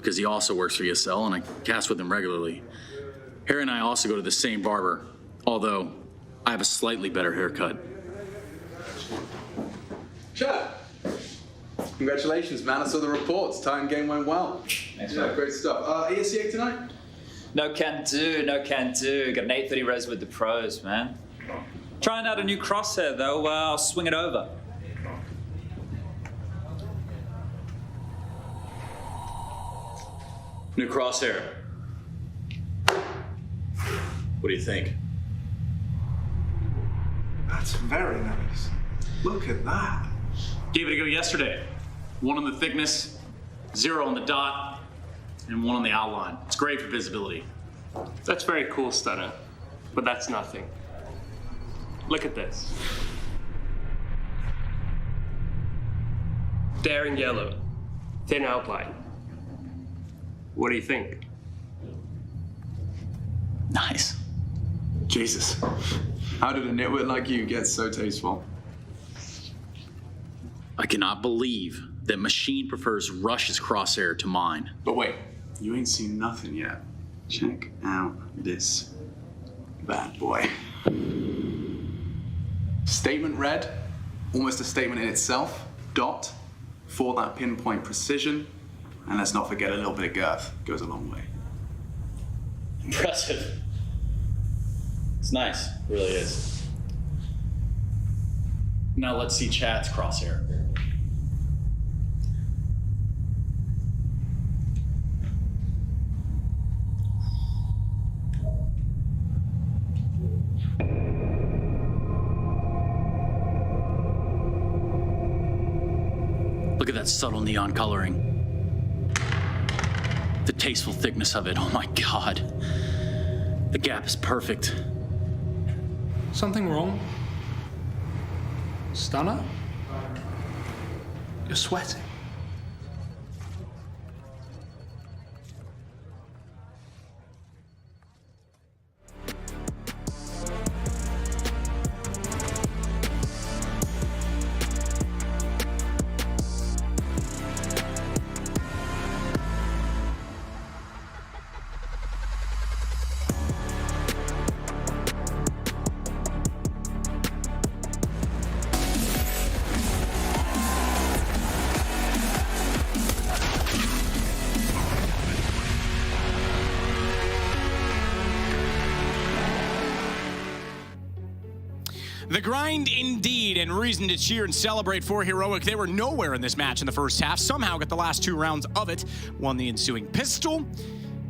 because he also works for ESL and I cast with him regularly. Harry and I also go to the same barber, although I have a slightly better haircut. Chat. Congratulations, man. I saw the reports. Titan game went well. Thanks, yeah, man. great stuff. ESCA tonight? No can do, no can do. Got an 830 res with the pros, man. Trying out a new crosshair, though. I'll swing it over. New crosshair. What do you think? That's very nice. Look at that. Gave it a go yesterday. 1 on the thickness, 0 on the dot, and 1 on the outline. It's great for visibility. That's very cool, Stunner, but that's nothing. Look at this. Daring yellow, thin outline. What do you think? Nice. Jesus. How did a nitwit like you get so tasteful? I cannot believe that Machine prefers Rush's crosshair to mine. But wait, you ain't seen nothing yet. Check out this bad boy. Statement red, almost a statement in itself. Dot, for that pinpoint precision. And let's not forget a little bit of girth. Goes a long way. Impressive. It's nice, it really is. Now let's see Chad's crosshair. Look at that subtle neon coloring. The tasteful thickness of it, oh my God. The gap is perfect. Something wrong? Stunner? You're sweating. The grind indeed, and reason to cheer and celebrate for Heroic. They were nowhere in this match in the first half, somehow got the last 2 rounds of it, won the ensuing pistol,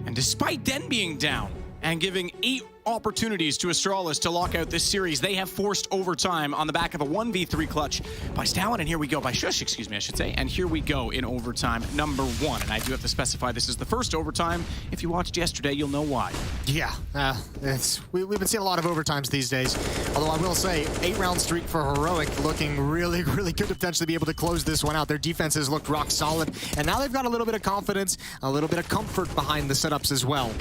and despite Den being down and giving 8 opportunities to Astralis to lock out this series, they have forced overtime on the back of a 1v3 clutch by Stalin, and here we go, by Shush, excuse me, I should say, and here we go in overtime number 1, and I do have to specify this is the first overtime. If you watched yesterday, you'll know why. Yeah, we've been seeing a lot of overtimes these days, although I will say, 8-round streak for Heroic looking really, really good to potentially be able to close this one out. Their defenses looked rock solid, and now they've got a little bit of confidence, a little bit of comfort behind the setups as well.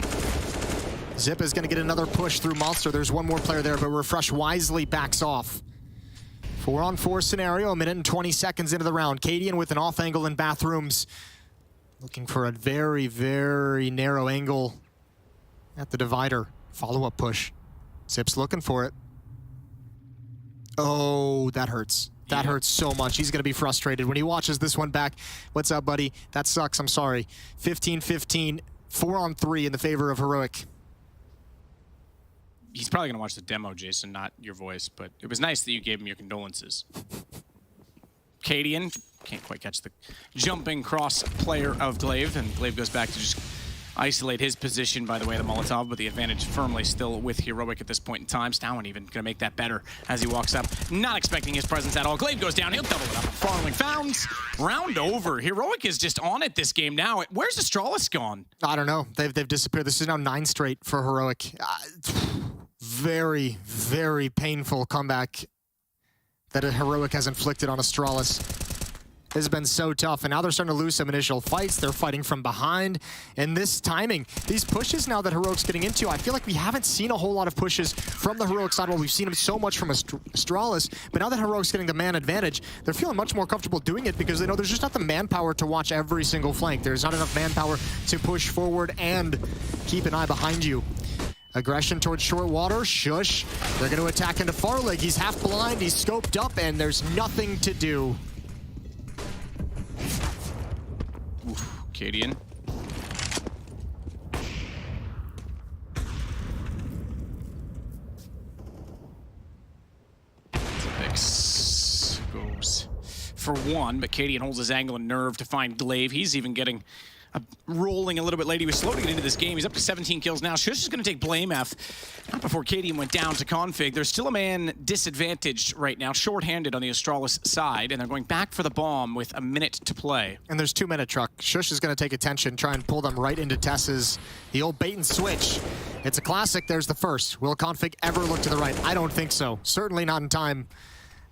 Zip is going to get another push through Monster. There's one more player there, but Refresh wisely backs off. 4-on-4 scenario, 1 minute and 20 seconds into the round. Cadian with an off angle in bathrooms. Looking for a very, very narrow angle at the divider. Follow-up push. Zip's looking for it. Oh, that hurts. That hurts so much. He's going to be frustrated when he watches this one back. What's up, buddy? That sucks. I'm sorry. 15-15, 4-on-3 in the favor of Heroic. He's probably going to watch the demo, Jason, not your voice, but it was nice that you gave him your condolences. Cadian, can't quite catch the jumping cross player of Glaive, and Glaive goes back to just isolate his position by the way of the Molotov, but the advantage firmly still with Heroic at this point in time. Stowen even going to make that better as he walks up, not expecting his presence at all. Glaive goes down, he'll double it up. Following founds, round over. Heroic is just on it this game now. Where's Astralis gone? I don't know. They've disappeared. This is now 9 straight for Heroic. Very, very painful comeback that a Heroic has inflicted on Astralis. has been so tough, and now they're starting to lose some initial fights. They're fighting from behind, and this timing, these pushes now that Heroic's getting into, I feel like we haven't seen a whole lot of pushes from the Heroic side. Well, we've seen them so much from Astralis, but now that Heroic's getting the man advantage, they're feeling much more comfortable doing it because they know there's just not the manpower to watch every single flank. There's not enough manpower to push forward and keep an eye behind you. Aggression towards short water, shush. They're going to attack into Farlig. He's half blind, he's scoped up, and there's nothing to do. Cadian. X goes for one, but Cadian holds his angle and nerve to find Glaive. He's even getting rolling a little bit late. He was slow to get into this game. He's up to 17 kills now. Shush is going to take blame F. Not before Cadian went down to config. There's still a man disadvantaged right now, short-handed on the Astralis side, and they're going back for the bomb with a minute to play. And there's 2-minute truck. Shush is going to take attention, try and pull them right into Tess's, the old bait and switch. It's a classic. There's the first. Will config ever look to the right? I don't think so. Certainly not in time.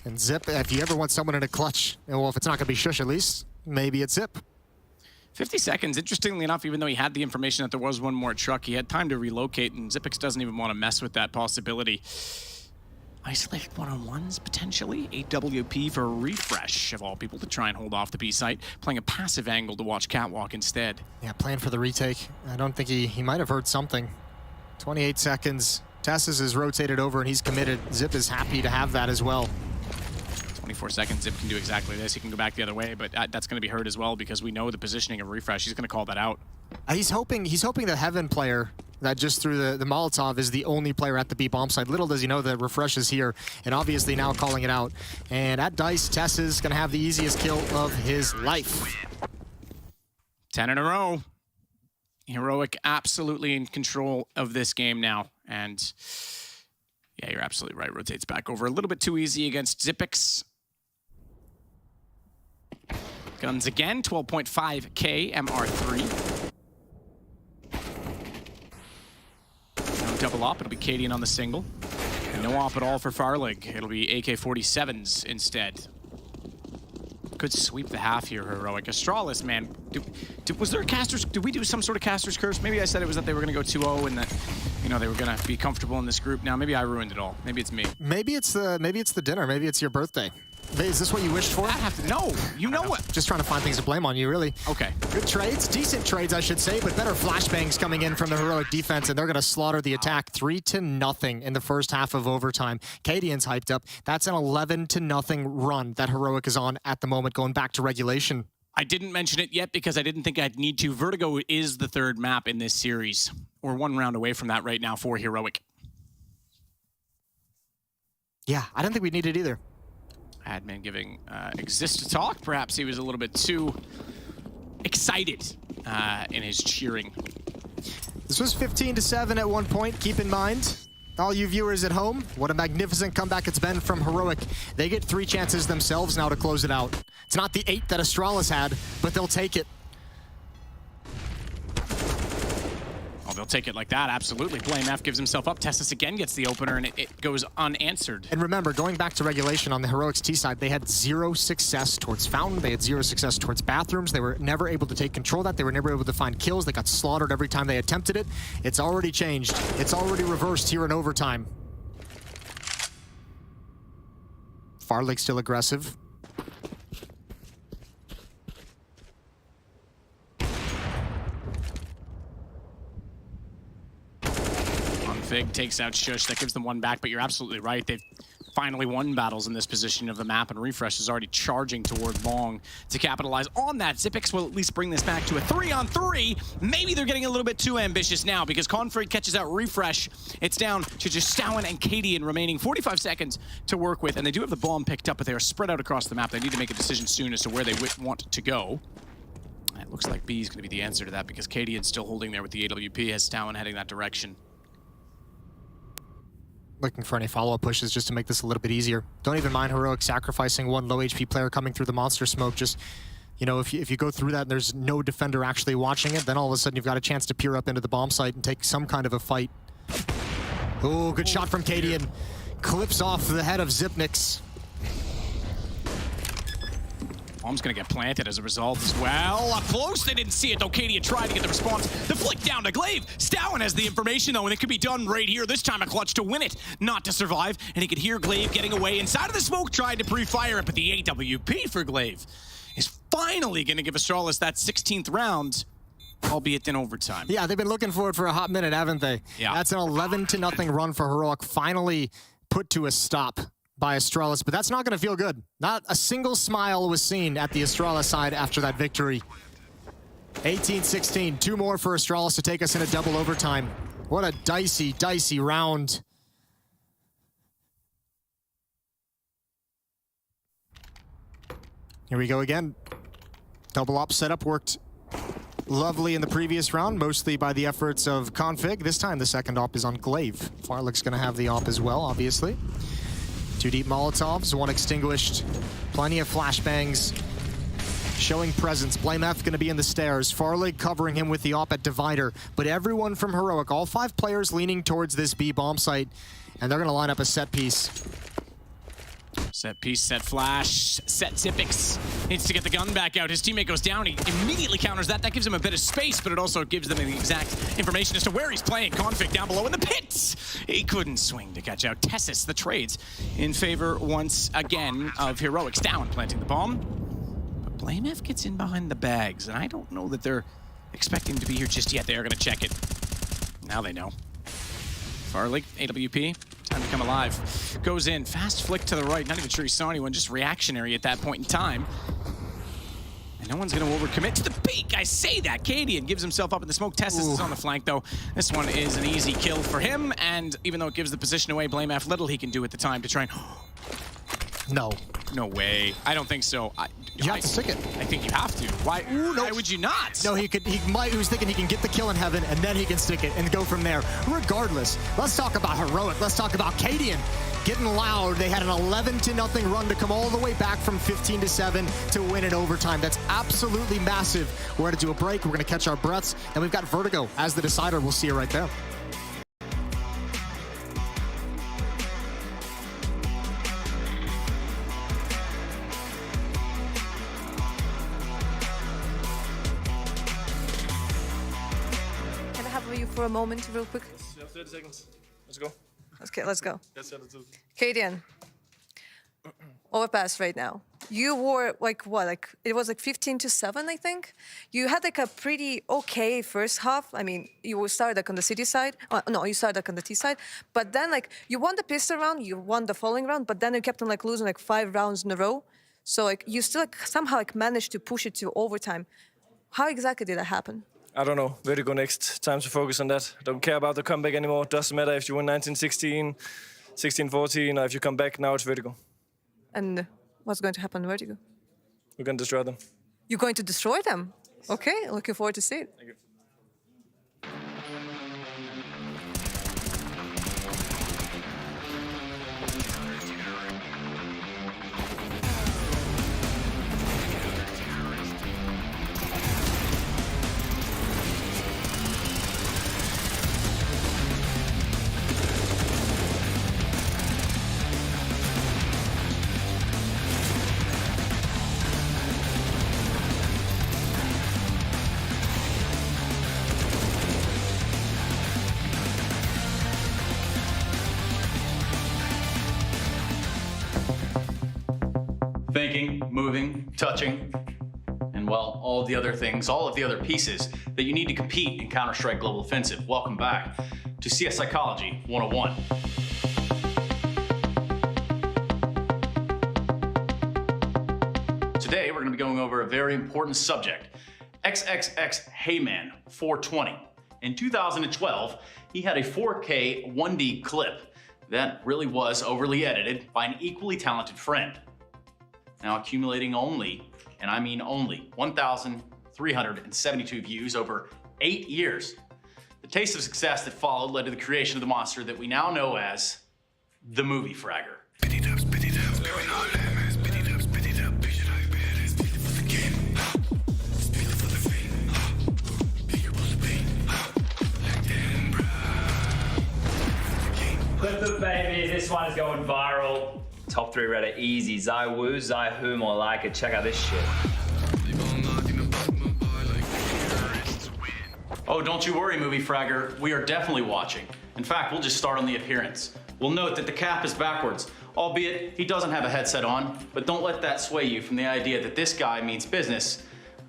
And Zip, if you ever want someone in a clutch, well, if it's not going to be Shush at least, maybe it's Zip. 50 seconds. Interestingly enough, even though he had the information that there was one more truck, he had time to relocate, and Xyp9x doesn't even want to mess with that possibility. Isolated one-on-ones, potentially. 8WP for a refresh, of all people, to try and hold off the B site. Playing a passive angle to watch Catwalk instead. Yeah, playing for the retake. I don't think he might have heard something. 28 seconds. Tessus is rotated over, and he's committed. Zip is happy to have that as well. 24 seconds, Zip can do exactly this. He can go back the other way, but that's going to be hurt as well because we know the positioning of refresh. He's going to call that out. He's hoping the Heaven player that just threw the Molotov is the only player at the B bomb site. Little does he know that refresh is here, and obviously now calling it out. And at Dice, Tess is going to have the easiest kill of his life. 10 in a row. Heroic absolutely in control of this game now, and yeah, you're absolutely right. Rotates back over a little bit too easy against Xyp9x. Guns again, 12.5K, MR3. No double op, it'll be Cadian on the single. And no op at all for Farlig. It'll be AK-47s instead. Could sweep the half here, Heroic. Astralis, man, was there a caster's, did we do some sort of caster's curse? Maybe I said it was that they were gonna go 2-0 and that, you know, they were gonna be comfortable in this group. Now, maybe I ruined it all. Maybe it's me. Maybe it's the dinner. Maybe it's your birthday. Is this what you wished for? I have to know. You know what? Just trying to find things to blame on you, really. Okay. Good trades, decent trades, I should say, but better flashbangs coming in from the Heroic defense, and they're going to slaughter the attack 3-0 in the first half of overtime. Cadian's hyped up. That's an 11-0 run that Heroic is on at the moment, going back to regulation. I didn't mention it yet because I didn't think I'd need to. Vertigo is the third map in this series. We're one round away from that right now for Heroic. Yeah, I don't think we need it either. Admin giving Exist a talk. Perhaps he was a little bit too excited in his cheering. This was 15-7 at one point. Keep in mind, all you viewers at home, what a magnificent comeback it's been from Heroic. They get 3 chances themselves now to close it out. It's not the 8 that Astralis had, but they'll take it. Oh, they'll take it like that, absolutely. Blame F gives himself up. Tessus again gets the opener, and it goes unanswered. And remember, going back to regulation on the Heroics T side, they had 0 success towards Fountain. They had 0 success towards bathrooms. They were never able to take control of that. They were never able to find kills. They got slaughtered every time they attempted it. It's already changed. It's already reversed here in overtime. Farlig still aggressive. Fig takes out Shush. That gives them one back, but you're absolutely right. They've finally won battles in this position of the map, and Refresh is already charging toward Long to capitalize on that. Xyp9x will at least bring this back to a 3-on-3. Maybe they're getting a little bit too ambitious now because Config catches out Refresh. It's down to just Stowen and Cadian remaining. 45 seconds to work with, and they do have the bomb picked up, but they are spread out across the map. They need to make a decision soon as to where they want to go. It looks like B is going to be the answer to that because Cadian's still holding there with the AWP as Stowen heading that direction. Looking for any follow-up pushes just to make this a little bit easier. Don't even mind Heroic sacrificing one low HP player coming through the monster smoke. Just, you know, if you go through that and there's no defender actually watching it, then all of a sudden you've got a chance to peer up into the bomb site and take some kind of a fight. Oh, good shot from Cadian. Clips off the head of Xyp9x. Bomb's gonna get planted as a result as well. Up close, they didn't see it though. Katie tried to get the response. The flick down to Glaive. Stowen has the information though, and it could be done right here. This time a clutch to win it, not to survive. And he could hear Glaive getting away inside of the smoke, tried to pre-fire it, but the AWP for Glaive is finally gonna give Astralis that 16th round, albeit in overtime. Yeah, they've been looking for it for a hot minute, haven't they? Yeah. That's an 11-0 run for Heroic, finally put to a stop by Astralis, but that's not going to feel good. Not a single smile was seen at the Astralis side after that victory. 18-16, 2 more for Astralis to take us into double overtime. What a dicey, dicey round. Here we go again. Double op setup worked lovely in the previous round, mostly by the efforts of Config. This time the second op is on Glaive. Farlick's going to have the op as well, obviously. 2 deep Molotovs, 1 extinguished. Plenty of flashbangs showing presence. BlameF going to be in the stairs. Farlig covering him with the op at Divider. But everyone from Heroic, all 5 players leaning towards this B bomb site. And they're going to line up a set piece. Set piece, set flash, set Zippix. Needs to get the gun back out. His teammate goes down. He immediately counters that. That gives him a bit of space, but it also gives them the exact information as to where he's playing. Config down below in the pits. He couldn't swing to catch out Tessus. The trades in favor once again of Heroics. Down, planting the bomb. But BlameF gets in behind the bags, and I don't know that they're expecting to be here just yet. They are going to check it. Now they know. Farlig, AWP. Time to come alive. Goes in. Fast flick to the right. Not even sure he saw anyone. Just reactionary at that point in time. And no one's going to overcommit to the peak. I say that. Cadian gives himself up in the smoke. Tessus is on the flank, though. This one is an easy kill for him. And even though it gives the position away, BlameF little he can do at the time to try and... No. No way. I don't think so. You have to stick it. I think you have to. Why? Ooh, no. Why would you not? No, he was thinking he can get the kill in heaven and then he can stick it and go from there. Regardless, let's talk about Heroic. Let's talk about Cadian getting loud. They had an 11-0 run to come all the way back from 15-7 to win in overtime. That's absolutely massive. We're going to do a break. We're going to catch our breaths. And we've got Vertigo as the decider. We'll see you right there. For a moment, real quick. Yeah, 30 seconds. Let's go. Okay, let's go. Yes, let's do. Cadian, overpass right now. You were like what? Like it was like 15-7, I think. You had like a pretty okay first half. I mean, you started like on the city side. No, you started like on the T side. But then like you won the pistol round, you won the following round, but then you kept on like losing like 5 rounds in a row. So like you still like somehow like managed to push it to overtime. How exactly did that happen? I don't know. Vertigo next. Time to focus on that. Don't care about the comeback anymore. Doesn't matter if you win 19-16, 16-14, or if you come back. Now it's Vertigo. And what's going to happen to Vertigo? We're going to destroy them. You're going to destroy them? Okay, looking forward to see it. Thank you. Thinking, moving, touching, and well, all the other things, all of the other pieces that you need to compete in Counter-Strike Global Offensive. Welcome back to CS Psychology 101. Today, we're going to be going over a very important subject, XXX Heyman 420. In 2012, he had a 4K 1D clip that really was overly edited by an equally talented friend. Now accumulating only, and I mean only, 1,372 views over 8 years. The taste of success that followed led to the creation of the monster that we now know as the Movie Fragger. Clip it, baby. This one is going viral. Top 3 Reddit, easy. Zai Wu, Zai Hu, more like it. Check out this shit. Oh, don't you worry, Movie Fragger. We are definitely watching. In fact, we'll just start on the appearance. We'll note that the cap is backwards, albeit he doesn't have a headset on, but don't let that sway you from the idea that this guy means business.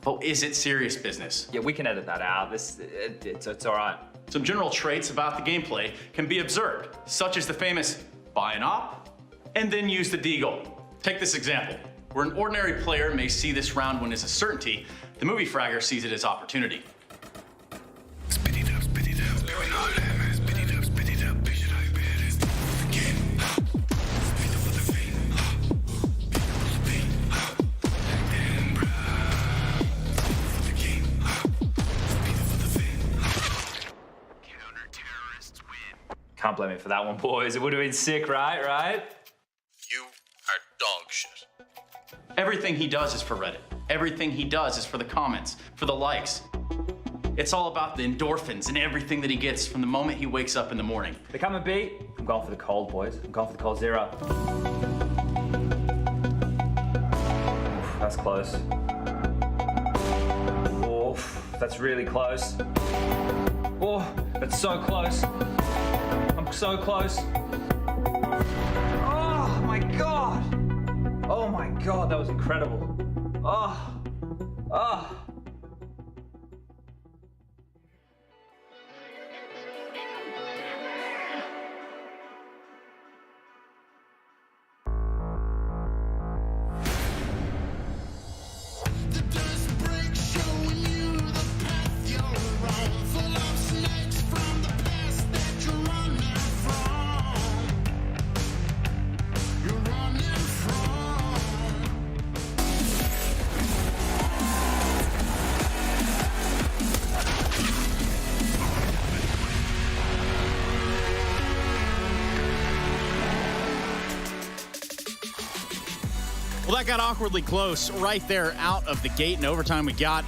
Oh, is it serious business? Yeah, we can edit that out. It's all right. Some general traits about the gameplay can be observed, such as the famous buy an op, and then use the deagle. Take this example. Where an ordinary player may see this round win as a certainty, the Movie Fragger sees it as opportunity. Can't blame me for that one, boys. It would have been sick, right? You are dog shit. Everything he does is for Reddit. Everything he does is for the comments, for the likes. It's all about the endorphins and everything that he gets from the moment he wakes up in the morning. They come and beat. I'm going for the cold, boys. I'm going for the cold zero. Oof, that's close. Oof, that's really close. Oh, that's so close. I'm so close. Oh my God. Oh my God, that was incredible. Oh. Well, that got awkwardly close right there out of the gate. In overtime, we got,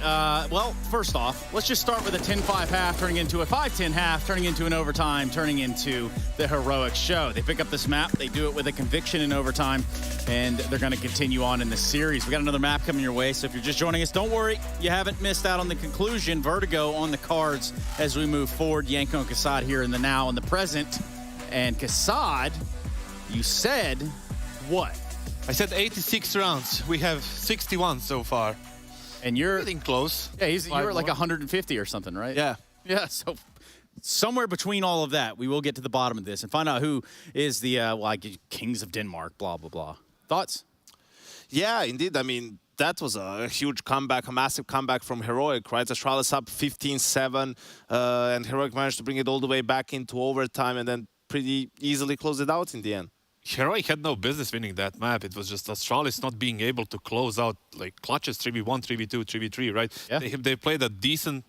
well, first off, let's just start with a 10-5 half, turning into a 5-10 half, turning into an overtime, turning into the heroic show. They pick up this map. They do it with a conviction in overtime, and they're going to continue on in the series. We got another map coming your way, so if you're just joining us, don't worry. You haven't missed out on the conclusion. Vertigo on the cards as we move forward. Yanko and Kassad here in the now and the present. And Kassad, you said what? I said 86 rounds. We have 61 so far. And you're getting close. Yeah, you're like 150 or something, right? Yeah. Yeah, so somewhere between all of that, we will get to the bottom of this and find out who is the kings of Denmark, blah, blah, blah. Thoughts? Yeah, indeed. I mean, that was a huge comeback, a massive comeback from Heroic, right? Astralis up 15-7, and Heroic managed to bring it all the way back into overtime and then pretty easily close it out in the end. Heroic had no business winning that map. It was just Astralis not being able to close out like clutches 3v1, 3v2, 3v3, right? Yeah. They played a decent,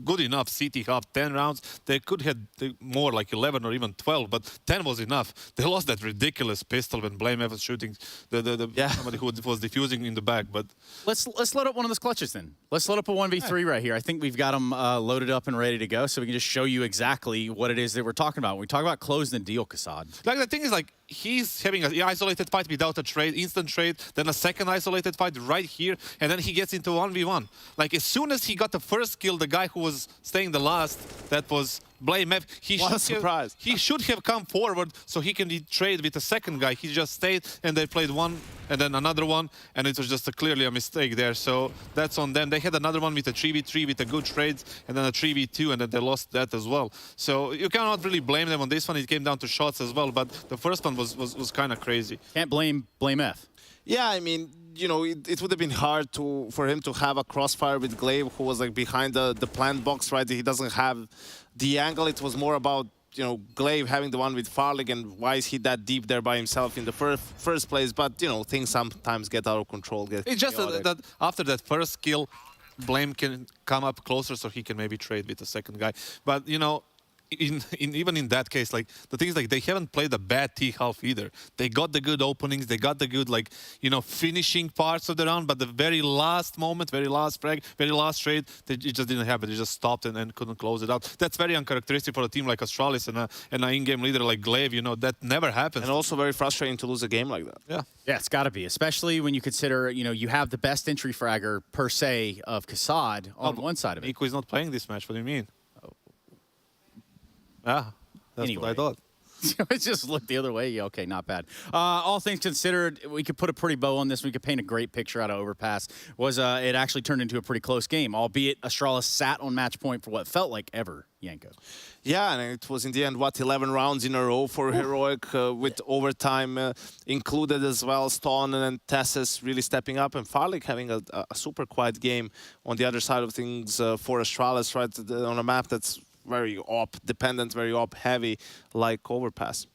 good enough CT half, 10 rounds. They could have more like 11 or even 12, but 10 was enough. They lost that ridiculous pistol when BlameF was shooting somebody who was defusing in the back. But let's load up one of those clutches then. Let's load up a 1v3 right here. I think we've got them loaded up and ready to go, so we can just show you exactly what it is that we're talking about. When we talk about closing the deal, Kassad. Like the thing is, like, he's having an isolated fight without a trade, instant trade, then a second isolated fight right here, and then he gets into 1v1. Like, as soon as he got the first kill, the guy who was staying the last, that was BlameF, he should have come forward so he can trade with the second guy. He just stayed, and they played one, and then another one, and it was just clearly a mistake there. So that's on them. They had another one with a 3v3 with a good trades, and then a 3v2, and then they lost that as well. So you cannot really blame them on this one. It came down to shots as well, but the first one was kind of crazy. Can't blame F. Yeah, I mean, you know, it would have been hard for him to have a crossfire with Glaive, who was like behind the plant box, right? He doesn't have the angle. It was more about, you know, Glaive having the one with Farlig, and why is he that deep there by himself in the first place? But, you know, things sometimes get out of control. It's just that after that first kill, Blame can come up closer so he can maybe trade with the second guy. But, you know, even in that case, like the thing is, like they haven't played a bad T half either. They got the good openings, they got the good, like, you know, finishing parts of the round, but the very last moment, very last frag, very last trade, it just didn't happen. They just stopped and couldn't close it out. That's very uncharacteristic for a team like Astralis and an in-game leader like Glaive. You know, that never happens. And also very frustrating to lose a game like that. Yeah. Yeah, it's got to be, especially when you consider, you know, you have the best entry fragger per se of Kassad on one side of it. Nico is not playing this match. What do you mean? Yeah, that's Anyway. what I thought. It just looked the other way. Yeah, okay, not bad. All things considered, we could put a pretty bow on this. We could paint a great picture out of Overpass. It actually turned into a pretty close game, albeit Astralis sat on match point for what felt like ever, Yanko. Yeah, and it was in the end, what, 11 rounds in a row for Heroic with overtime included as well. Stone and Tessus really stepping up, and Farlik having a super quiet game on the other side of things for Astralis, right, on a map that's very op-dependent, very op-heavy, like Overpass.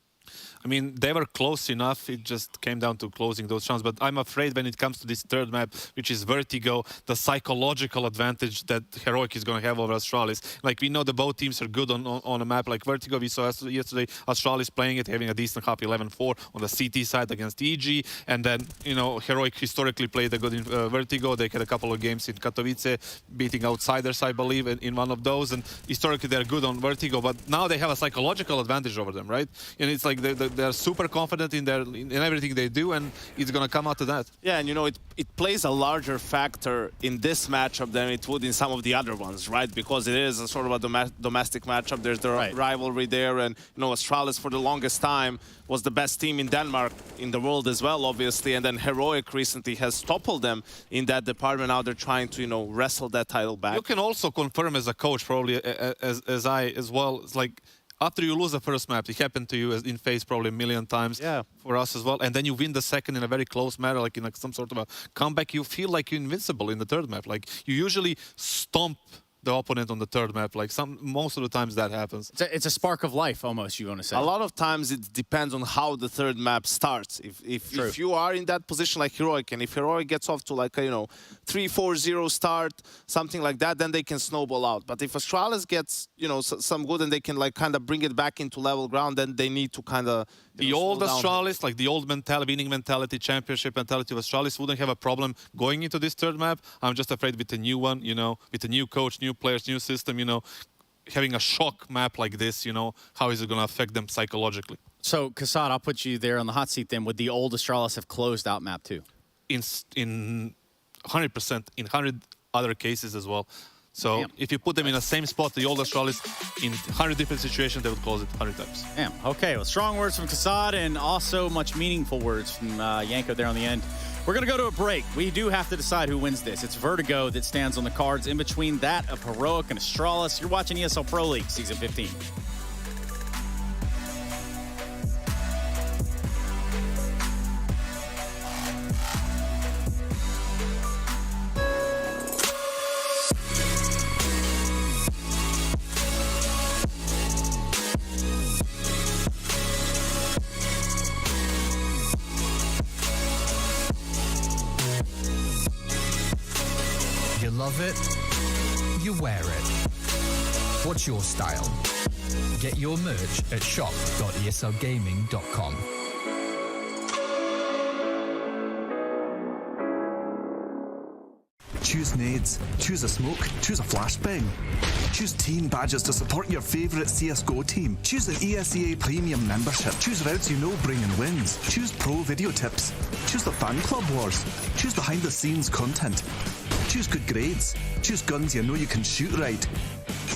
I mean, they were close enough. It just came down to closing those chances. But I'm afraid when it comes to this third map, which is Vertigo, the psychological advantage that Heroic is going to have over Astralis. Like, we know the both teams are good on a map like Vertigo. We saw yesterday Astralis playing it, having a decent half 11-4 on the CT side against EG. And then, you know, Heroic historically played a good in Vertigo. They had a couple of games in Katowice, beating Outsiders, I believe, in one of those. And historically, they're good on Vertigo. But now they have a psychological advantage over them, right? And it's like they're super confident in everything they do, and it's going to come out to that. Yeah, and you know, it plays a larger factor in this matchup than it would in some of the other ones, right? Because it is a sort of a domestic matchup. There's the rivalry there, and you know, Astralis for the longest time was the best team in Denmark, in the world as well, obviously, and then Heroic recently has toppled them in that department. Now they're trying to, you know, wrestle that title back. You can also confirm as a coach, probably as I as well. It's like, after you lose the first map, it happened to you in Faze probably a million times, for us as well, and then you win the second in a very close manner, like in some sort of a comeback, you feel like you're invincible in the third map. Like, you usually stomp the opponent on the third map. Like, most of the times that happens. It's a spark of life, almost, you want to say. A lot of times it depends on how the third map starts. If you are in that position like Heroic, and if Heroic gets off to like a, you know, 3-4-0 start, something like that, then they can snowball out. But if Astralis gets, you know, some good and they can like kind of bring it back into level ground, then they need to kind of the old Astralis, like the old mentality, winning mentality, championship mentality of Astralis wouldn't have a problem going into this third map. I'm just afraid with the new one, you know, with a new coach, new players, new system, you know, having a shock map like this, you know, how is it going to affect them psychologically? So, Kassad, I'll put you there on the hot seat then. Would the old Astralis have closed out map 2? In 100%, in 100 other cases as well. So if you put them in the same spot, the old Astralis, in 100 different situations, they would close it 100 times. Damn. Okay, well, strong words from Kassad and also much meaningful words from Yanko there on the end. We're going to go to a break. We do have to decide who wins this. It's Vertigo that stands on the cards. In between that of Heroic and Astralis, you're watching ESL Pro League Season 15. You love it, you wear it. What's your style? Get your merch at shop.eslgaming.com. Choose nades, choose a smoke, choose a flashbang. Choose team badges to support your favourite CSGO team. Choose the ESEA Premium membership. Choose routes you know bring in wins. Choose pro video tips. Choose the fan club wars. Choose behind the scenes content. Choose good grades. Choose guns you know you can shoot right.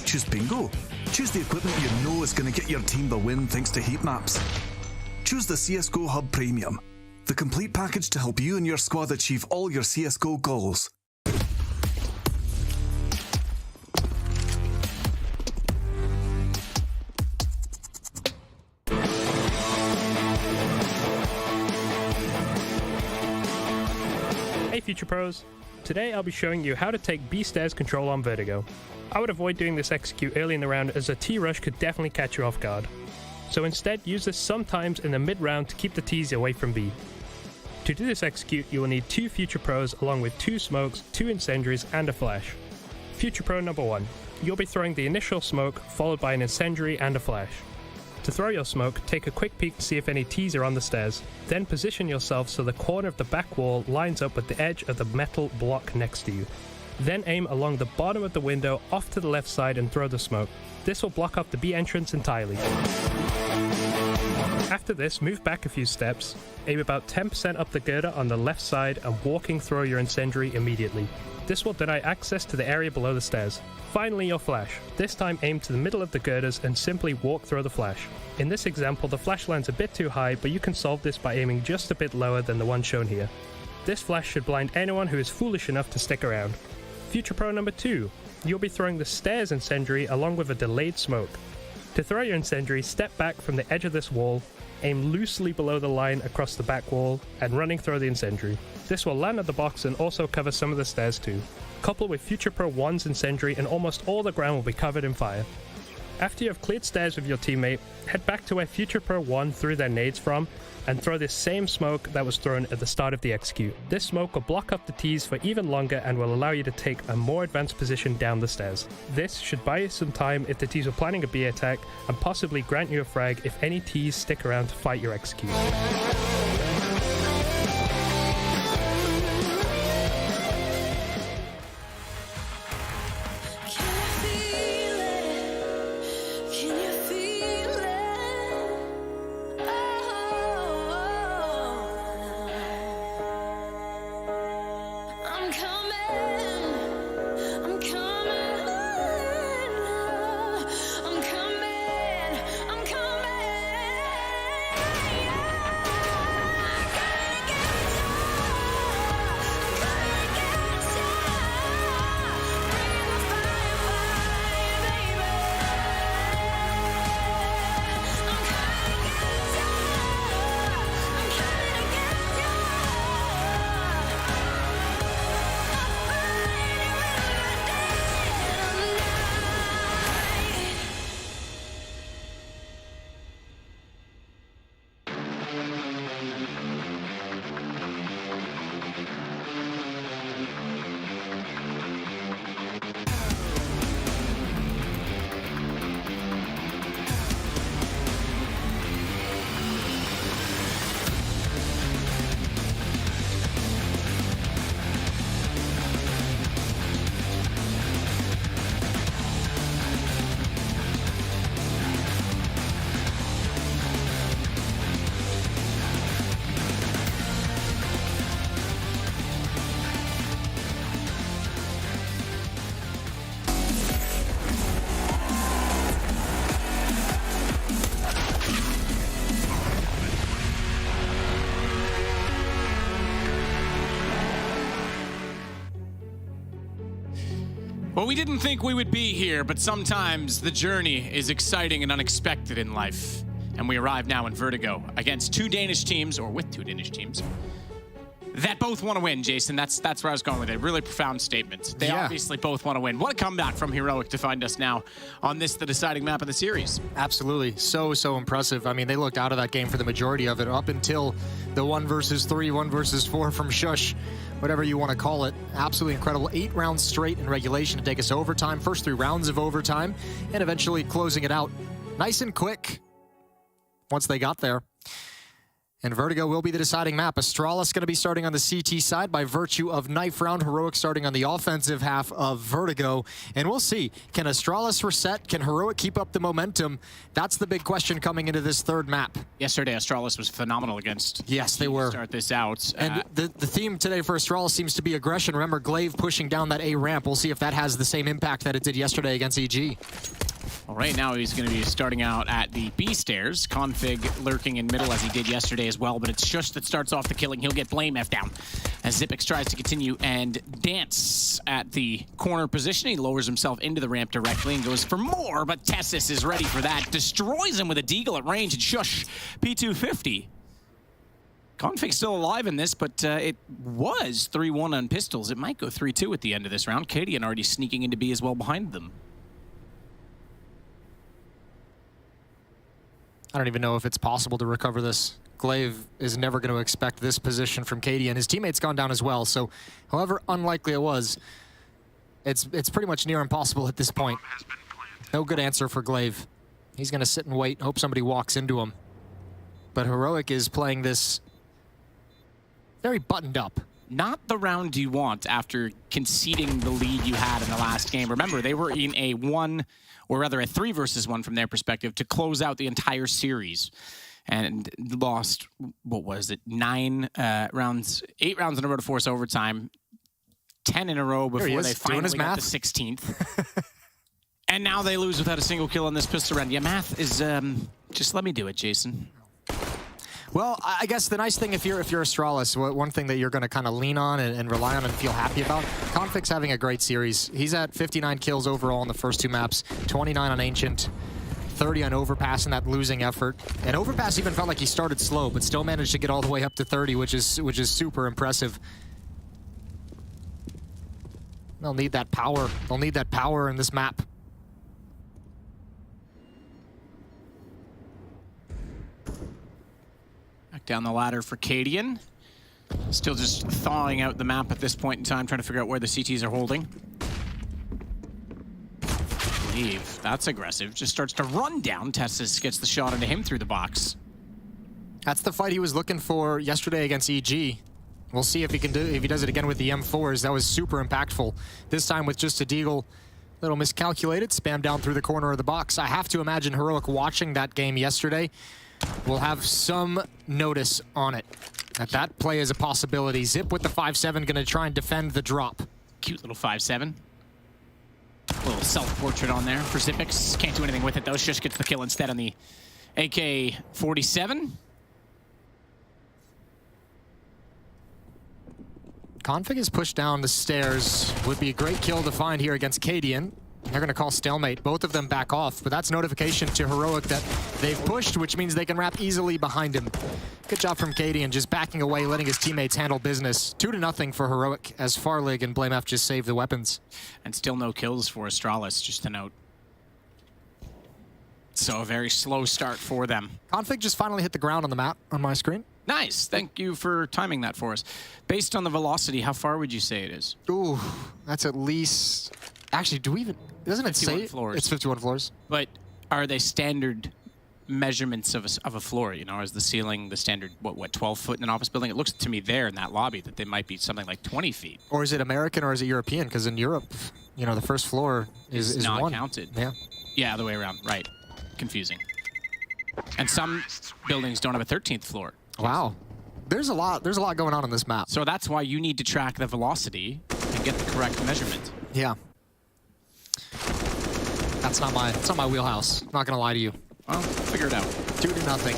Choose bingo. Choose the equipment you know is going to get your team the win thanks to heat maps. Choose the CSGO Hub Premium. The complete package to help you and your squad achieve all your CSGO goals. Hey Future Pros, today I'll be showing you how to take B stairs control on Vertigo. I would avoid doing this execute early in the round as a T-rush could definitely catch you off guard. So instead use this sometimes in the mid-round to keep the Ts away from B. To do this execute you will need 2 Future Pros along with 2 smokes, 2 incendiaries and a flash. Future Pro number 1, You'll be throwing the initial smoke, followed by an incendiary and a flash. To throw your smoke, take a quick peek to see if any T's are on the stairs. Then position yourself so the corner of the back wall lines up with the edge of the metal block next to you. Then aim along the bottom of the window off to the left side and throw the smoke. This will block off the B entrance entirely. After this, move back a few steps, aim about 10% up the girder on the left side and walking throw your incendiary immediately. This will deny access to the area below the stairs. Finally, your flash. This time aim to the middle of the girders and simply walk through the flash. In this example, the flash lands a bit too high, but you can solve this by aiming just a bit lower than the one shown here. This flash should blind anyone who is foolish enough to stick around. Future Pro number 2. You'll be throwing the stairs incendiary along with a delayed smoke. To throw your incendiary, step back from the edge of this wall, aim loosely below the line across the back wall, and running throw the incendiary. This will land at the box and also cover some of the stairs too. Couple with Future Pro 1's incendiary and almost all the ground will be covered in fire. After you have cleared stairs with your teammate, head back to where Future Pro 1 threw their nades from and throw this same smoke that was thrown at the start of the execute. This smoke will block up the T's for even longer and will allow you to take a more advanced position down the stairs. This should buy you some time if the T's were planning a B attack and possibly grant you a frag if any T's stick around to fight your execute. Well, we didn't think we would be here, but sometimes the journey is exciting and unexpected in life. And we arrive now in Vertigo against two Danish teams, or with two Danish teams, that both want to win, Jason. That's where I was going with it. Really profound statement. They obviously both want to win. What a comeback from Heroic to find us now on this, the deciding map of the series. Absolutely. So impressive. I mean, they looked out of that game for the majority of it, up until the 1 versus 3, 1 versus 4 from Shush, whatever you want to call it. Absolutely incredible. 8 rounds straight in regulation to take us to overtime. First 3 rounds of overtime, and eventually closing it out nice and quick once they got there. And Vertigo will be the deciding map. Astralis going to be starting on the CT side by virtue of knife round. Heroic starting on the offensive half of Vertigo. And we'll see, can Astralis reset? Can Heroic keep up the momentum? That's the big question coming into this third map. Yesterday, Astralis was phenomenal against. Yes, they were. Start this out. And the theme today for Astralis seems to be aggression. Remember, Glaive pushing down that A ramp. We'll see if that has the same impact that it did yesterday against EG. Well, right now he's going to be starting out at the B stairs. Config lurking in middle as he did yesterday as well, but it's Shush that starts off the killing. He'll get Blame F down as Xyp9x tries to continue and dance at the corner position. He lowers himself into the ramp directly and goes for more, but Tessis is ready for that. Destroys him with a deagle at range, and Shush P250. Config still alive in this, but it was 3-1 on pistols. It might go 3-2 at the end of this round. Cadian already sneaking into B as well behind them. I don't even know if it's possible to recover this. Glaive is never going to expect this position from Cadian. His teammate's gone down as well, so however unlikely it was, It's pretty much near impossible at this point. No good answer for Glaive. He's going to sit and wait, hope somebody walks into him. But Heroic is playing this very buttoned up. Not the round you want after conceding the lead you had in the last game. Remember, they were in a 1, or rather a 3 versus 1 from their perspective to close out the entire series. And lost, what was it, 8 rounds in a row to force overtime, 10 in a row before they finally got the 16th. And now they lose without a single kill on this pistol round. Yeah, math is, just let me do it, Jason. Well, I guess the nice thing if you're Astralis, one thing that you're going to kind of lean on and rely on and feel happy about, Conflict's having a great series. He's at 59 kills overall in the first 2 maps, 29 on Ancient, 30 on Overpass in that losing effort. And Overpass even felt like he started slow, but still managed to get all the way up to 30, which is super impressive. They'll need that power. They'll need that power in this map. Back down the ladder for Cadian. Still just thawing out the map at this point in time, trying to figure out where the CTs are holding. Leave. That's aggressive. Just starts to run down. Tessus gets the shot into him through the box. That's the fight he was looking for yesterday against EG. We'll see if he does it again with the M4s. That was super impactful. This time with just a Deagle. Little miscalculated, spam down through the corner of the box. I have to imagine Heroic watching that game yesterday will have some notice on it. That play is a possibility. Zip with the 5-7, gonna try and defend the drop. Cute little 5-7. Little self-portrait on there for Zipix. Can't do anything with it though. Shush gets the kill instead on the AK-47. Config is pushed down the stairs. Would be a great kill to find here against Cadian. They're going to call stalemate. Both of them back off, but that's notification to Heroic that they've pushed, which means they can wrap easily behind him. Good job from Cadian, just backing away, letting his teammates handle business. 2-0 for Heroic as Farlig and BlameF just save the weapons. And still no kills for Astralis, just to note. So a very slow start for them. Config just finally hit the ground on the map on my screen. Nice. Thank you for timing that for us. Based on the velocity, how far would you say it is? Ooh, that's at least... Actually, do we even... Doesn't it say floors. It's 51 floors? But are they standard measurements of a floor? You know, is the ceiling the standard, what 12 foot in an office building? It looks to me there in that lobby that they might be something like 20 feet. Or is it American or is it European? Because in Europe, you know, the first floor is not one. Counted. Yeah. Yeah, the way around. Right. Confusing. And some buildings don't have a 13th floor. Wow. There's a lot going on this map. So that's why you need to track the velocity and get the correct measurement. Yeah. That's not my wheelhouse. Not gonna lie to you. Well, figure it out. 2-0.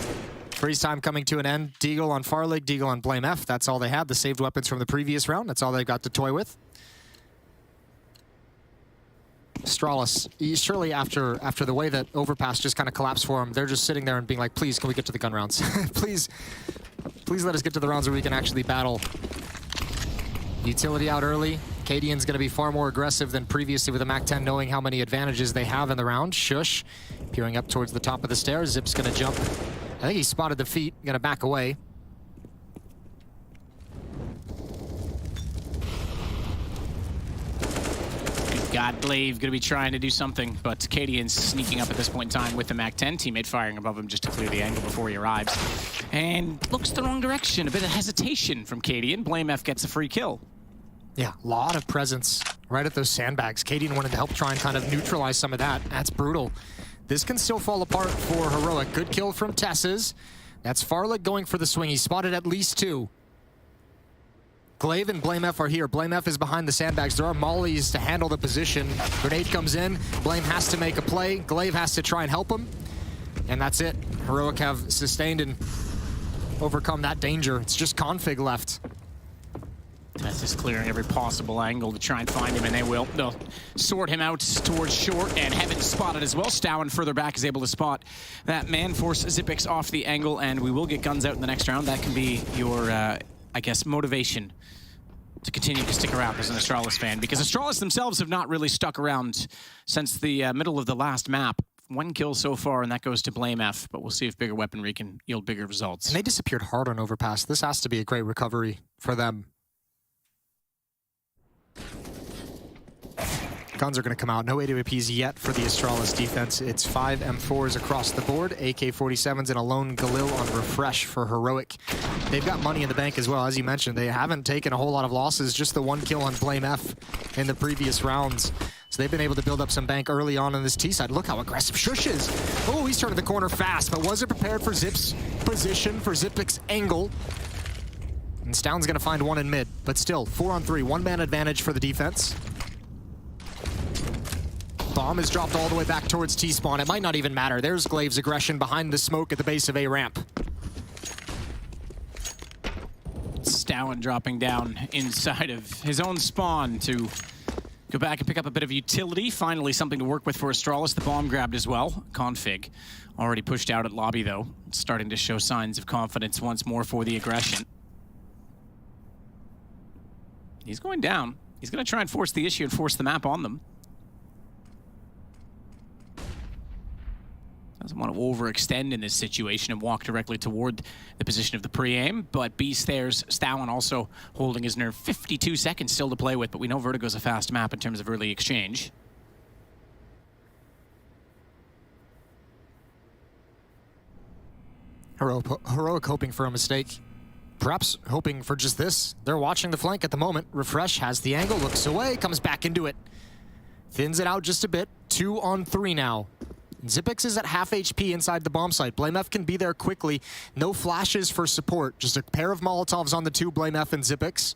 Freeze time coming to an end. Deagle on Farlig, Deagle on BlameF. That's all they had. The saved weapons from the previous round. That's all they've got to toy with. Astralis, surely after the way that Overpass just kind of collapsed for him, they're just sitting there and being like, please, can we get to the gun rounds? please let us get to the rounds where we can actually battle. Utility out early. Cadian's going to be far more aggressive than previously with a MAC-10, knowing how many advantages they have in the round. Shush, peering up towards the top of the stairs. Zip's going to jump. I think he spotted the feet, going to back away. God, Glaive gonna be trying to do something, but Cadian's sneaking up at this point in time with the MAC-10 teammate firing above him just to clear the angle before he arrives. And looks the wrong direction. A bit of hesitation from Cadian. BlameF gets a free kill. Yeah, a lot of presence right at those sandbags. Cadian wanted to help try and kind of neutralize some of that. That's brutal. This can still fall apart for Heroic. Good kill from Tessus. That's Farlig going for the swing. He spotted at least 2. Glaive and BlameF are here. BlameF is behind the sandbags. There are mollies to handle the position. Grenade comes in. Blame has to make a play. Glaive has to try and help him. And that's it. Heroic have sustained and overcome that danger. It's just Config left. Tessus clearing every possible angle to try and find him, and they will. They'll sort him out towards short, and Heaven spotted as well. Stowen further back is able to spot that man, force Zipix off the angle, and we will get guns out in the next round. That can be your, I guess, motivation to continue to stick around as an Astralis fan, because Astralis themselves have not really stuck around since the middle of the last map. 1 kill so far, and that goes to BlameF, but we'll see if bigger weaponry can yield bigger results. And they disappeared hard on Overpass. This has to be a great recovery for them. Guns are going to come out. No AWPs yet for the Astralis defense. It's 5 M4s across the board, AK-47s, and a lone Galil on refresh for Heroic. They've got money in the bank as well. As you mentioned, they haven't taken a whole lot of losses, just the 1 kill on Blame F in the previous rounds. So they've been able to build up some bank early on this T side. Look how aggressive Shush is. Oh, he's turning the corner fast, but wasn't prepared for Zip's position, for Zipic's angle. And Stown's going to find one in mid, but still, 4-on-3, one-man advantage for the defense. Bomb is dropped all the way back towards T-spawn. It might not even matter. There's Glaive's aggression behind the smoke at the base of A ramp. Stowen dropping down inside of his own spawn to go back and pick up a bit of utility. Finally something to work with for Astralis. The bomb grabbed as well. Config already pushed out at lobby though. Starting to show signs of confidence once more for the aggression. He's going down. He's going to try and force the issue and force the map on them. Doesn't want to overextend in this situation and walk directly toward the position of the pre-aim, but Beast there's Stowen also holding his nerve. 52 seconds still to play with, but we know Vertigo's a fast map in terms of early exchange. Heroic hoping for a mistake. Perhaps hoping for just this. They're watching the flank at the moment. Refresh has the angle, looks away, comes back into it. Thins it out just a bit. 2-on-3 now. Zipix is at half HP inside the bomb site. Blame F can be there quickly. No flashes for support. Just a pair of Molotovs on the two, Blame F and Zipix.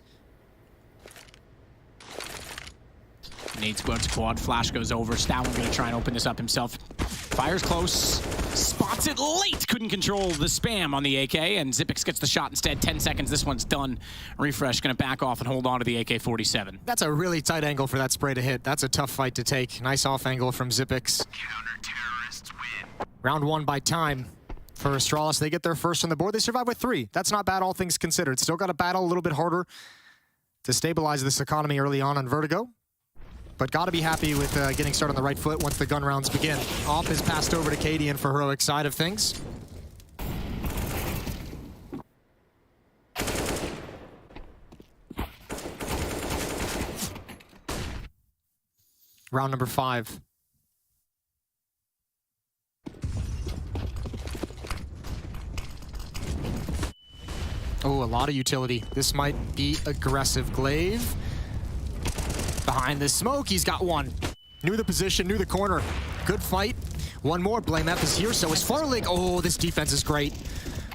Nades go out to quad. Flash goes over. Stowen going to try and open this up himself. Fires close. Spots it late. Couldn't control the spam on the AK, and Zipix gets the shot instead. 10 seconds. This one's done. Refresh going to back off and hold on to the AK-47. That's a really tight angle for that spray to hit. That's a tough fight to take. Nice off angle from Zipix. Counter-terrorists win. Round 1 by time for Astralis. They get their first on the board. They survive with 3. That's not bad, all things considered. Still got to battle a little bit harder to stabilize this economy early on Vertigo. But got to be happy with getting started on the right foot once the gun rounds begin. Off is passed over to Cadian for Heroic side of things. Round number 5. Oh, a lot of utility. This might be aggressive. Glaive. Behind the smoke, he's got one. Knew the position, knew the corner. Good fight. One more. Blame F is here, so is Farlig. Oh, this defense is great.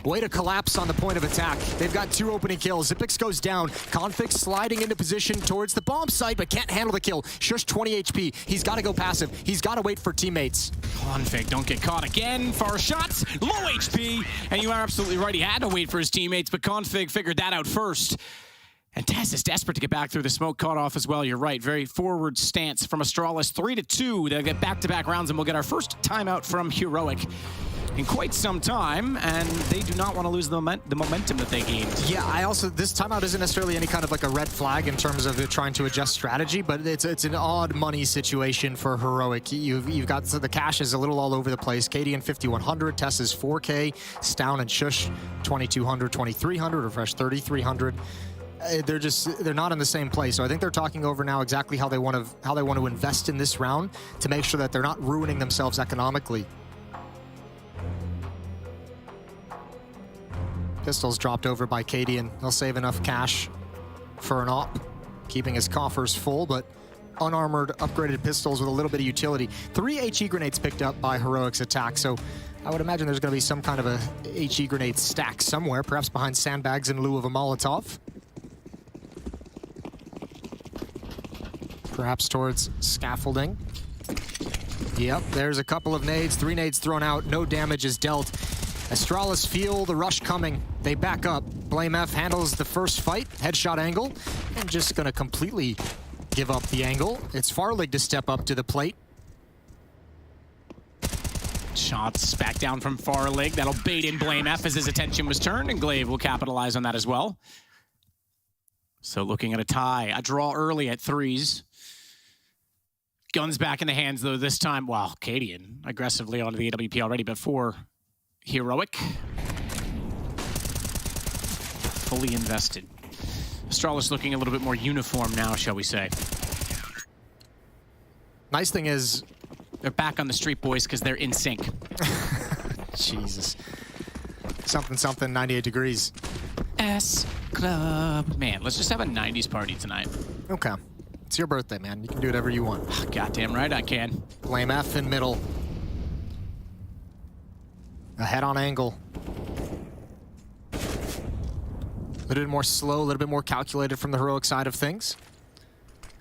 Way to collapse on the point of attack. They've got 2 opening kills. Zipix goes down. Config sliding into position towards the bomb site, but can't handle the kill. Shush 20 HP. He's got to go passive. He's got to wait for teammates. Config, don't get caught again. Far shots, low HP. And you are absolutely right. He had to wait for his teammates, but Config figured that out first. And Tess is desperate to get back through the smoke, caught off as well. You're right. Very forward stance from Astralis. 3-2. They'll get back-to-back rounds, and we'll get our first timeout from Heroic in quite some time, and they do not want to lose the momentum that they gained. Yeah, this timeout isn't necessarily any kind of like a red flag in terms of trying to adjust strategy, but it's an odd money situation for Heroic. You've got, so the cash is a little all over the place. Cadian 5,100, Tess is 4K, Stown and Shush 2,200, 2,300, Refresh 3,300. They're not in the same place. So I think they're talking over now exactly how they want to invest in this round to make sure that they're not ruining themselves economically. Pistols dropped over by Cadian. They'll save enough cash for an op, keeping his coffers full, but unarmored, upgraded pistols with a little bit of utility. 3 HE grenades picked up by Heroic's attack, so I would imagine there's going to be some kind of a HE grenade stack somewhere, perhaps behind sandbags in lieu of a Molotov. Perhaps towards scaffolding. Yep, there's a couple of nades, 3 nades thrown out, no damage is dealt. Astralis feel the rush coming. They back up. Blame F handles the first fight, headshot angle, and just gonna completely give up the angle. It's Farlig to step up to the plate. Shots back down from Farlig. That'll bait in Blame F as his attention was turned, and Glaive will capitalize on that as well. So looking at a tie, a draw early at 3s. Guns back in the hands, though, this time. Wow, Cadian aggressively onto the AWP already before Heroic. Fully invested. Astralis looking a little bit more uniform now, shall we say. Nice thing is... They're back on the street, boys, because they're in sync. Jesus. Something, 98 degrees. S Club. Man, let's just have a 90s party tonight. Okay. It's your birthday, man. You can do whatever you want. Goddamn right I can. Blame F in middle. A head-on angle. A little bit more slow, a little bit more calculated from the heroic side of things.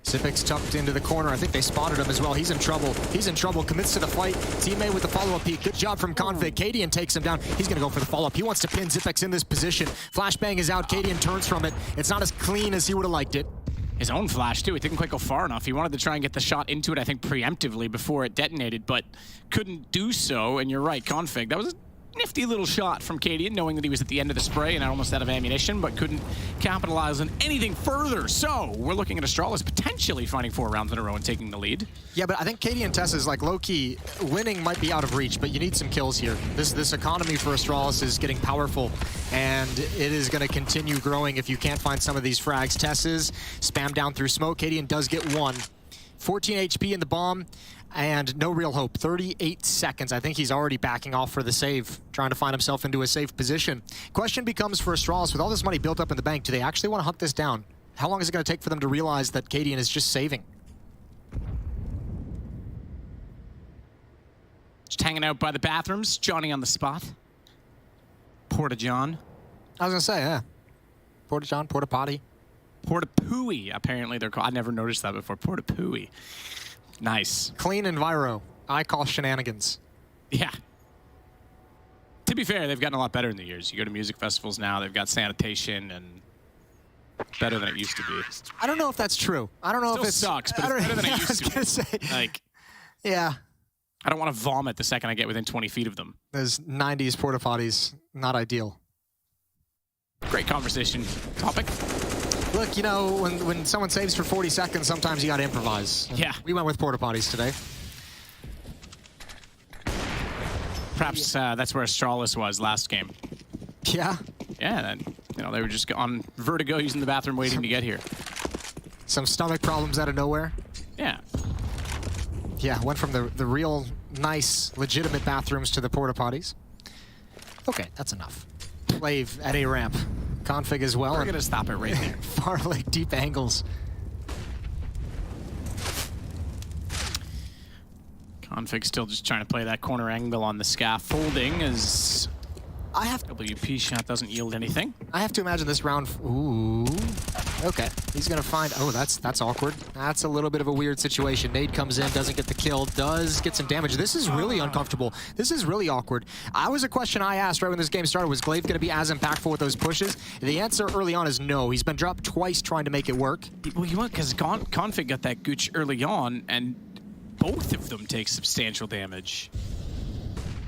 Xyp9x tucked into the corner. I think they spotted him as well. He's in trouble. He's in trouble. Commits to the fight. Teammate with the follow-up peek. Good job from Config. Cadian takes him down. He's going to go for the follow-up. He wants to pin Xyp9x in this position. Flashbang is out. Cadian turns from it. It's not as clean as he would have liked it. His own flash, too. He didn't quite go far enough. He wanted to try and get the shot into it, I think, preemptively before it detonated, but couldn't do so. And you're right, Config. That was a nifty little shot from Cadian, knowing that he was at the end of the spray and almost out of ammunition, but couldn't capitalize on anything further. So we're looking at Astralis potentially finding 4 rounds in a row and taking the lead. Yeah, but I think Cadian Tess is like low-key. Winning might be out of reach, but you need some kills here. This economy for Astralis is getting powerful, and it is going to continue growing if you can't find some of these frags. Tess is spammed down through smoke. Cadian does get 1. 14 HP in the bomb, and no real hope. 38 seconds. I think he's already backing off for the save, trying to find himself into a safe position. Question becomes for Astralis, with all this money built up in the bank, do they actually want to hunt this down? How long is it going to take for them to realize that Cadian is just saving? Just hanging out by the bathrooms, Johnny on the spot. Porta John. I was going to say, yeah. Porta John, Porta Potty. Porta Pooey, apparently they're called. I never noticed that before. Porta Pooey. Nice. Clean enviro. I call shenanigans. Yeah. To be fair, they've gotten a lot better in the years. You go to music festivals now, they've got sanitation and better than it used to be. I don't know if that's true. I don't know Still if it sucks, but it's better than it used to be. Say. Like, yeah. I don't want to vomit the second I get within 20 feet of them. Those 90s porta potties, not ideal. Great conversation topic. Look, you know, when someone saves for 40 seconds, sometimes you got to improvise. Yeah. We went with porta potties today. Perhaps that's where Astralis was last game. Yeah. Yeah, and, you know, they were just on vertigo using the bathroom waiting to get here. Some stomach problems out of nowhere. Yeah. Yeah, went from the real nice, legitimate bathrooms to the porta potties. Okay, that's enough. Flave at A ramp. Config as well. We're going to stop it right there. Far leg deep angles. Config still just trying to play that corner angle on the scaffolding as WP shot doesn't yield anything. I have to imagine this round. Ooh. Okay. He's going to find. Oh, that's awkward. That's a little bit of a weird situation. Nade comes in, doesn't get the kill, does get some damage. This is really uncomfortable. This is really awkward. I was a question I asked right when this game started. Was Glaive going to be as impactful with those pushes? The answer early on is no. He's been dropped twice trying to make it work. Well, you want, because Config got that gooch early on, and both of them take substantial damage.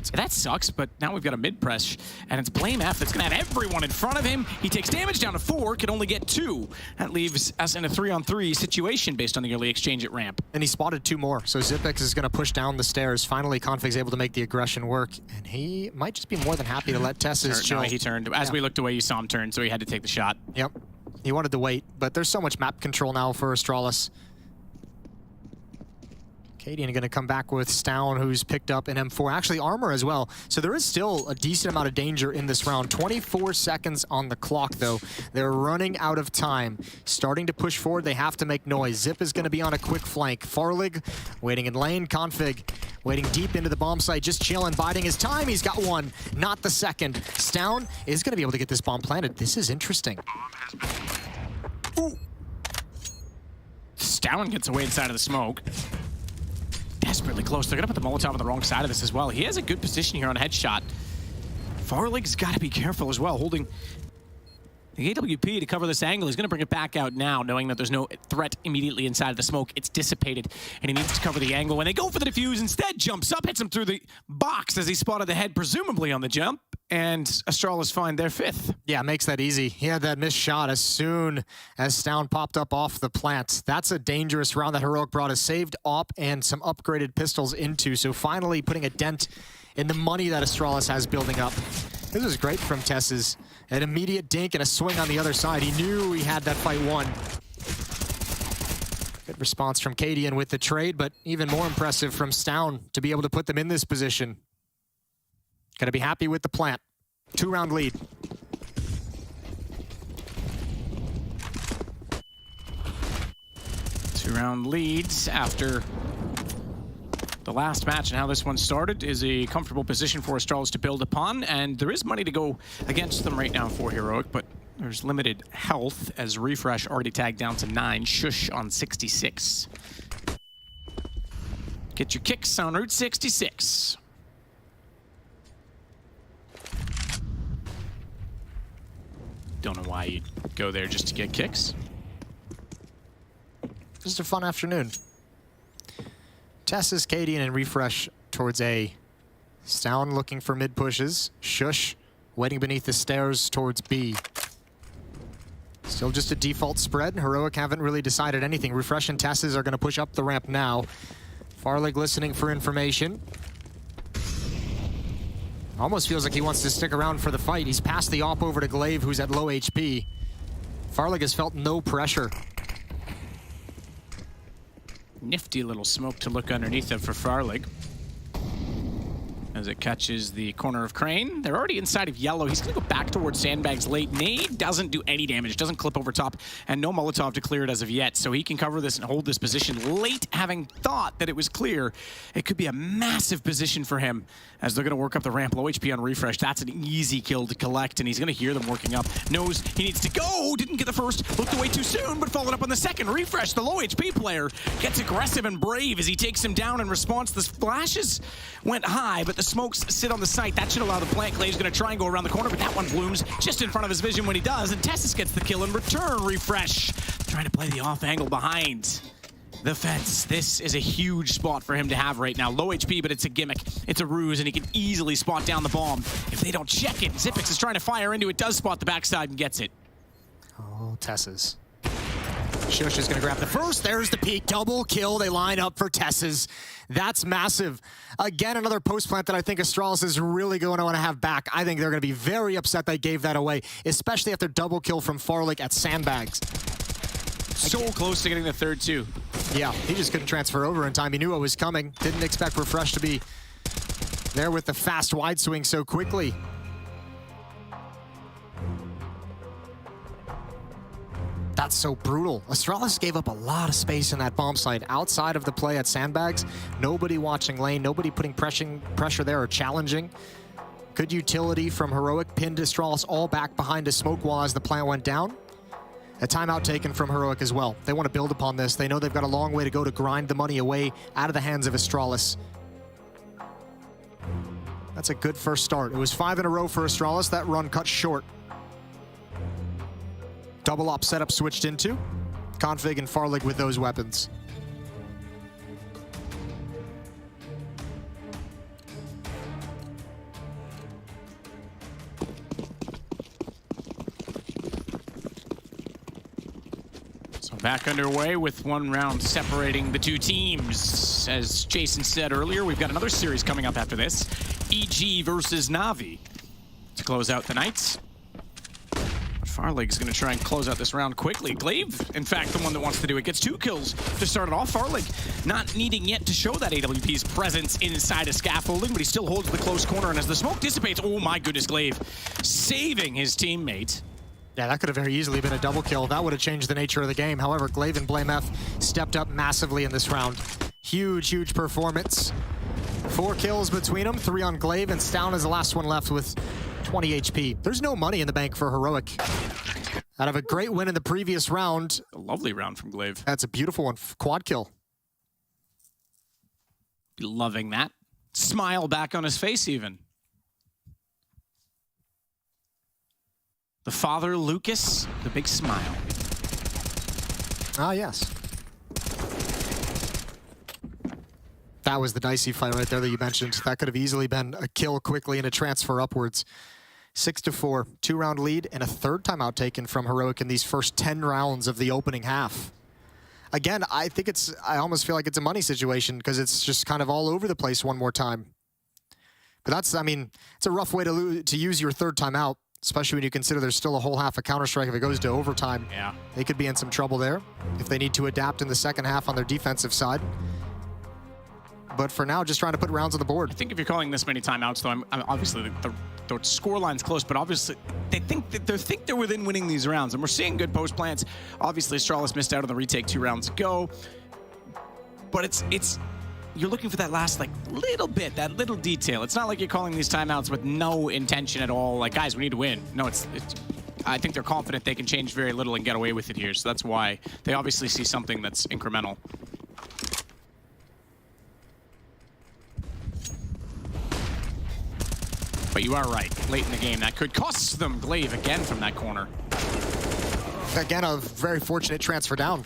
So that sucks, but now we've got a mid-press, and it's Blame F that's going to have everyone in front of him. He takes damage down to 4, can only get 2. That leaves us in a 3-on-3 situation based on the early exchange at ramp. And he spotted 2 more, so Xyp9x is going to push down the stairs. Finally, Config's able to make the aggression work, and he might just be more than happy to let Tess's chill. No, he turned. As we looked away, you saw him turn, so he had to take the shot. Yep. He wanted to wait, but there's so much map control now for Astralis. Cadian going to come back with Stown, who's picked up an M4. Actually, armor as well. So there is still a decent amount of danger in this round. 24 seconds on the clock, though. They're running out of time. Starting to push forward, they have to make noise. Zip is going to be on a quick flank. Farlig waiting in lane. Config waiting deep into the bomb site, just chilling, biding his time. He's got 1, not the second. Stown is going to be able to get this bomb planted. This is interesting. Ooh. Stown gets away inside of the smoke. Desperately close. They're going to put the Molotov on the wrong side of this as well. He has a good position here on a headshot. Farlig's got to be careful as well, holding the AWP to cover this angle. He's going to bring it back out now, knowing that there's no threat immediately inside of the smoke. It's dissipated, and he needs to cover the angle. When they go for the defuse, instead jumps up, hits him through the box as he spotted the head, presumably on the jump, and Astralis find their 5th. Yeah, makes that easy. He had that missed shot as soon as Stown popped up off the plant. That's a dangerous round that Heroic brought a saved op and some upgraded pistols into, so finally putting a dent in the money that Astralis has building up. This was great from Tess's. An immediate dink and a swing on the other side. He knew he had that fight won. Good response from Cadian with the trade, but even more impressive from Stown to be able to put them in this position. Gonna be happy with the plant. 2-round lead. Two-round leads after the last match, and how this one started is a comfortable position for Astralis to build upon, and there is money to go against them right now for Heroic, but there's limited health as Refresh already tagged down to 9, Shush on 66. Get your kicks on Route 66. Don't know why you'd go there just to get kicks. Just a fun afternoon. Tessa's Cadian and Refresh towards A. Stown looking for mid pushes. Shush waiting beneath the stairs towards B. Still just a default spread. Heroic haven't really decided anything. Refresh and Tessa's are going to push up the ramp now. Farlig listening for information. Almost feels like he wants to stick around for the fight. He's passed the op over to Glaive, who's at low HP. Farlig has felt no pressure. Nifty little smoke to look underneath of for Farlig. As it catches the corner of Crane. They're already inside of yellow. He's going to go back towards Sandbags late. Nade doesn't do any damage, doesn't clip over top, and no Molotov to clear it as of yet. So he can cover this and hold this position late, having thought that it was clear. It could be a massive position for him as they're going to work up the ramp. Low HP on Refresh. That's an easy kill to collect, and he's going to hear them working up. Knows he needs to go. Didn't get the first. Looked away too soon, but followed up on the second. Refresh, the low HP player, gets aggressive and brave as he takes him down in response. The flashes went high, but the smokes sit on the site. That should allow the plant. Glaive's going to try and go around the corner, but that one blooms just in front of his vision when he does, and Tessus gets the kill in return. Refresh trying to play the off angle behind the fence. This is a huge spot for him to have right now. Low HP, but it's a gimmick. It's a ruse, and he can easily spot down the bomb. If they don't check it, Xipix is trying to fire into it, does spot the backside and gets it. Oh, Tessa's. Shush is going to grab the first. There's the peak. Double kill. They line up for Tessa's. That's massive. Again, another post plant that I think Astralis is really going to want to have back. I think they're going to be very upset they gave that away, especially after double kill from Farlig at Sandbags. So close to getting the third, too. Yeah, he just couldn't transfer over in time. He knew what was coming. Didn't expect Refresh to be there with the fast wide swing so quickly. That's so brutal. Astralis gave up a lot of space in that bomb site. Outside of the play at Sandbags, nobody watching lane, nobody putting pressure there or challenging. Good utility from Heroic, pinned Astralis all back behind a smoke wall as the plant went down. A timeout taken from Heroic as well. They want to build upon this. They know they've got a long way to go to grind the money away out of the hands of Astralis. That's a good first start. It was 5 in a row for Astralis. That run cut short. Double op setup switched into. Config and Farlig with those weapons. So back underway with one round separating the two teams. As Jason said earlier, we've got another series coming up after this. EG versus NaVi to close out the nights. Farlig's going to try and close out this round quickly. Glaive, in fact, the one that wants to do it, gets 2 kills to start it off. Farlig not needing yet to show that AWP's presence inside of scaffolding, but he still holds the close corner, and as the smoke dissipates, oh my goodness, Glaive saving his teammate. Yeah, that could have very easily been a double kill. That would have changed the nature of the game. However, Glaive and BlameF stepped up massively in this round. Huge, huge performance. 4 kills between them, 3 on Glaive, and Stown is the last one left with 20 HP. There's no money in the bank for Heroic. Out of a great win in the previous round. A lovely round from Glaive. That's a beautiful one. Quad kill. Loving that. Smile back on his face even. The father, Lucas, the big smile. Ah, yes. That was the dicey fight right there that you mentioned. That could have easily been a kill quickly and a transfer upwards. 6-4, 2-round lead, and a 3rd timeout taken from Heroic in these first 10 rounds of the opening half. Again, I almost feel like it's a money situation because it's just kind of all over the place one more time. But that's, I mean, it's a rough way to use your 3rd timeout. Especially when you consider there's still a whole half of Counter-Strike. If it goes to overtime, yeah, they could be in some trouble there if they need to adapt in the second half on their defensive side. But for now, just trying to put rounds on the board. I think if you're calling this many timeouts, though, I'm obviously the scoreline's close, but obviously they think they're within winning these rounds, and we're seeing good post plants. Obviously, Astralis missed out on the retake 2 rounds ago, but it's you're looking for that last little bit, that little detail. It's not like you're calling these timeouts with no intention at all. Like, guys, we need to win. No, it's I think they're confident they can change very little and get away with it here. So that's why they obviously see something that's incremental. But you are right. Late in the game, that could cost them. Glaive again from that corner. Again, a very fortunate transfer down.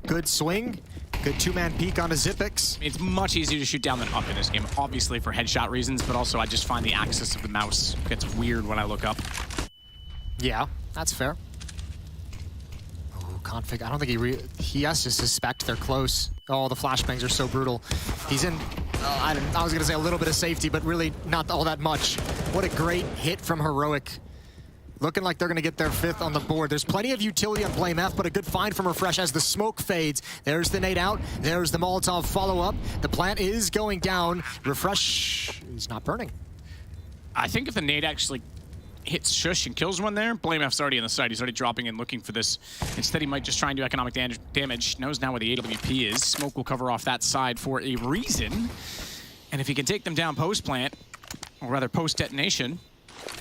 Good swing. Good two-man peek on a Xyp9x. It's much easier to shoot down than up in this game, obviously for headshot reasons, but also I just find the axis of the mouse gets weird when I look up. Yeah, that's fair. Oh, Config, I don't think he has to suspect they're close. Oh, the flashbangs are so brutal. He's in, I was gonna say a little bit of safety, but really not all that much. What a great hit from Heroic. Looking like they're going to get their 5th on the board. There's plenty of utility on blameF, but a good find from Refresh as the smoke fades. There's the nade out. There's the Molotov follow-up. The plant is going down. Refresh is not burning. I think if the nade actually hits Shush and kills one there, blameF's already on the side. He's already dropping in looking for this. Instead, he might just try and do economic damage. Knows now where the AWP is. Smoke will cover off that side for a reason. And if he can take them down post-plant, or rather post-detonation,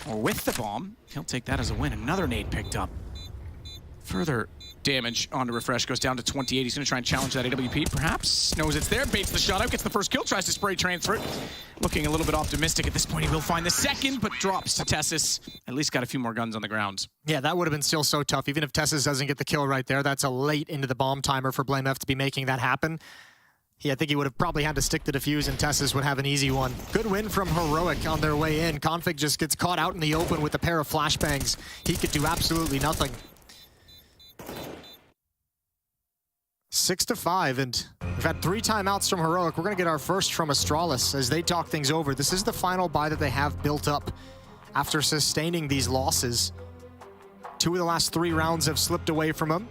or with the bomb, he'll take that as a win. Another nade picked up. Further damage onto Refresh, goes down to 28. He's going to try and challenge that AWP, perhaps. Knows it's there, baits the shot out, gets the first kill, tries to spray transfer it. Looking a little bit optimistic at this point. He will find the second, but drops to Tessus. At least got a few more guns on the ground. Yeah, that would have been still so tough. Even if Tessus doesn't get the kill right there, that's a late into the bomb timer for blameF to be making that happen. Yeah, I think he would have probably had to stick the defuse, and Tessus would have an easy one. Good win from Heroic on their way in. Config just gets caught out in the open with a pair of flashbangs. He could do absolutely nothing. 6-5, and we've had 3 timeouts from Heroic. We're going to get our first from Astralis as they talk things over. This is the final buy that they have built up after sustaining these losses. 2 of the last 3 rounds have slipped away from them.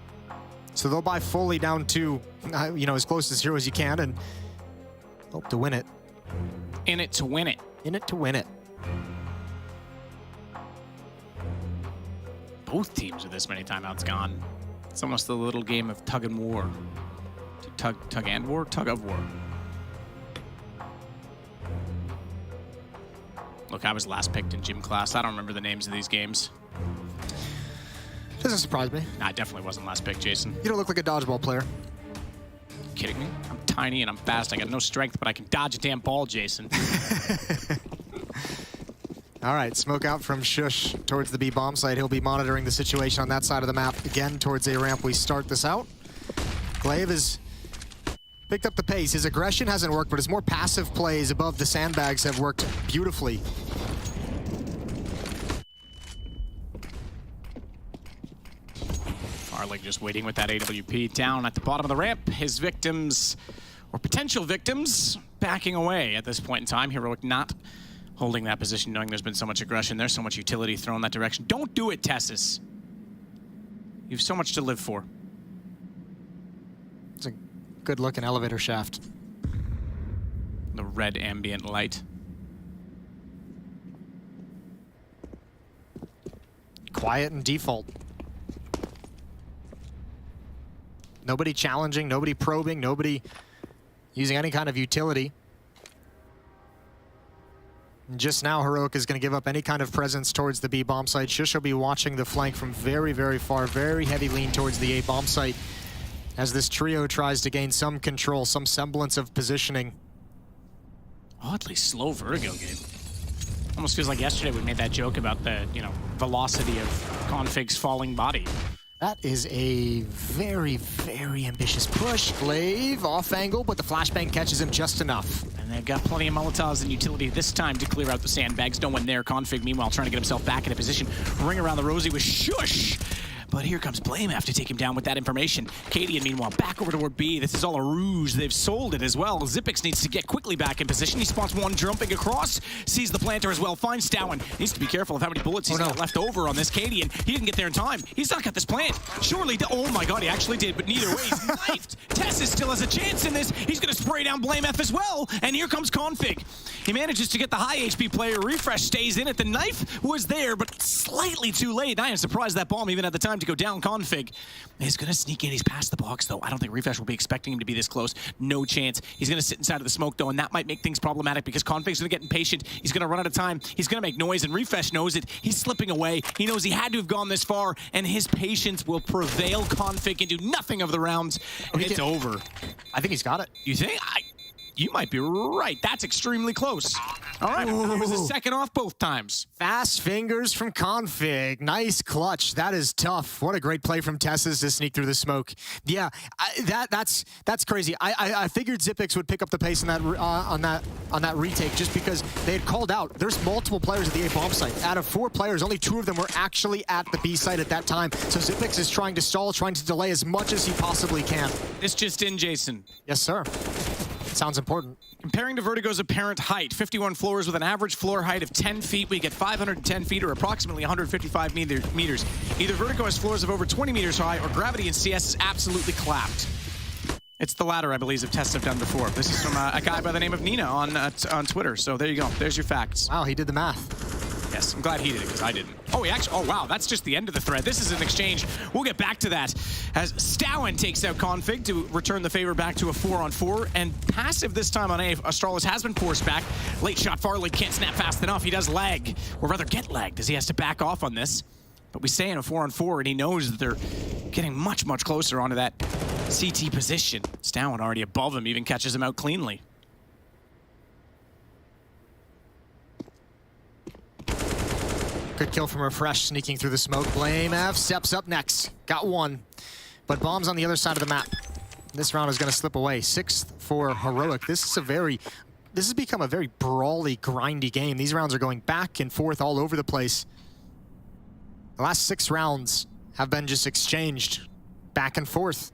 So they'll buy fully down to, as close to 0 as you can and hope to win it. In it to win it. In it to win it. Both teams with this many timeouts gone. It's almost a little game of tug and war. Tug and war? Tug of war. Look, I was last picked in gym class. I don't remember the names of these games. Doesn't surprise me. Nah, I definitely wasn't last pick, Jason. You don't look like a dodgeball player. You kidding me? I'm tiny and I'm fast. I got no strength, but I can dodge a damn ball, Jason. All right, smoke out from Shush towards the B bomb site. He'll be monitoring the situation on that side of the map. Again, towards A ramp, we start this out. Glaive has picked up the pace. His aggression hasn't worked, but his more passive plays above the sandbags have worked beautifully. Farlig just waiting with that AWP down at the bottom of the ramp. His victims, or potential victims, backing away at this point in time. Heroic not holding that position, knowing there's been so much aggression there, so much utility thrown that direction. Don't do it, Tessus. You have so much to live for. It's a good-looking elevator shaft. The red ambient light. Quiet and default. Nobody challenging, nobody probing, nobody using any kind of utility. And just now, Heroic is going to give up any kind of presence towards the B bomb site. Shush will be watching the flank from very, very far. Very heavy lean towards the A bomb site as this trio tries to gain some control, some semblance of positioning. Oddly slow Vertigo game. Almost feels like yesterday we made that joke about the, velocity of Config's falling body. That is a very, very ambitious push. Glaive off angle, but the flashbang catches him just enough. And they've got plenty of Molotovs and utility this time to clear out the sandbags. No one there. Config, meanwhile, trying to get himself back in a position. Ring around the rosy with Shush. But here comes Blame to take him down with that information. Cadian, meanwhile, back over toward B. This is all a ruse. They've sold it as well. Xyp9x needs to get quickly back in position. He spots one jumping across, sees the planter as well, finds Stowen. Needs to be careful of how many bullets he's got left over on this Cadian. He didn't get there in time. He's not got this plant. Surely, oh my god, he actually did, but neither way, he's knifed. Tessus still has a chance in this. He's going to spray down Blame as well, and here comes Config. He manages to get the high HP player. Refresh stays in it. The knife was there, but slightly too late. I am surprised that bomb even had the time to go down. Config is going to sneak in. He's past the box, though. I don't think Refresh will be expecting him to be this close. No chance. He's going to sit inside of the smoke, though, and that might make things problematic because Config's going to get impatient. He's going to run out of time. He's going to make noise, and Refresh knows it. He's slipping away. He knows he had to have gone this far, and his patience will prevail. Config can do nothing of the rounds, and it's over. I think he's got it. You think? You might be right. That's extremely close. All right, it was a second off both times. Fast fingers from Config. Nice clutch. That is tough. What a great play from Tessus to sneak through the smoke. Yeah, that's crazy. I figured Xyp9x would pick up the pace in that on that retake just because they had called out. There's multiple players at the A bomb site. Out of 4 players, only 2 of them were actually at the B site at that time. So Xyp9x is trying to stall, trying to delay as much as he possibly can. This just in, Jason. Yes, sir. Sounds important. Comparing to Vertigo's apparent height, 51 floors with an average floor height of 10 feet, we get 510 feet or approximately 155 meters. Either Vertigo has floors of over 20 meters high or gravity in CS is absolutely clapped. It's the latter, I believe, tests have done before. This is from a guy by the name of Nina on Twitter, so there you go. There's your facts. Wow, he did the math. Yes, I'm glad he did it, because I didn't. Oh, he actually, oh wow, that's just the end of the thread. This is an exchange. We'll get back to that as Stowen takes out Config to return the favor back to a 4-on-4, and passive this time on A. Astralis has been forced back. Late shot, Farlig can't snap fast enough. He does lag, or rather get lagged, as he has to back off on this. But we stay in a 4-on-4, and he knows that they're getting much, much closer onto that CT position. Stowen already above him, even catches him out cleanly. Good kill from Refresh, sneaking through the smoke. Blame steps up next. Got one. But bombs on the other side of the map. This round is going to slip away. 6th for Heroic. This has become a very brawly, grindy game. These rounds are going back and forth all over the place. The last 6 rounds have been just exchanged back and forth.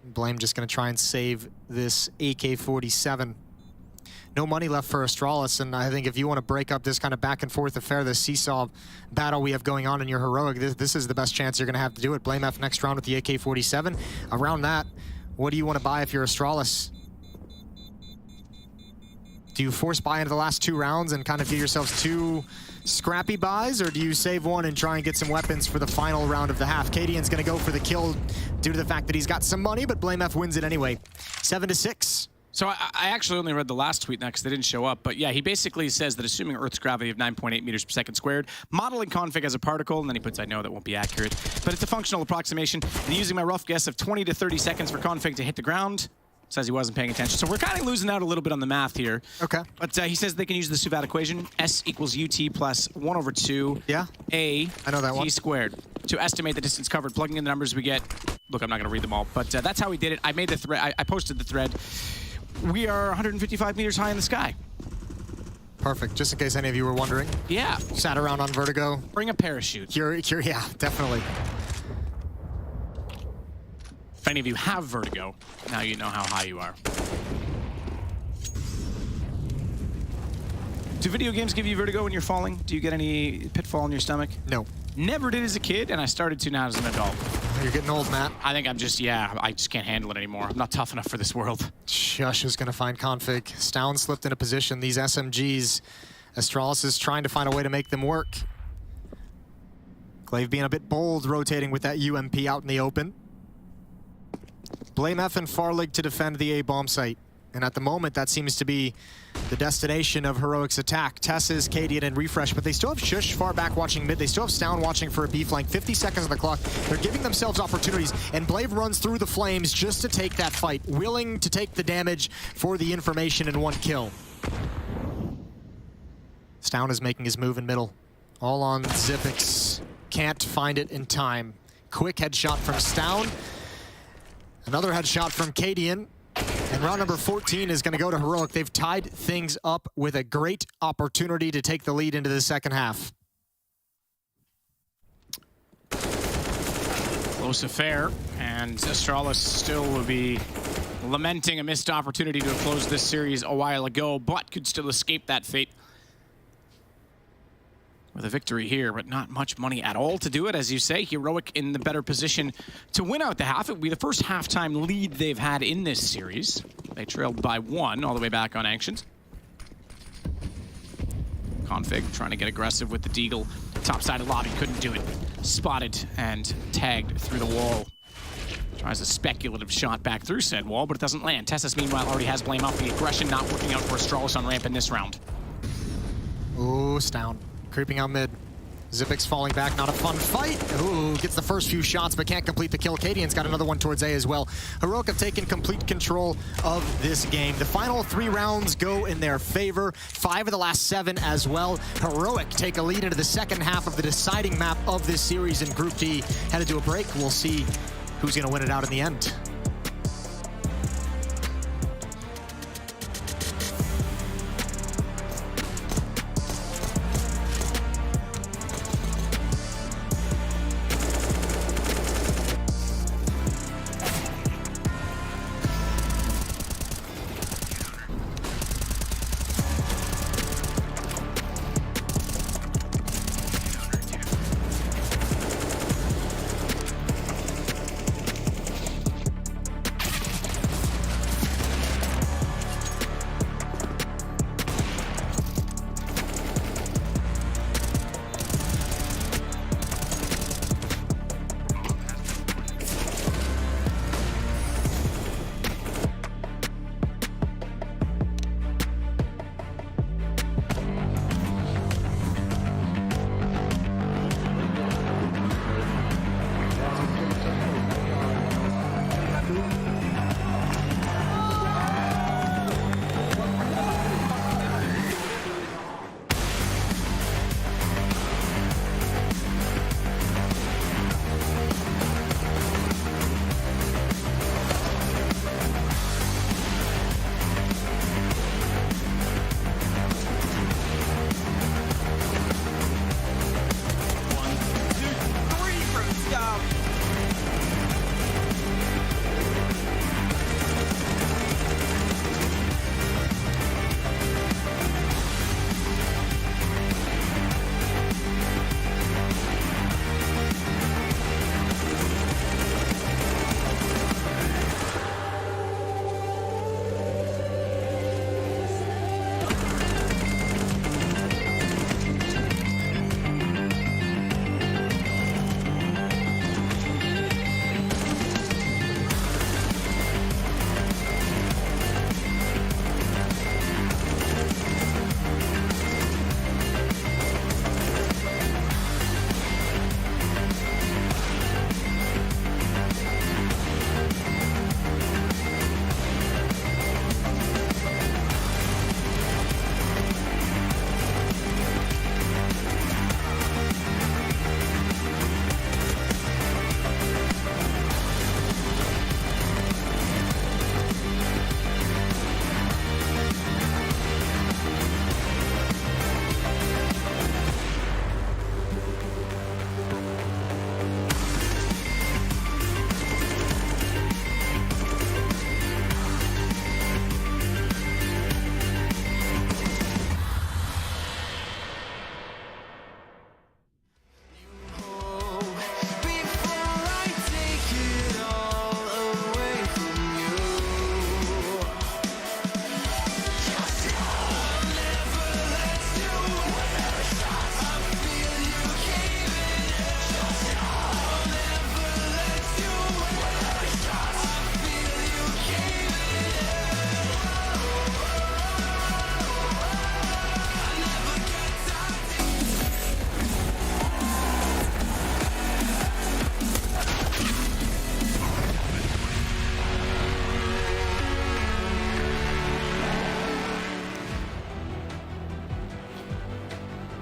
Blame just going to try and save this AK-47. No money left for Astralis, and I think if you want to break up this kind of back and forth affair, this seesaw battle we have going on in your Heroic, this is the best chance you're going to have to do it. Blame next round with the AK-47. Around that, what do you want to buy if you're Astralis? Do you force buy into the last 2 rounds and kind of give yourselves 2 scrappy buys, or do you save one and try and get some weapons for the final round of the half? Cadian's going to go for the kill due to the fact that he's got some money, but Blame wins it anyway. 7-6. So I actually only read the last tweet next. They didn't show up. But yeah, he basically says that assuming Earth's gravity of 9.8 meters per second squared, modeling Config as a particle, and then he puts, I know that won't be accurate, but it's a functional approximation. And using my rough guess of 20 to 30 seconds for Config to hit the ground, says he wasn't paying attention. So we're kind of losing out a little bit on the math here. Okay. But he says they can use the Suvat equation, S equals UT plus 1/2 yeah. A I know that one. T squared to estimate the distance covered. Plugging in the numbers we get, look, I'm not going to read them all, but that's how he did it. I made the thread. I posted the thread. We are 155 meters high in the sky. Perfect, just in case any of you were wondering. Yeah. Sat around on Vertigo. Bring a parachute. Yeah, definitely. If any of you have Vertigo, now you know how high you are. Do video games give you vertigo when you're falling? Do you get any pitfall in your stomach? No. Never did as a kid, and I started to now as an adult. You're getting old, Matt. I think I'm just, yeah, I just can't handle it anymore. I'm not tough enough for this world. Shush is going to find Config. Stowen slipped in a position. These SMGs, Astralis is trying to find a way to make them work. Glaive being a bit bold, rotating with that UMP out in the open. Blame and Farlig to defend the A bomb site. And at the moment, that seems to be the destination of Heroic's attack. Tessus, Cadian, and Refresh, but they still have Shush far back watching mid. They still have Stowen watching for a B flank. 50 seconds on the clock. They're giving themselves opportunities, and Blave runs through the flames just to take that fight, willing to take the damage for the information and 1 kill. Stowen is making his move in middle. All on Xyp9x. Can't find it in time. Quick headshot from Stowen. Another headshot from Cadian. And round number 14 is going to go to Heroic. They've tied things up with a great opportunity to take the lead into the second half. close affair, and Astralis still will be lamenting a missed opportunity to have closed this series a while ago, but could still escape that fate with a victory here, but not much money at all to do it. As you say, Heroic in the better position to win out the half. It would be the first halftime lead they've had in this series. They trailed by 1 all the way back on Ancients. Config trying to get aggressive with the Deagle. Top side of lobby, couldn't do it. Spotted and tagged through the wall. Tries a speculative shot back through said wall, but it doesn't land. Tessus, meanwhile, already has blame up. The aggression not working out for Astralis on ramp in this round. Ooh, Stound. Creeping out mid. Zipix falling back, not a fun fight. Ooh, gets the first few shots, but can't complete the kill. Cadian's got another one towards A as well. Heroic have taken complete control of this game. The final 3 rounds go in their favor. 5 of the last 7 as well. Heroic take a lead into the second half of the deciding map of this series in Group D. Headed to a break. We'll see who's going to win it out in the end.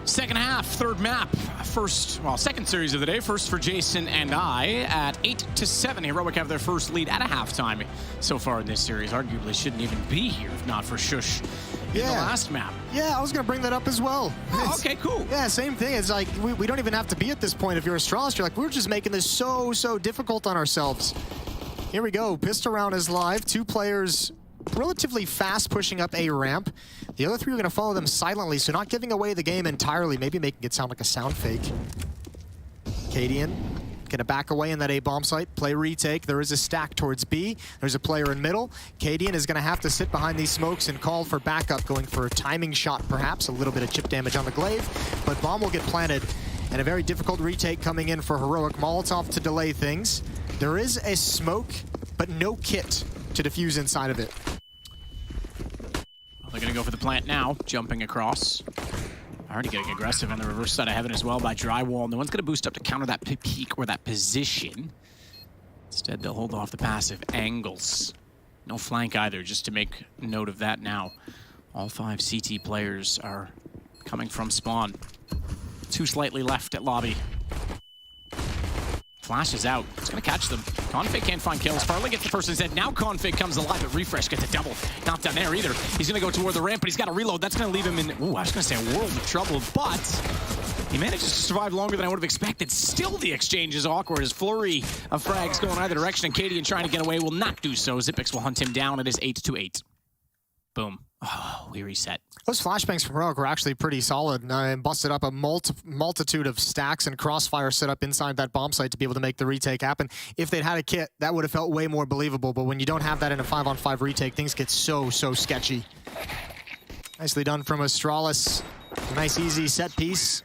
Second half, third map, second series of the day. First for Jason and I at 8-7. Heroic have their first lead at a halftime so far in this series. Arguably shouldn't even be here if not for Shush in the last map. Yeah, I was going to bring that up as well. Oh, okay, cool. Yeah, same thing. It's like, we don't even have to be at this point if you're Astralis. You're like, we're just making this so difficult on ourselves. Here we go. Pistol round is live. 2 players relatively fast pushing up A ramp. The other 3 are going to follow them silently, so not giving away the game entirely, maybe making it sound like a sound fake. Cadian gonna back away in that A bomb site, play retake. There is a stack towards B. There's a player in middle. Cadian is gonna have to sit behind these smokes and call for backup, going for a timing shot perhaps, a little bit of chip damage on the glaive, but bomb will get planted. And a very difficult retake coming in for Heroic. Molotov to delay things. There is a smoke, but no kit to defuse inside of it. Well, they're gonna go for the plant now, jumping across. Already getting aggressive on the reverse side of heaven as well by Drywall. No one's going to boost up to counter that peak or that position. Instead, they'll hold off the passive angles. No flank either, just to make note of that now. All 5 CT players are coming from spawn. 2 slightly left at lobby. Flash is out. It's going to catch them. Config can't find kills. Farley gets the person's head. Now Config comes alive, but Refresh gets a double. Not done there either. He's going to go toward the ramp, but he's got to reload. That's going to leave him in, ooh, I was going to say a world of trouble, but he manages to survive longer than I would have expected. Still, the exchange is awkward as flurry of frags going either direction, and Cadian trying to get away will not do so. Xyp9x will hunt him down. It is 8-8. Boom. Oh, we reset. Those flashbangs from Heroic were actually pretty solid and busted up a multitude of stacks and crossfire set up inside that bomb site to be able to make the retake happen. If they'd had a kit, that would have felt way more believable, but when you don't have that in a 5-on-5 retake, things get so sketchy. Nicely done from Astralis. Nice, easy set piece.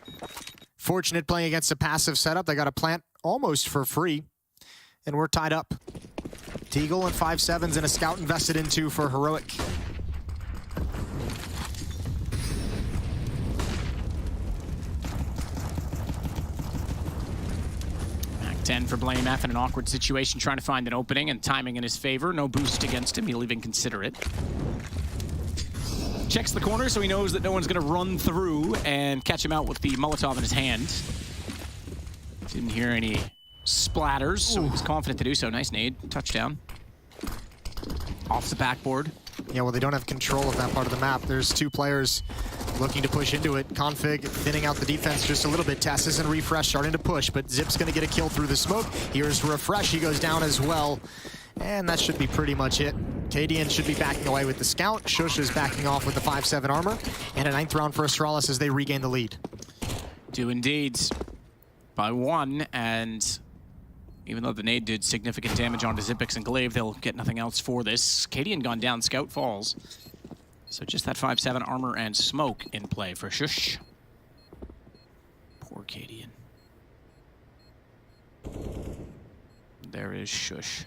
Fortunate playing against a passive setup. They got a plant almost for free, and we're tied up. Teagle and 5-7s and a scout invested into for Heroic. 10 for Blame F in an awkward situation, trying to find an opening and timing in his favor. No boost against him. He'll even consider it. Checks the corner so he knows that no one's going to run through and catch him out with the Molotov in his hand. Didn't hear any splatters, so he was confident to do so. Nice nade. Touchdown. Off the backboard. Yeah, well, they don't have control of that part of the map. There's 2 players looking to push into it. Config thinning out the defense just a little bit. Tassis and Refresh starting to push, but Zip's going to get a kill through the smoke. Here's Refresh. He goes down as well. And that should be pretty much it. Cadian should be backing away with the scout. Shush is backing off with the 5-7 armor. And a 9th round for Astralis as they regain the lead. Do indeed. By 1, and even though the nade did significant damage onto Xyp9x and Glaive, they'll get nothing else for this. Cadian gone down, scout falls. So just that 5-7 armor and smoke in play for Shush. Poor Cadian. There is Shush.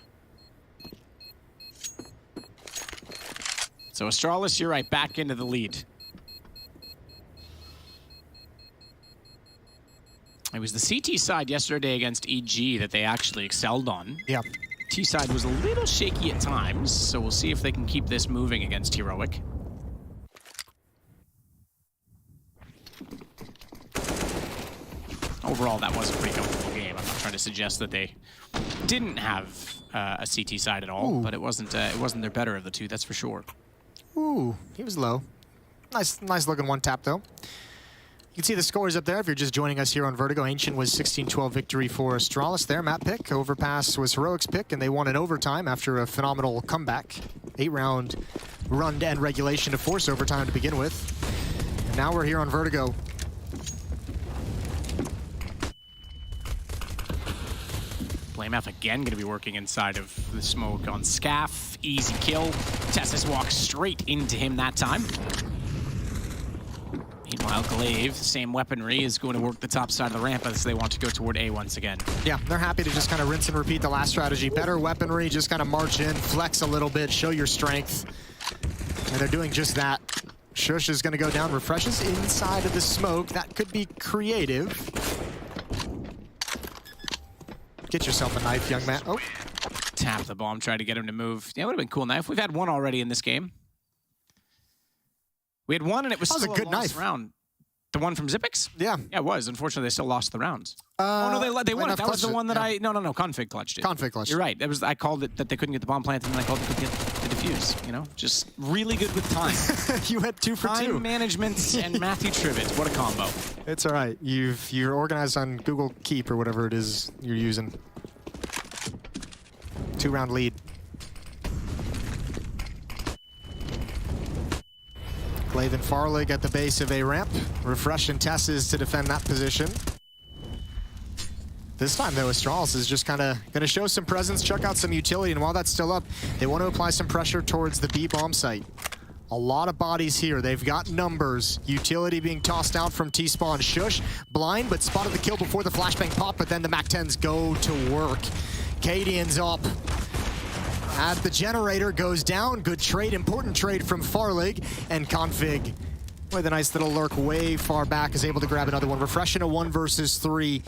So Astralis, you're right, back into the lead. It was the CT side yesterday against EG that they actually excelled on. Yeah. T side was a little shaky at times, so we'll see if they can keep this moving against Heroic. Overall, that was a pretty comfortable game. I'm not trying to suggest that they didn't have a CT side at all, but it wasn't their better of the 2, that's for sure. Ooh, he was low. Nice looking one tap though. You can see the scores up there if you're just joining us here on Vertigo. Ancient was 16-12 victory for Astralis. Their map pick. Overpass was Heroic's pick, and they won in overtime after a phenomenal comeback. 8-round run to end regulation to force overtime to begin with. And now we're here on Vertigo. Blame F again going to be working inside of the smoke on Scaff. Easy kill. Tessus walks straight into him that time. Meanwhile, Glaive, same weaponry, is going to work the top side of the ramp as they want to go toward A once again. Yeah, they're happy to just kind of rinse and repeat the last strategy. Better weaponry, just kind of march in, flex a little bit, show your strength. And they're doing just that. Shush is going to go down, refreshes inside of the smoke. That could be creative. Get yourself a knife, young man. Oh. Tap the bomb, try to get him to move. Yeah, it would have been cool knife. We've had one already in this game. We had one, and it was still a good knife round. The one from Xyp9x? Yeah. Yeah, it was. Unfortunately, they still lost the rounds. Oh, no, they won it. That was the one that No, Config clutched it. Config clutched it. You're right. I called it that they couldn't get the bomb planted, and then I called it couldn't get the Fuse, you know? Just really good with time. You had 2 for 2. Time management and Matthew Trivet. What a combo. It's all right. You're organized on Google Keep or whatever it is you're using. 2-round lead. Glaive and Farlig at the base of a ramp. Refresh and Tesses to defend that position. This time, though, Astralis is just kind of going to show some presence, chuck out some utility, and while that's still up, they want to apply some pressure towards the B bomb site. A lot of bodies here. They've got numbers. Utility being tossed out from T-Spawn. Shush, blind, but spotted the kill before the flashbang pop, but then the MAC-10s go to work. Cadian's up. At the generator goes down. Good trade, important trade from Farlig, and Config, with a nice little lurk way far back, is able to grab another one. Refreshing a 1 versus 3.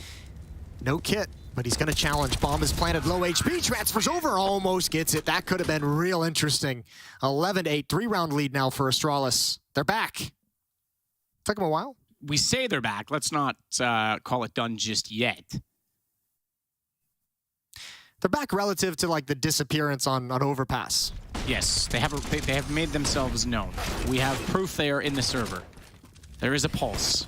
No kit, but he's going to challenge. Bomb is planted, low HP, transfers over, almost gets it. That could have been real interesting. 11-8, 3-round lead now for Astralis. They're back. Took them a while. We say they're back. Let's not call it done just yet. They're back relative to like the disappearance on Overpass. Yes, they have made themselves known. We have proof they are in the server. There is a pulse.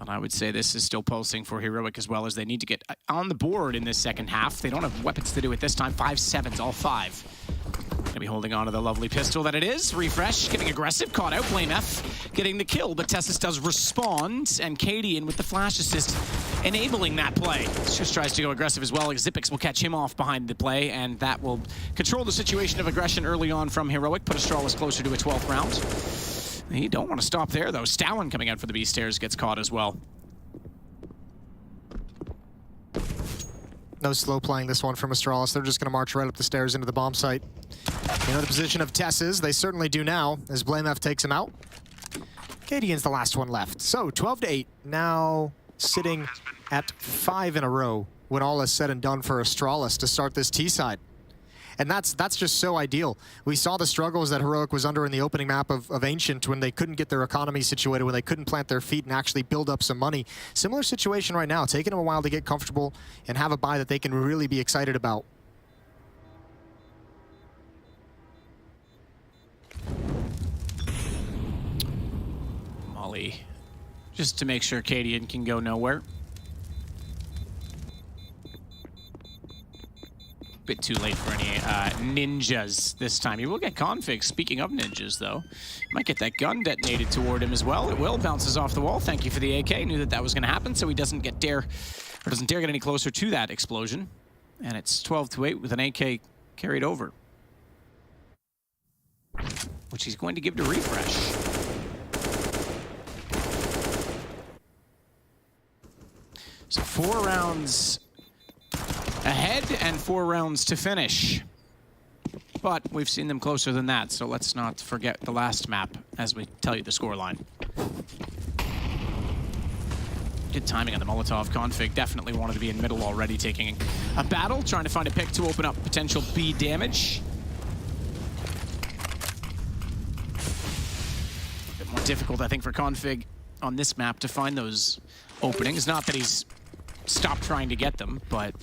And I would say this is still pulsing for Heroic as well, as they need to get on the board in this second half. They don't have weapons to do it this time. 5-7s, all 5. Gonna be holding on to the lovely pistol that it is. Refresh, getting aggressive, caught out. Blame F getting the kill, but Tessus does respond, and Cadian with the flash assist enabling that play. Just tries to go aggressive as well. Xipix will catch him off behind the play, and that will control the situation of aggression early on from Heroic, put Astralis closer to a 12th round. You don't want to stop there, though. Stalin coming out for the B stairs gets caught as well. No slow playing this one from Astralis. They're just going to march right up the stairs into the bomb site. You know the position of Tesses. They certainly do now, as Blame F takes him out. Cadian's the last one left. So 12-8, now sitting at 5 in a row when all is said and done for Astralis to start this T side. And that's just so ideal. We saw the struggles that Heroic was under in the opening map of Ancient when they couldn't get their economy situated, when they couldn't plant their feet and actually build up some money. Similar situation right now, taking them a while to get comfortable and have a buy that they can really be excited about. Molly, just to make sure Cadian can go nowhere. Bit too late for any ninjas this time. He will get config. Speaking of ninjas, though, might get that gun detonated toward him as well. It will. Bounces off the wall. Thank you for the AK. Knew that was going to happen, so he doesn't dare get any closer to that explosion. And it's 12-8 with an AK carried over, which he's going to give to Refresh. So 4 rounds ahead and 4 rounds to finish. But we've seen them closer than that, so let's not forget the last map as we tell you the scoreline. Good timing on the Molotov config. Definitely wanted to be in middle already, taking a battle, trying to find a pick to open up potential B damage. A bit more difficult, I think, for config on this map to find those openings. Not that he's stopped trying to get them, but...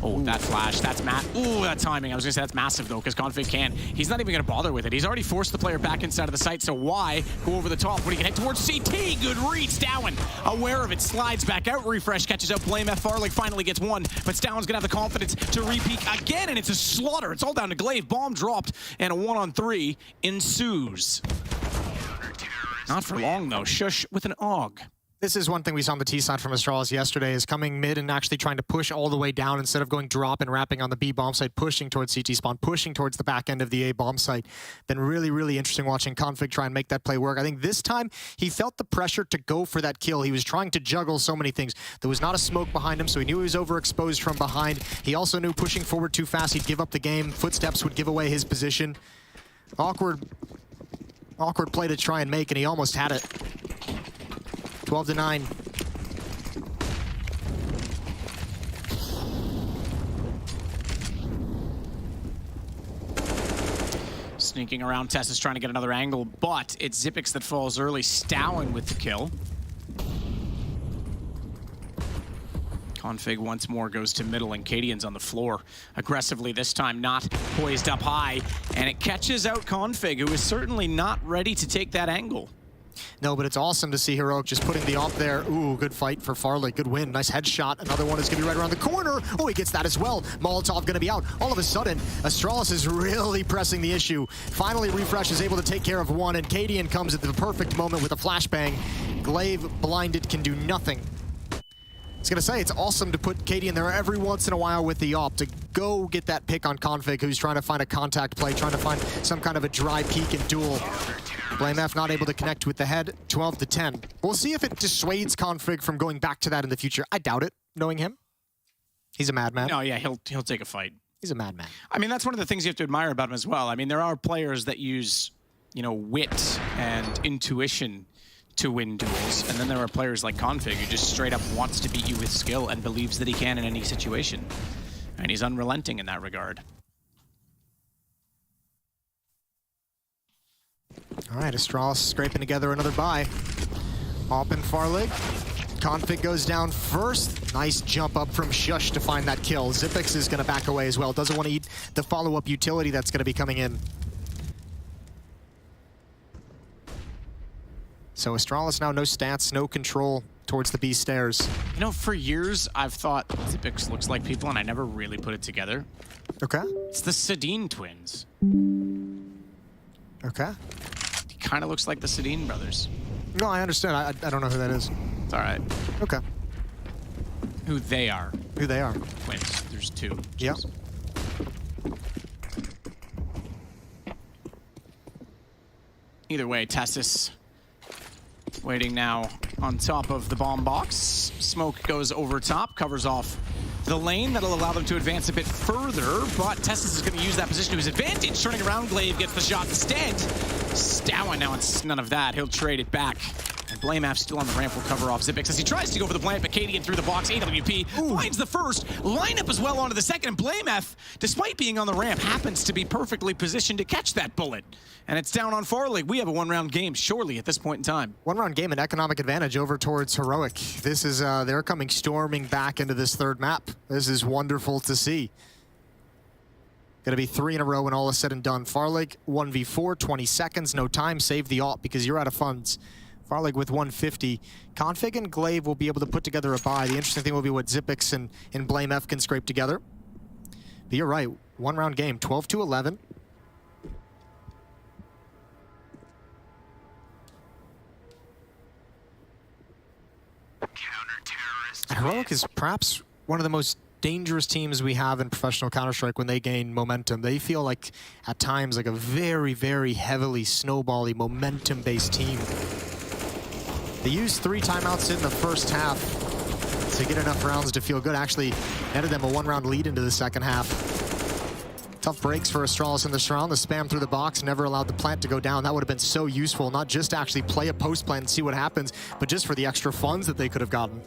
Oh, that flash, that's ooh, that timing. I was gonna say that's massive though, because Config can. He's not even gonna bother with it. He's already forced the player back inside of the site, so why go over the top when he can head towards CT? Good read, Stowen, aware of it, slides back out. Refresh catches out Blame F. Farlig finally gets one, but Stowen's gonna have the confidence to repeat again, and it's a slaughter. It's all down to Glaive. Bomb dropped, and a 1-on-3 ensues. Not for long though. Shush with an AUG. This is one thing we saw on the T side from Astralis yesterday, is coming mid and actually trying to push all the way down instead of going drop and wrapping on the B bomb site, pushing towards CT spawn, pushing towards the back end of the A bomb site. Been really, really interesting watching Config try and make that play work. I think this time he felt the pressure to go for that kill. He was trying to juggle so many things. There was not a smoke behind him, so he knew he was overexposed from behind. He also knew pushing forward too fast, he'd give up the game. Footsteps would give away his position. Awkward play to try and make, and he almost had it. 12-9. Sneaking around, Tess is trying to get another angle, but it's Xipix that falls early. Stowen with the kill. Config once more goes to middle, and Cadian's on the floor aggressively this time, not poised up high. And it catches out Config, who is certainly not ready to take that angle. No, but it's awesome to see Heroic just putting the op there. Ooh, good fight for Farley. Good win. Nice headshot. Another one is going to be right around the corner. Oh, he gets that as well. Molotov going to be out. All of a sudden, Astralis is really pressing the issue. Finally, Refresh is able to take care of one, and Cadian comes at the perfect moment with a flashbang. Glaive, blinded, can do nothing. I was going to say, it's awesome to put Cadian there every once in a while with the op to go get that pick on Config, who's trying to find a contact play, trying to find some kind of a dry peek and duel. BlameF not able to connect with the head, 12-10. We'll see if it dissuades Config from going back to that in the future. I doubt it, knowing him. He's a madman. No, yeah, he'll take a fight. He's a madman. I mean, that's one of the things you have to admire about him as well. I mean, there are players that use, you know, wit and intuition to win duels, and then there are players like Config who just straight up wants to beat you with skill and believes that he can in any situation. And he's unrelenting in that regard. All right, Astralis scraping together another buy. Op and Farlig. Config goes down first. Nice jump up from Shush to find that kill. Xyp9x is going to back away as well. Doesn't want to eat the follow-up utility that's going to be coming in. So Astralis now no stats, no control towards the B stairs. You know, for years, I've thought Xyp9x looks like people, and I never really put it together. Okay. It's the Sedin twins. Okay. He kind of looks like the Sedin brothers. No, I understand. I don't know who that is. It's all right. Okay. Who they are. Who they are. Twins. There's two. Yep. Either way, Tessis waiting now on top of the bomb box. Smoke goes over top, covers off the lane. That'll allow them to advance a bit further, but Tessis is going to use that position to his advantage. Turning around, Glaive gets the shot instead. Stowen, now it's none of that. He'll trade it back. And BlameF still on the ramp will cover off Xyp9x as he tries to go for the plant, but Cadian through the box. AWP finds the first, lineup as well onto the second, and BlameF, despite being on the ramp, happens to be perfectly positioned to catch that bullet. And it's down on Farlig. We have a one-round game, surely, at this point in time. One-round game, an economic advantage over towards Heroic. This is, they're coming storming back into this third map. This is wonderful to see. Gonna be 3 in a row when all is said and done. Farlig, 1v4, 20 seconds, no time, save the ult because you're out of funds. Farlig with 150. Config and Glaive will be able to put together a buy. The interesting thing will be what Xyp9x and BlameF can scrape together. But you're right, one-round game, 12-11. Heroic is perhaps one of the most dangerous teams we have in professional Counter-Strike when they gain momentum. They feel like, at times, like a very, very heavily snowbally, momentum-based team. They used 3 timeouts in the first half to get enough rounds to feel good. Actually, netted them a one-round lead into the second half. Tough breaks for Astralis in this round. The spam through the box never allowed the plant to go down. That would have been so useful, not just to actually play a post plant and see what happens, but just for the extra funds that they could have gotten.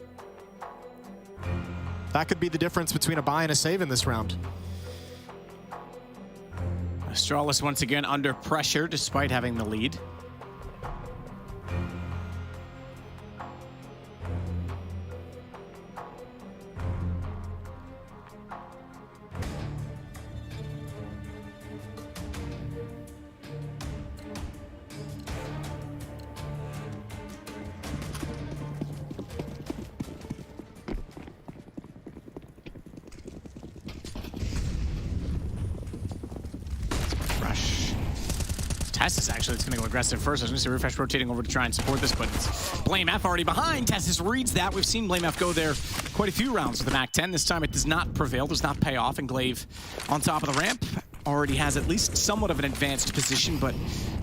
That could be the difference between a buy and a save in this round. Astralis once again under pressure despite having the lead. Tessis actually is going to go aggressive first. I was going to say Refresh rotating over to try and support this, but it's BlameF already behind. Tessis reads that. We've seen BlameF go there quite a few rounds with the MAC-10. This time it does not prevail, does not pay off, and Glaive on top of the ramp already has at least somewhat of an advanced position, but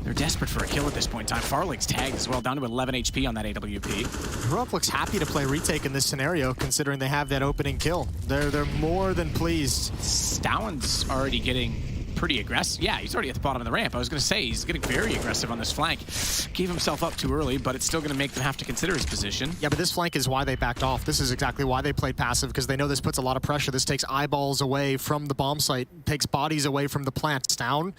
they're desperate for a kill at this point in time. Farlig's tagged as well, down to 11 HP on that AWP. Heroic looks happy to play retake in this scenario, considering they have that opening kill. They're more than pleased. Stowen's already getting pretty aggressive. Yeah, he's already at the bottom of the ramp. I was going to say, he's getting very aggressive on this flank. Gave himself up too early, but it's still going to make them have to consider his position. Yeah, but this flank is why they backed off. This is exactly why they played passive, because they know this puts a lot of pressure. This takes eyeballs away from the bomb site, takes bodies away from the plant. Down.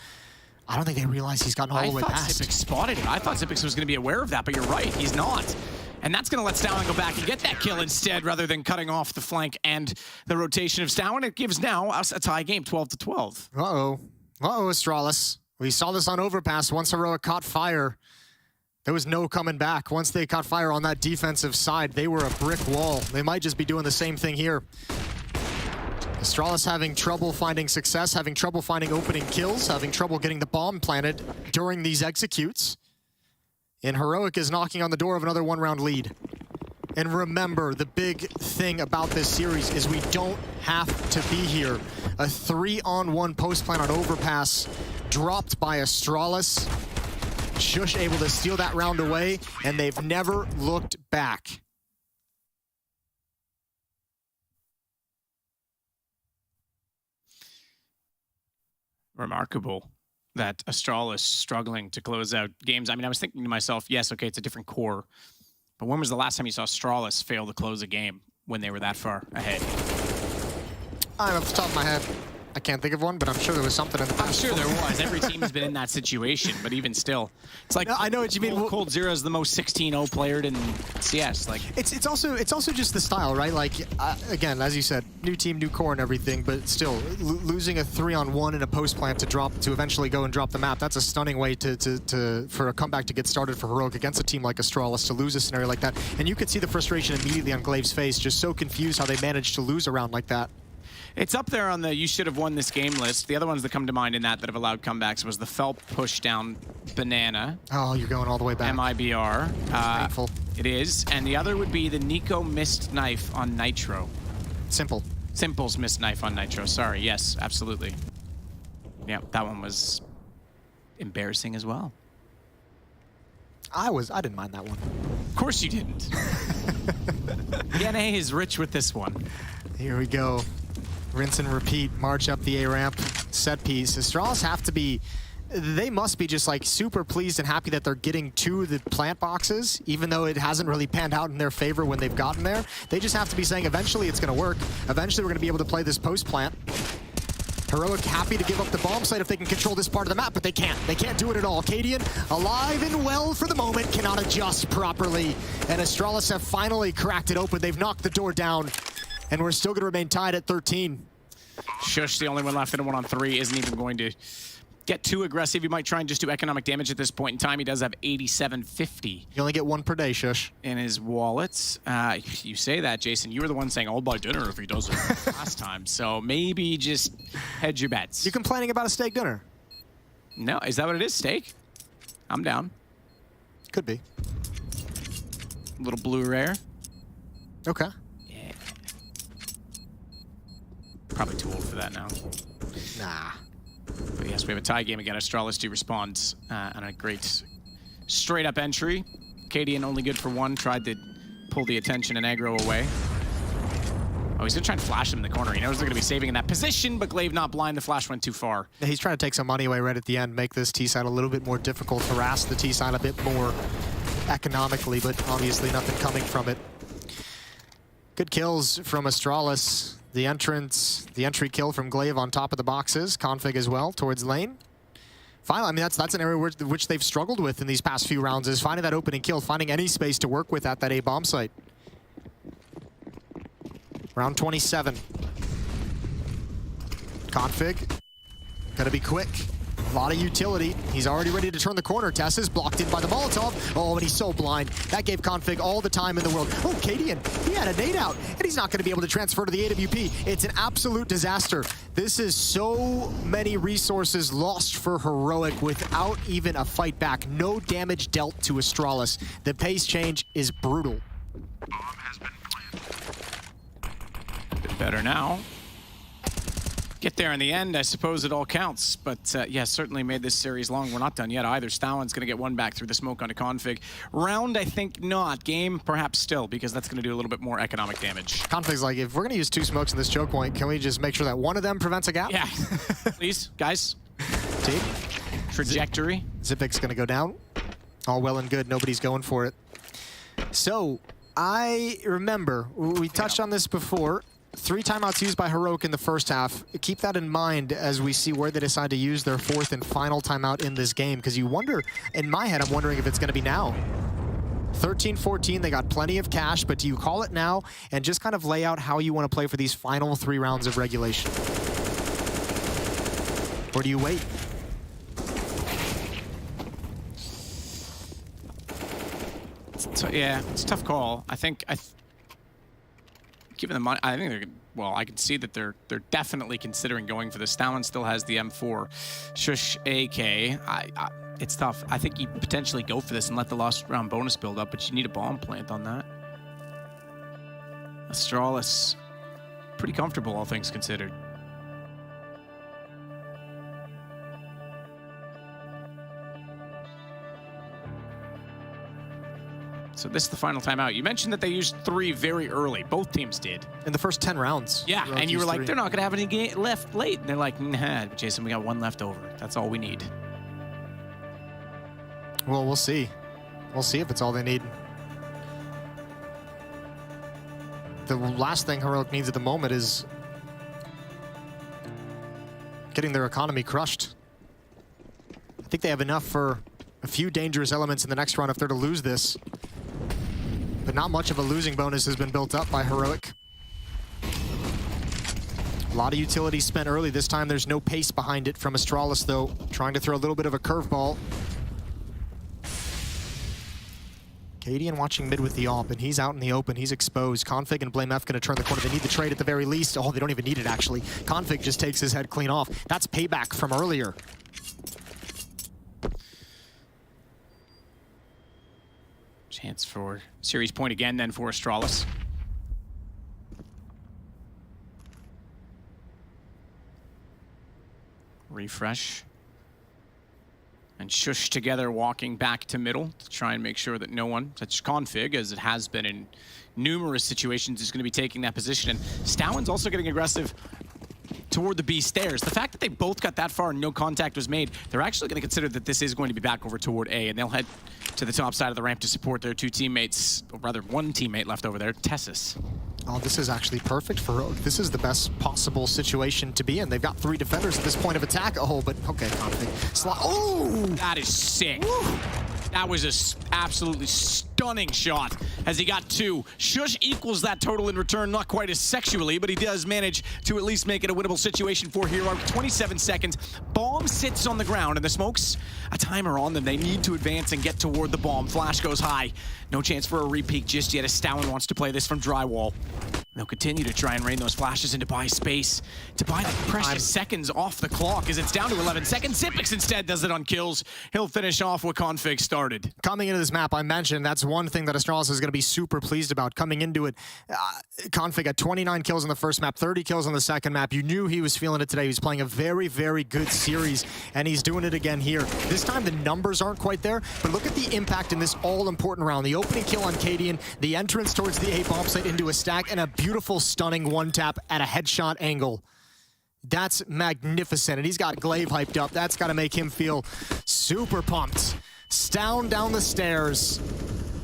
I don't think they realize he's gotten all the way past. I thought Xyp9x spotted it. I thought Xyp9x was going to be aware of that, but you're right, he's not. And that's going to let Stowen go back and get that kill instead, rather than cutting off the flank and the rotation of Stowen. It gives now us a tie game, 12-12. Uh-oh. Uh-oh, Astralis. We saw this on Overpass. Once Heroic caught fire, there was no coming back. Once they caught fire on that defensive side, they were a brick wall. They might just be doing the same thing here. Astralis having trouble finding success, having trouble finding opening kills, having trouble getting the bomb planted during these executes. And Heroic is knocking on the door of another one-round lead. And remember, the big thing about this series is we don't have to be here. A 3-on-1 post plant on Overpass dropped by Astralis. Shush able to steal that round away, and they've never looked back. Remarkable that Astralis struggling to close out games. I mean, I was thinking to myself, yes, okay, it's a different core. But when was the last time you saw Astralis fail to close a game when they were that far ahead? Off the top of my head, I can't think of one, but I'm sure there was something in the past. I'm sure there was. Every team's been in that situation, but even still, it's like, no, I know what you mean. Cold Zero is the most 16-0 player in CS. Like, it's also just the style, right? Like, again, as you said, new team, new core, and everything, but still losing a 3-on-1 in a post plant to eventually go and drop the map. That's a stunning way for a comeback to get started for Heroic against a team like Astralis to lose a scenario like that. And you could see the frustration immediately on Glaive's face, just so confused how they managed to lose a round like that. it's up there on the you should have won this game list. The other ones that come to mind in that have allowed comebacks was the Felp push down Banana. Oh, you're going all the way back. MIBR. Painful. It is. And the other would be the Nico missed knife on Nitro. Simple. Simple's missed knife on Nitro. Sorry. Yes, absolutely. Yeah, that one was embarrassing as well. I didn't mind that one. Of course you didn't. NA is rich with this one. Here we go. Rinse and repeat. March up the A ramp. Set piece. Astralis have to be... They must be just like super pleased and happy that they're getting to the plant boxes, even though it hasn't really panned out in their favor when they've gotten there. They just have to be saying eventually it's going to work. Eventually we're going to be able to play this post plant. Heroic happy to give up the bomb site if they can control this part of the map, but they can't. They can't do it at all. Cadian, alive and well for the moment, cannot adjust properly. And Astralis have finally cracked it open. They've knocked the door down, and we're still going to remain tied at 13. Shush, the only one left in a 1-on-3, isn't even going to get too aggressive. He might try and just do economic damage at this point in time. He does have 8750. You only get one per day, Shush. In his wallet. You say that, Jason. You were the one saying, I'll buy dinner if he does it last time. So maybe just hedge your bets. You complaining about a steak dinner? No, is that what it is? Steak? I'm down. Could be. A little blue rare. Okay. Yeah. Probably too old for that now. Nah. But yes, we have a tie game again. Astralis do respond on a great straight-up entry. Cadian only good for one. Tried to pull the attention and aggro away. Oh, he's going to try and flash him in the corner. He knows they're going to be saving in that position, but Glaive not blind. The flash went too far. Yeah, he's trying to take some money away right at the end, make this T-side a little bit more difficult, harass the T-side a bit more economically, but obviously nothing coming from it. Good kills from Astralis. The entry kill from Glaive on top of the boxes. Config as well towards lane. Finally, I mean, that's an area which they've struggled with in these past few rounds, is finding that opening kill, finding any space to work with at that A bomb site. Round 27. Config, gotta be quick. A lot of utility. He's already ready to turn the corner. Tess is blocked in by the Molotov. Oh, and he's so blind. That gave Config all the time in the world. Oh, Cadian, he had a nade out, and he's not going to be able to transfer to the AWP. It's an absolute disaster. This is so many resources lost for Heroic without even a fight back. No damage dealt to Astralis. The pace change is brutal. Bit better now. Get there in the end, I suppose it all counts. But yeah, certainly made this series long. We're not done yet either. Stowen's going to get one back through the smoke onto Config. Round, I think not. Game, perhaps still, because that's going to do a little bit more economic damage. Config's like, if we're going to use two smokes in this choke point, can we just make sure that one of them prevents a gap? Yeah, please, guys. Team. Trajectory. Zipic's going to go down. All well and good. Nobody's going for it. So, I remember, we touched on this before. 3 timeouts used by Heroic in the first half. Keep that in mind as we see where they decide to use their 4th and final timeout in this game, because you wonder, in my head, I'm wondering if it's going to be now. 13-14, they got plenty of cash, but do you call it now and just kind of lay out how you want to play for these final 3 rounds of regulation? Or do you wait? Yeah, it's a tough call. I think, given the money, I think they're, well, I can see that they're definitely considering going for this. Stalin still has the M4. Shush AK, it's tough. I think you potentially go for this and let the last round bonus build up, but you need a bomb plant on that. Astralis, pretty comfortable, all things considered. So this is the final timeout. You mentioned that they used 3 very early. Both teams did. In the first 10 rounds. Yeah, and you were like, they're not going to have any left late. And they're like, nah, Jason, we got 1 left over. That's all we need. Well, we'll see. We'll see if it's all they need. The last thing Heroic needs at the moment is getting their economy crushed. I think they have enough for a few dangerous elements in the next round if they're to lose this. But not much of a losing bonus has been built up by Heroic. A lot of utility spent early. This time there's no pace behind it from Astralis, though. Trying to throw a little bit of a curveball. Cadian watching mid with the AWP, and he's out in the open. He's exposed. Config and Blame F going to turn the corner. They need the trade at the very least. Oh, they don't even need it, actually. Config just takes his head clean off. That's payback from earlier. Chance for series point again then for Astralis. Refresh. And Shush together walking back to middle to try and make sure that no one, such Config, as it has been in numerous situations, is going to be taking that position. And Stalin's also getting aggressive toward the B stairs. The fact that they both got that far and no contact was made, they're actually going to consider that this is going to be back over toward A, and they'll head to the top side of the ramp to support their 2 teammates, or rather 1 teammate left over there, Tessus. Oh, this is actually perfect for Rogue. This is the best possible situation to be in. They've got 3 defenders at this point of attack. Oh, but okay, Config. Oh! That is sick. Woo. That was an absolutely stunning shot as he got 2. Shush equals that total in return, not quite as sexually, but he does manage to at least make it a winnable situation for Hero. 27 seconds. Bomb sits on the ground, and the Smokes, a timer on them. They need to advance and get toward the bomb. Flash goes high. No chance for a repeat just yet as Stalin wants to play this from drywall. They'll continue to try and rain those flashes in to buy space, to buy the precious seconds off the clock as it's down to 11 seconds. Zipix instead does it on kills. He'll finish off what Config started. Coming into this map, I mentioned that's one thing that Astralis is going to be super pleased about. Coming into it, Config had 29 kills on the first map, 30 kills on the second map. You knew he was feeling it today. He was playing a very, very good series, and he's doing it again here. This time the numbers aren't quite there, but look at the impact in this all-important round. The opening kill on Cadian, the entrance towards the A bomb site into a stack, and a beautiful, stunning one-tap at a headshot angle. That's magnificent, and he's got Glaive hyped up. That's got to make him feel super pumped. Stown down the stairs,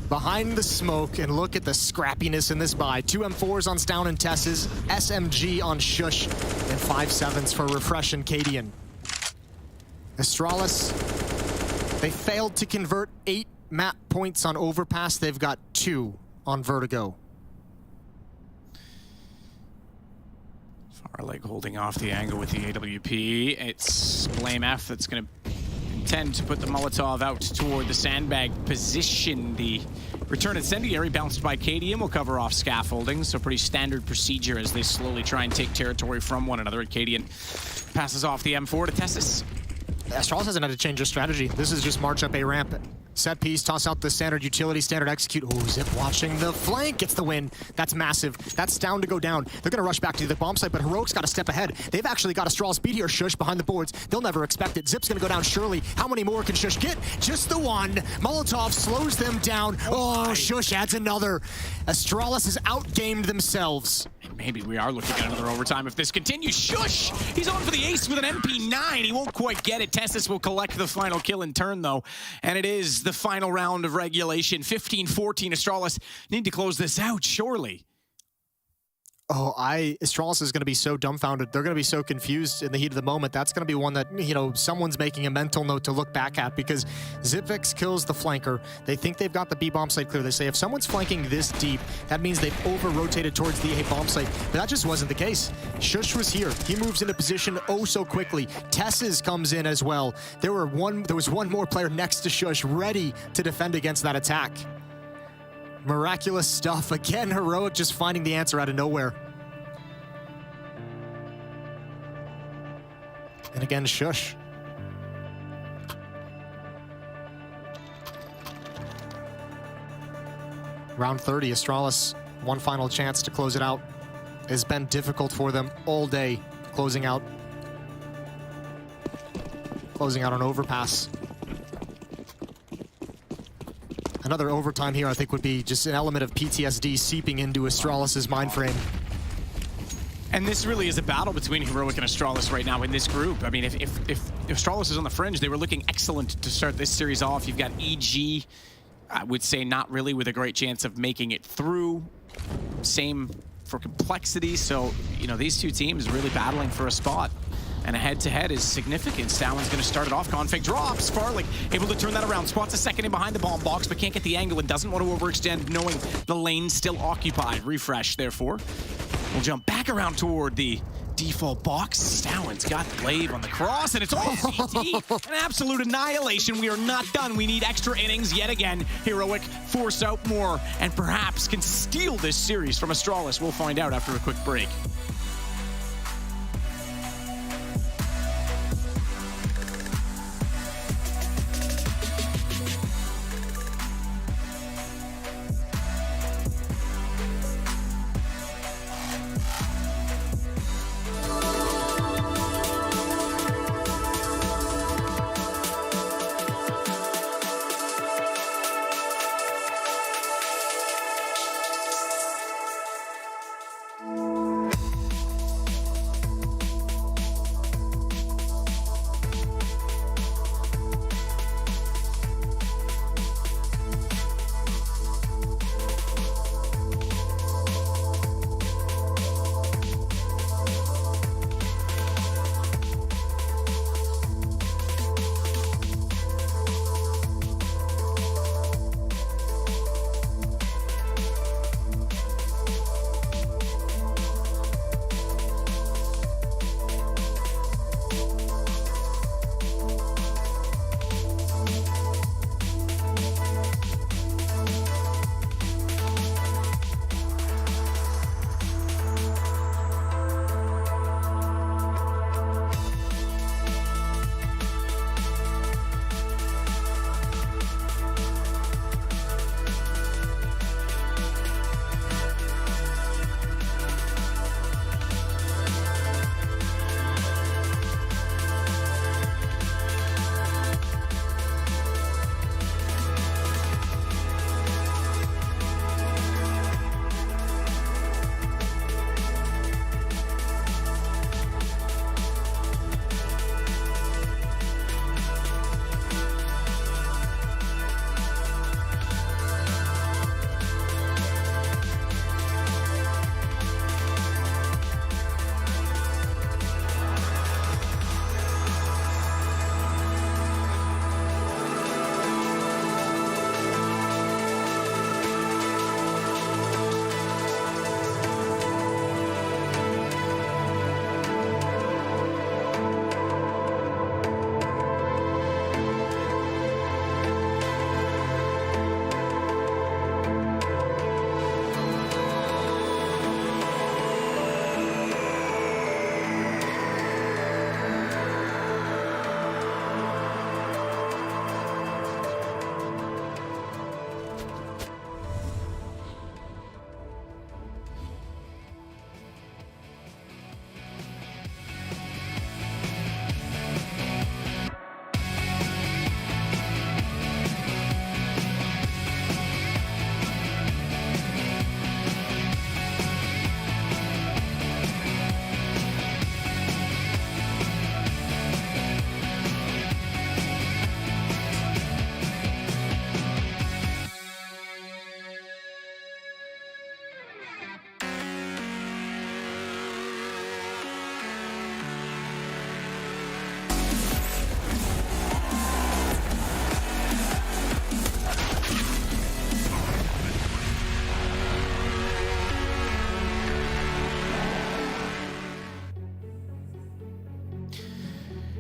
behind the smoke, and look at the scrappiness in this buy. 2 M4s on Stown and Tess's, SMG on Shush, and 5 7s for Refresh and Cadian. Astralis, they failed to convert 8 map points on Overpass. They've got 2 on Vertigo. Farleg holding off the angle with the AWP. It's Blame F that's going to intend to put the Molotov out toward the sandbag position. The return incendiary bounced by Cadian will cover off scaffolding, so pretty standard procedure as they slowly try and take territory from one another. And Cadian passes off the M4 to Tessus. Astralis hasn't had to change their strategy. This is just march up A ramp. Set piece, toss out the standard utility, standard execute. Oh, Zip watching the flank, gets the win. That's massive. That's down to go down. They're going to rush back to the bomb site, but Heroic's got to step ahead. They've actually got Astralis beat here. Shush behind the boards. They'll never expect it. Zip's going to go down surely. How many more can Shush get? Just the one. Molotov slows them down. Oh, Shush adds another. Astralis has outgamed themselves. Maybe we are looking at another overtime if this continues. Shush! He's on for the ace with an MP9. He won't quite get it. Tessus will collect the final kill in turn, though. And it is the final round of regulation. 15-14. Astralis need to close this out, surely. Oh, Astralis is going to be so dumbfounded. They're going to be so confused in the heat of the moment. That's going to be one that, you know, someone's making a mental note to look back at, because Zipvex kills the flanker. They think they've got the B bomb site clear. They say if someone's flanking this deep, that means they've over-rotated towards the A bomb site. But that just wasn't the case. Shush was here. He moves into position oh so quickly. Tesses comes in as well. There was one more player next to Shush ready to defend against that attack. Miraculous stuff. Again, Heroic just finding the answer out of nowhere. And again, Shush. Round 30, Astralis, one final chance to close it out. It's been difficult for them all day, closing out on overpass. Another overtime here, I think, would be just an element of PTSD seeping into Astralis' mind frame. And this really is a battle between Heroic and Astralis right now in this group. I mean, if Astralis is on the fringe, they were looking excellent to start this series off. You've got EG, I would say not really with a great chance of making it through. Same for Complexity. So, you know, these two teams really battling for a spot. And a head-to-head is significant. Stowin's going to start it off. Config drops. Farlick able to turn that around. Spots a second in behind the bomb box, but can't get the angle and doesn't want to overextend, knowing the lane's still occupied. Refresh, therefore. We'll jump back around toward the default box. Stowin's got Glaive on the cross, and it's all CT. An absolute annihilation. We are not done. We need extra innings yet again. Heroic force out more, and perhaps can steal this series from Astralis. We'll find out after a quick break.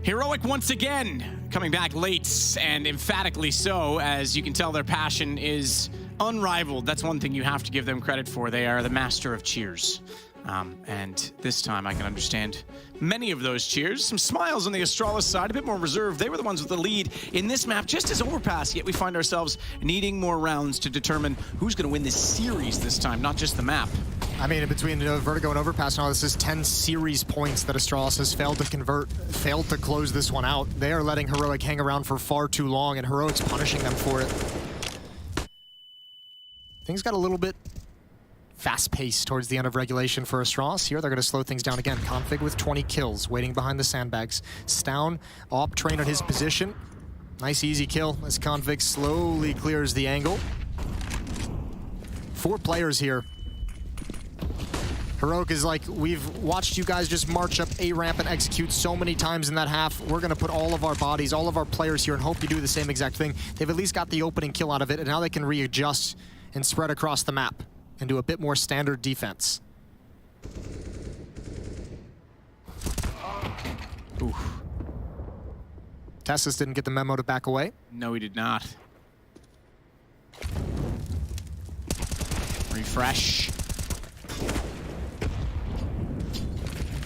Heroic once again coming back late, and emphatically so, as you can tell their passion is unrivaled. That's one thing you have to give them credit for. They are the master of cheers. And this time I can understand many of those cheers. Some smiles on the Astralis side, a bit more reserved. They were the ones with the lead in this map, just as Overpass, yet we find ourselves needing more rounds to determine who's going to win this series this time, not just the map. I mean, in between Vertigo and Overpass now, this is 10 series points that Astralis has failed to convert, failed to close this one out. They are letting Heroic hang around for far too long, and Heroic's punishing them for it. Things got a little bit fast-paced towards the end of regulation for Astralis. Here, they're going to slow things down again. Config with 20 kills, waiting behind the sandbags. Stown, op train at his position. Nice, easy kill as Config slowly clears the angle. 4 players here. Heroic is like, we've watched you guys just march up A ramp and execute so many times in that half. We're going to put all of our bodies, all of our players here, and hope you do the same exact thing. They've at least got the opening kill out of it, and now they can readjust and spread across the map and do a bit more standard defense. Oof. Tessus didn't get the memo to back away. No, he did not. Refresh.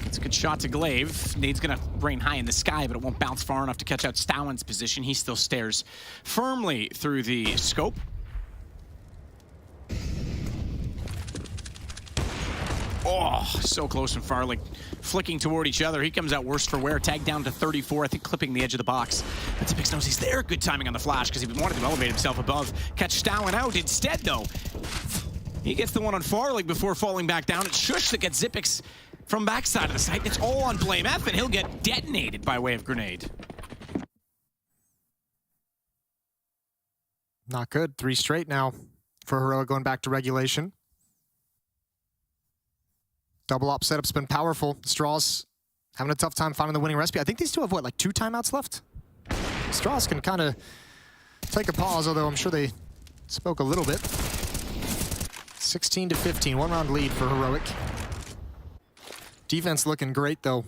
It's a good shot to Glaive. Nade's gonna rain high in the sky, but it won't bounce far enough to catch out Stowen's position. He still stares firmly through the scope. Oh, so close from far, like flicking toward each other. He comes out worse for wear, tagged down to 34, I think clipping the edge of the box. But Xyp9x knows he's there. Good timing on the flash because he wanted to elevate himself above. Catch Stowen out. Instead, though, he gets the one on Farlig before falling back down. It's Shush that gets Xyp9x from backside of the site. It's all on Blame F, and he'll get detonated by way of grenade. Not good. 3 straight now for Heroic going back to regulation. Double op setup's been powerful. Straws having a tough time finding the winning recipe. I think these two have, what, like 2 timeouts left? Straws can kind of take a pause, although I'm sure they spoke a little bit. 16 to 15, 1 round lead for Heroic. Defense looking great, though.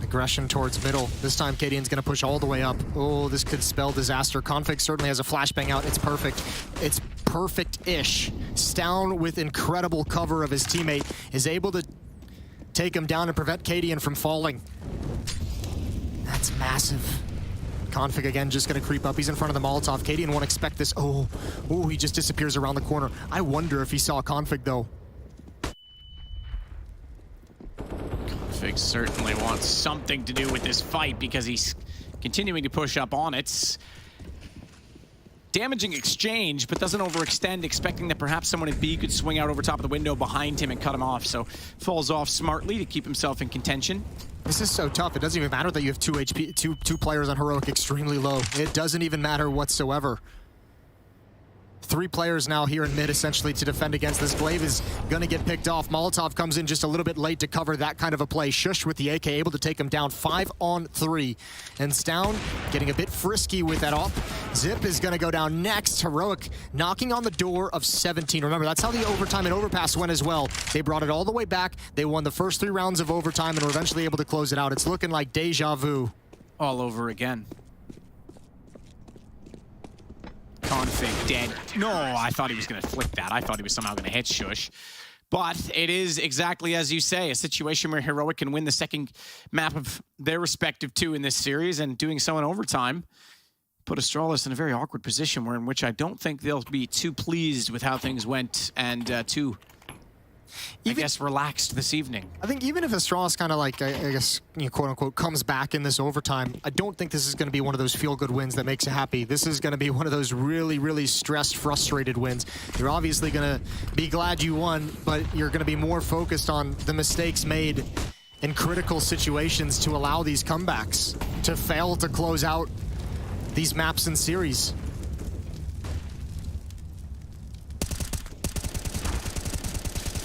Aggression towards middle. This time, Cadian's going to push all the way up. Oh, this could spell disaster. Config certainly has a flashbang out. It's perfect. It's perfect-ish. Stown, with incredible cover of his teammate, is able to take him down and prevent Cadian from falling. That's massive. Config, again, just going to creep up. He's in front of the Molotov. Cadian won't expect this. Oh, he just disappears around the corner. I wonder if he saw Config, though. Config certainly wants something to do with this fight because he's continuing to push up on it. Damaging exchange, but doesn't overextend, expecting that perhaps someone in B could swing out over top of the window behind him and cut him off. So falls off smartly to keep himself in contention. This is so tough. It doesn't even matter that you have 2 HP, two players on Heroic extremely low. It doesn't even matter whatsoever. 3 players now here in mid, essentially, to defend against this. Glaive is going to get picked off. Molotov comes in just a little bit late to cover that kind of a play. Shush with the AK, able to take him down 5 on 3. And Stown getting a bit frisky with that op. Zip is going to go down next. Heroic knocking on the door of 17. Remember, that's how the overtime and overpass went as well. They brought it all the way back. They won the first 3 rounds of overtime and were eventually able to close it out. It's looking like deja vu. All over again. Config dead. No, I thought he was going to flick that. I thought he was somehow going to hit Shush. But it is exactly as you say, a situation where Heroic can win the second map of their respective 2 in this series, and doing so in overtime put Astralis in a very awkward position where in which I don't think they'll be too pleased with how things went and too, I guess, relaxed this evening. I think even if Astralis kind of like, I guess, quote unquote, comes back in this overtime, I don't think this is going to be one of those feel-good wins that makes you happy. This is going to be one of those really, really stressed, frustrated wins. You're obviously going to be glad you won, but you're going to be more focused on the mistakes made in critical situations to allow these comebacks, to fail to close out these maps and series.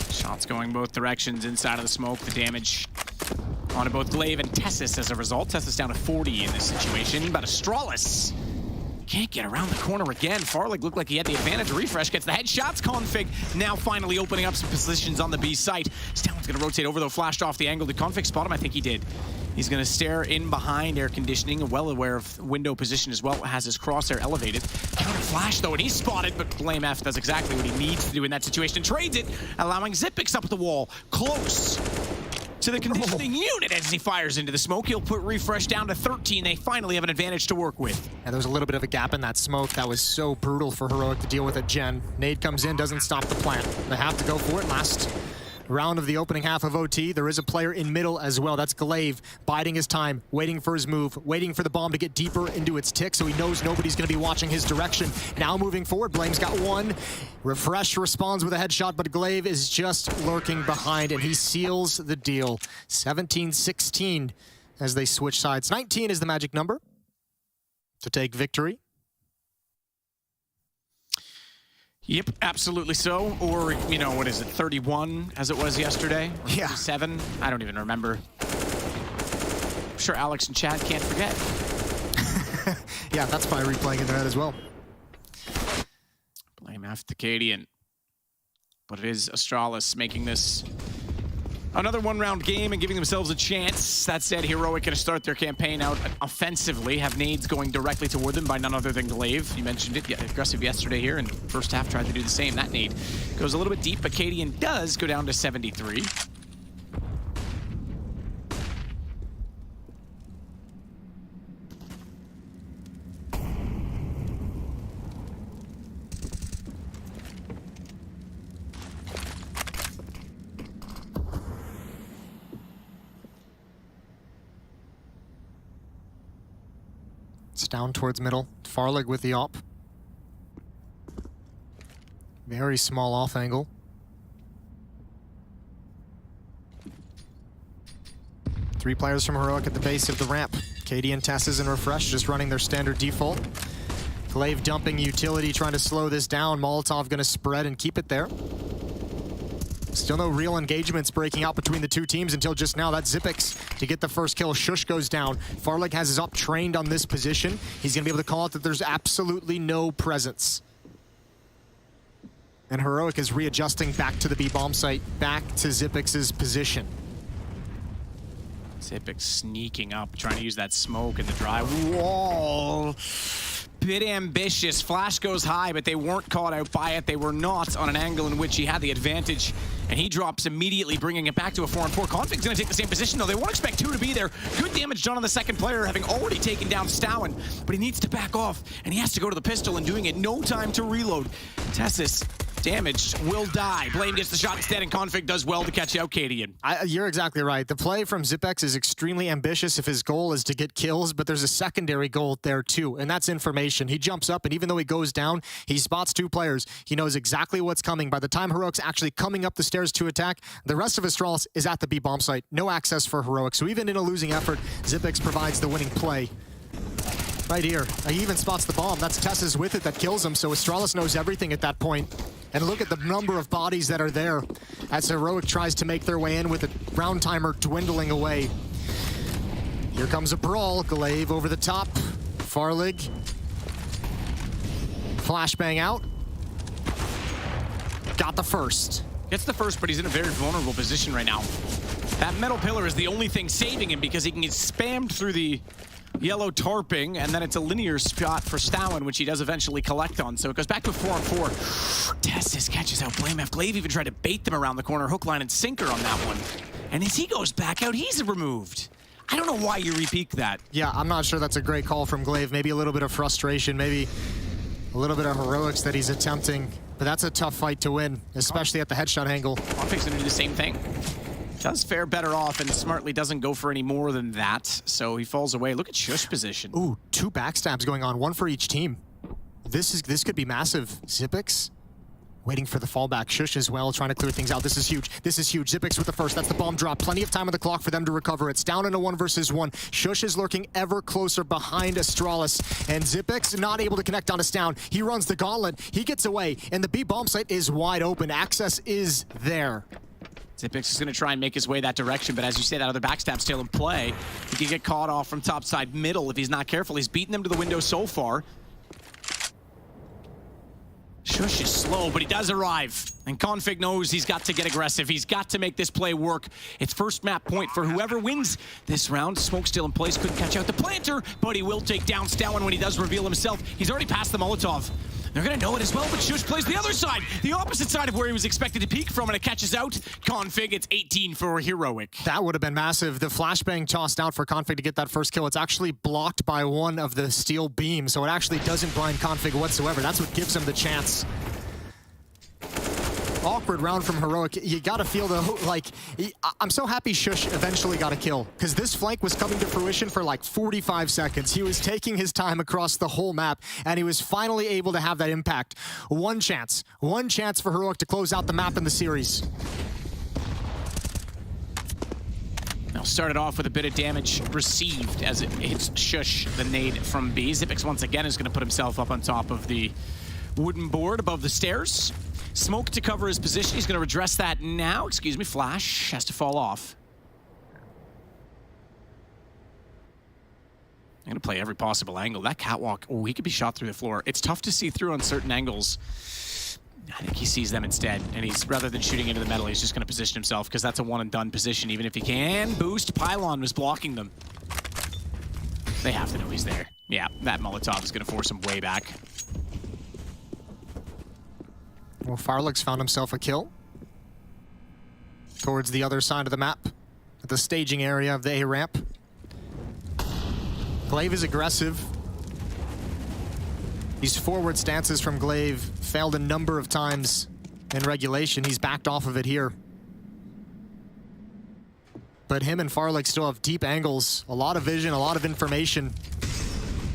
Shots going both directions inside of the smoke. The damage onto both Glaive and Tessus as a result. Tessus down to 40 in this situation, but Astralis Can't get around the corner again. Farlig looked like he had the advantage. Refresh gets the headshots. Config now finally opening up some positions on the B site. Stalon's going to rotate over, though. Flashed off the angle. Did Config spot him? I think he did. He's going to stare in behind air conditioning, well aware of window position as well. Has his crosshair elevated. Counter flash, though, and he's spotted, but Blame F does exactly what he needs to do in that situation. Trades it, allowing Xyp9x up at the wall. Close to the conditioning unit as he fires into the smoke. He'll put Refresh down to 13. They finally have an advantage to work with. And there was a little bit of a gap in that smoke. That was so brutal for Heroic to deal with it. Gen. Nade comes in, doesn't stop the plant. They have to go for it. Last round of the opening half of OT. There is a player in middle as well. That's Glaive, biding his time, waiting for his move, waiting for the bomb to get deeper into its tick so he knows nobody's going to be watching his direction. Now moving forward, Blame's got one. Refresh responds with a headshot, but Glaive is just lurking behind, and he seals the deal. 17-16 as they switch sides. 19 is the magic number to take victory. Yep, absolutely so. Or, you know, what is it, 31 as it was yesterday? Yeah. 7? I don't even remember. I'm sure Alex and Chad can't forget. Yeah, that's probably replaying in their head as well. Blame after Cadian. But it is Astralis making this another one-round game and giving themselves a chance. That said, Heroic going to start their campaign out offensively, have nades going directly toward them by none other than Glaive. You mentioned it, yeah, aggressive yesterday here, and first half tried to do the same. That nade goes a little bit deep, but Cadian does go down to 73. It's down towards middle. Farlig with the op. Very small off angle. Three players from Heroic at the base of the ramp. KD and Tesses and Refresh just running their standard default. Glaive dumping utility, trying to slow this down. Molotov gonna spread and keep it there. Still no real engagements breaking out between the two teams until just now. That's Xyp9x to get the first kill. Shush goes down. Farlig has his op trained on this position. He's going to be able to call out that there's absolutely no presence. And Heroic is readjusting back to the B bomb site, back to Xyp9x's position. Xyp9x sneaking up, trying to use that smoke in the dry wall. Bit ambitious. Flash goes high, but they weren't caught out by it. They were not on an angle in which he had the advantage, and he drops immediately, bringing it back to a 4-on-4. Config's going to take the same position, though. They won't expect two to be there. Good damage done on the second player, having already taken down Stalin, but he needs to back off, and he has to go to the pistol and doing it. No time to reload. Tessis, damaged, will die. Blame gets the shot instead, and Config does well to catch out Cadian. You're exactly right. The play from Xyp9x is extremely ambitious if his goal is to get kills, but there's a secondary goal there too, and that's information. He jumps up, and even though he goes down, he spots two players. He knows exactly what's coming. By the time Heroic's actually coming up the stairs to attack, the rest of Astralis is at the B bomb site. No access for Heroic, so even in a losing effort, Xyp9x provides the winning play. Right here. He even spots the bomb. That's Tessa's with it that kills him, so Astralis knows everything at that point. And look at the number of bodies that are there as Heroic tries to make their way in with the round timer dwindling away. Here comes a brawl. Glaive over the top. Farlig. Flashbang out. Got the first. Gets the first, but he's in a very vulnerable position right now. That metal pillar is the only thing saving him because he can get spammed through the yellow tarping, and then it's a linear spot for Stalin, which he does eventually collect on. So it goes back to a 4-on-4. Tessis catches out Blame F. Glaive even tried to bait them around the corner, hook, line, and sinker on that one. And as he goes back out, he's removed. I don't know why you repeat that. Yeah, I'm not sure that's a great call from Glaive. Maybe a little bit of frustration, maybe a little bit of heroics that he's attempting. But that's a tough fight to win, especially at the headshot angle. Config's gonna do the same thing. Does fare better off and smartly doesn't go for any more than that, so he falls away. Look at Shush position. Ooh, two backstabs going on, one for each team. This could be massive. Xyp9x waiting for the fallback. Shush as well, trying to clear things out. This is huge. This is huge. Xyp9x with the first. That's the bomb drop. Plenty of time on the clock for them to recover. It's down in a 1 versus 1. Shush is lurking ever closer behind Astralis, and Xyp9x not able to connect on us down. He runs the gauntlet. He gets away, and the B bomb site is wide open. Access is there. Xyp9x is going to try and make his way that direction, but as you say, that other backstab still in play. He can get caught off from top side middle if he's not careful. He's beaten them to the window so far. Shush is slow, but he does arrive. And Config knows he's got to get aggressive. He's got to make this play work. It's first map point for whoever wins this round. Smoke still in place, couldn't catch out the planter, but he will take down Stowen when he does reveal himself. He's already passed the Molotov. They're gonna know it as well, but Shush plays the other side, the opposite side of where he was expected to peek from, and it catches out Config. It's 18 for Heroic. That would have been massive. The flashbang tossed out for Config to get that first kill. It's actually blocked by one of the steel beams, so it actually doesn't blind Config whatsoever. That's what gives him the chance. Awkward round from Heroic. You gotta feel I'm so happy Shush eventually got a kill, because this flank was coming to fruition for like 45 seconds. He was taking his time across the whole map, and he was finally able to have that impact. One chance for Heroic to close out the map in the series. Now started off with a bit of damage received as it hits Shush, the nade from B. Xyp9x once again is gonna put himself up on top of the wooden board above the stairs. Smoke to cover his position. He's going to redress that now. Excuse me, Flash has to fall off. I'm going to play every possible angle. That catwalk, oh, he could be shot through the floor. It's tough to see through on certain angles. I think he sees them instead, and he's, rather than shooting into the metal, he's just going to position himself, because that's a one-and-done position, even if he can boost. Pylon was blocking them. They have to know he's there. Yeah, that Molotov is going to force him way back. Well, Farlix found himself a kill towards the other side of the map, at the staging area of the A ramp. Glaive is aggressive. These forward stances from Glaive failed a number of times in regulation. He's backed off of it here. But him and Farlix still have deep angles, a lot of vision, a lot of information.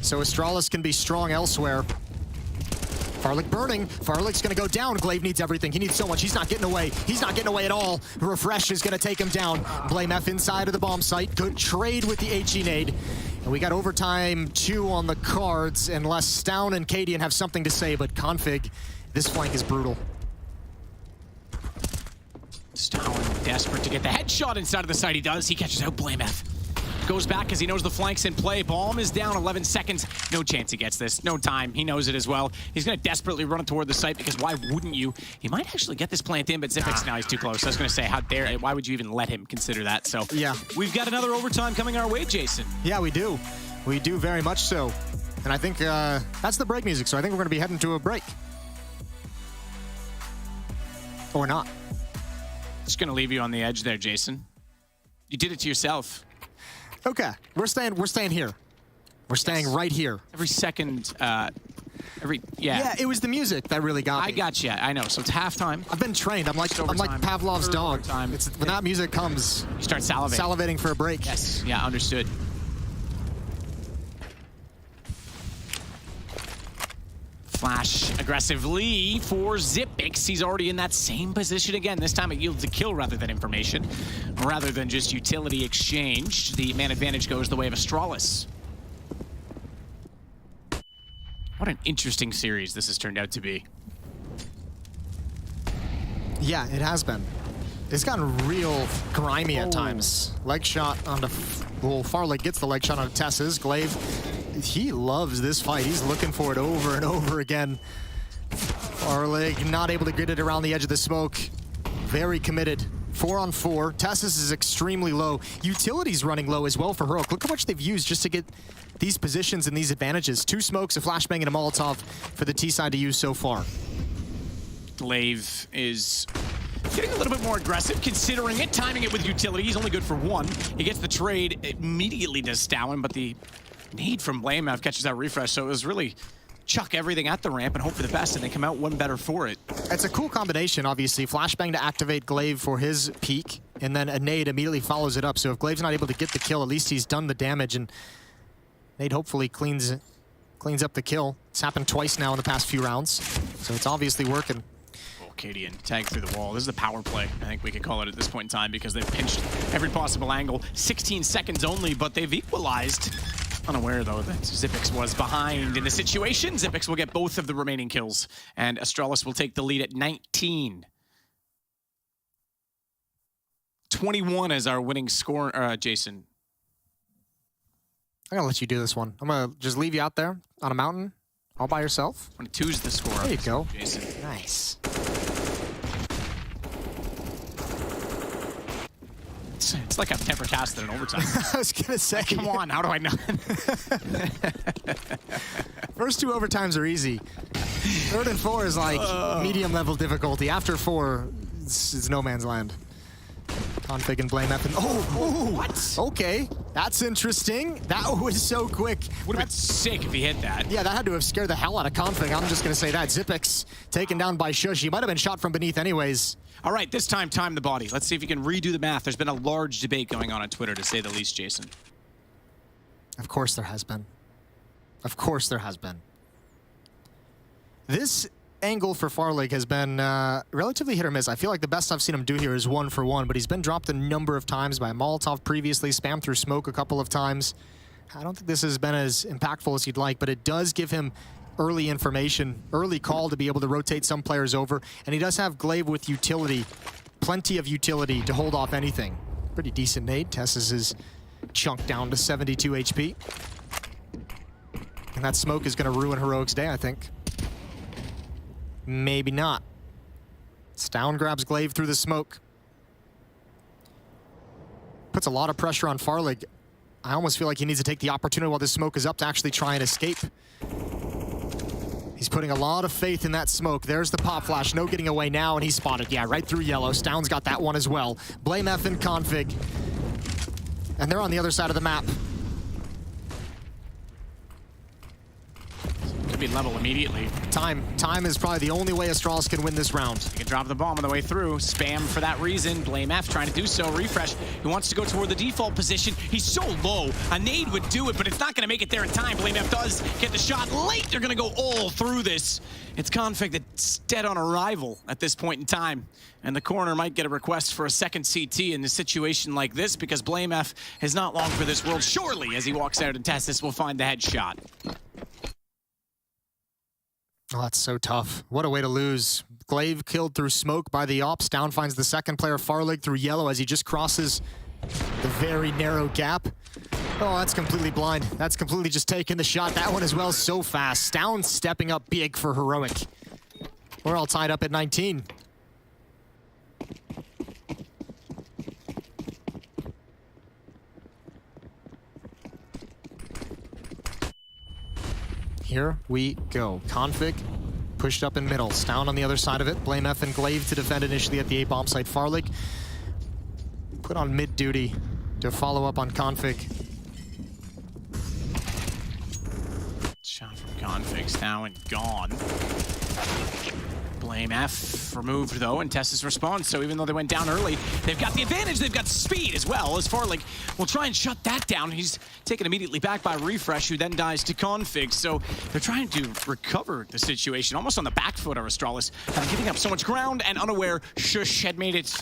So Astralis can be strong elsewhere. Farlix burning. Farlix gonna go down. Glaive needs everything. He needs so much. He's not getting away. He's not getting away at all. Refresh is gonna take him down. BlameF inside of the bomb site. Good trade with the HE nade. And we got overtime 2 on the cards, unless Stown and Cadian have something to say, but Config, this flank is brutal. Stowen desperate to get the headshot inside of the site. He does. He catches out BlameF. Goes back because he knows the flank's in play. Bomb is down, 11 seconds. No chance he gets this. No time. He knows it as well. He's going to desperately run toward the site, because why wouldn't you? He might actually get this plant in, but Xyp9x now he's too close. I was going to say, how dare, why would you even let him consider that? So yeah, we've got another overtime coming our way, Jason. Yeah, we do. We do very much so. And I think that's the break music, so I think we're going to be heading to a break. Or not. Just going to leave you on the edge there, Jason. You did it to yourself. Okay, we're staying here. We're staying right here. Every second, yeah. Yeah, it was the music that really got me. I got you. I know. So it's halftime. I've been trained. I'm like Pavlov's dog. It's when that music comes, you start salivating. Salivating for a break. Yes. Yeah, understood. Flash aggressively for Xyp9x. He's already in that same position again. This time it yields a kill rather than information, rather than just utility exchange. The man advantage goes the way of Astralis. What an interesting series this has turned out to be. Yeah, it has been. It's gotten real grimy at times. Leg shot onto... Well, Farlix gets the leg shot onto Tess's. Glaive, he loves this fight. He's looking for it over and over again. Farlix not able to get it around the edge of the smoke. Very committed. 4-on-4. Tess's is extremely low. Utility's running low as well for Heroic. Look how much they've used just to get these positions and these advantages. 2 smokes, a flashbang, and a Molotov for the T side to use so far. Glaive is getting a little bit more aggressive, considering it, timing it with utility. He's only good for 1. He gets the trade, immediately does Stowen, but the need from BlameF catches that refresh, so it was really chuck everything at the ramp and hope for the best, and they come out one better for it. It's a cool combination, obviously. Flashbang to activate Glaive for his peak, and then a nade immediately follows it up, so if Glaive's not able to get the kill, at least he's done the damage, and nade hopefully cleans up the kill. It's happened twice now in the past few rounds, so it's obviously working. Cadian tagged through the wall. This is the power play, I think we could call it at this point in time, because they've pinched every possible angle. 16 seconds only, but they've equalized. Unaware, though, that Xyp9x was behind in the situation. Xyp9x will get both of the remaining kills, and Astralis will take the lead at 19. 21 as our winning score, Jason. I'm gonna let you do this one. I'm gonna just leave you out there on a mountain, All by yourself? 22's the score. There you go. Jason. Nice. It's like I've never casted in overtime. I was gonna say. Come on, how do I know? First 2 overtimes are easy. 3rd and 4 is like medium level difficulty. After 4, it's no man's land. Config and blame F. Oh, what? Okay, that's interesting. That was so quick. Would have been sick if he hit that. Yeah, that had to have scared the hell out of Config. I'm just gonna say that. Xyp9x taken down by Shush. He might have been shot from beneath anyways. All right, this time the body. Let's see if you can redo the math. There's been a large debate going on Twitter, to say the least, Jason. Of course there has been. Of course there has been. This angle for Farlig has been relatively hit or miss. I feel like the best I've seen him do here is 1 for 1, but he's been dropped a number of times by Molotov previously, spammed through smoke a couple of times. I don't think this has been as impactful as you'd like, but it does give him early information, early call to be able to rotate some players over, and he does have Glaive with utility, plenty of utility to hold off anything. Pretty decent nade. Tesses his chunk down to 72 HP. And that smoke is going to ruin Heroic's day, I think. Maybe not. Stown grabs Glaive through the smoke. Puts a lot of pressure on Farlig. I almost feel like he needs to take the opportunity while this smoke is up to actually try and escape. He's putting a lot of faith in that smoke. There's the pop flash. No getting away now, and he's spotted. Yeah, right through yellow. Stown's got that one as well. Blame F and Config. And they're on the other side of the map. Could be level immediately. Time is probably the only way Astralis can win this round. He can drop the bomb on the way through. Spam for that reason. Blame F trying to do so. Refresh. He wants to go toward the default position. He's so low. A nade would do it, but it's not going to make it there in time. Blame F does get the shot late. They're going to go all through this. It's Config that's dead on arrival at this point in time. And the corner might get a request for a second CT in a situation like this, because Blame F is not long for this world. Surely, as he walks out and tests this, will find the headshot. Oh, that's so tough. What a way to lose. Glaive killed through smoke by the ops. Down finds the second player, Farlig, through yellow as he just crosses the very narrow gap. Oh, that's completely blind. That's completely just taking the shot. That one as well, so fast. Down stepping up big for Heroic. We're all tied up at 19. Here we go. Config pushed up in middle. Stown on the other side of it. Blame F and Glaive to defend initially at the A bomb site. Farlig put on mid duty to follow up on Config. Shot from Config's now and gone. Blame F removed though, and Tessa's response. So even though they went down early, they've got the advantage. They've got speed as well, as Farlig will try and shut that down. He's taken immediately back by Refresh, who then dies to Config. So they're trying to recover the situation, almost on the back foot of Astralis, giving up so much ground, and unaware Shush had made it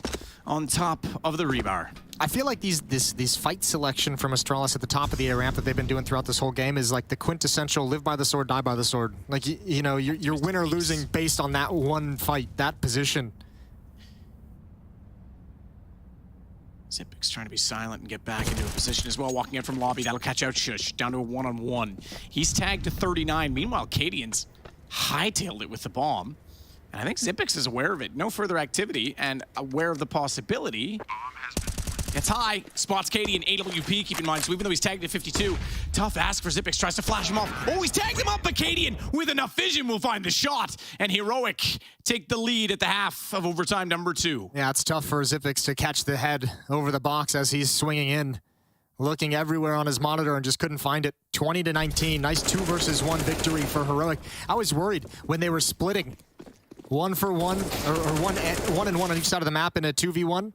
on top of the rebar. I feel like these fight selection from Astralis at the top of the A ramp that they've been doing throughout this whole game is like the quintessential live by the sword, die by the sword. Like, you know, you're win or losing based on that one fight, that position. Xyp9x trying to be silent and get back into a position as well, walking in from lobby. That'll catch out Shush, down to a one-on-one. He's tagged to 39. Meanwhile, Cadian's hightailed it with the bomb. And I think Xyp9x is aware of it. No further activity, and aware of the possibility. It's high, spots Cadian, AWP, keep in mind, so even though he's tagged at 52, tough ask for Xyp9x, tries to flash him off. Oh, he's tagged him up, but Cadian, with enough vision, will find the shot, and Heroic take the lead at the half of overtime number 2. Yeah, it's tough for Xyp9x to catch the head over the box as he's swinging in, looking everywhere on his monitor and just couldn't find it. 20-19, nice 2 versus 1 victory for Heroic. I was worried when they were splitting 1 for 1, or one and one on each side of the map in a 2v1.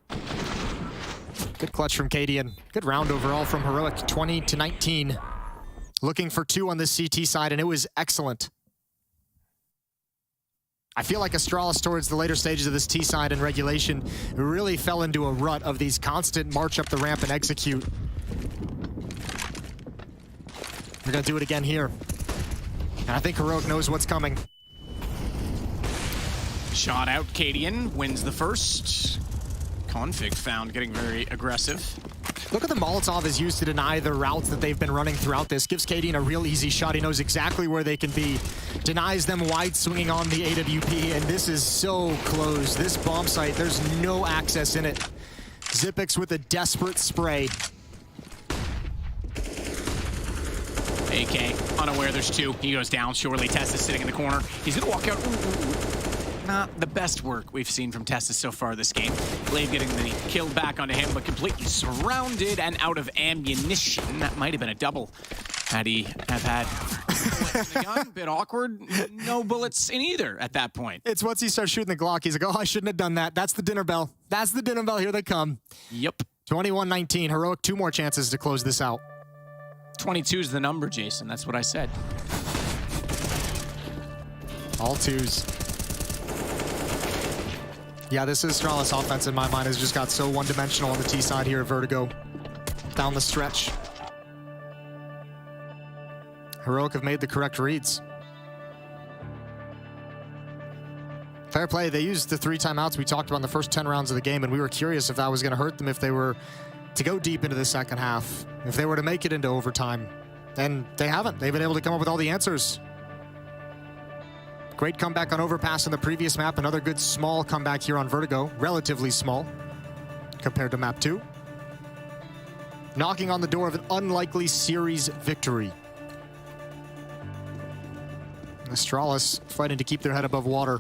Good clutch from Cadian. Good round overall from Heroic, 20-19. Looking for 2 on this CT side, and it was excellent. I feel like Astralis towards the later stages of this T side in regulation really fell into a rut of these constant march up the ramp and execute. They're gonna do it again here. And I think Heroic knows what's coming. Shot out, Cadian wins the first. Config found getting very aggressive. Look at the Molotov is used to deny the routes that they've been running throughout this. Gives Cadian a real easy shot. He knows exactly where they can be. Denies them wide swinging on the AWP, and this is so close. This bomb site, there's no access in it. Xyp9x with a desperate spray. AK, unaware there's two. He goes down surely. Tess is sitting in the corner. He's gonna walk out. Not the best work we've seen from Tessa so far this game. Glaive getting the kill back onto him, but completely surrounded and out of ammunition. That might have been a double. Had he have had bullets in the gun, bit awkward. No bullets in either at that point. It's once he starts shooting the Glock, he's like, oh, I shouldn't have done that. That's the dinner bell. That's the dinner bell. Here they come. Yep. 21-19. Heroic, 2 more chances to close this out. 22 is the number, Jason. That's what I said. All 2s. Yeah, this is Astralis offense in my mind has just got so one-dimensional on the T side here at Vertigo. Down the stretch. Heroic have made the correct reads. Fair play, they used the 3 timeouts we talked about in the first 10 rounds of the game, and we were curious if that was going to hurt them if they were to go deep into the second half, if they were to make it into overtime. And they haven't. They've been able to come up with all the answers. Great comeback on Overpass in the previous map. Another good small comeback here on Vertigo. Relatively small compared to map 2. Knocking on the door of an unlikely series victory. Astralis fighting to keep their head above water.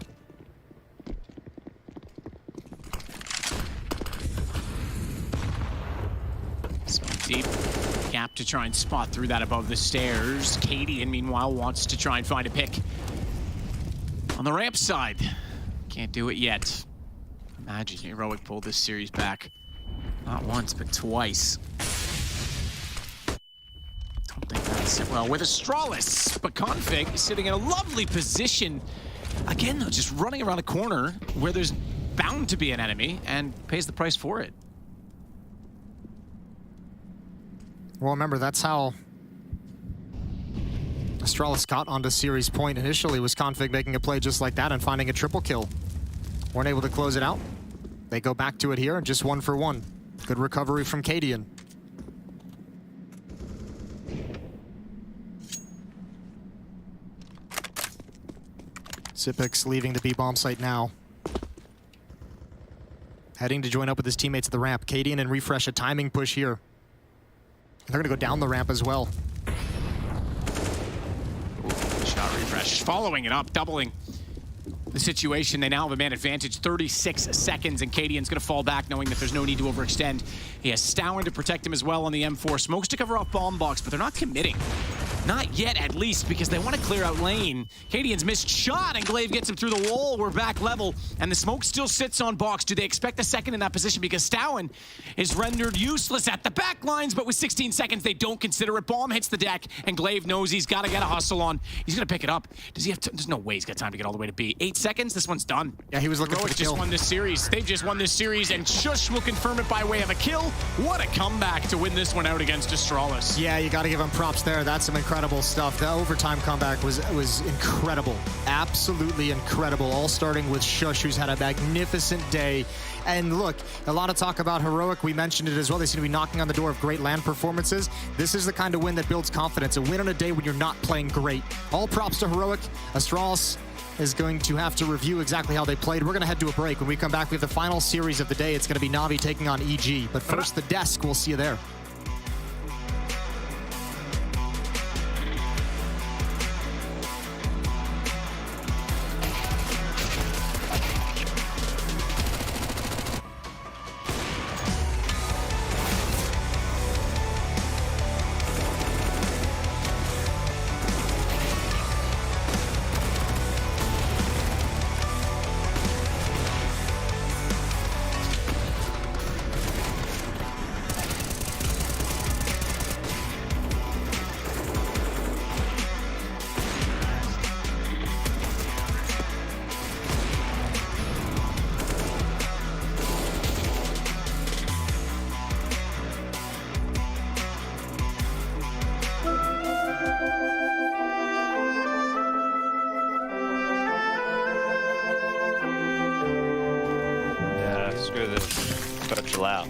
So deep gap to try and spot through that above the stairs. Cadian, meanwhile, wants to try and find a pick. On the ramp side, can't do it yet. Imagine Heroic pulled this series back. Not once, but twice. Don't think that's it well with Astralis, but Config is sitting in a lovely position. Again, though, just running around a corner where there's bound to be an enemy and pays the price for it. Well, remember, that's how Astralis got onto series point initially, was Config making a play just like that and finding a triple kill. Weren't able to close it out. They go back to it here and just 1 for 1. Good recovery from Cadian. Xyp9x leaving the B-bomb site now. Heading to join up with his teammates at the ramp. Cadian and Refresh a timing push here. They're gonna go down the ramp as well. Shot Refresh, following it up, doubling the situation. They now have a man advantage, 36 seconds, and Cadian's gonna fall back knowing that there's no need to overextend. He has Stowen to protect him as well on the M4. Smokes to cover off bomb box, but they're not committing. Not yet, at least, because they want to clear out lane. Cadian's missed shot, and Glaive gets him through the wall. We're back level, and the smoke still sits on box. Do they expect a second in that position? Because Stowen is rendered useless at the back lines, but with 16 seconds, they don't consider it. Bomb hits the deck, and Glaive knows he's got to get a hustle on. He's going to pick it up. Does he have there's no way he's got time to get all the way to B. 8 seconds, this one's done. Yeah, he was looking for the kill. Just won this series. They've just won this series, and Shush will confirm it by way of a kill. What a comeback to win this one out against Astralis. Yeah, you got to give him props there. That's some incredible stuff. The overtime comeback was incredible. Absolutely incredible. All starting with Shush, who's had a magnificent day. And look, a lot of talk about Heroic. We mentioned it as well. They seem to be knocking on the door of great LAN performances. This is the kind of win that builds confidence. A win on a day when you're not playing great. All props to Heroic. Astralis is going to have to review exactly how they played. We're going to head to a break. When we come back, we have the final series of the day. It's going to be NaVi taking on EG. But first, the desk. We'll see you there. Screw this. Gotta chill out.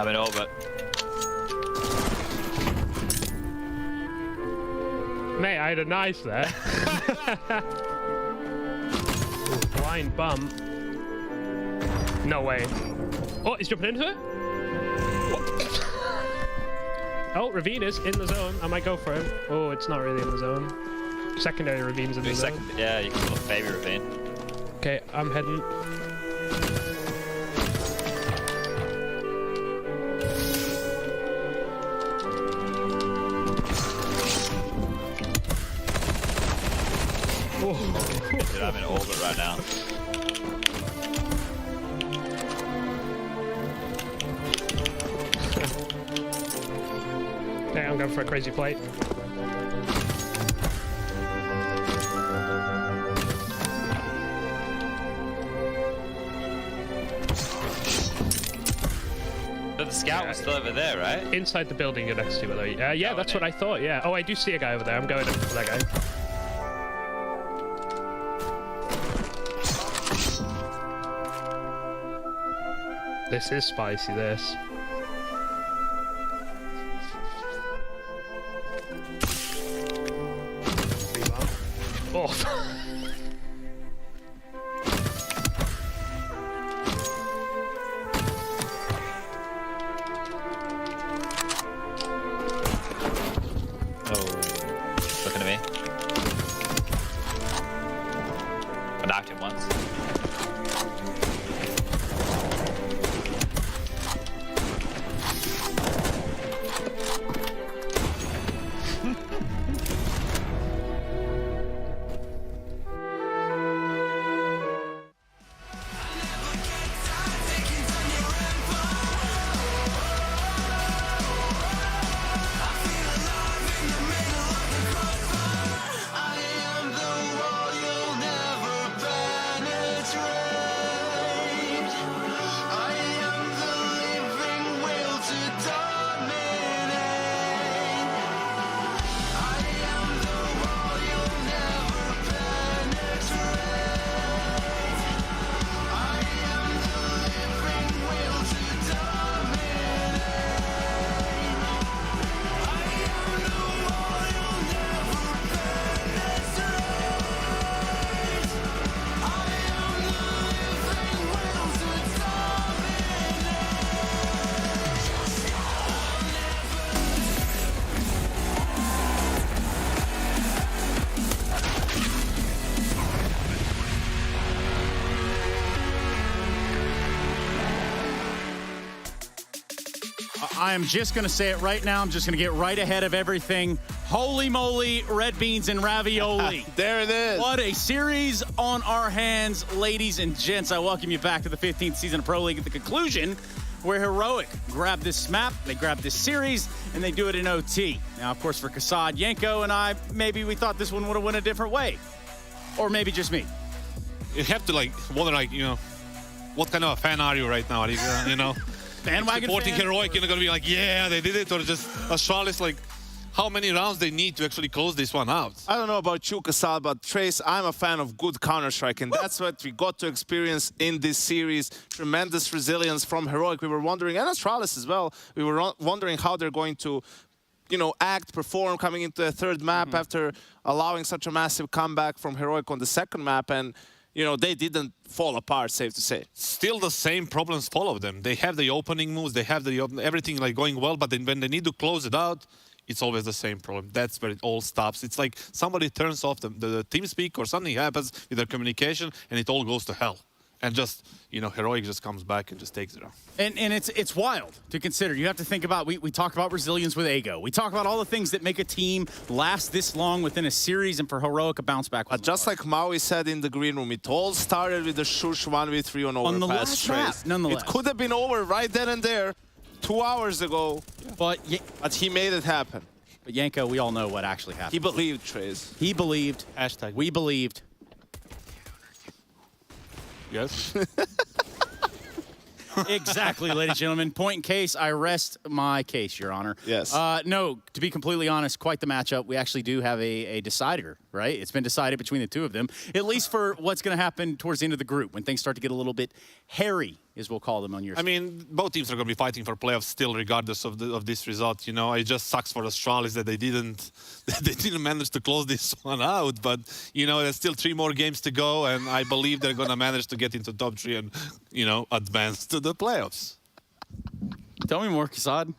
I'm in orbit. Mate, I had a nice there. Blind bump. No way. Oh, he's jumping into it? Oh, Ravine is in the zone. I might go for him. Oh, it's not really in the zone. Secondary Ravine's in the zone. Yeah, you can go baby Ravine. Okay, I'm heading. Dude, I'm in orbit right now. Okay, I'm going for a crazy plate. But the scout was still over there, right? Inside the building you're next to, by the way. Yeah, that's what I thought, yeah. Oh, I do see a guy over there. I'm going in for that guy. This is spicy, this. Oh. Looking at me. I knocked him once. I am just going to say it right now. I'm just going to get right ahead of everything. Holy moly, red beans and ravioli. There it is. What a series on our hands, ladies and gents. I welcome you back to the 15th season of Pro League at the conclusion where Heroic grabbed this map, they grabbed this series, and they do it in OT. Now, of course, for Kassad, Yenko, and I, maybe we thought this one would have went a different way. Or maybe just me. You have to, like, wonder, like, you know, what kind of a fan are you right now? You know? Bandwagon supporting fan? Heroic, you're gonna be like, yeah, they did it, or just Astralis, like, how many rounds they need to actually close this one out? I don't know about you, Kassad, but Trace, I'm a fan of good Counter-Strike, and that's what we got to experience in this series. Tremendous resilience from Heroic. We were wondering, and Astralis as well, we were wondering how they're going to, you know, act, perform coming into the third map after allowing such a massive comeback from Heroic on the second map, and you know, they didn't fall apart, safe to say. Still the same problems follow them. They have the opening moves, they have the everything like going well, but then when they need to close it out, it's always the same problem. That's where it all stops. It's like somebody turns off the TeamSpeak or something happens with their communication and it all goes to hell. And just, you know, Heroic just comes back and just takes it off. And it's wild to consider. You have to think about, we talk about resilience with Ego. We talk about all the things that make a team last this long within a series, and for Heroic, a bounce back. But just like Maui said in the green room, it all started with the Shush 1v3 on Overpass. On the last lap, nonetheless. It could have been over right then and there 2 hours ago, but he made it happen. But Yenko, we all know what actually happened. He believed, Trace. He believed. Hashtag. We believed. Yes. Exactly, ladies and gentlemen. Point in case, I rest my case, Your Honor. Yes. No, to be completely honest, quite the matchup. We actually do have a decider, right? It's been decided between the two of them, at least for what's going to happen towards the end of the group when things start to get a little bit hairy as we'll call them on your. I mean, both teams are going to be fighting for playoffs still, regardless of this result. You know, it just sucks for Astralis that they didn't manage to close this one out. But you know, there's still 3 more games to go, and I believe they're going to manage to get into top 3 and advance to the playoffs. Tell me more, Kasad.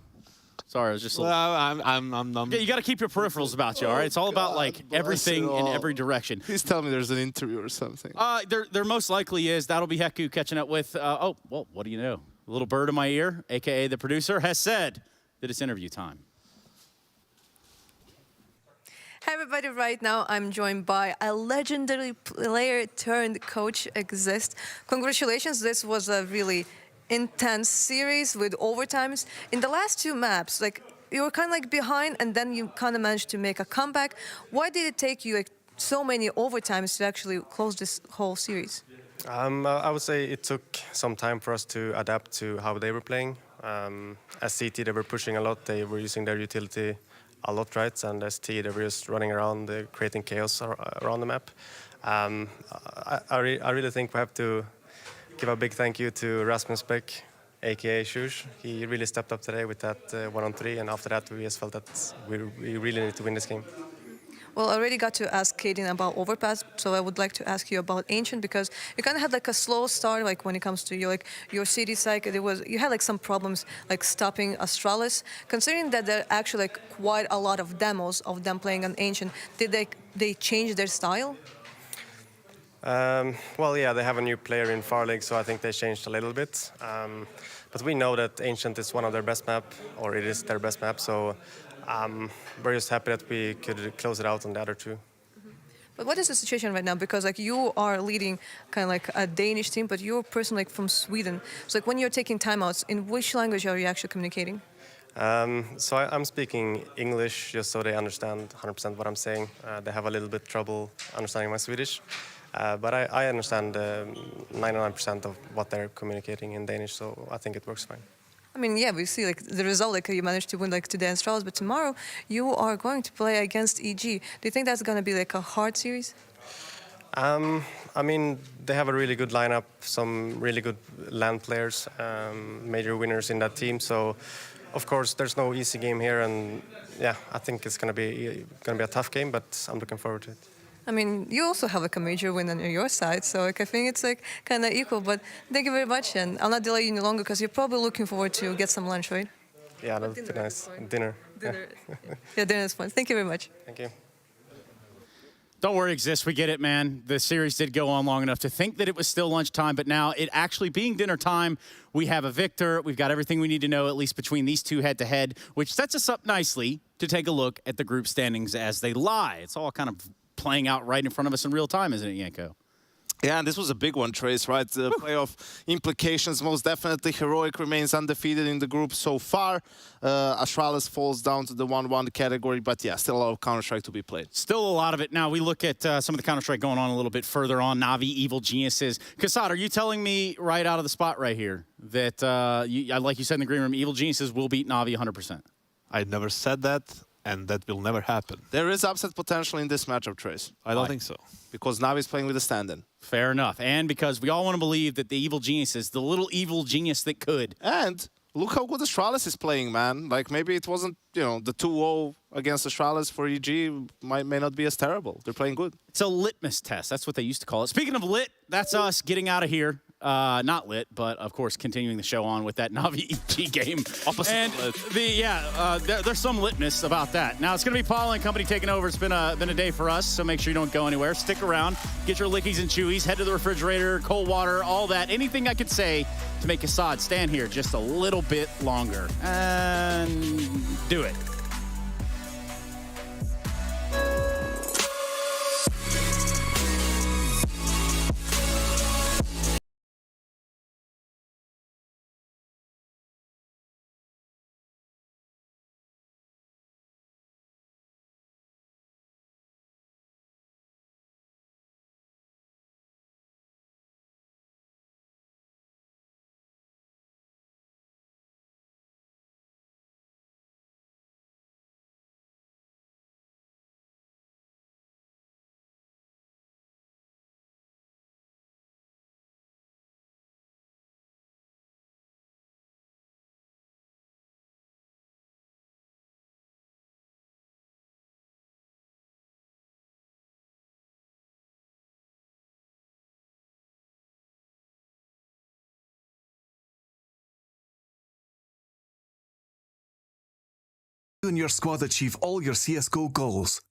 Sorry, I was just. Well, I'm Yeah, you got to keep your peripherals about you, all right? It's all about like everything in every direction. Please tell me there's an interview or something. There most likely is. That'll be Heku catching up with. Oh, well, what do you know? A little bird in my ear, aka the producer, has said that it's interview time. Hi everybody, right now I'm joined by a legendary player turned coach, Exist. Congratulations, this was a really intense series with overtimes. In the last 2 maps, like you were kind of like behind and then you kind of managed to make a comeback. Why did it take you like so many overtimes to actually close this whole series? I would say it took some time for us to adapt to how they were playing. As CT, they were pushing a lot. They were using their utility a lot, right? And as T, they were just running around, creating chaos around the map. I really think we have to give a big thank you to Rasmus Beck, aka Shush. He really stepped up today with that 1-on-3, and after that we just felt that we really need to win this game. Well, I already got to ask Kaden about Overpass, so I would like to ask you about Ancient, because you kind of had like a slow start, like when it comes to your city side. You had like some problems like stopping Astralis. Considering that there are actually like quite a lot of demos of them playing on Ancient, did they change their style? Well, yeah, they have a new player in Far League, so I think they changed a little bit. But we know that Ancient is one of their best map, or it is their best map, so we're just happy that we could close it out on the other 2. But what is the situation right now? Because like you are leading kind of like a Danish team, but you're a person like from Sweden. So like when you're taking timeouts, in which language are you actually communicating? So I'm speaking English just so they understand 100% what I'm saying. They have a little bit trouble understanding my Swedish. But I understand 99% of what they're communicating in Danish, so I think it works fine. I mean, yeah, we see like the result, like you managed to win like today in Astralis, but tomorrow you are going to play against EG. Do you think that's going to be like a hard series? I mean, they have a really good lineup, some really good LAN players, major winners in that team. So, of course, there's no easy game here, and yeah, I think it's going to be a tough game, but I'm looking forward to it. I mean, you also have like a major win on your side, so like, I think it's like kind of equal. But thank you very much, and I'll not delay you any longer because you're probably looking forward to get some lunch, right? Yeah, that would be nice. Dinner. Yeah, dinner is fun. Thank you very much. Thank you. Don't worry, Exist. We get it, man. The series did go on long enough to think that it was still lunchtime, but now it actually being dinner time, we have a victor. We've got everything we need to know, at least between these 2 head-to-head, which sets us up nicely to take a look at the group standings as they lie. It's all kind of playing out right in front of us in real time, isn't it, Yanko? Yeah, and this was a big one, Trace, right? The playoff implications, most definitely. Heroic remains undefeated in the group so far. Astralis falls down to the 1-1 category, but yeah, still a lot of Counter-Strike to be played. Still a lot of it. Now, we look at some of the Counter-Strike going on a little bit further on. NaVi, Evil Geniuses. Kasad, are you telling me right out of the spot right here that, like you said in the green room, Evil Geniuses will beat NaVi 100%? I never said that, and that will never happen. There is upset potential in this matchup, Trace. I don't think so. Because NaVi is playing with a stand-in. Fair enough. And because we all want to believe that the Evil Genius is the little evil genius that could. And look how good Astralis is playing, man. Like, maybe it wasn't, the 2-0 against Astralis for EG may not be as terrible. They're playing good. It's a litmus test. That's what they used to call it. Speaking of lit, that's us getting out of here. Not lit, but of course continuing the show on with that NaVi EG game. Opposite and lit. There's some litness about that. Now it's going to be Paula and company taking over. It's been a day for us, so make sure you don't go anywhere. Stick around, get your lickies and chewies, head to the refrigerator, cold water, all that. Anything I could say to make Kasad stand here just a little bit longer. And do it. You and your squad achieve all your CSGO goals.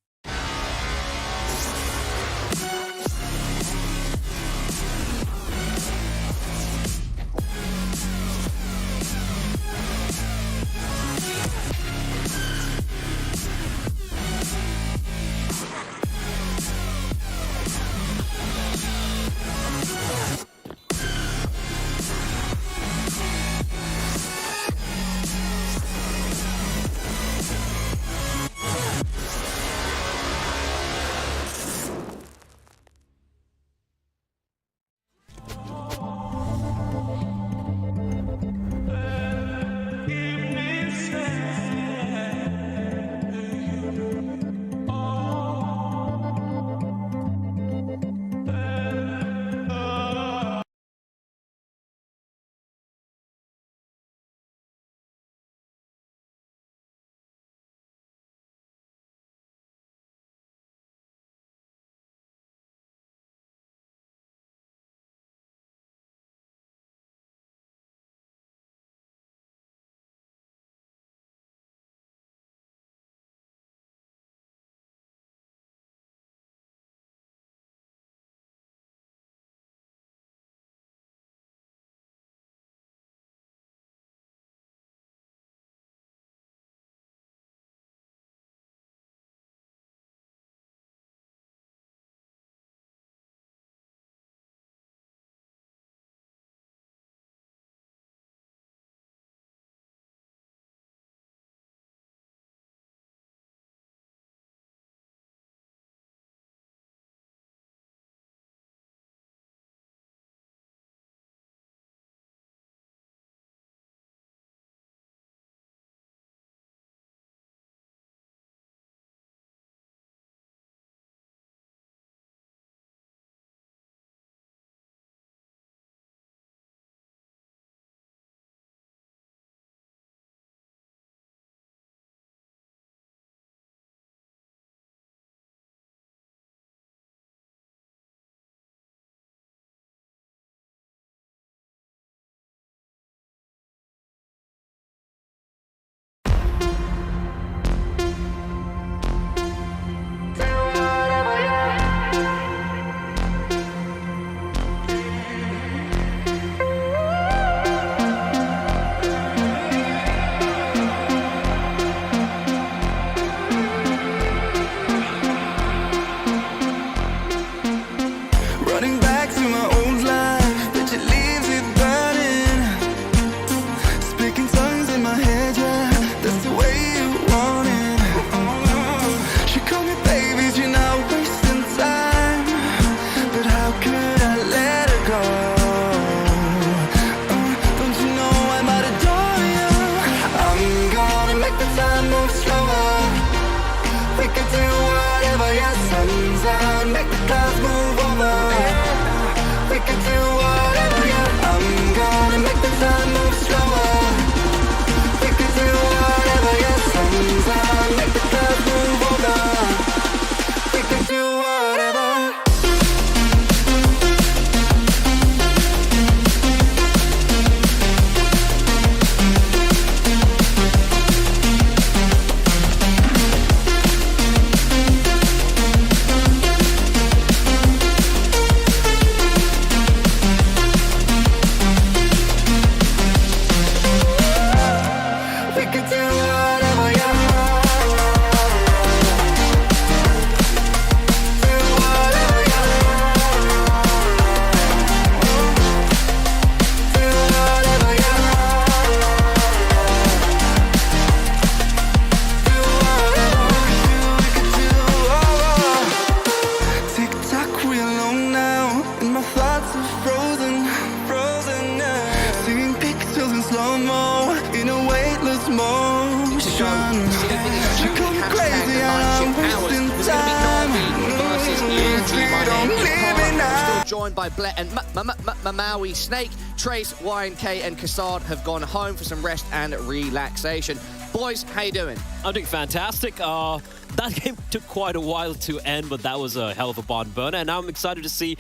Joined by Blett and Maui, Snake, Trace, YNK and Kassad have gone home for some rest and relaxation. Boys, how you doing? I'm doing fantastic. That game took quite a while to end, but that was a hell of a barn burner. And now I'm excited to see,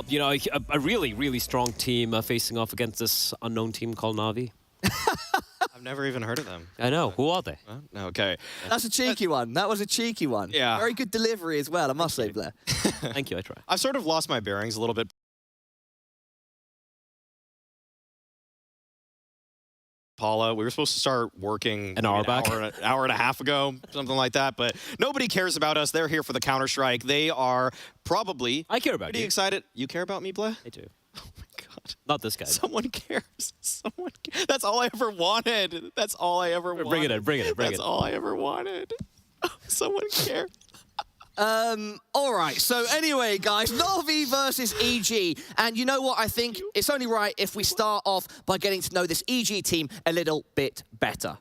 you know, a really, really strong team facing off against this unknown team called NaVi. I've I've never even heard of them. I know. Who are they? Okay. That's a cheeky one. That was a cheeky one. Yeah. Very good delivery as well, I must say, Blair. Thank you, I try. I've sort of lost my bearings a little bit. Paula, we were supposed to start working an hour back, an hour and a half ago, something like that. But nobody cares about us. They're here for the Counter-Strike. They are probably. I care about pretty you. Excited. You care about me, Blair? I do. Oh my God. Not this guy. Someone cares. Someone. That's all I ever wanted. That's all I ever wanted. Bring it in. Bring it in. Bring it in. That's all I ever wanted. Someone cares. All right, so anyway, guys, NaVi versus EG. And you know what? I think it's only right if we start off by getting to know this EG team a little bit better.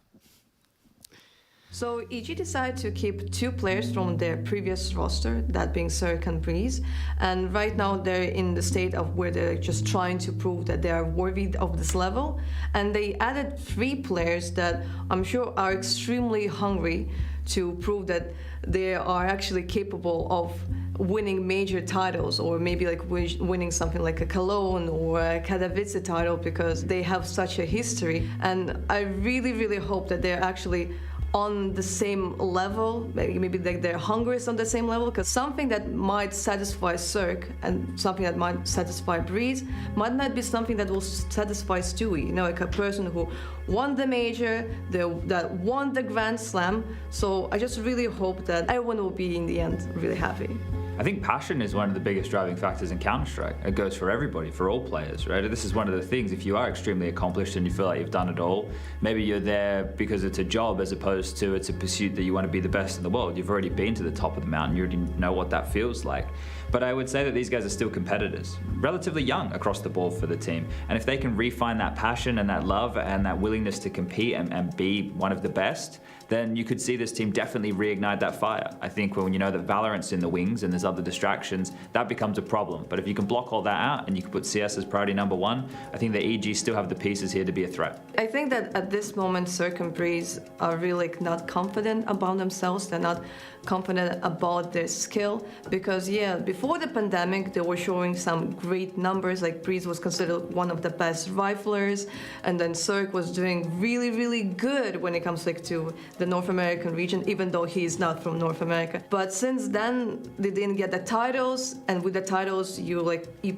So EG decided to keep 2 players from their previous roster, that being Cirque and Breeze. And right now they're in the state of where they're just trying to prove that they are worthy of this level. And they added 3 players that I'm sure are extremely hungry to prove that they are actually capable of winning major titles, or maybe like winning something like a Cologne or a Katowice title, because they have such a history. And I really, really hope that they're actually on the same level, maybe like their hunger is on the same level, because something that might satisfy Cirque and something that might satisfy Breeze might not be something that will satisfy Stewie, you know, like a person who won the major, that won the Grand Slam. So I just really hope that everyone will be in the end really happy. I think passion is one of the biggest driving factors in Counter-Strike. It goes for everybody, for all players, right? This is one of the things, if you are extremely accomplished and you feel like you've done it all, maybe you're there because it's a job as opposed to it's a pursuit that you want to be the best in the world. You've already been to the top of the mountain, you already know what that feels like. But I would say that these guys are still competitors, relatively young across the board for the team. And if they can refine that passion and that love and that willingness to compete and be one of the best, then you could see this team definitely reignite that fire. I think when you know that Valorant's in the wings and there's other distractions, that becomes a problem. But if you can block all that out and you can put CS as priority #1, I think the EG still have the pieces here to be a threat. I think that at this moment, Cirque and Breeze are really not confident about themselves. They're not confident about their skill, because yeah, before the pandemic, they were showing some great numbers. Like Breeze was considered one of the best riflers, and then Cirque was doing really, really good when it comes to the North American region, even though he's not from North America. But since then, they didn't get the titles, and with the titles, you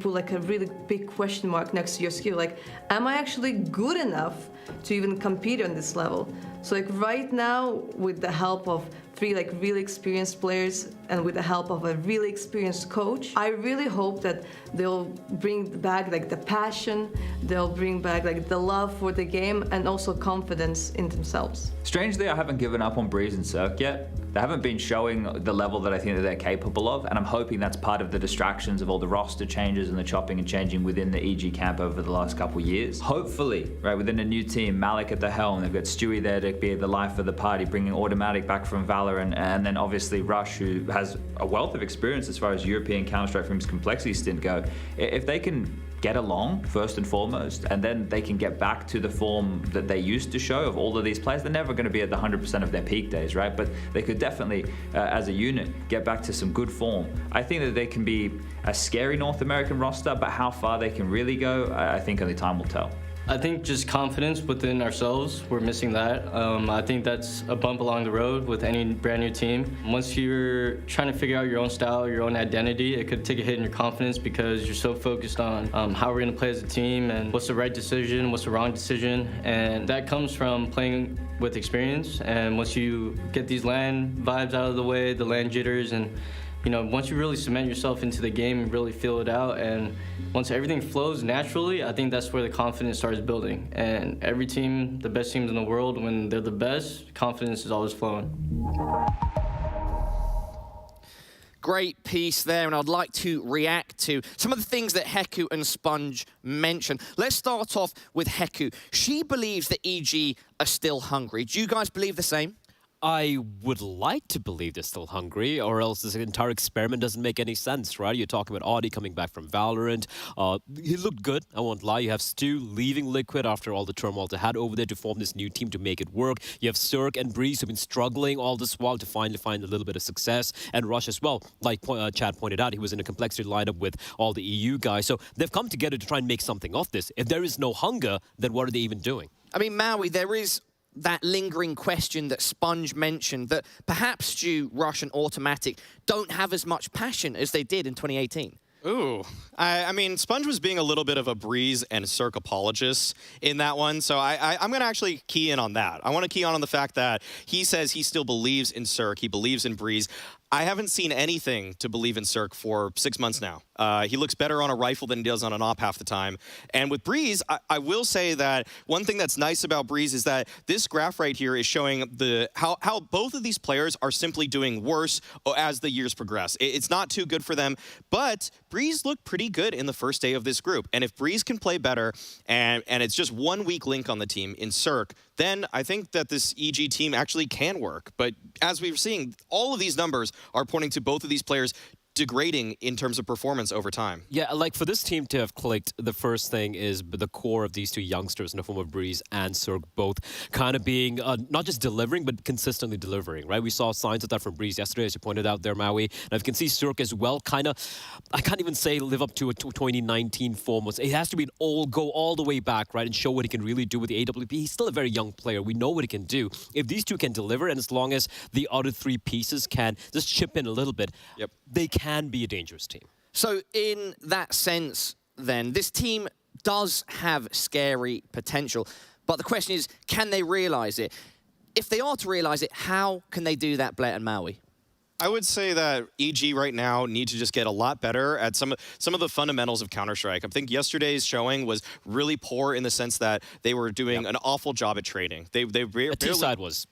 put like a really big question mark next to your skill. Like, am I actually good enough to even compete on this level? So like right now, with the help of 3 really experienced players and with the help of a really experienced coach, I really hope that they'll bring back the passion, they'll bring back the love for the game, and also confidence in themselves. Strangely, I haven't given up on Breeze and Cirque yet. They haven't been showing the level that I think that they're capable of, and I'm hoping that's part of the distractions of all the roster changes and the chopping and changing within the EG camp over the last couple of years. Hopefully, right, within a new team, Malik at the helm, they've got Stewie there to be the life of the party, bringing Automatic back from Valorant, and then obviously Rush, who has a wealth of experience as far as European Counter-Strike from his complexity stint go. If they can get along first and foremost, and then they can get back to the form that they used to show of all of these players. They're never going to be at the 100% of their peak days, right? But they could definitely, as a unit, get back to some good form. I think that they can be a scary North American roster, but how far they can really go, I think only time will tell. I think just confidence within ourselves, we're missing that. I think that's a bump along the road with any brand new team. Once you're trying to figure out your own style, your own identity, it could take a hit in your confidence because you're so focused on how we're gonna play as a team and what's the right decision, what's the wrong decision. And that comes from playing with experience. And once you get these LAN vibes out of the way, the LAN jitters, and once you really cement yourself into the game and really feel it out, and once everything flows naturally, I think that's where the confidence starts building. And every team, the best teams in the world, when they're the best, confidence is always flowing. Great piece there, and I'd like to react to some of the things that Heku and Sponge mentioned. Let's start off with Heku. She believes that EG are still hungry. Do you guys believe the same? I would like to believe they're still hungry, or else this entire experiment doesn't make any sense, right? You're talking about Audi coming back from Valorant. He looked good, I won't lie. You have Stu leaving Liquid after all the turmoil they had over there to form this new team to make it work. You have Cirque and Breeze who've been struggling all this while to finally find a little bit of success. And Rush as well. Like Chad pointed out, he was in a complexity lineup with all the EU guys. So they've come together to try and make something of this. If there is no hunger, then what are they even doing? I mean, Maui, there is that lingering question that Sponge mentioned, that perhaps Stu, Rush, and Automatic don't have as much passion as they did in 2018? Ooh, I mean, Sponge was being a little bit of a Breeze and Cirque apologist in that one, so I'm going to actually key in on that. I want to key on the fact that he says he still believes in Cirque, he believes in Breeze. I haven't seen anything to believe in Cirque for 6 months now. He looks better on a rifle than he does on an op half the time. And with Breeze, I will say that one thing that's nice about Breeze is that this graph right here is showing how both of these players are simply doing worse as the years progress. It's not too good for them, but Breeze looked pretty good in the first day of this group. And if Breeze can play better, and it's just one weak link on the team in Cirque, then I think that this EG team actually can work. But as we were seeing, all of these numbers are pointing to both of these players degrading in terms of performance over time. Yeah, like for this team to have clicked, the first thing is the core of these two youngsters in the form of Breeze and Cirque both kind of being not just delivering, but consistently delivering, right? We saw signs of that from Breeze yesterday, as you pointed out there, Maui. And you can see Cirque as well, kind of, I can't even say live up to a 2019 form. It has to be go all the way back, right, and show what he can really do with the AWP. He's still a very young player. We know what he can do. If these two can deliver, and as long as the other three pieces can just chip in a little bit, they can be a dangerous team. So in that sense, then, this team does have scary potential. But the question is, can they realize it? If they are to realize it, how can they do that, Blair and Maui? I would say that EG right now need to just get a lot better at some of the fundamentals of Counter-Strike. I think yesterday's showing was really poor in the sense that they were doing an awful job at trading. The T-side was...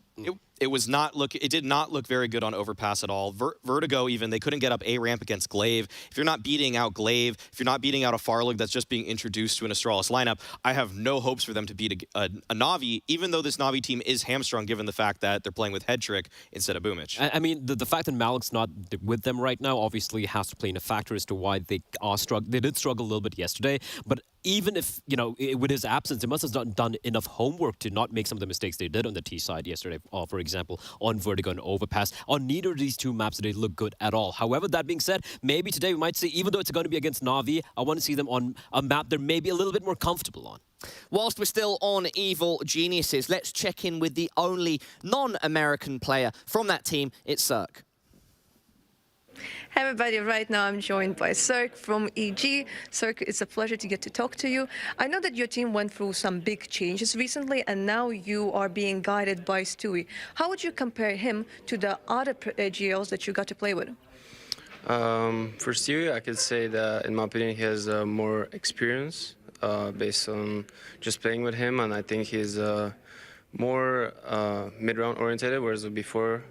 It did not look very good on overpass at all. Vertigo even, they couldn't get up A ramp against Glaive. If you're not beating out Glaive, if you're not beating out a Farlig that's just being introduced to an Astralis lineup, I have no hopes for them to beat a NaVi, even though this NaVi team is hamstrung given the fact that they're playing with Headtrick instead of Boomich. I mean, the fact that Malik's not with them right now obviously has to play in a factor as to why they did struggle a little bit yesterday, but even if, you know, with his absence, they must have not done enough homework to not make some of the mistakes they did on the T side yesterday, for example, on Vertigo and Overpass. On neither of these two maps did they look good at all. However, that being said, maybe today we might see, even though it's going to be against NaVi, I want to see them on a map they're maybe a little bit more comfortable on. Whilst we're still on Evil Geniuses, let's check in with the only non-American player from that team. It's Cirque. Hey everybody, right now I'm joined by Cirque from EG. Cirque, it's a pleasure to get to talk to you. I know that your team went through some big changes recently and now you are being guided by Stewie. How would you compare him to the other GLs that you got to play with? For Stewie, I could say that in my opinion he has more experience based on just playing with him, and I think he's more mid-round oriented, whereas before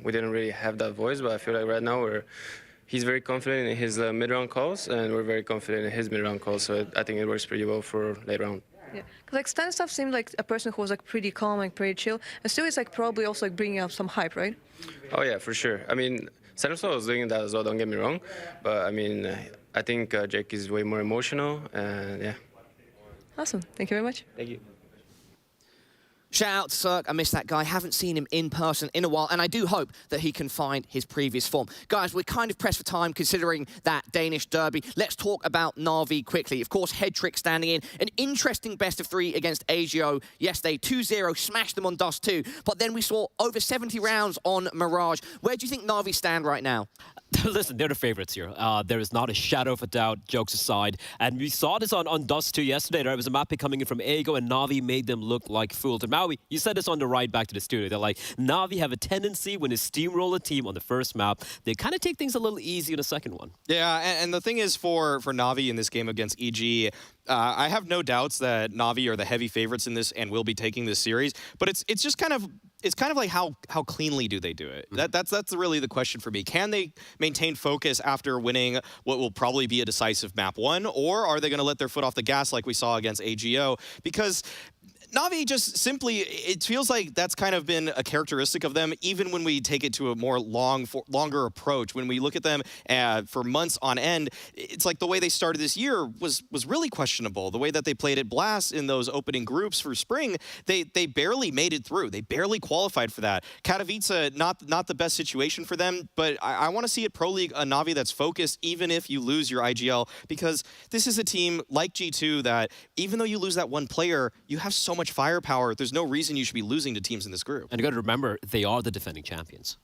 we didn't really have that voice, but I feel like right now he's very confident in his mid-round calls, and we're very confident in his mid-round calls, so I think it works pretty well for late round. Yeah, because like Stanislav seemed like a person who was like pretty calm, like pretty chill, and Stewie's like probably also like bringing up some hype, right? Oh yeah, for sure. I mean, Stanislav was doing that as well, don't get me wrong, but I mean, I think Jake is way more emotional, and yeah. Awesome, thank you very much. Thank you. Shout out to Cirque, I miss that guy, haven't seen him in person in a while, and I do hope that he can find his previous form. Guys, we're kind of pressed for time considering that Danish derby. Let's talk about NaVi quickly. Of course, Headtrick standing in. An interesting best of 3 against AGO yesterday. 2-0, smashed them on Dust 2, but then we saw over 70 rounds on Mirage. Where do you think NaVi stand right now? Listen, they're the favorites here. There is not a shadow of a doubt, jokes aside. And we saw this on Dust 2 yesterday. There was a map pick coming in from AGO, and NaVi made them look like fools. And Maui, you said this on the ride back to the studio. They're like, NaVi have a tendency when they steamroll a team on the first map, they kind of take things a little easy on the second one. Yeah, and the thing is for NaVi in this game against EG, I have no doubts that NaVi are the heavy favorites in this and will be taking this series. But it's just kind of like how cleanly do they do it? That's really the question for me. Can they maintain focus after winning what will probably be a decisive map 1, or are they going to let their foot off the gas like we saw against AGO? Because NaVi just simply, it feels like that's kind of been a characteristic of them, even when we take it to a more longer approach. When we look at them for months on end, it's like the way they started this year was really questionable. The way that they played at Blast in those opening groups for spring, they barely made it through. They barely qualified for that. Katowice, not the best situation for them, but I want to see at Pro League a NaVi that's focused even if you lose your IGL, because this is a team like G2 that even though you lose that one player, you have so much firepower. There's no reason you should be losing to teams in this group. And you got to remember, they are the defending champions.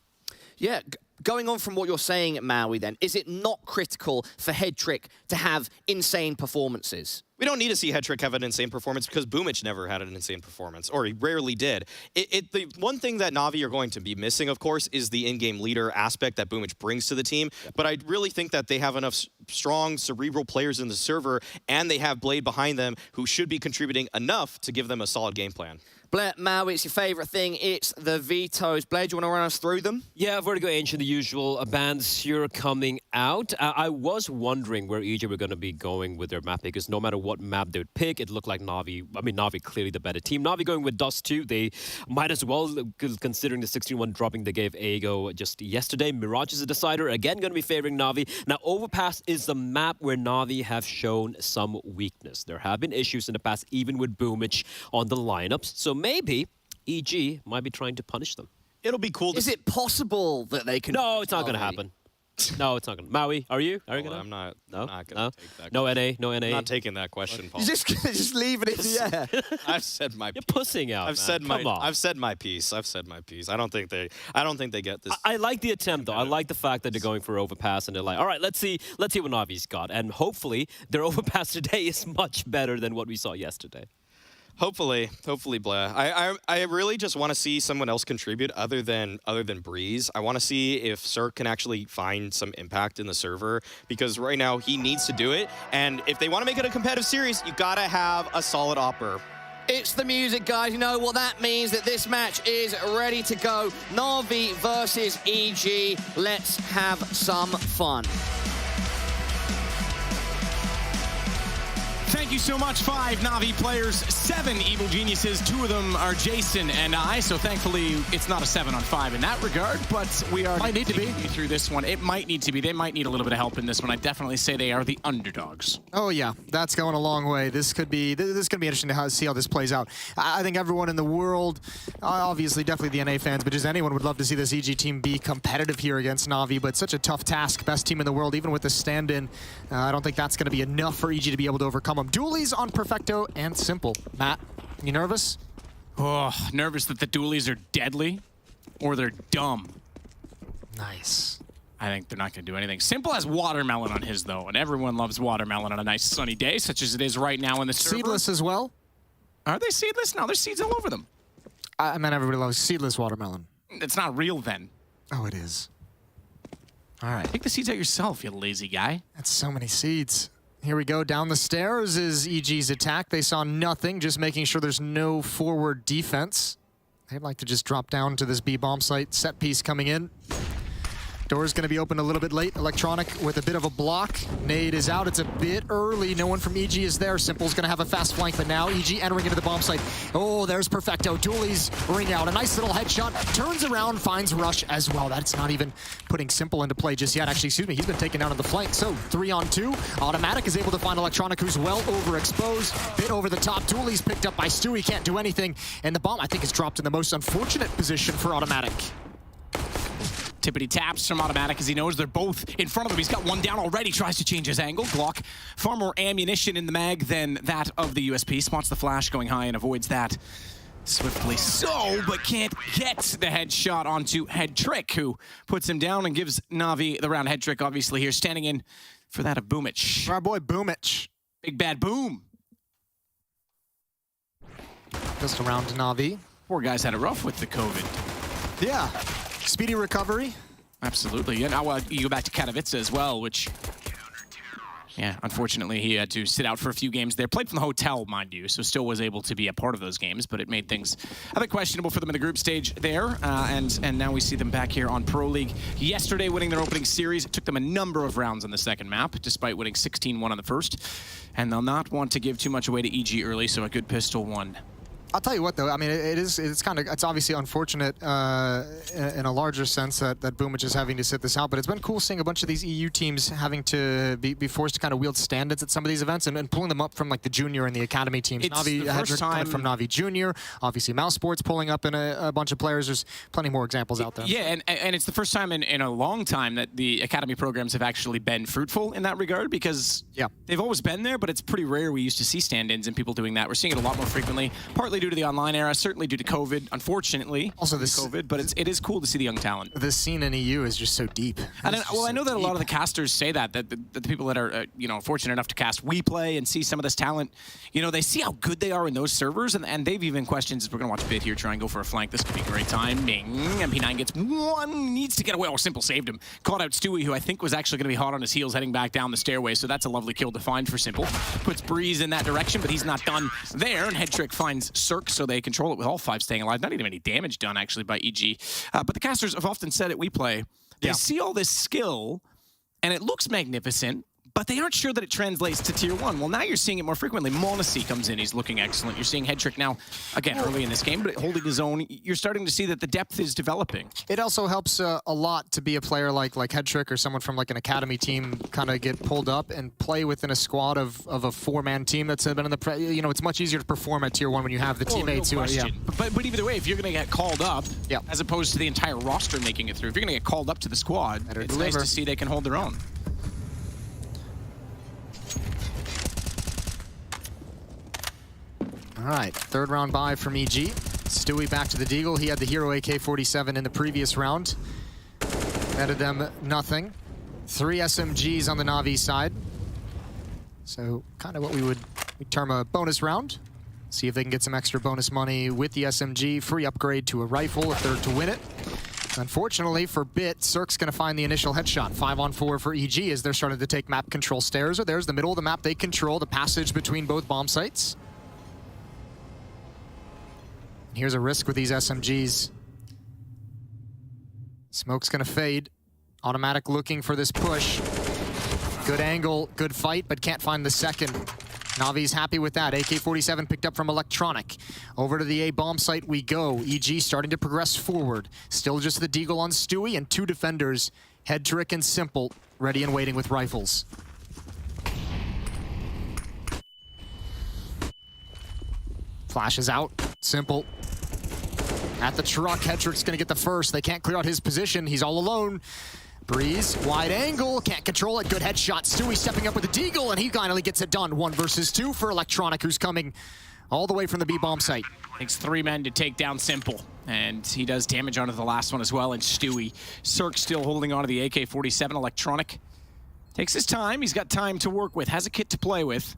Yeah, going on from what you're saying, Maui, then, is it not critical for Headtrick to have insane performances? We don't need to see Headtrick have an insane performance because Boomich never had an insane performance, or he rarely did. The one thing that Navi are going to be missing, of course, is the in-game leader aspect that Boomich brings to the team. But I really think that they have enough strong, cerebral players in the server, and they have Blade behind them who should be contributing enough to give them a solid game plan. Blade, Maui, it's your favorite thing. It's the vetoes. Blade, do you want to run us through them? Yeah, Vertigo Ancient, the usual bans here coming out. I was wondering where EG were going to be going with their map, because no matter what map they would pick, it looked like Navi. I mean, Navi clearly the better team. Navi going with Dust 2, they might as well, considering the 16-1 dropping they gave Ago just yesterday. Mirage is a decider, again going to be favoring Navi. Now, Overpass is the map where Navi have shown some weakness. There have been issues in the past, even with Boomich on the lineups. So maybe EG might be trying to punish them. It'll be cool to Is it possible that they can... No, it's not going to happen. No, it's not going to. Maui, are you? Are you going to? I'm not going to take that. No NA, no NA. I'm not taking that question, Paul. You're just leave it in the air. I've said my piece. You're pussing out, I've said my piece. I've said my piece. I don't think they get this. I like the attempt, though. I like the fact that they're going for Overpass, and they're like, all right, let's see what Navi's got. And hopefully, their Overpass today is much better than what we saw yesterday. Hopefully, Blair. I really just want to see someone else contribute other than Breeze. I want to see if Cirque can actually find some impact in the server, because right now he needs to do it. And if they want to make it a competitive series, you gotta have a solid opper. It's the music, guys. You know what that means, that this match is ready to go. NaVi versus EG. Let's have some fun. Thank you so much, 5 Navi players, 7 evil geniuses. 2 of them are Jason and I, so thankfully it's not a 7-on-5 in that regard, but we are might need to be through this one. It might need to be. They might need a little bit of help in this one. I definitely say they are the underdogs. Oh yeah, that's going a long way. This could be interesting to see how this plays out. I think everyone in the world, obviously definitely the NA fans, but just anyone would love to see this EG team be competitive here against Navi, but such a tough task. Best team in the world, even with the stand-in. I don't think that's going to be enough for EG to be able to overcome them. Dualies on Perfecto and Simple. Matt, you nervous? Oh, nervous that the dualies are deadly or they're dumb. Nice. I think they're not going to do anything. Simple has Watermelon on his, though, and everyone loves Watermelon on a nice sunny day, such as it is right now in the server. Seedless as well? Are they seedless? No, there's seeds all over them. I mean, everybody loves seedless watermelon. It's not real, then. Oh, it is. All right. Take the seeds out yourself, you lazy guy. That's so many seeds. Here we go. Down the stairs is EG's attack. They saw nothing, just making sure there's no forward defense. They'd like to just drop down to this B bomb site. Set piece coming in. Door's going to be open a little bit late. Electronic with a bit of a block. Nade is out. It's a bit early. No one from EG is there. Simple's going to have a fast flank, but now EG entering into the bomb site. Oh, there's Perfecto. Dualies ring out. A nice little headshot. Turns around, finds Rush as well. That's not even putting Simple into play just yet. Actually, excuse me, he's been taken down on the flank. So 3-on-2. Automatic is able to find Electronic, who's well overexposed. Bit over the top. Dualies picked up by Stu. He can't do anything. And the bomb, I think, is dropped in the most unfortunate position for Automatic. Tippity taps from Automatic as he knows they're both in front of him. He's got one down already, tries to change his angle. Glock, far more ammunition in the mag than that of the USP. Spots the flash going high and avoids that swiftly but can't get the headshot onto Headtrick, who puts him down and gives Navi the round. Headtrick obviously here standing in for that of Boomich. Our boy Boomich. Big bad boom. Just around Navi. Poor guys had it rough with the COVID. Yeah. Speedy recovery. Absolutely. And now you go back to Katowice as well, which, yeah, unfortunately he had to sit out for a few games there. Played from the hotel, mind you, so still was able to be a part of those games, but it made things a bit questionable for them in the group stage there. And now we see them back here on Pro League. Yesterday, winning their opening series. It took them a number of rounds on the second map, despite winning 16-1 on the first. And they'll not want to give too much away to EG early, so a good pistol one. I'll tell you what, though. I mean, it's obviously unfortunate in a larger sense that Boomich is having to sit this out. But it's been cool seeing a bunch of these EU teams having to be forced to kind of wield stand-ins at some of these events and pulling them up from like the junior and the academy teams. It's Navi the first time from Navi Junior. Obviously, Mouse Sports pulling up in a bunch of players. There's plenty more examples out there. Yeah, and it's the first time in a long time that the academy programs have actually been fruitful in that regard, because they've always been there, but it's pretty rare we used to see stand-ins and people doing that. We're seeing it a lot more frequently, partly due due to the online era, certainly due to COVID, unfortunately. Also, COVID, but it is cool to see the young talent. This scene in EU is just so deep. And I know that a lot of the casters say that the people that are fortunate enough to cast WePlay and see some of this talent, they see how good they are in those servers, and they've even questioned, we're going to watch Bit here try and go for a flank. This could be great timing. MP9 gets one, needs to get away. Oh, Simple saved him. Caught out Stewie, who I think was actually going to be hot on his heels heading back down the stairway, so that's a lovely kill to find for Simple. Puts Breeze in that direction, but he's not done there, and Headtrick finds Cirque, so they control it with all 5 staying alive. Not even any damage done, actually, by EG. But the casters have often said at WePlay, they see all this skill, and it looks magnificent, but they aren't sure that it translates to Tier 1. Well, now you're seeing it more frequently. Monacy comes in, he's looking excellent. You're seeing Headtrick now, again, early in this game, but holding his own. You're starting to see that the depth is developing. It also helps a lot to be a player like Headtrick or someone from like an academy team kind of get pulled up and play within a squad of a 4-man team that's been in the, it's much easier to perform at Tier 1 when you have the teammates no who are, question. But either way, if you're going to get called up, as opposed to the entire roster making it through, if you're going to get called up to the squad, it's nice to see they can hold their own. All right, 3rd round buy from EG. Stewie back to the Deagle. He had the Hero AK-47 in the previous round. Netted them nothing. 3 SMGs on the NaVi side. So kind of what we'd term a bonus round. See if they can get some extra bonus money with the SMG. Free upgrade to a rifle, a 3rd to win it. Unfortunately for Bit, Cirque's going to find the initial headshot. 5-on-4 for EG as they're starting to take map control stairs. There's the middle of the map. They control the passage between both bomb sites. Here's a risk with these SMGs. Smoke's gonna fade. Automatic looking for this push. Good angle, good fight, but can't find the second. NaVi's happy with that. AK-47 picked up from Electronic. Over to the A bomb site we go. EG starting to progress forward. Still just the Deagle on Stewie and 2 defenders, Headtrick and Simple, ready and waiting with rifles. Flash is out, Simple. At the truck, Headtrick's gonna get the first. They can't clear out his position. He's all alone. Breeze, wide angle, can't control it. Good headshot. Stewie stepping up with the Deagle, and he finally gets it done. 1 versus 2 for Electronic, who's coming all the way from the B bomb site. Takes 3 men to take down Simple, and he does damage onto the last one as well. And Stewie, Cirque still holding on to the AK-47. Electronic takes his time. He's got time to work with. Has a kit to play with.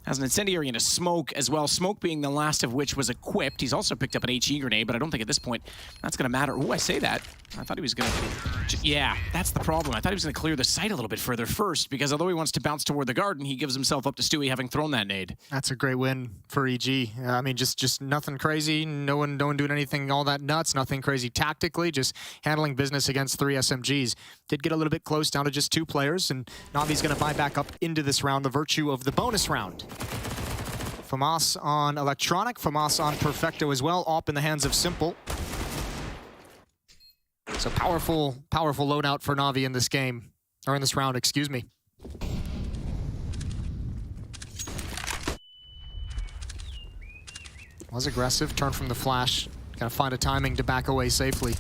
Has an incendiary and a smoke as well. Smoke being the last of which was equipped. He's also picked up an HE grenade, but I don't think at this point that's going to matter. Oh, I say that. I thought he was going to... Yeah, that's the problem. I thought he was going to clear the site a little bit further first, because although he wants to bounce toward the garden, he gives himself up to Stewie having thrown that nade. That's a great win for EG. I mean, just nothing crazy. No one doing anything all that nuts. Nothing crazy tactically. Just handling business against 3 SMGs. Did get a little bit close, down to just 2 players, and NaVi's going to buy back up into this round, the virtue of the bonus round. Famas on Electronic, Famas on Perfecto as well, op in the hands of Simple. So powerful loadout for NaVi in this game, or in this round, excuse me. Was aggressive, turn from the flash. Gotta find a timing to back away safely.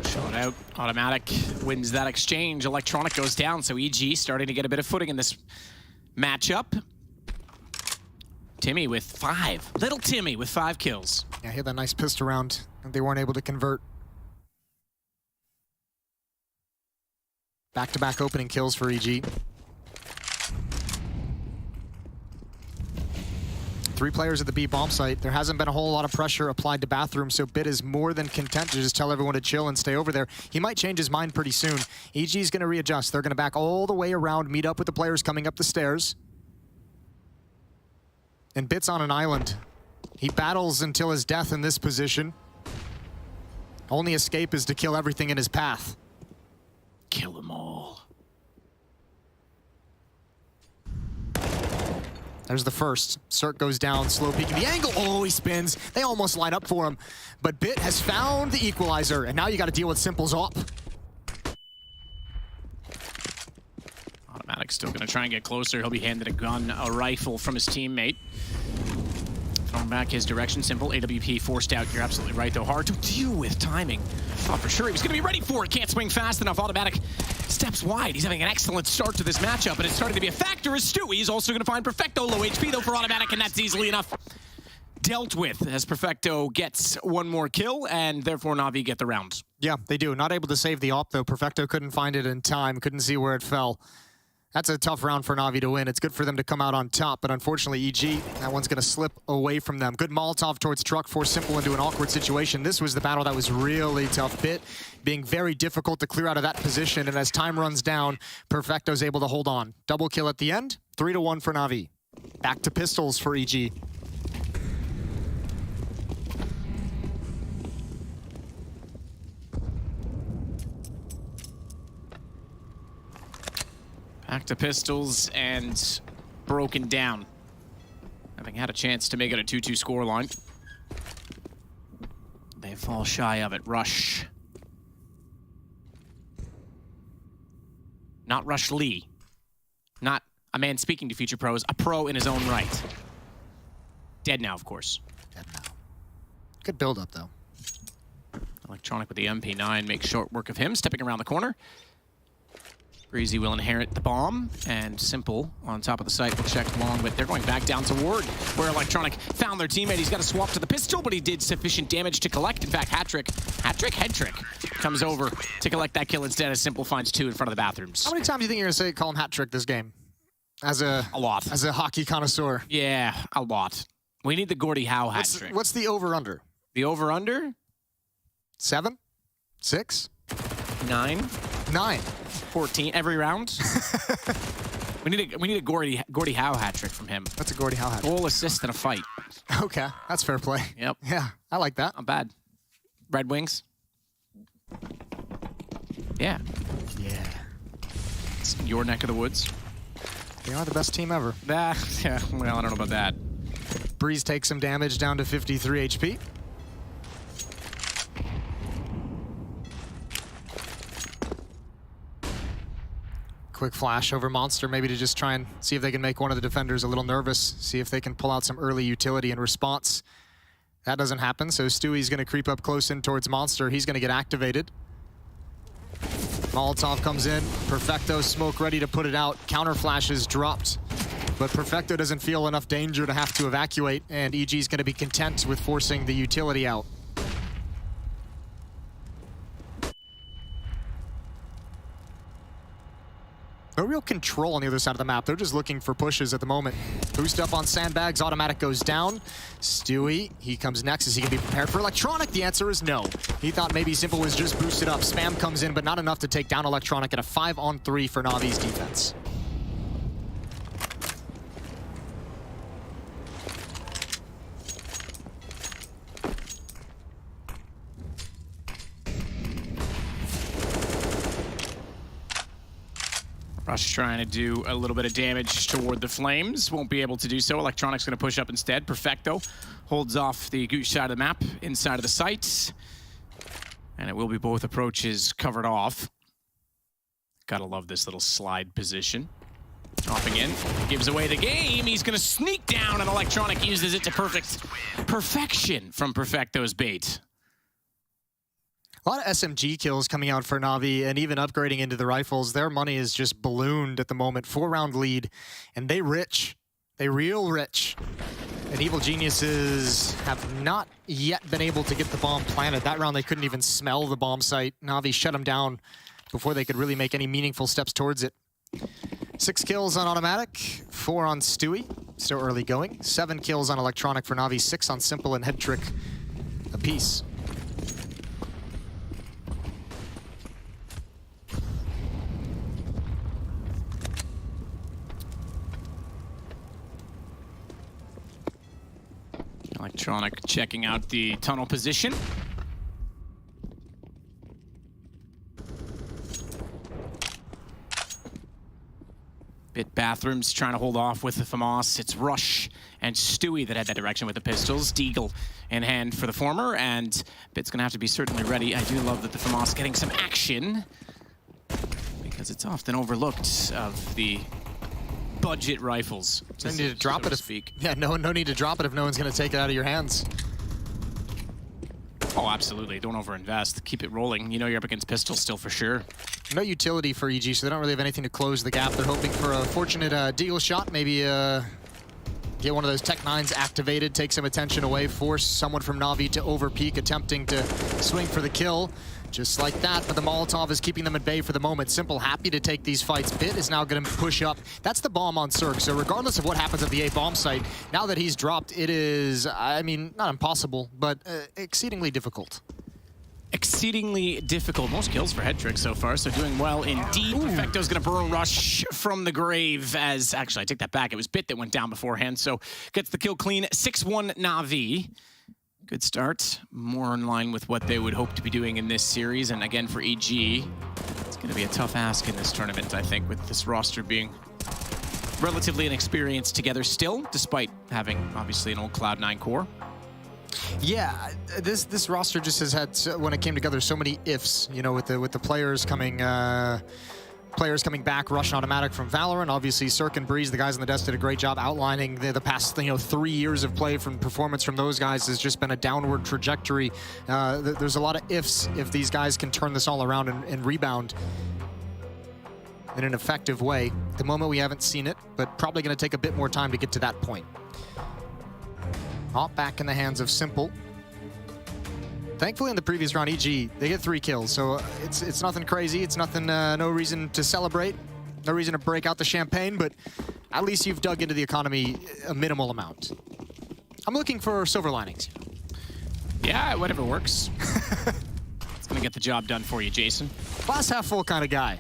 Shot out, automatic wins that exchange. Electronic goes down, so EG starting to get a bit of footing in this matchup. Timmy with 5. Little Timmy with 5 kills. Yeah, he had that nice pistol round, and they weren't able to convert. Back-to-back opening kills for EG. 3 players at the B bomb site. There hasn't been a whole lot of pressure applied to Bathroom, so Bit is more than content to just tell everyone to chill and stay over there. He might change his mind pretty soon. EG's going to readjust. They're going to back all the way around, meet up with the players coming up the stairs. And Bit's on an island. He battles until his death in this position. Only escape is to kill everything in his path. Kill them all. There's the first. Cirque goes down, slow peeking the angle. Oh, he spins. They almost line up for him. But Bit has found the equalizer, and now you got to deal with Simple's op. Automatic's still going to try and get closer. He'll be handed a gun, a rifle from his teammate. Thrown back his direction, Simple. AWP forced out. You're absolutely right, though. Hard to deal with timing. Thought for sure he was going to be ready for it. Can't swing fast enough. Automatic steps wide. He's having an excellent start to this matchup, but it's starting to be a factor as Stewie is also going to find Perfecto. Low HP, though, for Automatic, and that's easily enough dealt with as Perfecto gets one more kill, and therefore NaVi get the round. Yeah, they do. Not able to save the op, though. Perfecto couldn't find it in time, couldn't see where it fell. That's a tough round for NaVi to win. It's good for them to come out on top, but unfortunately, EG, that one's going to slip away from them. Good Molotov towards Truck, forced Simple into an awkward situation. This was the battle that was really tough. Bit being very difficult to clear out of that position, and as time runs down, Perfecto's able to hold on. Double kill at the end, 3-1 for NaVi. Back to pistols for EG. Back to pistols and broken down. Having had a chance to make it a 2-2 scoreline. They fall shy of it. Rush. Not Rush Lee. Not a man speaking to future pros. A pro in his own right. Dead now, of course. Dead now. Good build-up, though. Electronic with the MP9 makes short work of him. Stepping around the corner. Breezy will inherit the bomb, and Simple on top of the site will check long, but they're going back down toward where Electronic found their teammate. He's got to swap to the pistol, but he did sufficient damage to collect. In fact, hat-trick, head trick, comes over to collect that kill instead as Simple finds 2 in front of the bathrooms. How many times do you think you're going to say call him hat-trick this game? As a lot. As a hockey connoisseur. Yeah, a lot. We need the Gordie Howe hat-trick. What's the over-under? The over-under? 7? 6? 9? 9. 14 every round. we need a Gordie Howe hat trick from him. That's a Gordie Howe hat trick. Goal, assist, and a fight. Okay, that's fair play. Yep. Yeah, I like that. Not bad. Red Wings. Yeah. Yeah. It's your neck of the woods. They are the best team ever. Yeah, well, I don't know about that. Breeze takes some damage down to 53 HP. Quick flash over Monster, maybe to just try and see if they can make one of the defenders a little nervous, see if they can pull out some early utility in response. That doesn't happen, so Stewie's going to creep up close in towards Monster. He's going to get activated. Molotov comes in. Perfecto smoke ready to put it out. Counter flash is dropped, but Perfecto doesn't feel enough danger to have to evacuate, and EG's going to be content with forcing the utility out. No real control on the other side of the map. They're just looking for pushes at the moment. Boost up on sandbags. Automatic goes down. Stewie, he comes next. Is he going to be prepared for Electronic? The answer is no. He thought maybe Simple was just boosted up. Spam comes in, but not enough to take down Electronic at a 5-on-3 for NaVi's defense. Rush trying to do a little bit of damage toward the Flames. Won't be able to do so. Electronic's going to push up instead. Perfecto holds off the goose side of the map, inside of the site. And it will be both approaches covered off. Gotta love this little slide position. Dropping in, gives away the game. He's going to sneak down, and Electronic uses it to perfection from Perfecto's bait. A lot of SMG kills coming out for NaVi, and even upgrading into the rifles. Their money is just ballooned at the moment. 4-round lead, and they rich. They real rich. And Evil Geniuses have not yet been able to get the bomb planted. That round they couldn't even smell the bomb site. NaVi shut them down before they could really make any meaningful steps towards it. 6 kills on Automatic, 4 on Stewie. Still early going. 7 kills on Electronic for NaVi, 6 on Simple and Head Trick apiece. Electronic checking out the tunnel position. Bit Bathrooms trying to hold off with the FAMAS. It's Rush and Stewie that head that direction with the pistols. Deagle in hand for the former, and Bit's gonna have to be certainly ready. I do love that the FAMAS getting some action, because it's often overlooked of the budget rifles. No need to drop it if speak. Yeah, no need to drop it if no one's going to take it out of your hands. Oh, absolutely. Don't overinvest. Keep it rolling. You know you're up against pistols still for sure. No utility for EG, so they don't really have anything to close the gap. They're hoping for a fortunate deagle shot, maybe get one of those Tech 9s activated, take some attention away, force someone from NaVi to overpeak, attempting to swing for the kill. Just like that, but the Molotov is keeping them at bay for the moment. Simple happy to take these fights. Bit is now going to push up. That's the bomb on Cirque, so regardless of what happens at the A bomb site, now that he's dropped, it is, I mean, not impossible, but exceedingly difficult. Exceedingly difficult. Most kills for Hetrick so far, so doing well indeed. Perfecto's gonna burrow rush from the grave as, actually I take that back, it was Bit that went down beforehand, so gets the kill clean. 6-1 NaVi. Good start, more in line with what they would hope to be doing in this series, and again for EG, it's gonna be a tough ask in this tournament, I think, with this roster being relatively inexperienced together still, despite having obviously an old Cloud9 core. Yeah, this roster just has had, when it came together, so many ifs. You know, with the players coming back, Rush and Automatic from Valorant. Obviously, Cirque and Breeze, the guys on the desk, did a great job outlining the past 3 years of play from performance from those guys has just been a downward trajectory. There's a lot of ifs if these guys can turn this all around and rebound in an effective way. At the moment, we haven't seen it, but probably going to take a bit more time to get to that point. All back in the hands of Simple. Thankfully, in the previous round, EG, they get 3 kills, so it's nothing crazy. It's nothing, no reason to celebrate, no reason to break out the champagne, but at least you've dug into the economy a minimal amount. I'm looking for silver linings. Yeah, whatever works. It's gonna get the job done for you, Jason. Glass half full kind of guy.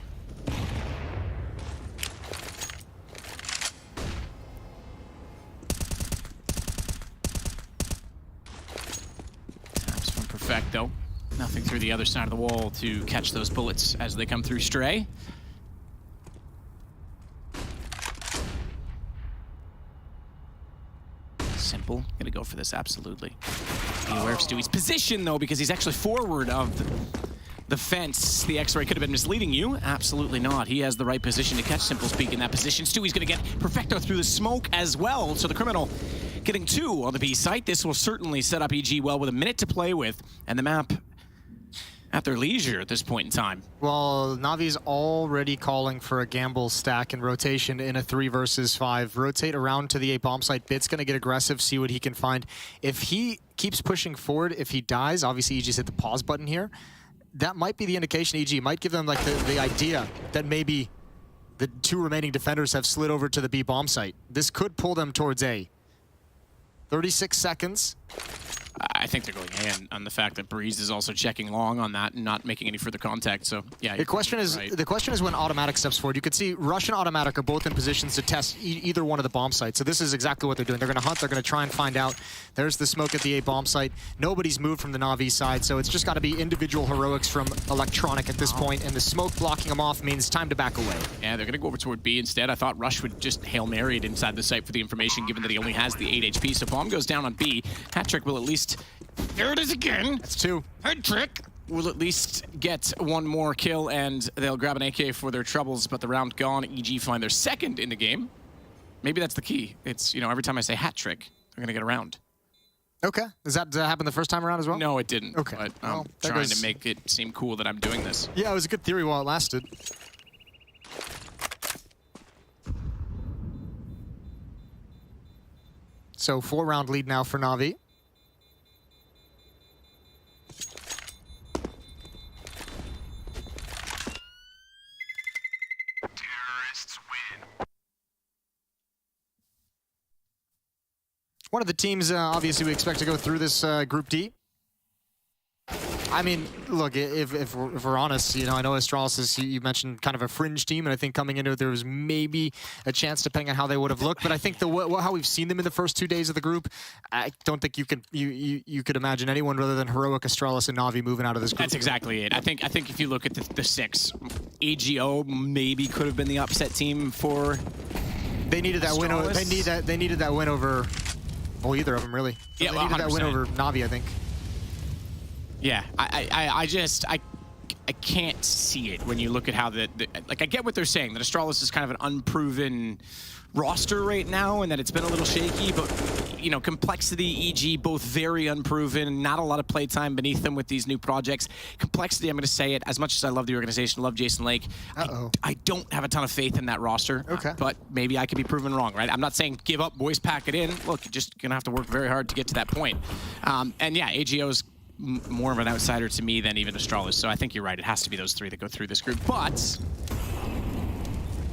Though. Nothing through the other side of the wall to catch those bullets as they come through Stray. Simple. Gonna go for this, absolutely. Be aware of Stewie's position, though, because he's actually forward of the fence. The X-ray could have been misleading you. Absolutely not. He has the right position to catch Simple's peak in that position. Stewie's gonna get Perfecto through the smoke as well, so the criminal getting 2 on the B site. This will certainly set up EG well with a minute to play with, and the map at their leisure at this point in time. Well, Navi's already calling for a gamble stack and rotation in a 3 versus 5. Rotate around to the A bomb site. Bit's gonna get aggressive, see what he can find. If he keeps pushing forward, if he dies, obviously EG's hit the pause button here. That might be the indication. EG might give them like the idea that maybe the 2 remaining defenders have slid over to the B bomb site. This could pull them towards A. 36 seconds. I think they're going in on the fact that Breeze is also checking long on that and not making any further contact. So yeah, the question is when Automatic steps forward. You can see Rush and Automatic are both in positions to test either one of the bomb sites. So this is exactly what they're doing. They're going to hunt. They're going to try and find out. There's the smoke at the A bomb site. Nobody's moved from the NaVi side, so it's just got to be individual heroics from Electronic at this point, and the smoke blocking them off means time to back away. Yeah, they're going to go over toward B instead. I thought Rush would just Hail Mary it inside the site for the information, given that he only has the 8 HP. So bomb goes down on B. Hat-trick will at least... There it is again. That's 2. Hat-trick will at least get 1 more kill, and they'll grab an AK for their troubles, but the round gone. EG find their 2nd in the game. Maybe that's the key. It's, you know, every time I say hat-trick, they're going to get a round. Okay. Does that happen the first time around as well? No, it didn't. Okay. But I'm trying to make it seem cool that I'm doing this. Yeah, it was a good theory while it lasted. So 4-round lead now for NaVi. One of the teams, obviously, we expect to go through this Group D. I mean, look, if we're honest, you know, I know Astralis is, you mentioned, kind of a fringe team, and I think coming into it, there was maybe a chance, depending on how they would have looked. But I think how we've seen them in the first 2 days of the group, I don't think you could imagine anyone rather than Heroic, Astralis, and NaVi moving out of this group. That's exactly it. I think if you look at the 6, AGO maybe could have been the upset team for. They needed that win. They needed that win over. Well, either of them, really. Yeah, they needed that win over NaVi, I think. Yeah, I can't see it when you look at how like, I get what they're saying, that Astralis is kind of an unproven roster right now and that it's been a little shaky, but you know, Complexity, EG, both very unproven, not a lot of playtime beneath them with these new projects. Complexity, I'm going to say it, as much as I love the organization, love Jason Lake, I don't have a ton of faith in that roster, but maybe I could be proven wrong, right? I'm not saying give up, boys, pack it in. Look, you're just going to have to work very hard to get to that point. And yeah, AGO's more of an outsider to me than even Astralis, so I think you're right. It has to be those three that go through this group, but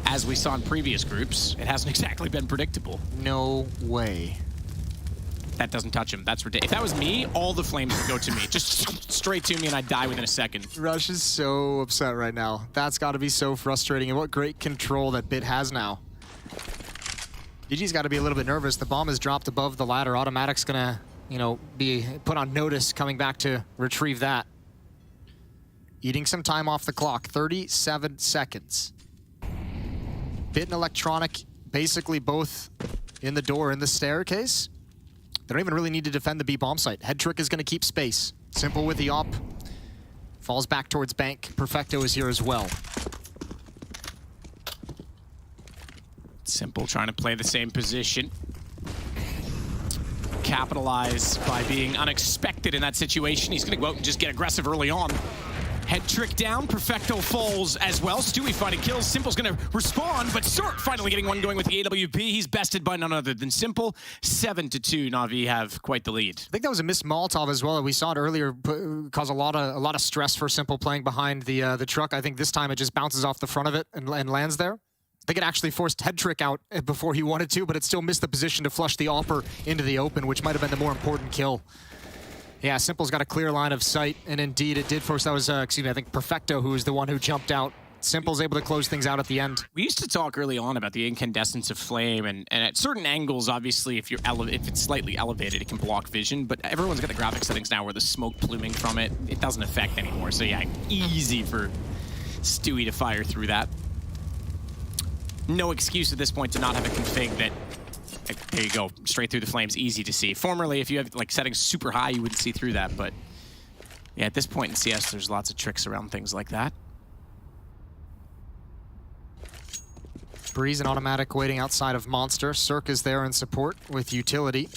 as we saw in previous groups, it hasn't exactly been predictable. No way. That doesn't touch him. That's ridiculous. If that was me, all the flames would go to me. Just straight to me and I'd die within a second. Rush is so upset right now. That's got to be so frustrating. And what great control that Bit has now. GG's got to be a little bit nervous. The bomb is dropped above the ladder. Automatic's going to, you know, be put on notice coming back to retrieve that. Eating some time off the clock. 37 seconds. Bit and Electronic basically both in the door in the staircase. They don't even really need to defend the B bomb site. Head Trick is going to keep space. Simple with the op. Falls back towards bank. Perfecto is here as well. Simple trying to play the same position. Capitalize by being unexpected in that situation. He's going to go out and just get aggressive early on. Head Trick down, Perfecto falls as well. Stewie finding kills. Simple's gonna respond, but Surt finally getting one going with the AWP. He's bested by none other than Simple. 7-2, NaVi have quite the lead. I think that was a missed Molotov as well. We saw it earlier cause a lot of stress for Simple playing behind the truck. I think this time it just bounces off the front of it and lands there. I think it actually forced Head Trick out before he wanted to, but it still missed the position to flush the Opper into the open, which might have been the more important kill. Yeah, Simple's got a clear line of sight, and indeed it did force, that was, excuse me, I think Perfecto who was the one who jumped out. Simple's able to close things out at the end. We used to talk early on about the incandescence of flame, and at certain angles, obviously, if it's slightly elevated, it can block vision, but everyone's got the graphic settings now where the smoke pluming from it, it doesn't affect anymore. So yeah, easy for Stewie to fire through that. No excuse at this point to not have a config that, there you go, straight through the flames, easy to see. Formerly, if you have like settings super high, you wouldn't see through that, but yeah, at this point in CS, there's lots of tricks around things like that. Breeze and Automatic waiting outside of Monster. Cirque is there in support with Utility.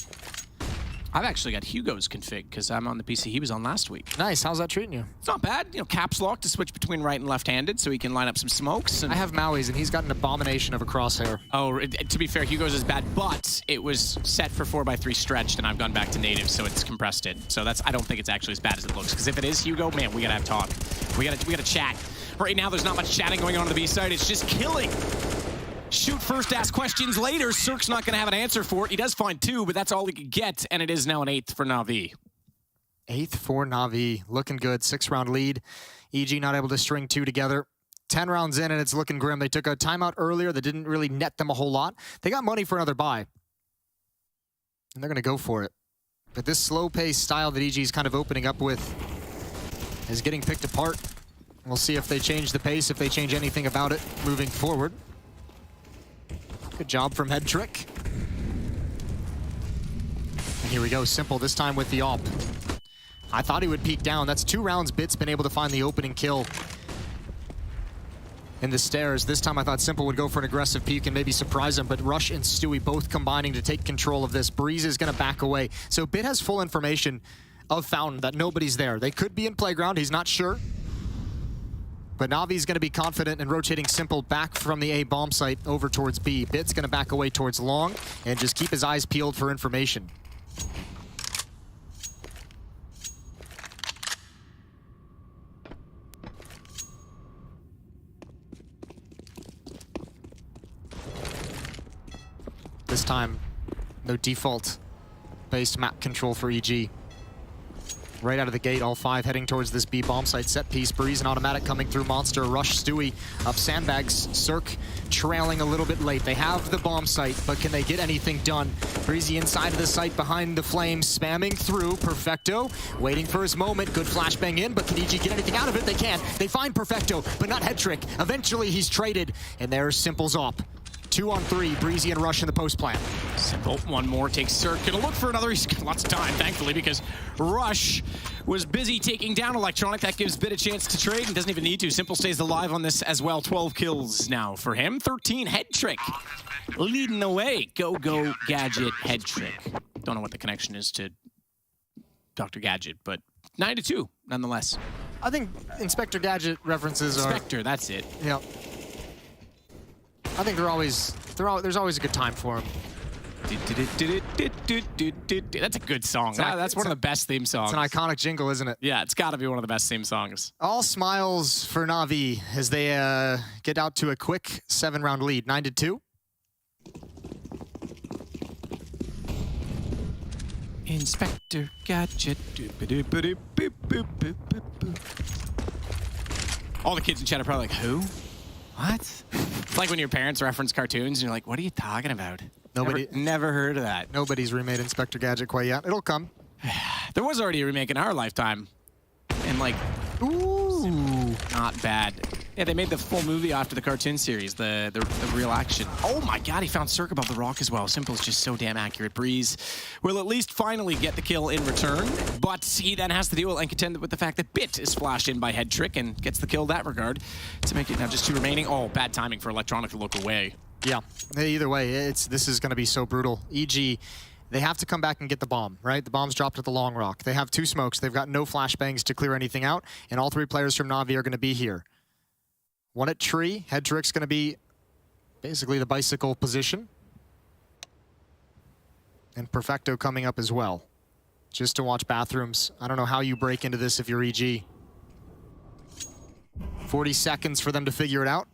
I've actually got Hugo's config because I'm on the PC he was on last week. Nice, how's that treating you? It's not bad. You know, caps lock to switch between right and left-handed so he can line up some smokes. And I have Maui's and he's got an abomination of a crosshair. Oh, to be fair, Hugo's is bad, but it was set for 4x3 stretched and I've gone back to native, so it's compressed it. So that's, I don't think it's actually as bad as it looks, because if it is Hugo, man, we gotta have talk. We gotta chat. Right now, there's not much chatting going on the B side. It's just killing. Shoot first, ask questions later. Cirque's not going to have an answer for it. He does find 2, but that's all he could get, and it is now an 8th for NaVi. 8th for NaVi, looking good. 6-round lead. EG not able to string 2 together. 10 rounds in, and it's looking grim. They took a timeout earlier that didn't really net them a whole lot. They got money for another buy, and they're going to go for it. But this slow-paced style that EG is kind of opening up with is getting picked apart. We'll see if they change the pace, if they change anything about it moving forward. Good job from Head Trick. And here we go, Simple, this time with the op. I thought he would peek down. That's 2 rounds. Bit's been able to find the opening kill in the stairs. This time I thought Simple would go for an aggressive peek and maybe surprise him, but Rush and Stewie both combining to take control of this. Breeze is gonna back away. So Bit has full information of Fountain that nobody's there. They could be in playground, he's not sure. But NaVi's going to be confident in rotating Simple back from the A bomb site over towards B. Bit's going to back away towards long and just keep his eyes peeled for information. This time, no default-based map control for EG. Right out of the gate, all 5 heading towards this B bomb site set piece. Breeze and Automatic coming through Monster. Rush, Stewie up sandbags. Cirque trailing a little bit late. They have the bomb site, but can they get anything done? Breezy inside of the site behind the flames, spamming through. Perfecto waiting for his moment. Good flashbang in, but can EG get anything out of it? They can. They find Perfecto, but not Head Trick. Eventually he's traded, and there's Simple's op. 2-on-3, Breezy and Rush in the post plant. Simple, one more, takes Cirque. Gonna look for another, he's got lots of time, thankfully, because Rush was busy taking down Electronic. That gives Bit a chance to trade and doesn't even need to. Simple stays alive on this as well. 12 kills now for him. 13 head trick. Leading the way. Go, Gadget, head trick. Don't know what the connection is to Dr. Gadget, but 9-2, nonetheless. I think Inspector Gadget references are... Inspector, that's it. Yeah. I think there's always a good time for him. That's a good song. That's one of the best theme songs. It's an iconic jingle, isn't it? Yeah, it's got to be one of the best theme songs. All smiles for NaVi as they get out to a quick 7-round lead, 9-2. Inspector Gadget. All the kids in chat are probably like, who? What? It's like when your parents reference cartoons and you're like, what are you talking about? Never heard of that. Nobody's remade Inspector Gadget quite yet. It'll come. There was already a remake in our lifetime. And like, ooh, not bad. Yeah, they made the full movie after the cartoon series, the real action. Oh my god, he found Cirque above the rock as well. Simple is just so damn accurate. Breeze will at least finally get the kill in return, but he then has to deal and contend with the fact that Bit is flashed in by Head Trick and gets the kill in that regard to make it now just 2 remaining. Oh, bad timing for Electronic to look away. Yeah, either way, this is going to be so brutal. EG, they have to come back and get the bomb, right? The bomb's dropped at the long rock. They have 2 smokes. They've got no flashbangs to clear anything out, and all 3 players from NaVi are going to be here. One at tree. Head Trick's going to be basically the bicycle position. And Perfecto coming up as well. Just to watch bathrooms. I don't know how you break into this if you're EG. 40 seconds for them to figure it out.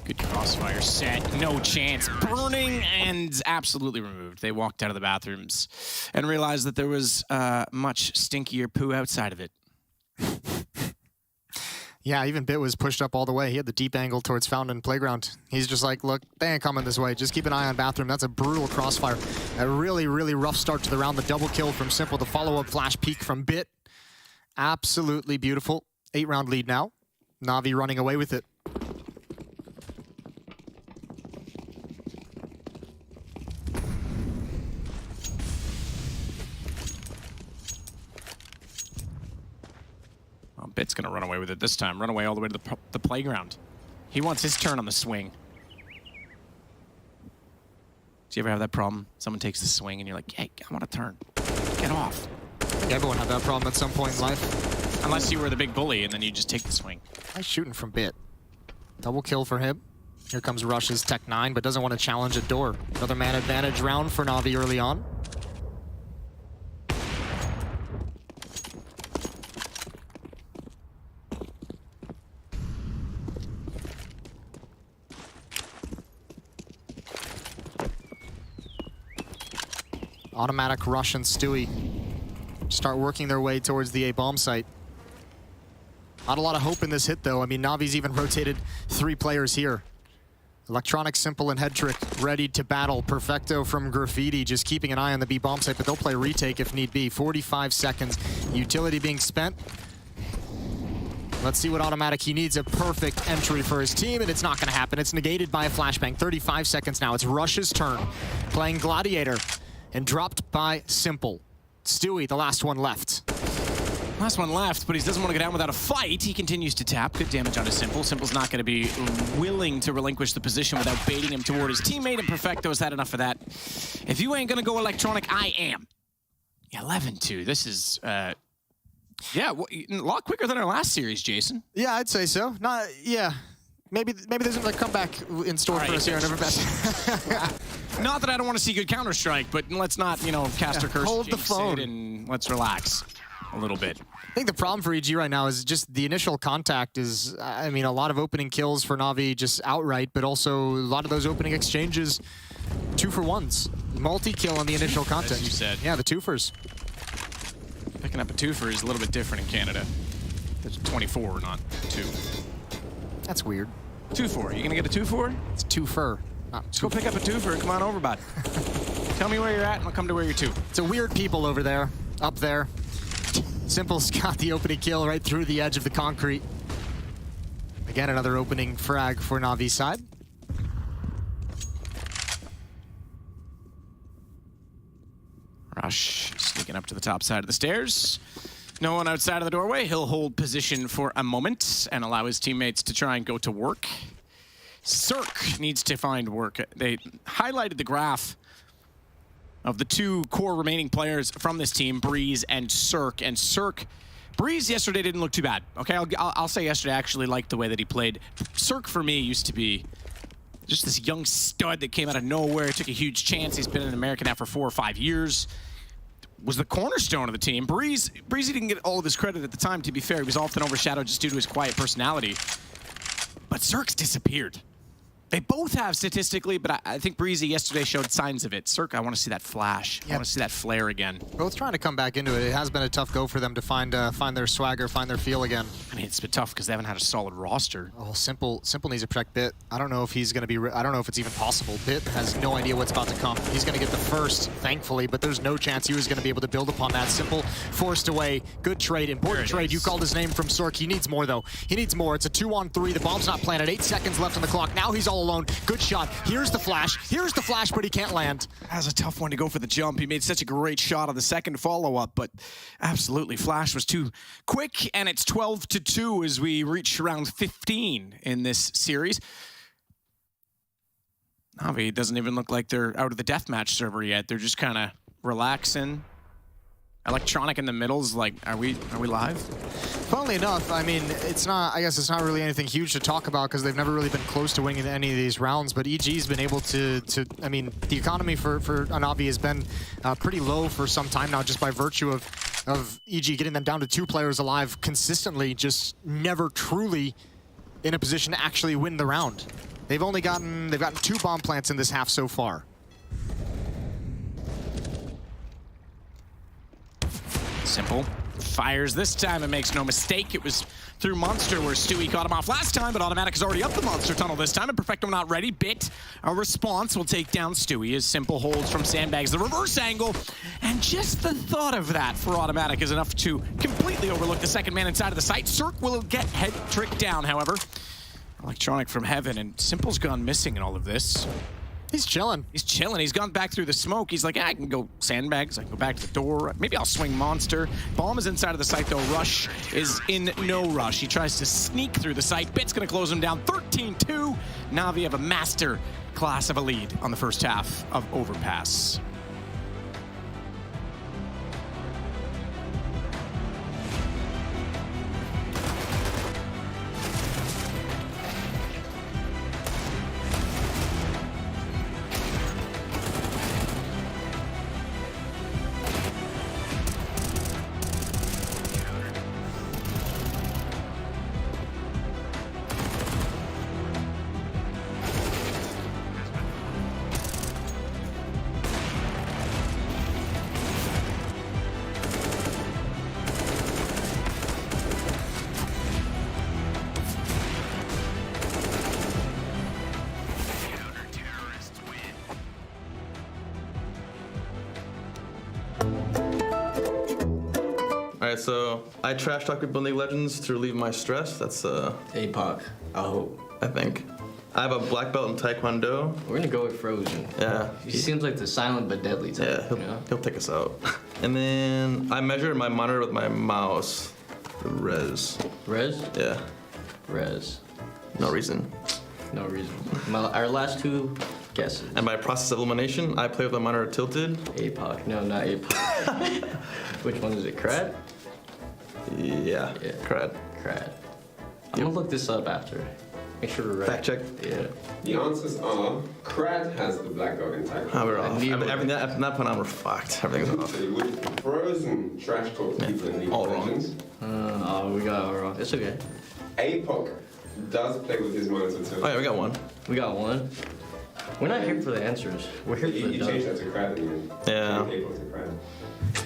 Good crossfire set, no chance. Burning and absolutely removed. They walked out of the bathrooms and realized that there was much stinkier poo outside of it. Yeah, even Bit was pushed up all the way. He had the deep angle towards Fountain Playground. He's just like, look, they ain't coming this way. Just keep an eye on bathroom. That's a brutal crossfire. A really, really rough start to the round. The double kill from Simple. The follow-up flash peek from Bit. Absolutely beautiful. 8-round lead now. NaVi running away with it. Bit's gonna run away with it this time. Run away all the way to the playground. He wants his turn on the swing. Do you ever have that problem? Someone takes the swing and you're like, hey, I want a turn. Get off. I think everyone had that problem at some point in life. Unless you were the big bully and then you just take the swing. Nice shooting from Bit. Double kill for him. Here comes Rush's Tech 9, but doesn't want to challenge a door. Another man advantage round for NaVi early on. Automatic Rush and Stewie start working their way towards the A bomb site. Not a lot of hope in this hit, though. I mean, NaVi's even rotated 3 players here. Electronic, Simple, and Head Trick ready to battle. Perfecto from Graffiti just keeping an eye on the B bomb site, but they'll play retake if need be. 45 seconds. Utility being spent. Let's see what Automatic. He needs a perfect entry for his team, and it's not going to happen. It's negated by a flashbang. 35 seconds now. It's Rush's turn. Playing Gladiator. And dropped by Simple. Stewie, the last one left. Last one left, but he doesn't want to go down without a fight. He continues to tap. Good damage onto Simple. Simple's not going to be willing to relinquish the position without baiting him toward his teammate, and Perfecto's had enough of that. If you ain't going to go Electronic, I am. 11-2. This is, yeah, a lot quicker than our last series, Jason. Yeah, I'd say so. Yeah. Maybe there's a comeback in store for us here on Everbest. Not that I don't want to see good Counter-Strike, but let's not, you know, cast our curse. Hold the phone and let's relax a little bit. I think the problem for EG right now is just the initial contact is, I mean, a lot of opening kills for NaVi just outright, but also a lot of those opening exchanges, 2-for-1s. Multi-kill on the initial contact. As you said. Yeah, the 2-fers. Picking up a 2-fer is a little bit different in Canada. It's 24, not 2. That's weird. 2-4. You gonna get a 2-4? It's 2-4. Let's go pick up a 2-4. Come on over, bud. Tell me where you're at, and I'll come to where you're 2. It's a weird people over there, up there. Simple's got the opening kill right through the edge of the concrete. Again, another opening frag for NaVi's side. Rush sneaking up to the top side of the stairs. No one outside of the doorway. He'll hold position for a moment and allow his teammates to try and go to work. Cirque needs to find work. They highlighted the graph of the 2 core remaining players from this team, Breeze and Cirque. And Cirque, Breeze yesterday didn't look too bad. Okay, I'll say yesterday I actually liked the way that he played. Cirque for me used to be just this young stud that came out of nowhere, took a huge chance. He's been in America now for 4 or 5 years. Was the cornerstone of the team. Breeze didn't get all of his credit at the time, to be fair. He was often overshadowed just due to his quiet personality. But Cirque's disappeared. They both have statistically, but I think Breezy yesterday showed signs of it. Cirque, I want to see that flash. I want to see that flare again. Both trying to come back into it. It has been a tough go for them to find their swagger, find their feel again. I mean, it's been tough because they haven't had a solid roster. Oh, Simple needs to protect Bit. I don't know if he's going to be, I don't know if it's even possible. Bit has no idea what's about to come. He's going to get the first, thankfully, but there's no chance he was going to be able to build upon that. Simple forced away. Good trade, important trade. You called his name from Cirque. He needs more, though. He needs more. It's a 2-on-3. The bomb's not planted. 8 seconds left on the clock. Now he's all alone. Good shot. Here's the flash, but he can't land. That was a tough one to go for the jump. He made such a great shot on the second follow-up, but absolutely, flash was too quick, and it's 12-2 as we reach round 15 in this series. NaVi doesn't even look like they're out of the deathmatch server yet. They're just kind of relaxing. Electronic in the middle is like, are we live? Funnily enough, I mean, I guess it's not really anything huge to talk about because they've never really been close to winning any of these rounds, but EG's been able to I mean, the economy for NaVi has been pretty low for some time now just by virtue of EG getting them down to 2 players alive consistently, just never truly in a position to actually win the round. They've gotten 2 bomb plants in this half so far. Simple fires this time and makes no mistake. It was through Monster where Stewie caught him off last time, but Automatic is already up the Monster tunnel this time, and Perfecto not ready. Bit, a response will take down Stewie as Simple holds from Sandbags the reverse angle, and just the thought of that for Automatic is enough to completely overlook the second man inside of the site. Cirque will get head tricked down, however. Electronic from heaven, and Simple's gone missing in all of this. He's chilling. He's chilling. He's gone back through the smoke. He's like, I can go Sandbags. I can go back to the door. Maybe I'll swing Monster. Bomb is inside of the site, though. Rush is in no rush. He tries to sneak through the site. Bit's going to close him down. 13-2. NaVi have a master class of a lead on the first half of Overpass. Alright, so I trash talk people in League of Legends to relieve my stress. That's APOC, I hope. I think. I have a black belt in Taekwondo. We're gonna go with Frozen. Yeah. He seems like the silent but deadly type. Yeah, he'll take us out. And then I measure my monitor with my mouse. Res. Res? Yeah. Res. No reason. No reason. Our last 2 guesses. And by process of elimination, I play with my monitor tilted. APOC. No, not APOC. Which one is it? Crad? Yeah. Crad. Crad. I'm gonna look this up after. Make sure we're right. Fact check. Yeah. The answers are Crad has the black belt in Taekwondo. Oh, we're off. Everything at that point on, we're fucked. Everything's off. So you would Frozen trash talk people in League of Legends. Oh, we got it wrong. It's okay. APOC does play with his monitor tilted. Oh yeah, we got one. We got one. We're not here for the answers. We're here for the You changed that to Crad, didn't you? Yeah. APOC to Crad.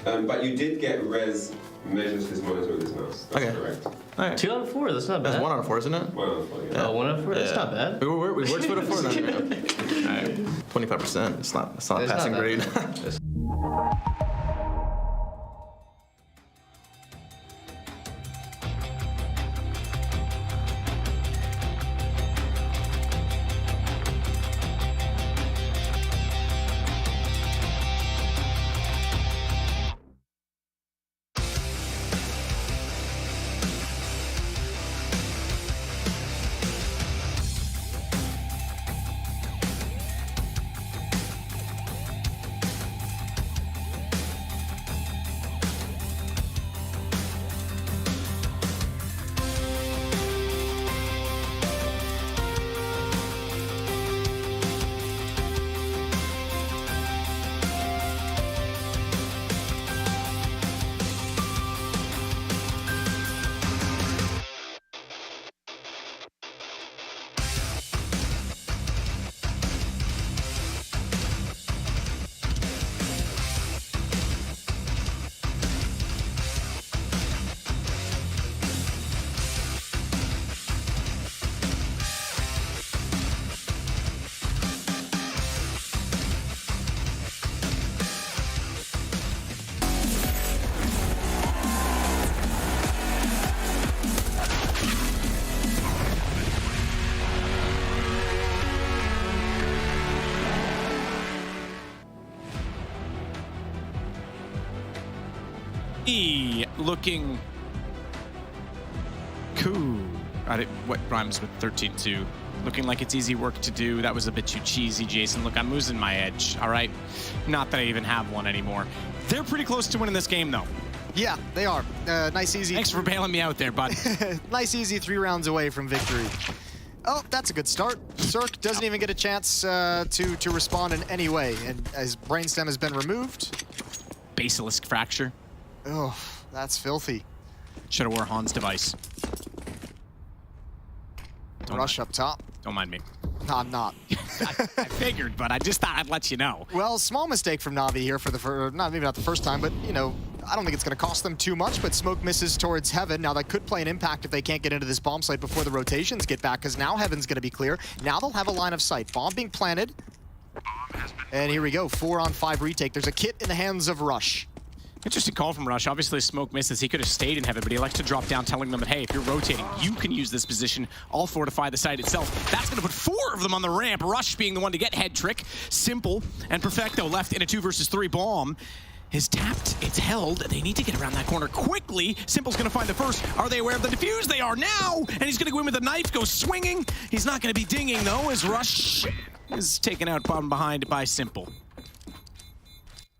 But you did get res measures for his monitor with his mouse. That's correct. All right. 2 out of 4. That's not bad. That's 1 out of 4, isn't it? 1 out of 4, yeah. Oh, 1 out of 4. That's not bad. We worked 2 out of 4 then. All right. 25%. It's not a passing grade. Looking cool. What rhymes with 13-2? Looking like it's easy work to do. That was a bit too cheesy, Jason. Look, I'm losing my edge, all right? Not that I even have one anymore. They're pretty close to winning this game, though. Yeah, they are. Nice, easy. Thanks for bailing me out there, bud. Nice, easy 3 rounds away from victory. Oh, that's a good start. Cirque doesn't even get a chance to respond in any way, and his brainstem has been removed. Basilisk fracture. Oh, that's filthy. Should have wore Han's device. Rush up top. Don't mind me. No, I'm not. I figured, but I just thought I'd let you know. Well, small mistake from NaVi here for the maybe not the first time, but you know, I don't think it's going to cost them too much, but smoke misses towards Heaven. Now that could play an impact if they can't get into this bomb site before the rotations get back, because now Heaven's going to be clear. Now they'll have a line of sight. Bomb being planted. And here we go, 4-on-5 retake. There's a kit in the hands of Rush. Interesting call from Rush. Obviously, smoke misses. He could have stayed in Heaven, but he likes to drop down, telling them that, hey, if you're rotating, you can use this position. I'll fortify the site itself. That's going to put 4 of them on the ramp. Rush being the one to get head trick. Simple and Perfecto left in a 2 versus 3 bomb. Is tapped, it's held. They need to get around that corner quickly. Simple's gonna find the first. Are they aware of the defuse? They are now! And he's gonna go in with a knife, go swinging. He's not gonna be dinging though, as Rush is taken out from behind by Simple.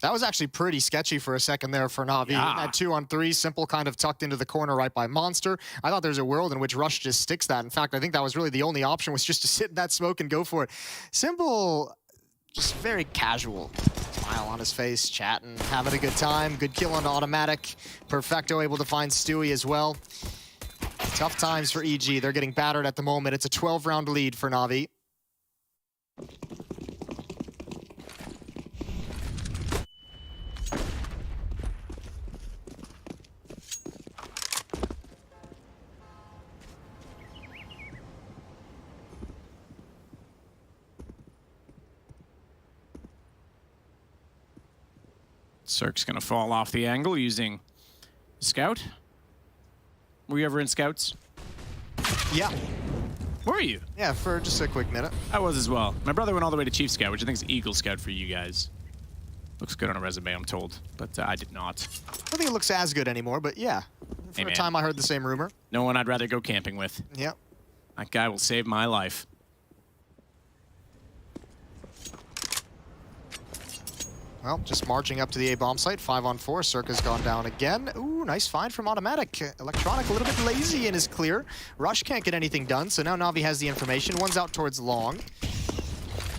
That was actually pretty sketchy for a second there for NaVi. Yeah. That 2-on-3, Simple kind of tucked into the corner right by Monster. I thought there's a world in which Rush just sticks that. In fact, I think that was really the only option, was just to sit in that smoke and go for it. Simple, just very casual. Smile on his face, chatting, having a good time. Good kill on automatic. Perfecto able to find Stewie as well. Tough times for EG. They're getting battered at the moment. It's a 12-round lead for NaVi. Cirque's gonna fall off the angle using Scout. Were you ever in Scouts? Yeah. Were you? Yeah, for just a quick minute. I was as well. My brother went all the way to Chief Scout, which I think is Eagle Scout for you guys. Looks good on a resume, I'm told, but I did not. I don't think it looks as good anymore, but yeah. For a time I heard the same rumor. No one I'd rather go camping with. Yep. That guy will save my life. Well, just marching up to the A bomb site, 5-on-4. Circa's gone down again. Ooh, nice find from Automatic. Electronic a little bit lazy and is clear. Rush can't get anything done, so now NaVi has the information. One's out towards long.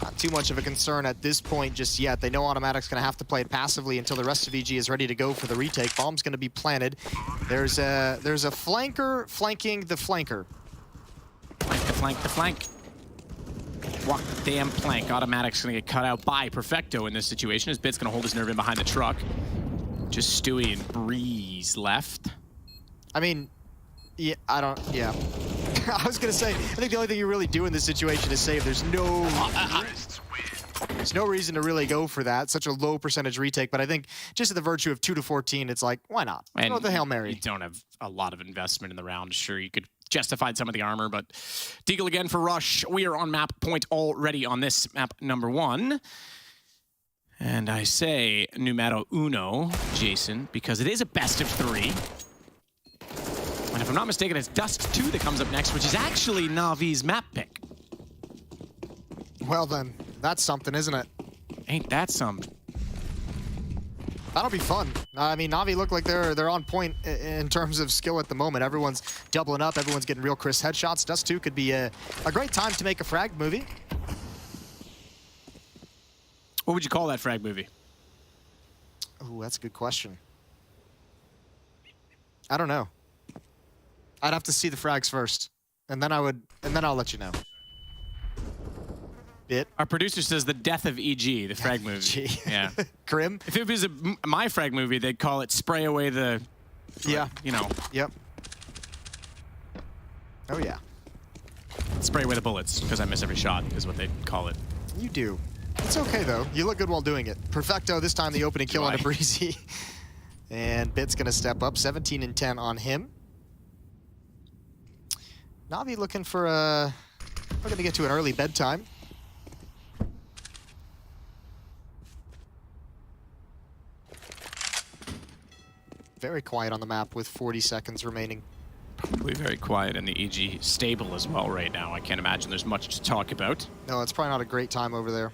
Not too much of a concern at this point just yet. They know Automatic's going to have to play it passively until the rest of EG is ready to go for the retake. Bomb's going to be planted. There's a flanker flanking the flanker. Flank the flank. Walk the damn plank. Automatic's gonna get cut out by Perfecto in this situation, as Bit's gonna hold his nerve in behind the truck. Just Stewie and Breeze left. I mean, yeah, I was gonna say, I think the only thing you really do in this situation is save. There's no reason to really go for that. Such a low percentage retake, but I think just at the virtue of 2 to 14, it's like, why not? Let's go with the Hail Mary. You don't have a lot of investment in the round. Sure, you could justify some of the armor, but Deagle again for Rush. We are on map point already on this map number 1. And I say numero uno, Jason, because it is a best of 3. And if I'm not mistaken, it's Dust 2 that comes up next, which is actually NaVi's map pick. Well then, that's something, isn't it? Ain't that something? That'll be fun. I mean, NaVi look like they're on point in terms of skill at the moment. Everyone's doubling up. Everyone's getting real crisp headshots. Dust 2 could be a great time to make a frag movie. What would you call that frag movie? Oh, that's a good question. I don't know. I'd have to see the frags first, and then I'll let you know. Our producer says the death of EG, the frag movie. Yeah. Grim. If it was my frag movie, they'd call it Spray Away the... Yeah. You know. Yep. Oh, yeah. Spray Away the bullets, because I miss every shot, is what they'd call it. You do. It's okay, though. You look good while doing it. Perfecto, this time the opening kill on a Breezy. And Bit's going to step up. 17 and 10 on him. NaVi looking for looking to get to an early bedtime. Very quiet on the map with 40 seconds remaining. Probably very quiet in the EG stable as well right now. I can't imagine there's much to talk about. No, it's probably not a great time over there.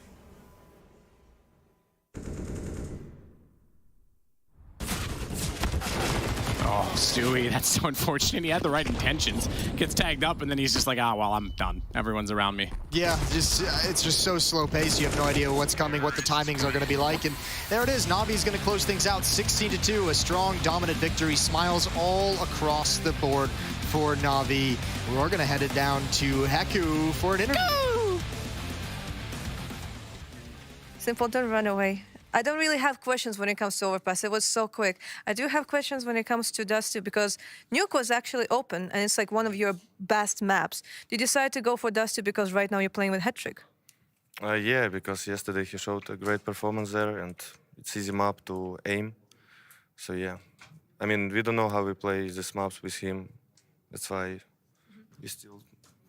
Oh, Stewie, that's so unfortunate. He had the right intentions. Gets tagged up, and then he's just like, ah, well, I'm done. Everyone's around me. Yeah, it's just so slow paced. You have no idea what's coming, what the timings are going to be like. And there it is. NaVi's going to close things out 16-2. A strong, dominant victory. Smiles all across the board for NaVi. We're going to head it down to Heku for an interview. Simple, don't run away. I don't really have questions when it comes to Overpass. It was so quick. I do have questions when it comes to Dust 2 because Nuke was actually open and it's like one of your best maps. Did you decide to go for Dust 2 because right now you're playing with Hattrick? Yeah, because yesterday he showed a great performance there and it's easy map to aim. So yeah, I mean, we don't know how we play these maps with him. That's why we're still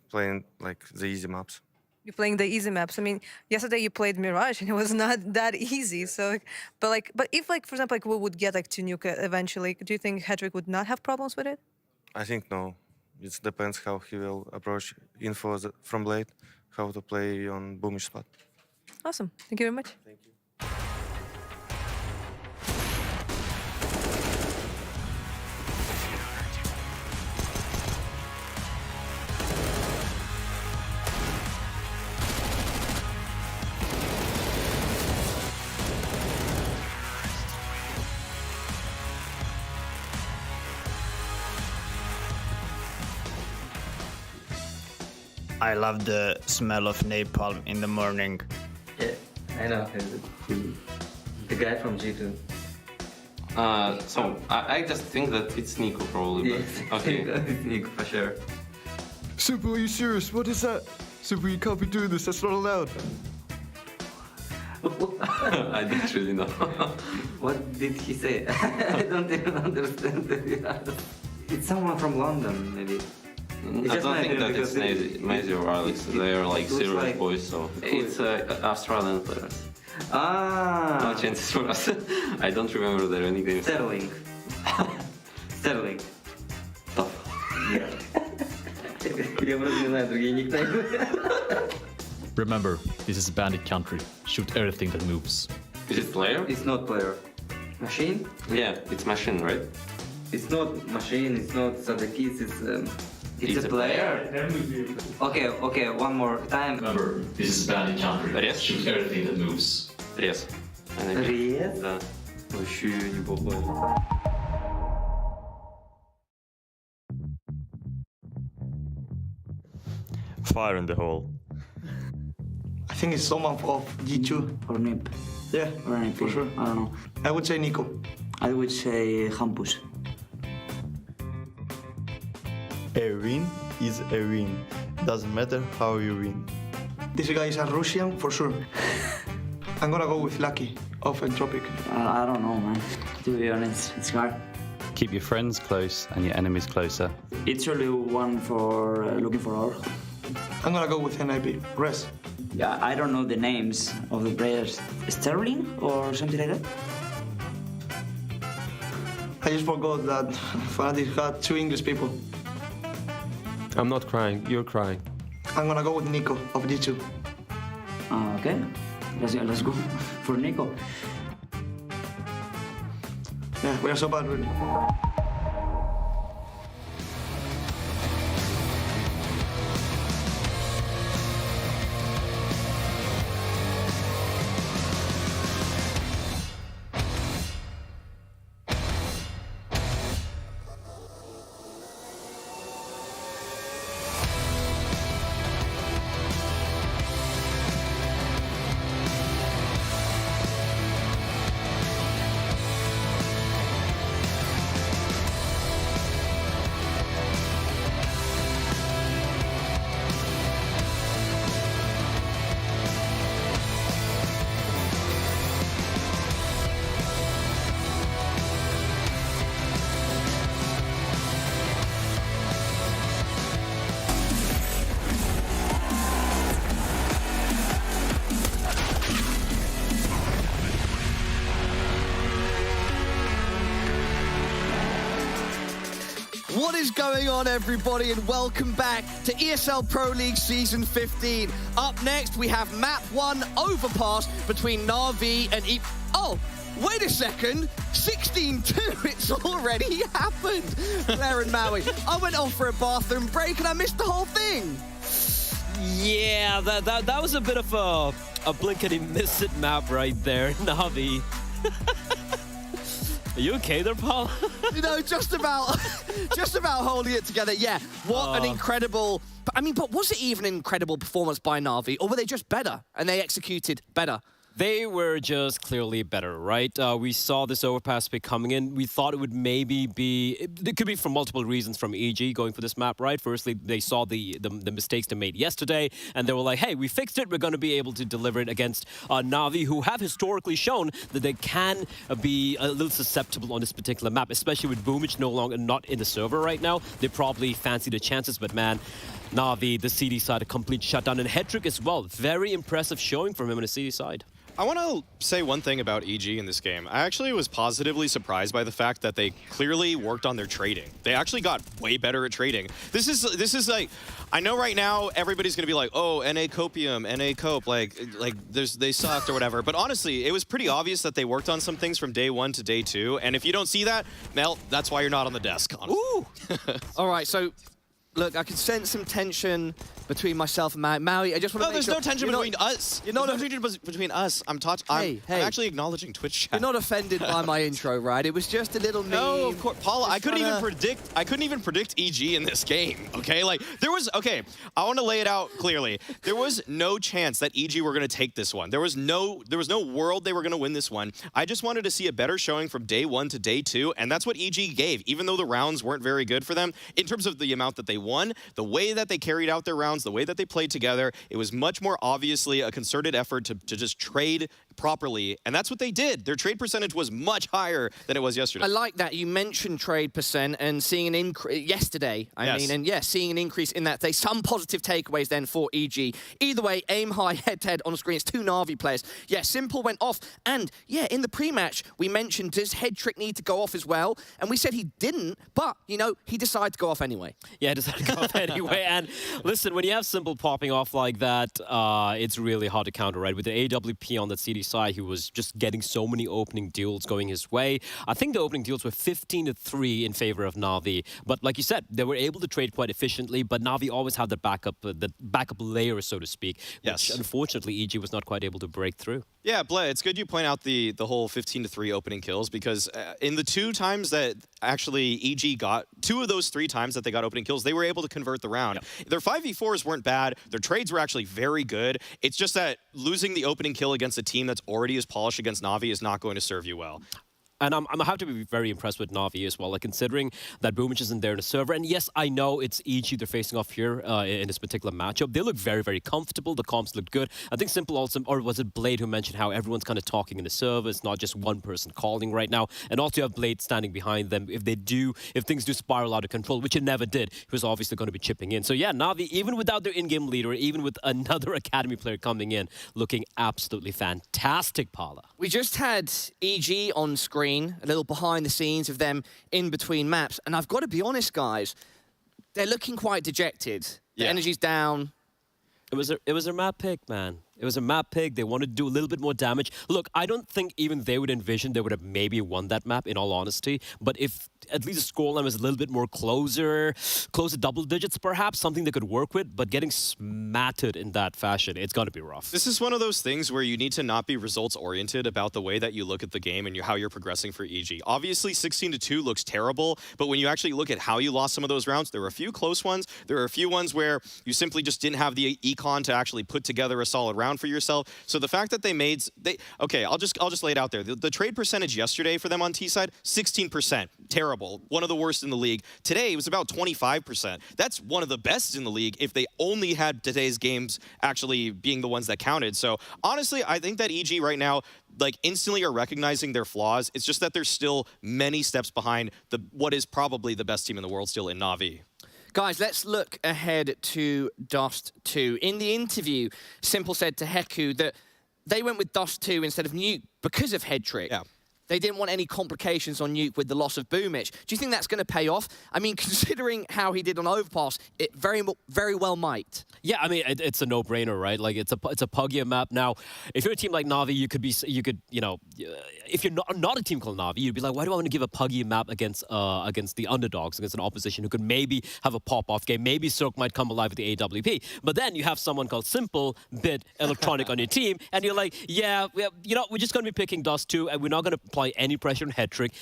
playing like the easy maps. You're playing the easy maps. I mean, yesterday you played Mirage and it was not that easy. So, but if like, for example, like we would get like to Nuke eventually, do you think Hattrick would not have problems with it? I think no. It depends how he will approach info from late, how to play on boomish spot. Awesome. Thank you very much. Thank you. I love the smell of napalm in the morning. Yeah, I know. The guy from G2. So I just think that it's Nico probably. Yeah, okay. it's Nico for sure. Super, are you serious? What is that? Super, you can't be doing this. That's not allowed. I don't really know. What did he say? I don't even understand. It's someone from London, maybe. I don't think that it's Maisie or Alex. They are like serious like boys, so it's Australian players. Ah. No chances for us. I don't remember their nicknames. Sterling. Sterling. Tough. Yeah. Я просто не знаю другие никнеймы. Remember, this is a bandit country. Shoot everything that moves. Is it player? It's not player. Machine? Yeah, it's machine, right? It's not machine. It's not Sadakis. It's a player. Okay, one more time. Remember, this is a bandit country. Рез? Shoot everything that moves. Рез. Рез? Да. Вообще неплохой. Fire in the hole. I think it's someone of G2 or NIP. Yeah, for sure. I don't know. I would say Nico. I would say Hampus. A win is a win. Doesn't matter how you win. This guy is a Russian for sure. I'm gonna go with Lucky of Entropiq. I don't know, man. To be honest, it's hard. Keep your friends close and your enemies closer. It's really one for looking for ore. I'm gonna go with NiP. Res. Yeah, I don't know the names of the players. Sterling or something like that? I just forgot that Fnatic had 2 English people. I'm not crying, you're crying. I'm gonna go with Nico of G2. Okay, let's go for Nico. Yeah, we are so bad really. What is going on, everybody, and welcome back to ESL Pro League Season 15. Up next, we have Map 1 Overpass between NaVi and Oh, wait a second. 16-2, it's already happened. Blair and Maui, I went off for a bathroom break and I missed the whole thing. Yeah, that was a bit of a blink-and-you-miss-it map right there, NaVi. Are you okay there, Paul? You know, just about holding it together. Yeah, what an incredible... I mean, but was it even an incredible performance by NaVi, or were they just better and they executed better? They were just clearly better, right? We saw this overpass pick coming in. We thought it would maybe be... It could be for multiple reasons from EG going for this map, right? Firstly, they saw the mistakes they made yesterday, and they were like, hey, we fixed it. We're going to be able to deliver it against NaVi, who have historically shown that they can be a little susceptible on this particular map, especially with Boomich no longer not in the server right now. They probably fancy the chances, but man, NaVi, the CD side, a complete shutdown. And Hedrick as well. Very impressive showing from him on the CD side. I want to say one thing about EG in this game. I actually was positively surprised by the fact that they clearly worked on their trading. They actually got way better at trading. This is like, I know right now everybody's gonna be like, oh, NA Copium, NA Cope, like they sucked or whatever. But honestly, it was pretty obvious that they worked on some things from day 1 to day 2. And if you don't see that, Mel, that's why you're not on the desk. Honestly. Ooh. All right, so look, I can sense some tension between myself and Maui. I just want to there's no tension between us. There's no tension between us. I'm actually acknowledging Twitch chat. You're not offended by my intro, right? It was just a little meme. No, of course, Paula. I couldn't even predict EG in this game. Okay, like I want to lay it out clearly. There was no chance that EG were going to take this one. There was no world they were going to win this one. I just wanted to see a better showing from day 1 to day 2, and that's what EG gave. Even though the rounds weren't very good for them in terms of the amount that they won, the way that they carried out their rounds, the way that they played together, it was much more obviously a concerted effort to just trade properly, and that's what they did. Their trade percentage was much higher than it was yesterday. I like that. You mentioned trade percent and seeing an increase yesterday, seeing an increase in that day. Some positive takeaways then for EG. Either way, aim high, head-to-head on screen. It's 2 NaVi players. Yeah, Simple went off, and yeah, in the pre-match, we mentioned, does Hedrick need to go off as well? And we said he didn't, but, you know, he decided to go off anyway. Yeah, he decided to go off anyway, and listen, when you have Simple popping off like that, it's really hard to counter, right? With the AWP on the CD side, he was just getting so many opening duels going his way. I think the opening duels were 15-3 in favor of NaVi, but like you said, they were able to trade quite efficiently, but NaVi always had the backup layer, so to speak, which unfortunately EG was not quite able to break through. Yeah, Blay, it's good you point out the whole 15-3 opening kills, because in the 2 times that actually EG got, 2 of those 3 times that they got opening kills, they were able to convert the round. Yep. Their 5v4s weren't bad. Their trades were actually very good. It's just that losing the opening kill against a team that's already as polished against NaVi is not going to serve you well. And I have to be very impressed with NaVi as well, like considering that Boomich isn't there in the server. And yes, I know it's EG they're facing off here in this particular matchup. They look very, very comfortable. The comps look good. I think Simple also, or was it Blade who mentioned how everyone's kind of talking in the server. It's not just one person calling right now. And also you have Blade standing behind them. If things do spiral out of control, which it never did, he was obviously going to be chipping in. So yeah, NaVi, even without their in-game leader, even with another Academy player coming in, looking absolutely fantastic, Paula. We just had EG on screen, a little behind the scenes of them in between maps. And I've got to be honest, guys, they're looking quite dejected. The energy's down. It was their map pick, man. It was a map pick. They wanted to do a little bit more damage. Look, I don't think even they would envision they would have maybe won that map, in all honesty. But if at least the scoreline was a little bit more close to double digits, perhaps, something they could work with. But getting smattered in that fashion, it's got to be rough. This is one of those things where you need to not be results-oriented about the way that you look at the game and how you're progressing for EG. Obviously, 16-2 looks terrible, but when you actually look at how you lost some of those rounds, there were a few close ones. There were a few ones where you simply just didn't have the econ to actually put together a solid round for yourself. So the fact that okay, I'll just lay it out there. The trade percentage yesterday for them on T side, 16%. Terrible. One of the worst in the league. Today, it was about 25%. That's one of the best in the league if they only had today's games actually being the ones that counted. So honestly, I think that EG right now, like, instantly are recognizing their flaws. It's just that they're still many steps behind what is probably the best team in the world still in NaVi. Guys, let's look ahead to Dust 2. In the interview, Simple said to Heku that they went with Dust 2 instead of Nuke because of head trick. Yeah. They didn't want any complications on Nuke with the loss of Boomich. Do you think that's going to pay off? I mean, considering how he did on Overpass, it very well might. Yeah, I mean, it's a no-brainer, right? Like, it's a puggier map. Now, if you're a team like NaVi, you know, if you're not a team called NaVi, you'd be like, why do I want to give a puggy map against the underdogs, against an opposition who could maybe have a pop-off game? Maybe Cirque might come alive with the AWP. But then you have someone called Simple, Bit, Electronic on your team, and you're like, yeah, you know, we're just going to be picking Dust 2, and we're not going to apply any pressure on head trick.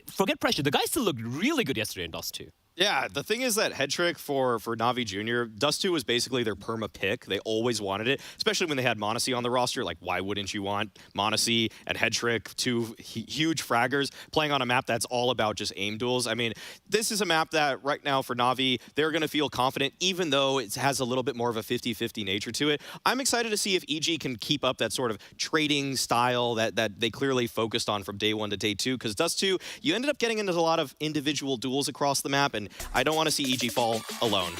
Forget pressure. The guy still looked really good yesterday in Dust 2. Yeah, the thing is that head trick for NaVi Jr., Dust 2 was basically their perma pick. They always wanted it, especially when they had m0NESY on the roster. Like, why wouldn't you want m0NESY and head trick, two huge fraggers, playing on a map that's all about just aim duels? I mean, this is a map that right now for NaVi, they're going to feel confident, even though it has a little bit more of a 50-50 nature to it. I'm excited to see if EG can keep up that sort of trading style that they clearly focused on from day 1 to day 2, because Dust 2, you ended up getting into a lot of individual duels across the map, and I don't want to see EG fall alone.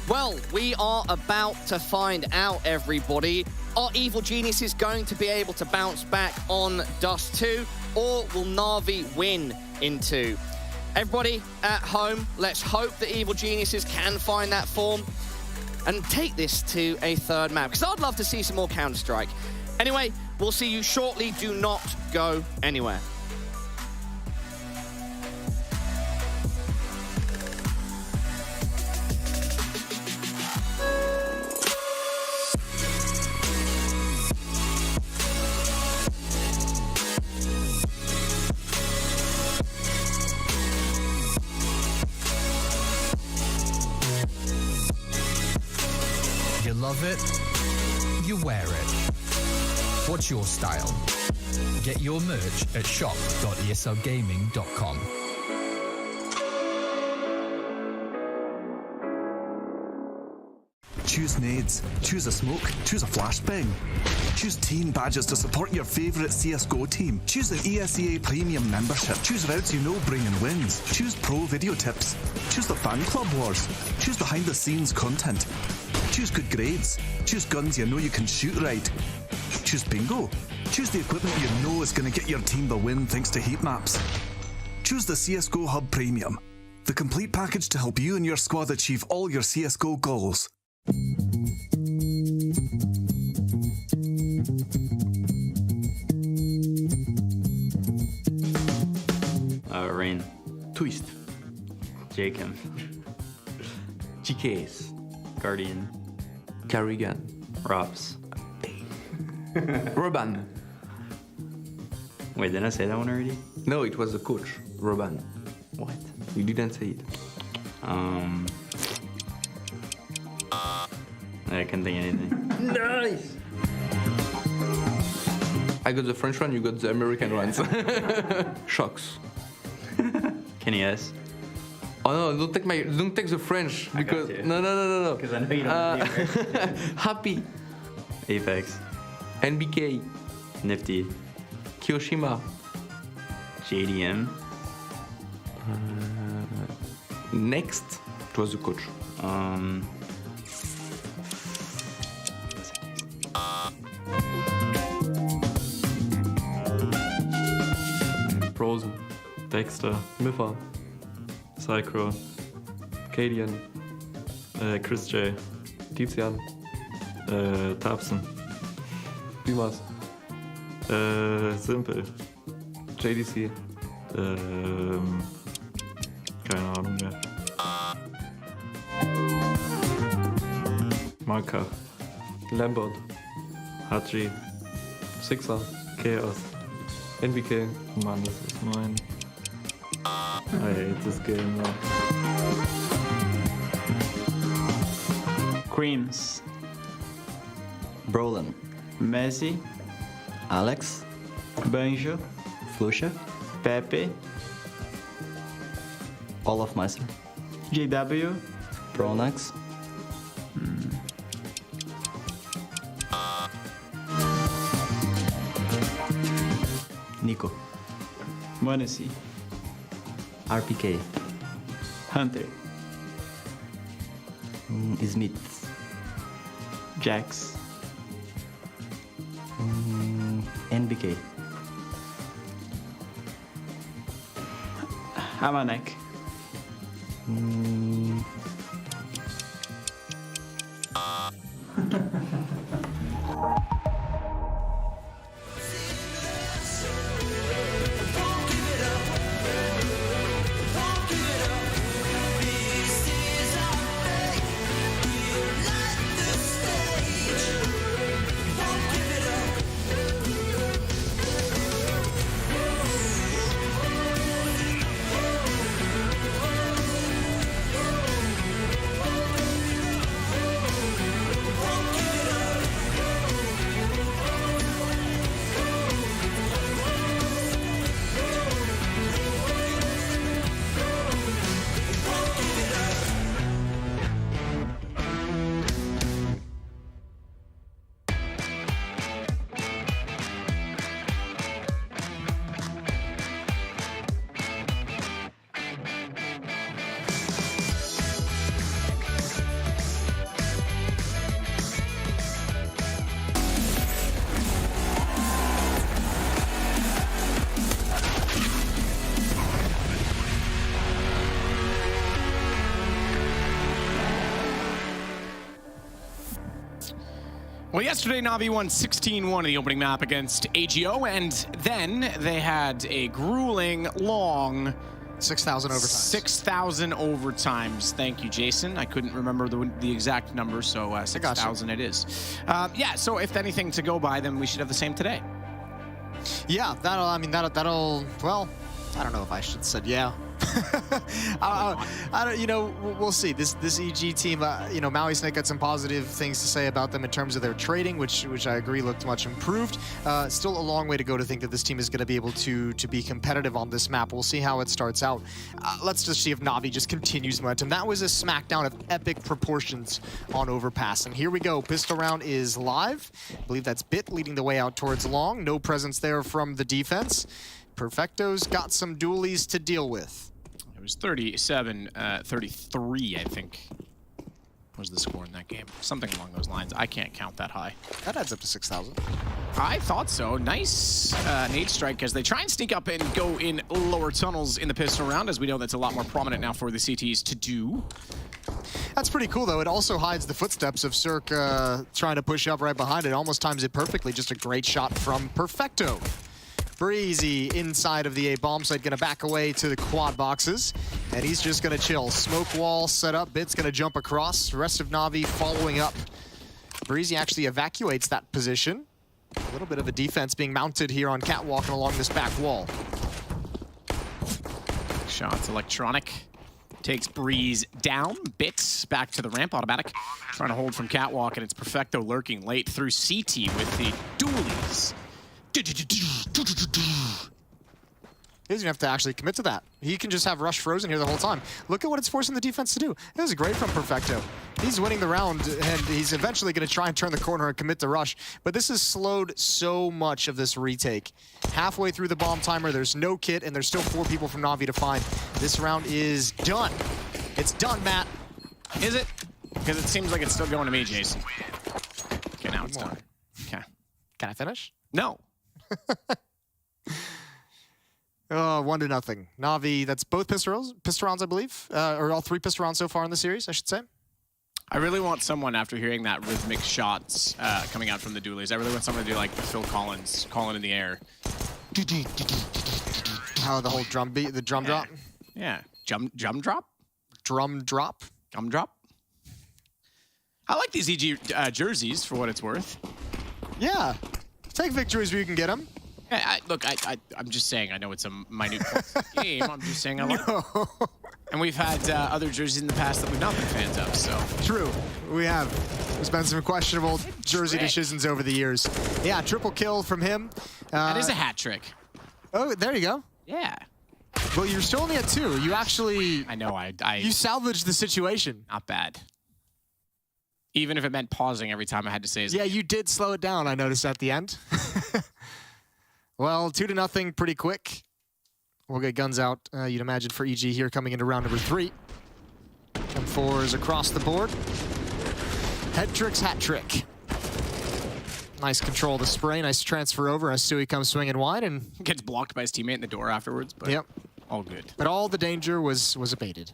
Well, we are about to find out, everybody. Are Evil Geniuses going to be able to bounce back on Dust 2, or will NaVi win in 2? Everybody at home, let's hope that Evil Geniuses can find that form and take this to a third map, because I'd love to see some more Counter-Strike. Anyway, we'll see you shortly. Do not go anywhere. You love it, you wear it. What's your style? Get your merch at shop.eslgaming.com. Choose nades, choose a smoke, choose a flashbang. Choose team badges to support your favourite CSGO team. Choose an ESEA Premium membership. Choose routes you know bring in wins. Choose pro video tips. Choose the fan club wars. Choose behind the scenes content. Choose good grades. Choose guns you know you can shoot right. Choose bingo. Choose the equipment you know is going to get your team the win thanks to heat maps. Choose the CSGO Hub Premium, the complete package to help you and your squad achieve all your CSGO goals. Rain. Twist. Jacob. GKs. Guardian. Carrigan. Rops. Roban. Wait, didn't I say that one already? No, it was the coach, Roban. What? You didn't say it. I can't think of anything. Nice! I got the French one, you got the American ones. Shocks. KennyS. Oh no, don't take the French because no. Because I know you don't believe it. Happy. Apex. NBK. Nifty. Kyoshima. JDM. Next, it was the coach. Frozen, Dexter, Miffa, Psycho, Cadian, Chris J, Tizian, Tapson, Bimas, Simple, JDC, keine Ahnung mehr. Marka, Lambert, Haji, Sixer, Chaos. NBK. Mann, das ist mein. I hate this game now. Creams. Brolin. Messi. Alex. Banjo. Flusha. Pepe. Olaf Meister. JW. Pronax. Nico. Monacy. RPK. Hunter. Smith. Jax. NBK. Amanek. Well, yesterday, NaVi won 16-1 in the opening map against AGO, and then they had a grueling, long 6,000 overtimes. 6,000 overtimes. Thank you, Jason. I couldn't remember the exact number, so 6,000 it is. Yeah, so if anything to go by, then we should have the same today. Yeah, that'll, well, I don't know if I should have said yeah. I don't, we'll see. This EG team, Maui Snake got some positive things to say about them in terms of their trading, which I agree looked much improved. Still a long way to go to think that this team is going to be able to be competitive on this map. We'll see how it starts out. Let's just see if NaVi just continues momentum. That was a smackdown of epic proportions on Overpass. And here we go. Pistol round is live. I believe that's Bit leading the way out towards long. No presence there from the defense. Perfecto's got some dualies to deal with. It was 37-33, I think, was the score in that game. Something along those lines. I can't count that high. That adds up to 6,000. I thought so. Nice nade strike as they try and sneak up and go in lower tunnels in the pistol round, as we know that's a lot more prominent now for the CTs to do. That's pretty cool, though. It also hides the footsteps of Cirque trying to push up right behind it. Almost times it perfectly. Just a great shot from Perfecto. Breezy inside of the A bomb site, gonna back away to the quad boxes, and he's just gonna chill. Smoke wall set up, Bit's gonna jump across, the rest of NaVi following up. Breezy actually evacuates that position. A little bit of a defense being mounted here on Catwalk and along this back wall. Shots electronic. Takes Breeze down. Bits back to the ramp. Automatic. Trying to hold from Catwalk, and it's Perfecto lurking late through CT with the dualies. He doesn't have to actually commit to that. He can just have Rush frozen here the whole time. Look at what it's forcing the defense to do. This is great from Perfecto. He's winning the round, and he's eventually going to try and turn the corner and commit to Rush. But this has slowed so much of this retake. Halfway through the bomb timer, there's no kit, and there's still 4 people from NaVi to find. This round is done. It's done, Matt. Is it? Because it seems like it's still going to me, Jason. Okay, now it's done. Okay. Can I finish? No. Oh, 1-0. NaVi, that's both pistol rounds, I believe. Or all 3 pistol rounds so far in the series, I should say. I really want someone, after hearing that rhythmic shots coming out from the dualies, I really want someone to do like the Phil Collins, calling in the air. How the whole drum beat, the drum drop? Yeah. Drum drop? Drum drop? Drum drop? I like these EG jerseys, for what it's worth. Yeah. Take victories where you can get them. Look, I'm just saying, I know it's a minute game. I'm just saying I like it. And we've had other jerseys in the past that we've not been fans of, so. True, we have. There's been some questionable jersey decisions over the years. Yeah, triple kill from him. That is a hat trick. Oh, there you go. Yeah. Well, you're still only at 2. You actually... I know, You salvaged the situation. Not bad. Even if it meant pausing every time I had to say his name. You did slow it down, I noticed at the end. Well, 2-0 pretty quick. We'll get guns out, you'd imagine, for EG here coming into round number 3. M4s across the board. Head tricks, hat trick. Nice control of the spray, nice transfer over as Sui comes swinging wide and... Gets blocked by his teammate in the door afterwards, but yep. All good. But all the danger was abated.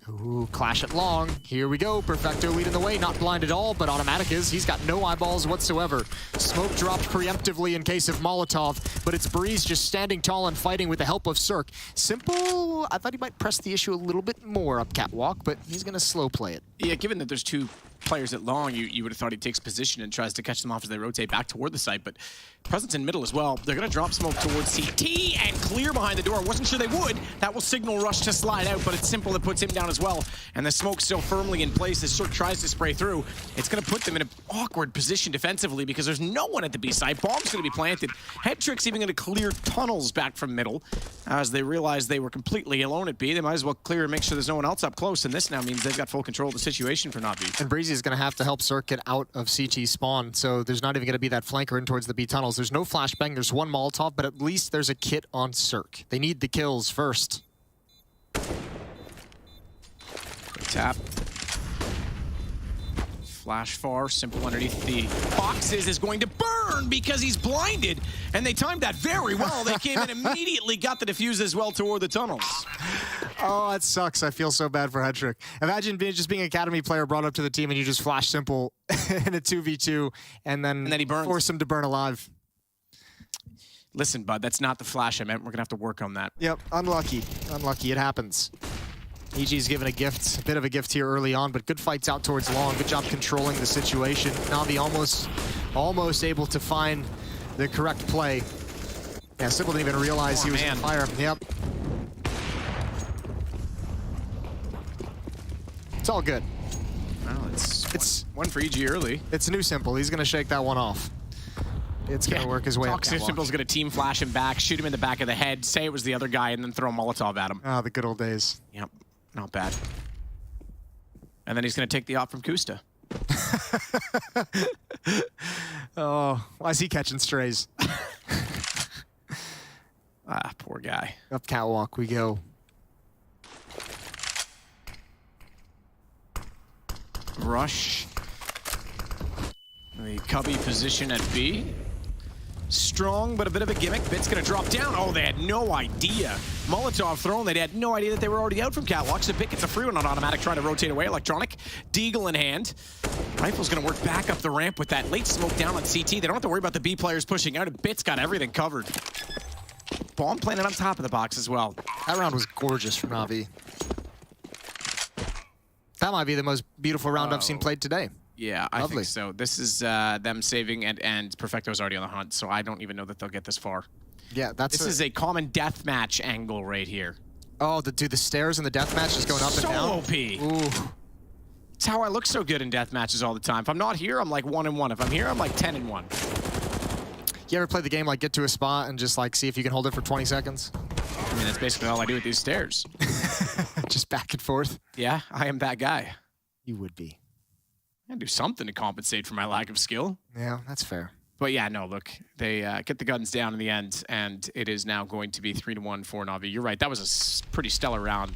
Ooh, clash it long. Here we go. Perfecto leading the way. Not blind at all, but Automatic is. He's got no eyeballs whatsoever. Smoke dropped preemptively in case of Molotov, but it's Breeze just standing tall and fighting with the help of Cirque. Simple, I thought he might press the issue a little bit more up Catwalk, but he's going to slow play it. Yeah, given that there's 2 players at long, you would have thought he takes position and tries to catch them off as they rotate back toward the site, but presence in middle as well. They're going to drop smoke towards CT and clear behind the door. Wasn't sure they would. That will signal Rush to slide out, but it's Simple that puts him down as well. And the smoke's still firmly in place as Cirque tries to spray through. It's going to put them in an awkward position defensively because there's no one at the B site. Bomb's going to be planted. Head Trick's even going to clear tunnels back from middle as they realize they were completely alone at B. They might as well clear and make sure there's no one else up close, and this now means they've got full control of the situation for NaVi. And Breezy is going to have to help Cirque get out of CT spawn, so there's not even going to be that flanker in towards the B tunnels. There's no flashbang, there's 1 Molotov, but at least there's a kit on Cirque. They need the kills first. Tap. Flash far, Simple underneath the boxes is going to burn because he's blinded. And they timed that very well. They came in immediately, got the defuse as well toward the tunnels. Oh, that sucks. I feel so bad for Headtrick. Imagine just being an academy player brought up to the team and you just flash Simple in a 2v2 and then he burns. Force him to burn alive. Listen, bud, that's not the flash I meant. We're going to have to work on that. Yep, unlucky. Unlucky. It happens. EG's given a gift, a bit of a gift here early on, but good fights out towards long. Good job controlling the situation. NaVi almost able to find the correct play. Yeah, Simple didn't even realize he was on fire. Yep. It's all good. Well, it's one for EG early. It's new Simple. He's going to shake that one off. It's going to work his way up. Simple's going to team flash him back, shoot him in the back of the head, say it was the other guy, and then throw a Molotov at him. Ah, the good old days. Yep, not bad. And then he's going to take the op from Kusta. Oh, why is he catching strays? Ah, poor guy. Up Catwalk we go. Rush. The cubby position at B. Strong, but a bit of a gimmick. Bit's gonna drop down. Oh, they had no idea. Molotov thrown. They had no idea that they were already out from Catwalk. So Bit gets a free one on Automatic, trying to rotate away. Electronic, Deagle in hand. Rifle's gonna work back up the ramp with that late smoke down on CT. They don't have to worry about the B players pushing out. Bit's got everything covered. Bomb planted on top of the box as well. That round was gorgeous from NaVi. That might be the most beautiful round I've seen played today. Yeah, I think so. This is them saving, and Perfecto's already on the hunt, so I don't even know that they'll get this far. Yeah, this is a common deathmatch angle right here. Oh, the stairs in the deathmatch just going up and down? So OP. Ooh. It's how I look so good in deathmatches all the time. If I'm not here, I'm like 1-1. If I'm here, I'm like 10-1. You ever play the game like get to a spot and just like see if you can hold it for 20 seconds? I mean, that's basically all I do with these stairs. Just back and forth? Yeah, I am that guy. You would be. I do something to compensate for my lack of skill. Yeah, that's fair. But yeah, no, look, they get the guns down in the end, and it is now going to be 3-1 for NaVi. You're right, that was a pretty stellar round.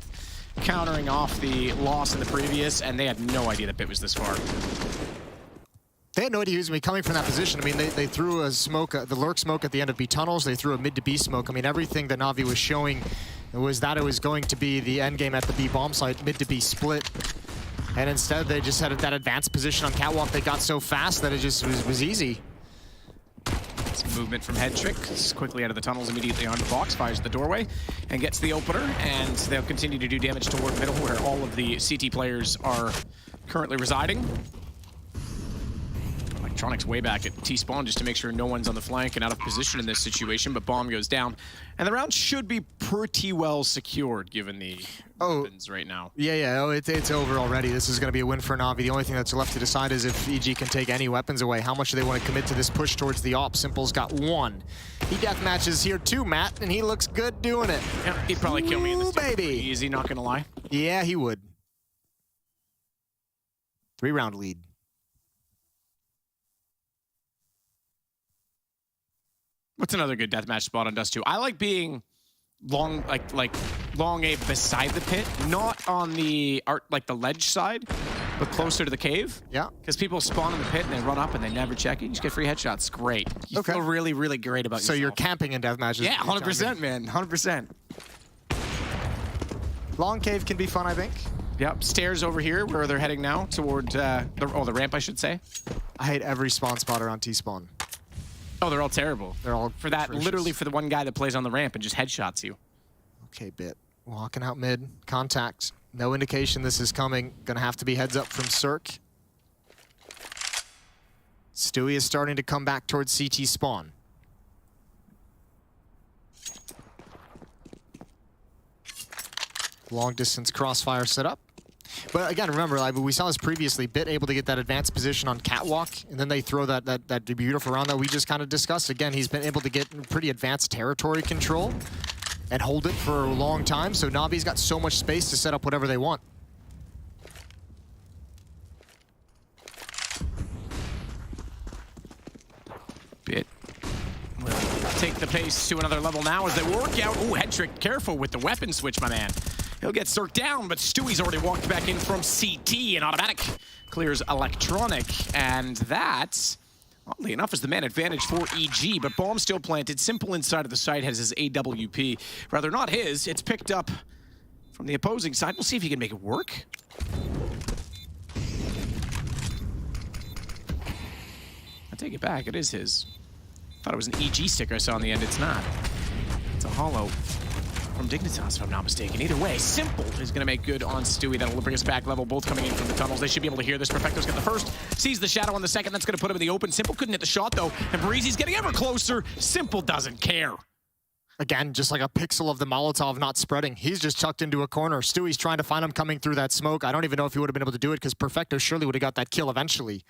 Countering off the loss in the previous, and they had no idea that Bit was this far. They had no idea he was going to be coming from that position. I mean, they threw a smoke, the lurk smoke at the end of B tunnels. They threw a mid to B smoke. I mean, everything that NaVi was showing was that it was going to be the end game at the B bomb site, mid to B split. And instead, they just had that advanced position on Catwalk. They got so fast that it just was easy. Some movement from Headtrick. It's quickly out of the tunnels, immediately onto box, fires the doorway, and gets the opener. And they'll continue to do damage toward middle, where all of the CT players are currently residing. Electronics way back at T-spawn just to make sure no one's on the flank and out of position in this situation, but bomb goes down. And the round should be pretty well secured given the weapons right now. Yeah, it's over already. This is going to be a win for NaVi. The only thing that's left to decide is if EG can take any weapons away. How much do they want to commit to this push towards the op? Simple's got one. He deathmatches here too, Matt, and he looks good doing it. Yeah, he'd probably kill me in this baby. Easy, not going to lie. Yeah, he would. 3-round lead. What's another good deathmatch spot on Dust 2? I like being long, like long A beside the pit, not on the the ledge side, but closer to the cave. Yeah. Because people spawn in the pit and they run up and they never check it. You just get free headshots. Great. You feel really, really great about yourself. So you're camping in deathmatches? Yeah, 100%, man. 100%. Long cave can be fun, I think. Yep. Stairs over here where they're heading now toward the ramp, I should say. I hate every spawn spotter on T-spawn. Oh, they're all terrible. They're all for that, atrocious. literally for the one guy that plays on the ramp and just headshots you. Okay, Bit. Walking out mid. Contact. No indication this is coming. Gonna have to be heads up from Cirque. Stewie is starting to come back towards CT spawn. Long distance crossfire set up. But again, remember, we saw this previously, Bit able to get that advanced position on Catwalk, and then they throw that beautiful round that we just kind of discussed. Again, he's been able to get pretty advanced territory control and hold it for a long time, so NaVi's got so much space to set up whatever they want. Bit will take the pace to another level now as they work out. Ooh, Headtrick, careful with the weapon switch, my man. He'll get Cirque down, but Stewie's already walked back in from CT, and automatic clears electronic. And that, oddly enough, is the man advantage for EG, but bomb still planted. Simple inside of the site has his AWP. Rather not his, it's picked up from the opposing side. We'll see if he can make it work. I take it back, it is his. Thought it was an EG sticker I saw on the end, it's not. It's a hollow from Dignitas, if I'm not mistaken. Either way, Simple is going to make good on Stewie. That'll bring us back level, both coming in from the tunnels. They should be able to hear this. Perfecto's got the first, sees the shadow on the second. That's going to put him in the open. Simple couldn't hit the shot, though, and Breezy's getting ever closer. Simple doesn't care. Again, just like a pixel of the Molotov not spreading. He's just chucked into a corner. Stewie's trying to find him coming through that smoke. I don't even know if he would have been able to do it because Perfecto surely would have got that kill eventually.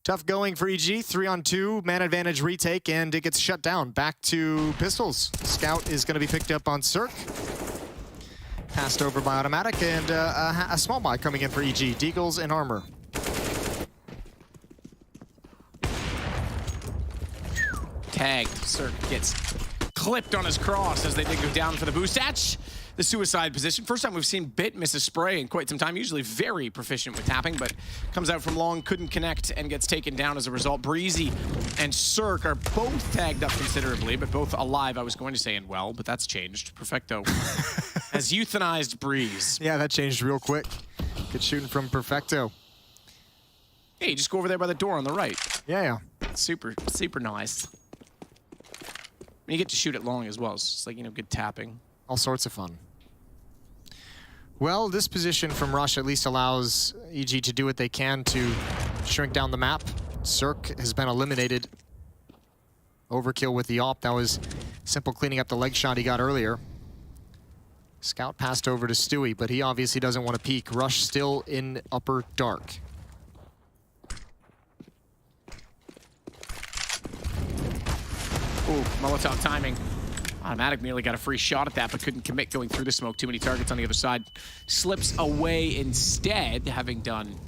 Tough going for EG, 3-on-2, man advantage retake, and it gets shut down. Back to Pistols. Scout is going to be picked up on Cirque. Passed over by Automatic, and a small buy coming in for EG. Deagles and Armor. Tagged. Cirque gets clipped on his cross as they did go down for the boost hatch. The suicide position. First time we've seen Bit miss a spray in quite some time. Usually very proficient with tapping, but comes out from long, couldn't connect, and gets taken down as a result. Breezy and Cirque are both tagged up considerably, but both alive, I was going to say, and well, but that's changed. Perfecto has euthanized Breeze. Yeah, that changed real quick. Good shooting from Perfecto. Hey, you just go over there by the door on the right. Yeah. Super, super nice. You get to shoot it long as well. So it's like, you know, good tapping. All sorts of fun. Well, this position from Rush at least allows EG to do what they can to shrink down the map. Cirque has been eliminated. Overkill with the AWP. That was Simple cleaning up the leg shot he got earlier. Scout passed over to Stewie, but he obviously doesn't want to peek. Rush still in upper dark. Ooh, Molotov timing. Automatic nearly got a free shot at that, but couldn't commit going through the smoke. Too many targets on the other side. Slips away instead, having done,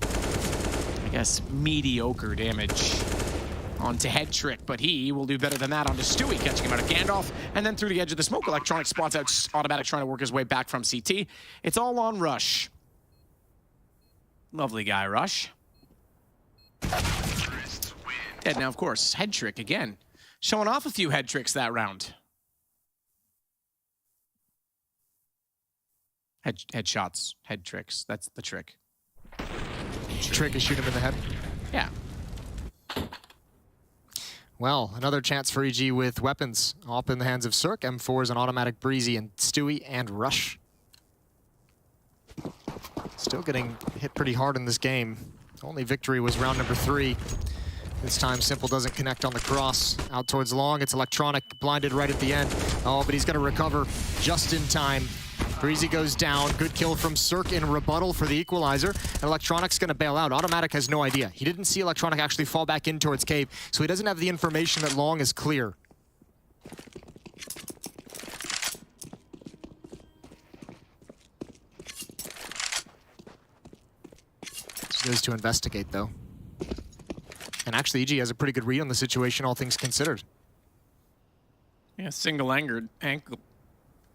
I guess, mediocre damage onto Headtrick, but he will do better than that onto Stewie, catching him out of Gandalf, and then through the edge of the smoke. Electronic spots out Automatic trying to work his way back from CT. It's all on Rush. Lovely guy, Rush. Dead now, of course. Headtrick again. Showing off a few head tricks that round. Headshots, head tricks. That's the trick. Trick is shoot him in the head? Yeah. Well, another chance for EG with weapons up in the hands of Cirque. M4s, an Automatic, Breezy, and Stewie, and Rush. Still getting hit pretty hard in this game. Only victory was round number 3. This time, Simple doesn't connect on the cross. Out towards long, it's Electronic, blinded right at the end. Oh, but he's gonna recover just in time. Breezy goes down, good kill from Cirque in rebuttal for the equalizer. And Electronic's gonna bail out. Automatic has no idea. He didn't see Electronic actually fall back in towards cave, so he doesn't have the information that long is clear. Just goes to investigate though. And actually, EG has a pretty good read on the situation, all things considered. Yeah, single ankle.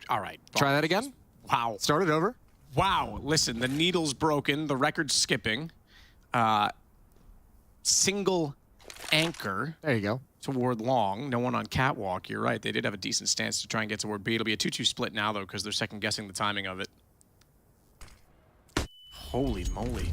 All right. Try that again. Wow. Start it over. Wow. Listen, the needle's broken. The record's skipping. Single anchor. There you go. Toward long. No one on catwalk. You're right. They did have a decent stance to try and get toward B. It'll be a 2-2 split now, though, because they're second-guessing the timing of it. Holy moly.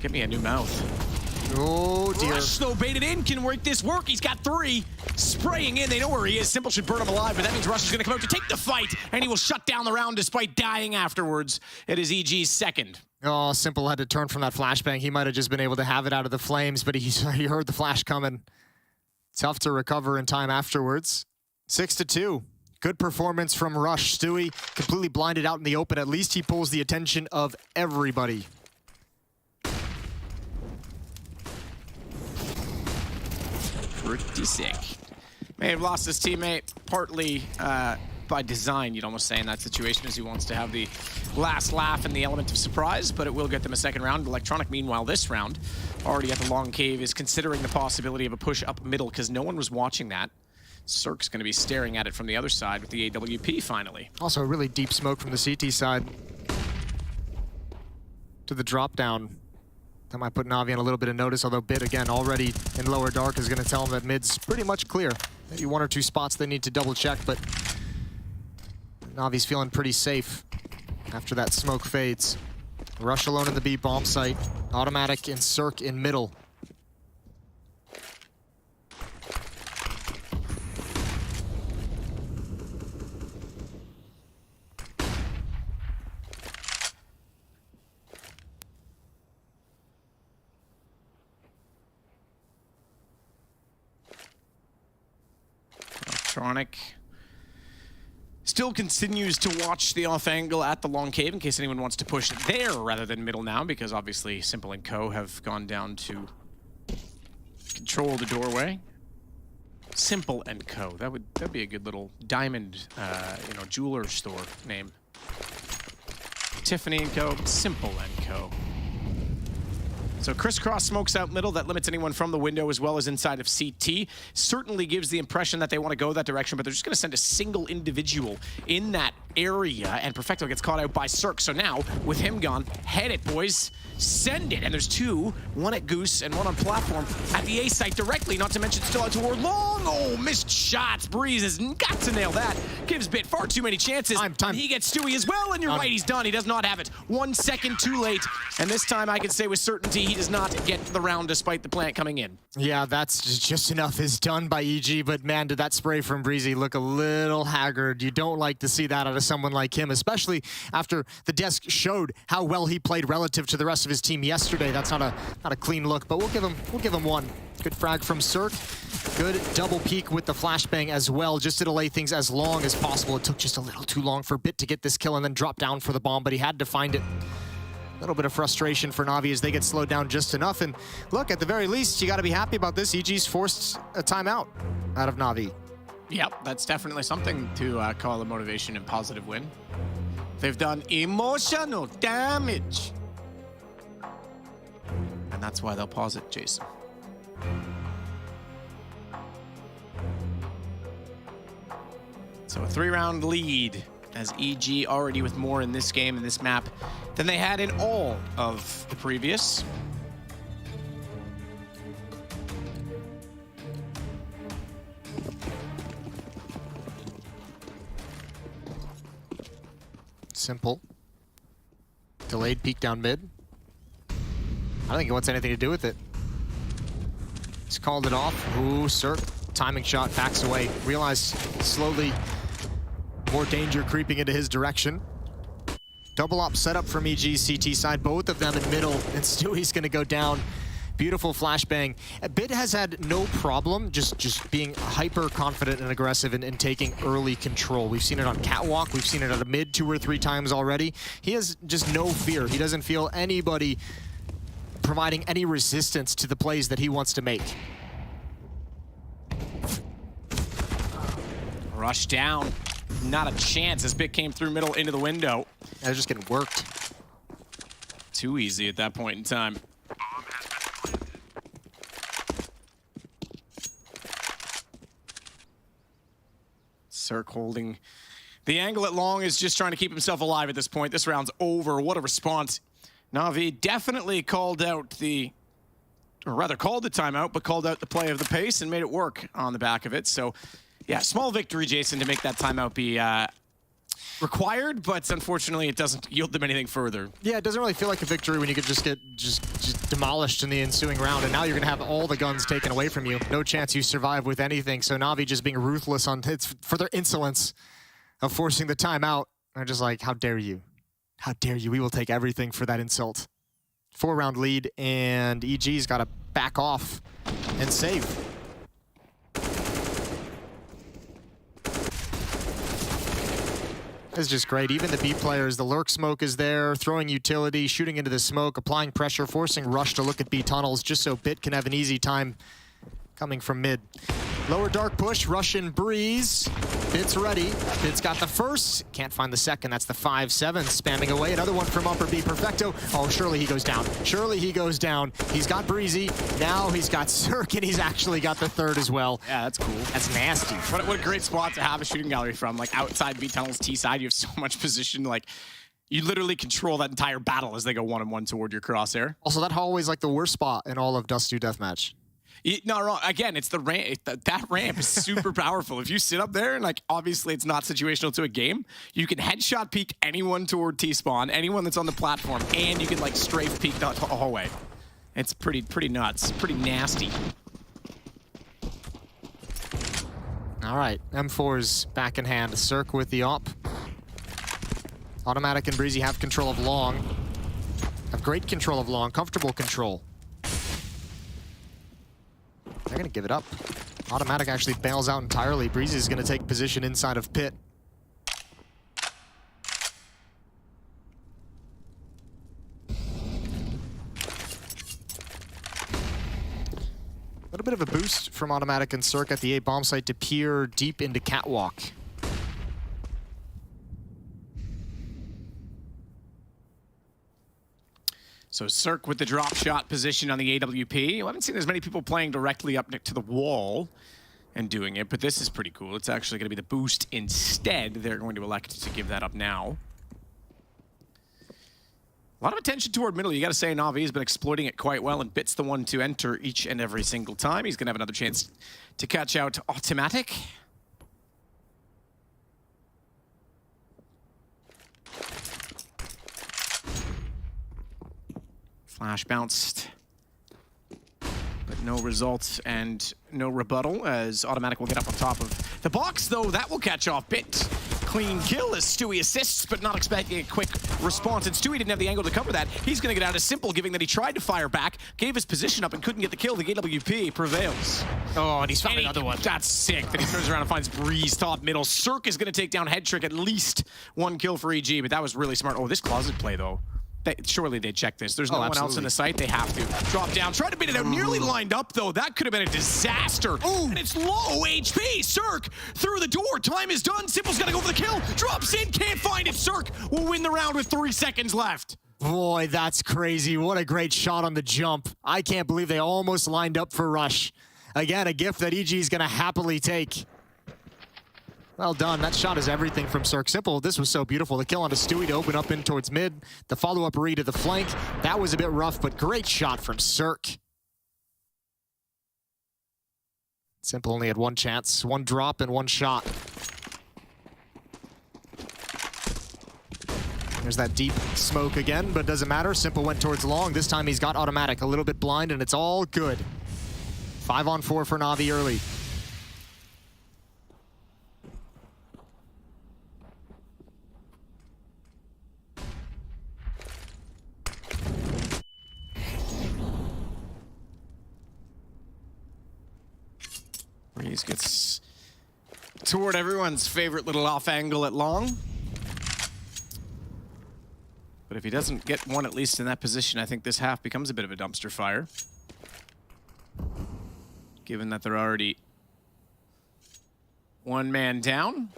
Get me a new mouth. Oh, dear. Rush, though, baited in, can make this work. He's got 3. Spraying in, they know where he is. Simple should burn him alive, but that means Rush is going to come out to take the fight, and he will shut down the round despite dying afterwards. It is EG's second. Oh, Simple had to turn from that flashbang. He might have just been able to have it out of the flames, but he heard the flash coming. Tough to recover in time afterwards. 6-2. Good performance from Rush. Stewie completely blinded out in the open. At least he pulls the attention of everybody. Pretty sick. May have lost his teammate, partly by design, you'd almost say, in that situation, as he wants to have the last laugh and the element of surprise, but it will get them a second round. Electronic, meanwhile, this round, already at the long cave, is considering the possibility of a push up middle, because no one was watching that. Cirque's going to be staring at it from the other side with the AWP, finally. Also, a really deep smoke from the CT side. To the drop down. That might put NaVi on a little bit of notice, although Bit, again, already in lower dark, is going to tell him that mid's pretty much clear. Maybe 1 or 2 spots they need to double check, but NaVi's feeling pretty safe after that smoke fades. Rush alone in the B bomb site. Automatic and Cirque in middle. Electronic still continues to watch the off angle at the long cave in case anyone wants to push there rather than middle now, because obviously Simple and Co have gone down to control the doorway. Simple and Co. That'd be a good little diamond, jeweler store name. Tiffany and Co. Simple and Co. So crisscross smokes out middle. That limits anyone from the window as well as inside of CT. Certainly gives the impression that they want to go that direction, but they're just going to send a single individual in that area, and Perfecto gets caught out by Cirque. So now, with him gone, head it, boys. Send it. And there's 2, 1 at Goose and 1 on platform at the A site directly, not to mention still out toward long. Oh, missed shots. Breeze has got to nail that. Gives Bit far too many chances. Time. He gets Stewie as well, and you're right, he's done. He does not have it. 1 second too late. And this time I can say with certainty he does not get the round despite the plant coming in. Yeah, that's just enough is done by EG, but man, did that spray from Breezy look a little haggard. You don't like to see that out of someone like him, especially after the desk showed how well he played relative to the rest of his team yesterday. That's not a clean look, but we'll give him 1. Good frag from Cirque. Good double peek with the flashbang as well, just to delay things as long as possible. It took just a little too long for Bit to get this kill and then drop down for the bomb, but he had to find it. A little bit of frustration for NaVi as they get slowed down just enough. And look, at the very least, you got to be happy about this. EG's forced a timeout out of NaVi. Yep, that's definitely something to call a motivation and positive win. They've done emotional damage. And that's why they'll pause it, Jason. So a 3-round lead, as EG already with more in this game, in this map, than they had in all of the previous. Simple. Delayed peek down mid. I don't think he wants anything to do with it. He's called it off. Ooh, Cirque. Timing shot, backs away. Realized slowly more danger creeping into his direction. Double op setup from EG's CT side. Both of them in middle, and Stewie's gonna go down. Beautiful flashbang. Bid has had no problem just being hyper confident and aggressive and taking early control. We've seen it on Catwalk. We've seen it at a mid 2 or 3 times already. He has just no fear. He doesn't feel anybody providing any resistance to the plays that he wants to make. Rush down. Not a chance as Bit came through middle into the window. They're just getting worked. Too easy at that point in time. Cirque holding the angle at long, is just trying to keep himself alive at this point. This round's over. What a response. NaVi definitely called out the, or rather called the timeout, but called out the play of the pace and made it work on the back of it. So yeah, small victory, Jason, to make that timeout be required, but unfortunately it doesn't yield them anything further. Yeah, it doesn't really feel like a victory when you could just get demolished in the ensuing round, and now you're gonna have all the guns taken away from you. No chance you survive with anything, so NaVi just being ruthless on hits for their insolence of forcing the timeout. They're just like, how dare you? How dare you? We will take everything for that insult. 4-round lead, and EG's gotta back off and save. It's just great. Even the B players, the lurk smoke is there, throwing utility, shooting into the smoke, applying pressure, forcing Rush to look at B tunnels just so Bit can have an easy time coming from mid. Lower dark push, Russian breeze. Bit's ready. Bit's got the first. Can't find the second. That's the 5-7 spamming away. Another one from upper B. Perfecto. Oh, surely he goes down. Surely he goes down. He's got Breezy. Now he's got Cirque, and he's actually got the third as well. Yeah, that's cool. That's nasty. What a great spot to have a shooting gallery from. Like outside B tunnels, T side, you have so much position. Like you literally control that entire battle as they go 1-on-1 toward your crosshair. Also, that hallway's like the worst spot in all of Dust 2 Deathmatch. Not wrong. Again, it's the ramp. That ramp is super powerful. If you sit up there, and like obviously it's not situational to a game, you can headshot peek anyone toward T-spawn, anyone that's on the platform, and you can like strafe peek the hallway. It's pretty nuts, pretty nasty. All right, M4's back in hand. Cirque with the op. Automatic and Breezy have control of long. Have great control of long, comfortable control. They're gonna give it up. Automatic actually bails out entirely. Breezy's gonna take position inside of pit. A little bit of a boost from Automatic and Cirque at the A bomb site to peer deep into Catwalk. So Cirque with the drop shot position on the AWP. I haven't seen as many people playing directly up next to the wall and doing it, but this is pretty cool. It's actually going to be the boost instead. They're going to elect to give that up now. A lot of attention toward middle. You got to say NaVi has been exploiting it quite well, and Bit's the one to enter each and every single time. He's going to have another chance to catch out Automatic. Flash bounced, but no results and no rebuttal as Automatic will get up on top of the box, though. That will catch off Bit. Clean kill as Stewie assists, but not expecting a quick response. And Stewie didn't have the angle to cover that. He's going to get out as simple, given that he tried to fire back, gave his position up, and couldn't get the kill. The AWP prevails. Oh, and he's found another one. That's sick. Then he turns around and finds Breeze top middle. Cirque is going to take down Head Trick, at least 1 kill for EG, but that was really smart. Oh, this closet play, though. Surely they check this. There's no one else in the site. They have to. Drop down. Try to beat it out. Nearly lined up, though. That could have been a disaster. Ooh. And it's low HP. Cirque through the door. Time is done. Simple's got to go for the kill. Drops in. Can't find it. Cirque will win the round with 3 seconds left. Boy, that's crazy. What a great shot on the jump. I can't believe they almost lined up for Rush. Again, a gift that EG is going to happily take. Well done. That shot is everything from Cirque. Simple. This was so beautiful. The kill onto Stewie to open up in towards mid. The follow-up read to the flank. That was a bit rough, but great shot from Cirque. Simple only had one chance, one drop and one shot. There's that deep smoke again, but it doesn't matter. Simple went towards long. This time he's got automatic. A little bit blind, and it's all good. 5-on-4 for NaVi early. Breeze gets toward everyone's favorite little off angle at long. But if he doesn't get one at least in that position, I think this half becomes a bit of a dumpster fire. Given that they're already one man down.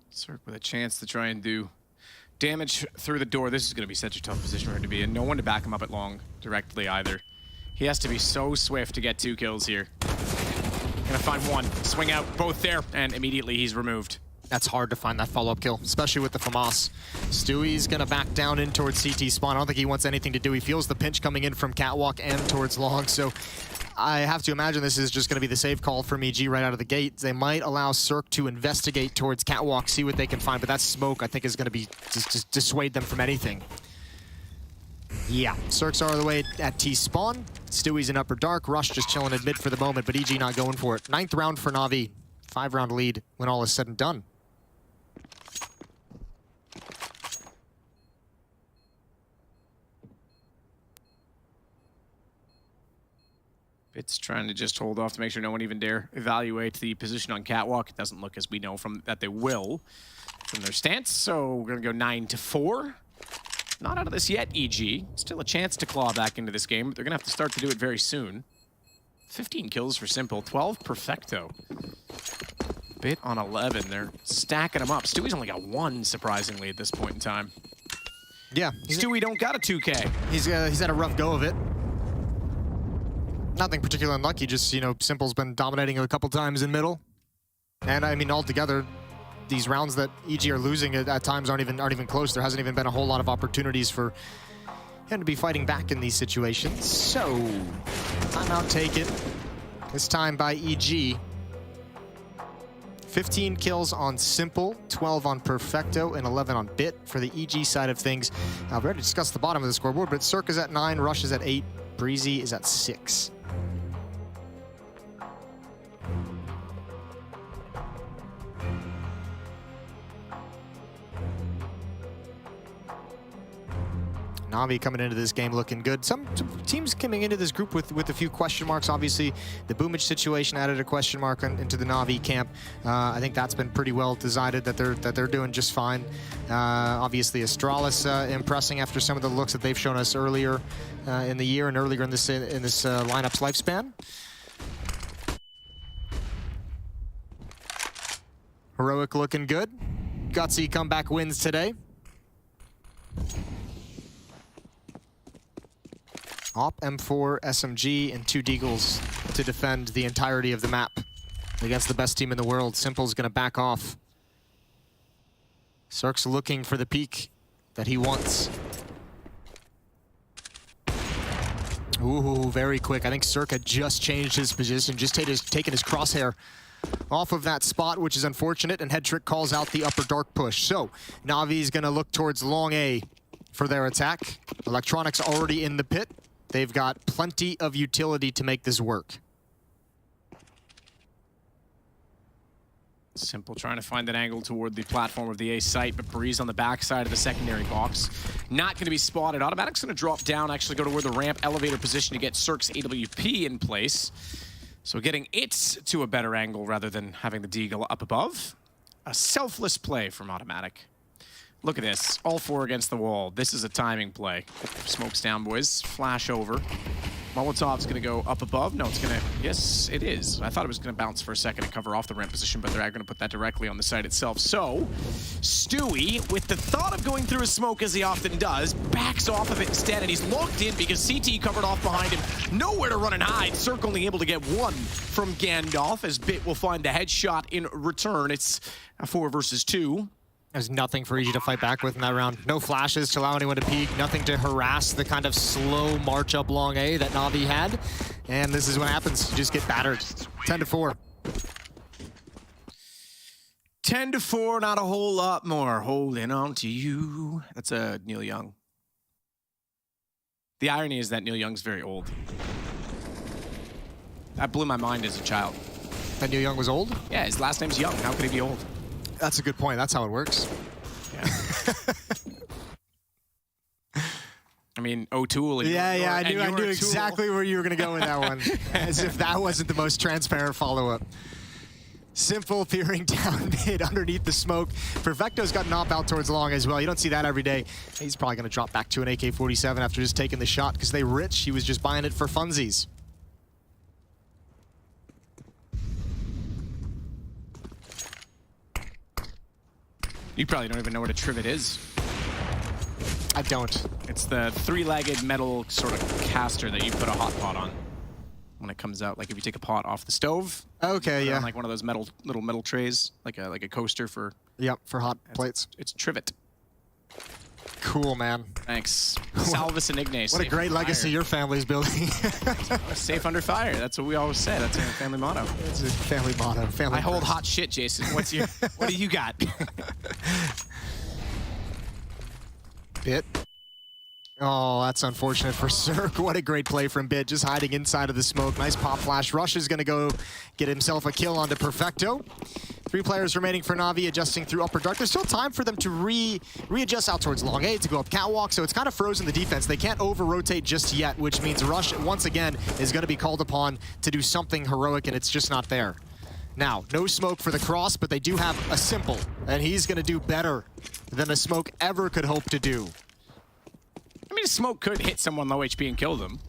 Cirque with a chance to try and do damage through the door. This is going to be such a tough position for him to be in. No one to back him up at long directly either. He has to be so swift to get 2 kills here. Gonna find one, swing out, both there, and immediately he's removed. That's hard to find that follow-up kill, especially with the FAMAS. Stewie's gonna back down in towards CT spawn. I don't think he wants anything to do. He feels the pinch coming in from Catwalk and towards long, so I have to imagine this is just gonna be the save call from EG right out of the gate. They might allow Cirque to investigate towards Catwalk, see what they can find, but that smoke I think is gonna be just dissuade them from anything. Yeah, Cirque's are the way at T-spawn. Stewie's in upper dark. Rush just chilling in mid for the moment, but EG not going for it. 9th round for NaVi. 5-round lead when all is said and done. It's trying to just hold off to make sure no one even dare evaluate the position on Catwalk. It doesn't look as we know from that they will from their stance, so we're gonna go 9-4. Not out of this yet, EG. Still a chance to claw back into this game, but they're going to have to start to do it very soon. 15 kills for Simple, 12 Perfecto. Bit on 11. They're stacking them up. Stewie's only got 1, surprisingly, at this point in time. Yeah. Stewie don't got a 2K. He's had a rough go of it. Nothing particularly unlucky, just, you know, Simple's been dominating a couple times in middle. And, I mean, altogether, these rounds that EG are losing at times aren't even close. There hasn't even been a whole lot of opportunities for him to be fighting back in these situations. So, timeout taken. This time by EG. 15 kills on Simple, 12 on Perfecto, and 11 on Bit for the EG side of things. We already discussed the bottom of the scoreboard, but Cirque is at 9, Rush is at 8, Breezy is at 6. NaVi coming into this game looking good. Some teams coming into this group with a few question marks. Obviously, the Boomage situation added a question mark into the NaVi camp. I think that's been pretty well decided that they're doing just fine. Obviously, Astralis impressing after some of the looks that they've shown us earlier in the year and earlier in this lineup's lifespan. Heroic looking good. Gutsy comeback wins today. Op, M4, SMG, and 2 Deagles to defend the entirety of the map against the best team in the world. Simple's gonna back off. Cirque's looking for the peak that he wants. Ooh, very quick. I think Cirque had just changed his position, just taken his crosshair off of that spot, which is unfortunate, and Headtrick calls out the upper dark push. So, NaVi's gonna look towards long A for their attack. Electronics already in the pit. They've got plenty of utility to make this work. Simple trying to find that angle toward the platform of the A site, but Breeze on the backside of the secondary box. Not going to be spotted. Automatic's going to drop down, actually go to where the ramp elevator position to get Cirque's AWP in place. So getting it to a better angle rather than having the Deagle up above. A selfless play from Automatic. Look at this, all four against the wall. This is a timing play. Smokes down, boys. Flash over. Molotov's gonna go up above. No, it's gonna, yes, it is. I thought it was gonna bounce for a second and cover off the ramp position, but they're gonna put that directly on the site itself. So, Stewie, with the thought of going through a smoke as he often does, backs off of it instead, and he's locked in because CT covered off behind him. Nowhere to run and hide. Cirque only able to get one from Gandalf, as Bit will find the headshot in return. It's a 4 versus 2. There's nothing for EG to fight back with in that round. No flashes to allow anyone to peek, nothing to harass the kind of slow march up long A that NaVi had. And this is what happens, you just get battered. 10-4. 10-4, not a whole lot more. Holding on to you. That's a Neil Young. The irony is that Neil Young's very old. That blew my mind as a child. That Neil Young was old? Yeah, his last name's Young. How could he be old? That's a good point. That's how it works. Yeah. I mean, O'Toole. Yeah, I knew exactly where you were going to go with that one. As if that wasn't the most transparent follow-up. Simple peering down mid underneath the smoke. Perfecto's got knocked out towards long as well. You don't see that every day. He's probably going to drop back to an AK-47 after just taking the shot because they rich. He was just buying it for funsies. You probably don't even know what a trivet is. I don't. It's the three-legged metal sort of caster that you put a hot pot on when it comes out. Like if you take a pot off the stove. Okay, yeah. On like one of those little metal trays, like a coaster for. Yep, for hot plates. It's trivet. Cool, man. Thanks. Salvis and Ignace. What a great legacy your family's building. Safe under fire. That's what we always say. That's our family motto. It's a family motto. Family I hold hot shit, Jason. What do you got? Bit. Oh, that's unfortunate for Cirque. What a great play from Bit, just hiding inside of the smoke. Nice pop flash. Rush is going to go get himself a kill onto Perfecto. 3 players remaining for NaVi, adjusting through upper dark. There's still time for them to readjust out towards long A to go up catwalk, so it's kind of frozen the defense. They can't over-rotate just yet, which means Rush, once again, is going to be called upon to do something heroic, and it's just not there. Now, no smoke for the cross, but they do have a simple, and he's going to do better than a smoke ever could hope to do. I mean, a smoke could hit someone low HP and kill them,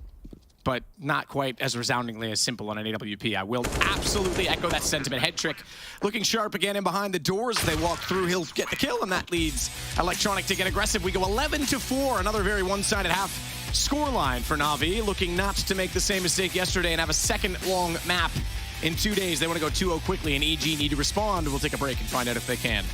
but not quite as resoundingly as simple on an AWP. I will absolutely echo that sentiment. Head trick looking sharp again in behind the doors. They walk through, he'll get the kill, and that leads Electronic to get aggressive. We go 11-4, another very one-sided half scoreline for NaVi, looking not to make the same mistake yesterday and have a second long map in 2 days. They want to go 2-0 quickly, and EG need to respond. We'll take a break and find out if they can.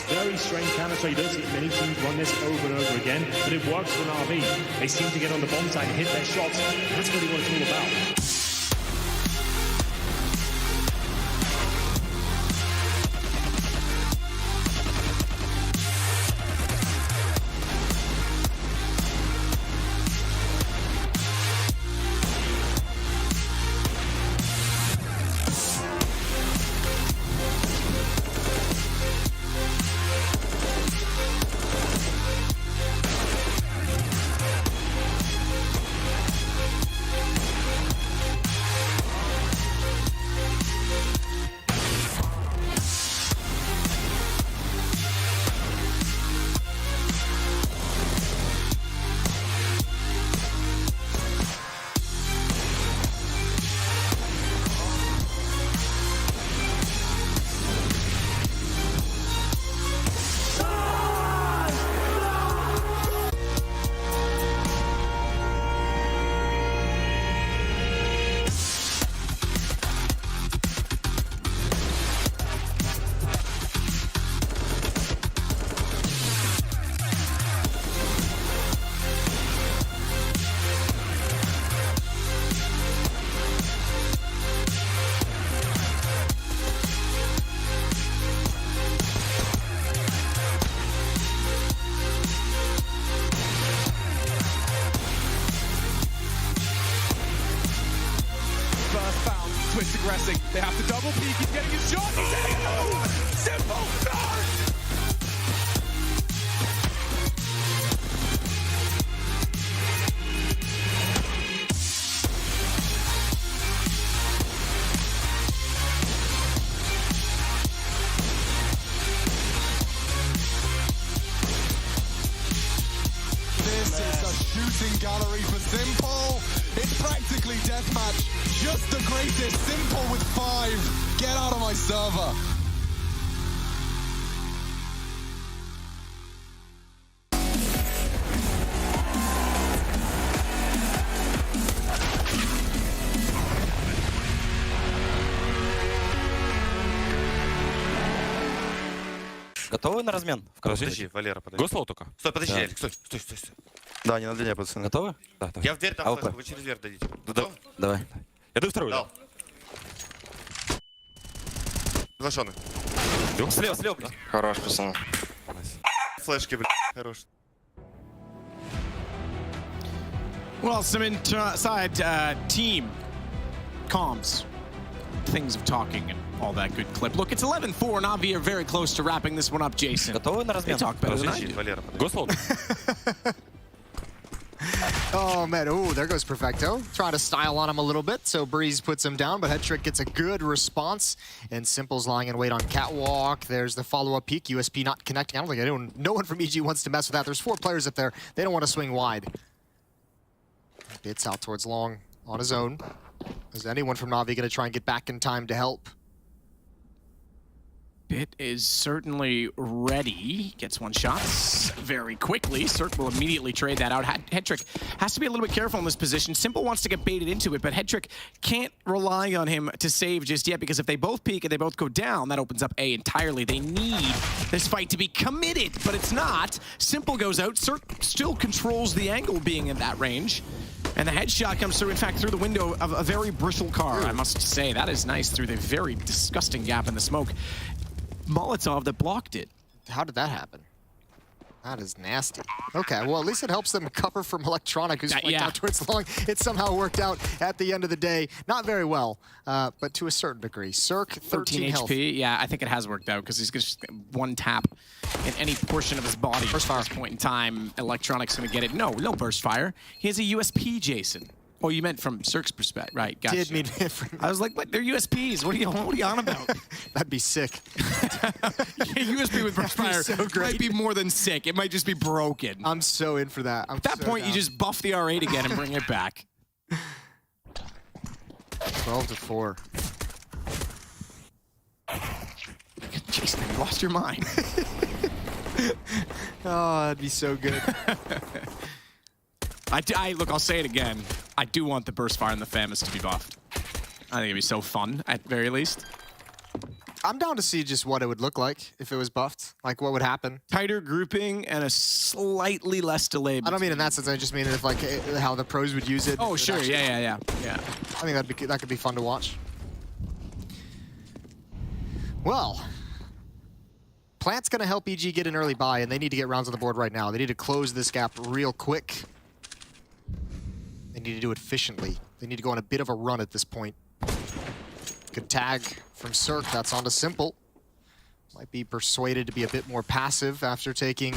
Very strange counter, so you don't see many teams run this over and over again, but it works for NaVi. They seem to get on the bomb side and hit their shots. That's really what it's all about. Twitch aggressing. They have to double peek. He's getting his shot. He's hitting it. Simple start. This is a shooting gallery for Simple. It's practically deathmatch. Just the greatest. Simple with 5. Get out of my server. Готовы на размен? Подожди, Валера, подожди. Гослоу только? Стой, подожди, Да. Алик, стой, стой, стой, стой. Да, не на длине, пацаны. Готовы? Да, давай. Я в дверь там флешку, вы через дверь дадите. Давай. Я даю вторую. Дал. Глашеный. Слева, слева. Хорош, пацаны. Флешки, блядь, хорош. Well, some inside team comms, things of talking and all that good clip. Look, it's 11-4. NaVi are very close to wrapping this one up, Jason. Готовы на They размен? talk better than I Подожди, do. Валера, Гослоу. Oh, man. Ooh, there goes Perfecto. Trying to style on him a little bit, so Breeze puts him down, but Headtrick gets a good response, and Simple's lying in wait on Catwalk. There's the follow-up peek. USP not connecting. I don't think no one from EG wants to mess with that. There's 4 players up there. They don't want to swing wide. Bits out towards long on his own. Is anyone from NaVi going to try and get back in time to help? Bit is certainly ready. Gets one shot very quickly. Cirque will immediately trade that out. Headtrick has to be a little bit careful in this position. Simple wants to get baited into it, but Headtrick can't rely on him to save just yet, because if they both peek and they both go down, that opens up A entirely. They need this fight to be committed, but it's not. Simple goes out. Cirque still controls the angle being in that range. And the headshot comes through, in fact, through the window of a very brittle car, I must say. That is nice through the very disgusting gap in the smoke. Molotov that blocked it. How did that happen? That is nasty. Okay, well, at least it helps them cover from Electronic, who's flanked out towards long. It somehow worked out at the end of the day. Not very well, but to a certain degree. Cirque, 13 health. HP. Yeah, I think it has worked out, because he's just one tap in any portion of his body. Burst fire. At this point in time, Electronic's going to get it. No burst fire. He has a USP, Jason. Oh, you meant from Cirque's perspective, right? Gotcha. Did mean from... I was like, what? They're USPs. What are you on about? That'd be sick. USP with burst fire so might be more than sick. It might just be broken. I'm so in for that. At that point, you just buff the R8 again and bring it back. 12-4. Jason, you lost your mind. Oh, that'd be so good. Look, I'll say it again. I do want the burst fire and the Famous to be buffed. I think it'd be so fun, at very least. I'm down to see just what it would look like if it was buffed. Like, what would happen. Tighter grouping and a slightly less delay. I don't mean in that sense. I just mean if, like, how the pros would use it. Oh, sure. Yeah. I think that could be fun to watch. Well, Plant's going to help EG get an early buy, and they need to get rounds on the board right now. They need to close this gap real quick. They need to do it efficiently. They need to go on a bit of a run at this point. Good tag from Cirque. That's onto Simple. Might be persuaded to be a bit more passive after taking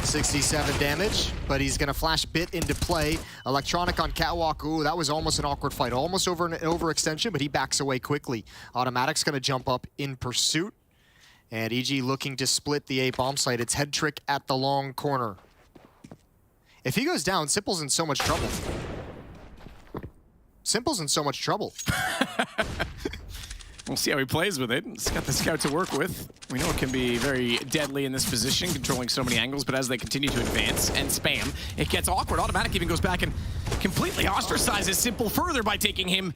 67 damage, but he's going to flash Bit into play. Electronic on Catwalk. Ooh, that was almost an awkward fight. Almost over an overextension, but he backs away quickly. Automatic's going to jump up in pursuit. And EG looking to split the A bomb site. It's Headtrick at the long corner. If he goes down, Simple's in so much trouble. Simple's in so much trouble. We'll see how he plays with it. He's got the scout to work with. We know it can be very deadly in this position, controlling so many angles, but as they continue to advance and spam, it gets awkward. Automatic even goes back and completely ostracizes Simple further by taking him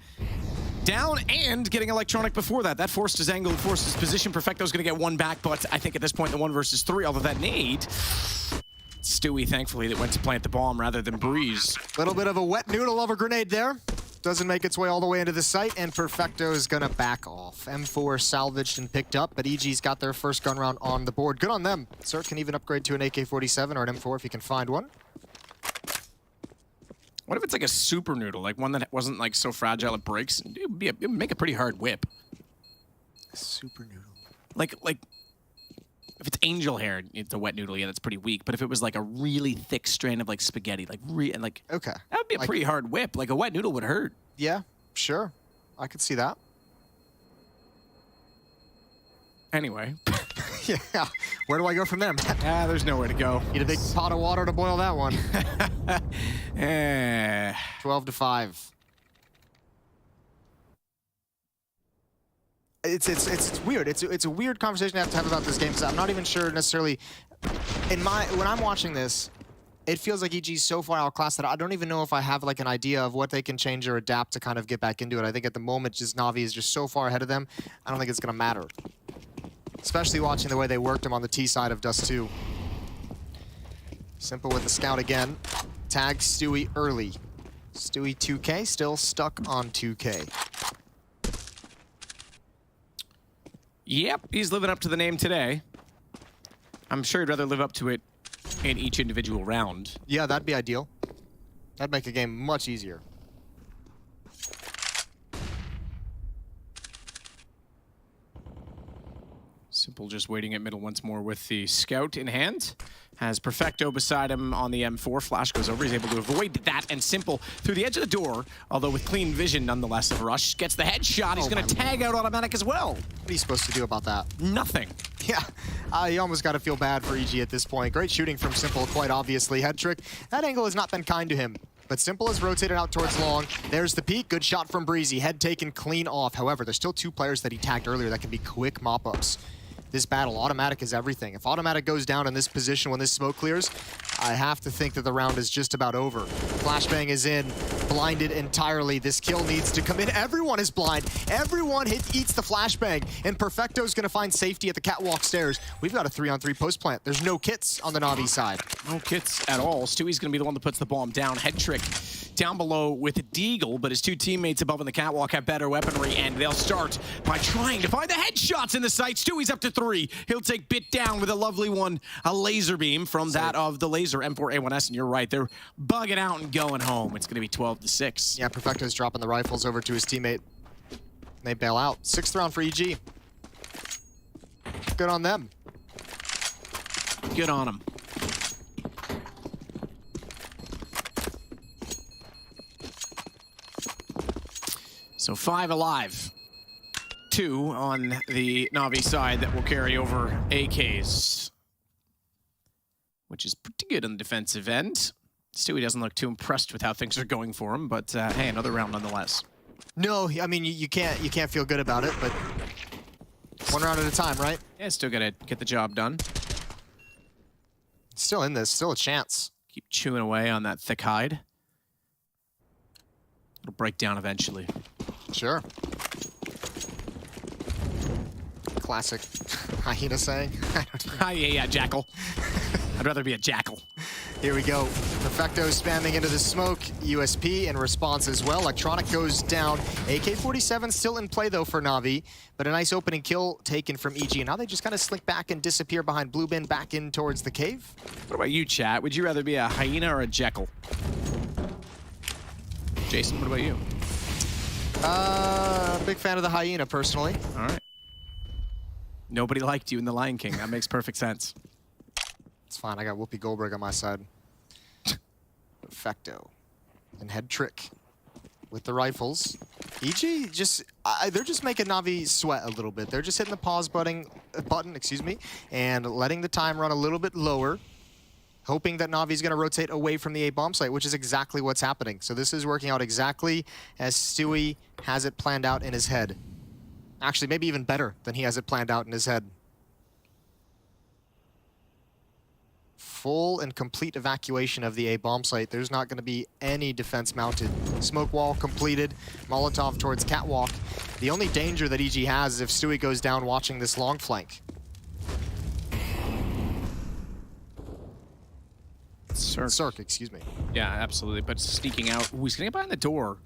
down and getting Electronic before that. That forced his angle, forced his position. Perfecto's going to get one back, but I think at this point, the 1 versus 3, although that nade, Stewie, thankfully, that went to plant the bomb rather than Breeze. Little bit of a wet noodle of a grenade there. Doesn't make its way all the way into the site, and Perfecto is going to back off. M4 salvaged and picked up, but EG's got their first gun round on the board. Good on them. Cirque can even upgrade to an AK-47 or an M4 if he can find one. What if it's like a super noodle, like one that wasn't like so fragile it breaks? It would make a pretty hard whip. Super noodle. Like if it's angel hair, it's a wet noodle. Yeah, that's pretty weak. But if it was like a really thick strand of like spaghetti, like okay, that would be a pretty hard whip. Like a wet noodle would hurt. Yeah, sure, I could see that. Anyway. Yeah, where do I go from there, man? There's nowhere to go. Need a big pot of water to boil that one. 12-5. It's weird. It's a weird conversation to have about this game because I'm not even sure necessarily. When I'm watching this, it feels like EG's so far outclassed that I don't even know if I have like an idea of what they can change or adapt to kind of get back into it. I think at the moment, just NaVi is just so far ahead of them. I don't think it's gonna matter. Especially watching the way they worked him on the T side of Dust 2. Simple with the scout again. Tag Stewie early. Stewie 2K, still stuck on 2K. Yep, he's living up to the name today. I'm sure he'd rather live up to it in each individual round. Yeah, that'd be ideal. That'd make the game much easier. Simple just waiting at middle once more with the scout in hand. Has Perfecto beside him on the M4. Flash goes over. He's able to avoid that. And Simple through the edge of the door, although with clean vision nonetheless of Rush. Gets the headshot. He's going to tag out automatic as well. What are you supposed to do about that? Nothing. Yeah, you almost got to feel bad for EG at this point. Great shooting from Simple, quite obviously. Head trick. That angle has not been kind to him. But Simple has rotated out towards long. There's the peek. Good shot from Breezy. Head taken clean off. However, there's still two players that he tagged earlier that can be quick mop-ups. This battle, automatic is everything. If automatic goes down in this position when this smoke clears, I have to think that the round is just about over. Flashbang is in, blinded entirely. This kill needs to come in. Everyone is blind. Everyone eats the flashbang, and Perfecto's gonna find safety at the catwalk stairs. We've got a 3-on-3 post plant. There's no kits on the NaVi side. No kits at all. Stewie's gonna be the one that puts the bomb down. Head trick down below with Deagle, but his two teammates above on the catwalk have better weaponry, and they'll start by trying to find the headshots in the sight. Stewie's up to 3. He'll take Bit down with a lovely one, a laser beam from that of the laser M4A1S, and you're right, they're bugging out and going home. It's gonna be 12-6. Yeah, Perfecto's dropping the rifles over to his teammate. They bail out. 6th round for EG. Good on them. Good on them. So 5 alive. 2 on the NaVi side that will carry over AKs, which is pretty good on the defensive end. Stewie doesn't look too impressed with how things are going for him, but hey, another round nonetheless. No, I mean you can't feel good about it, but one round at a time, right? Yeah, still gotta get the job done. Still in this, still a chance. Keep chewing away on that thick hide. It'll break down eventually. Sure. Classic hyena saying. Yeah, jackal. I'd rather be a jackal. Here we go. Perfecto spamming into the smoke. USP in response as well. Electronic goes down. AK-47 still in play though for NaVi, but a nice opening kill taken from EG. And now they just kind of slink back and disappear behind blue bin back in towards the cave. What about you, chat? Would you rather be a hyena or a jackal? Jason, what about you? Big fan of the hyena personally. All right. Nobody liked you in The Lion King. That makes perfect sense. It's fine. I got Whoopi Goldberg on my side. Perfecto. And head trick with the rifles. EG just, they're just making NaVi sweat a little bit. They're just hitting the pause button, and letting the time run a little bit lower, hoping that NaVi's going to rotate away from the A bomb site, which is exactly what's happening. So this is working out exactly as Stewie has it planned out in his head. Actually, maybe even better than he has it planned out in his head. Full and complete evacuation of the A bomb site. There's not going to be any defense mounted. Smoke wall completed. Molotov towards catwalk. The only danger that EG has is if Stewie goes down watching this long flank. Cirque, excuse me. Yeah, absolutely. But sneaking out. Ooh, he's going to get behind the door.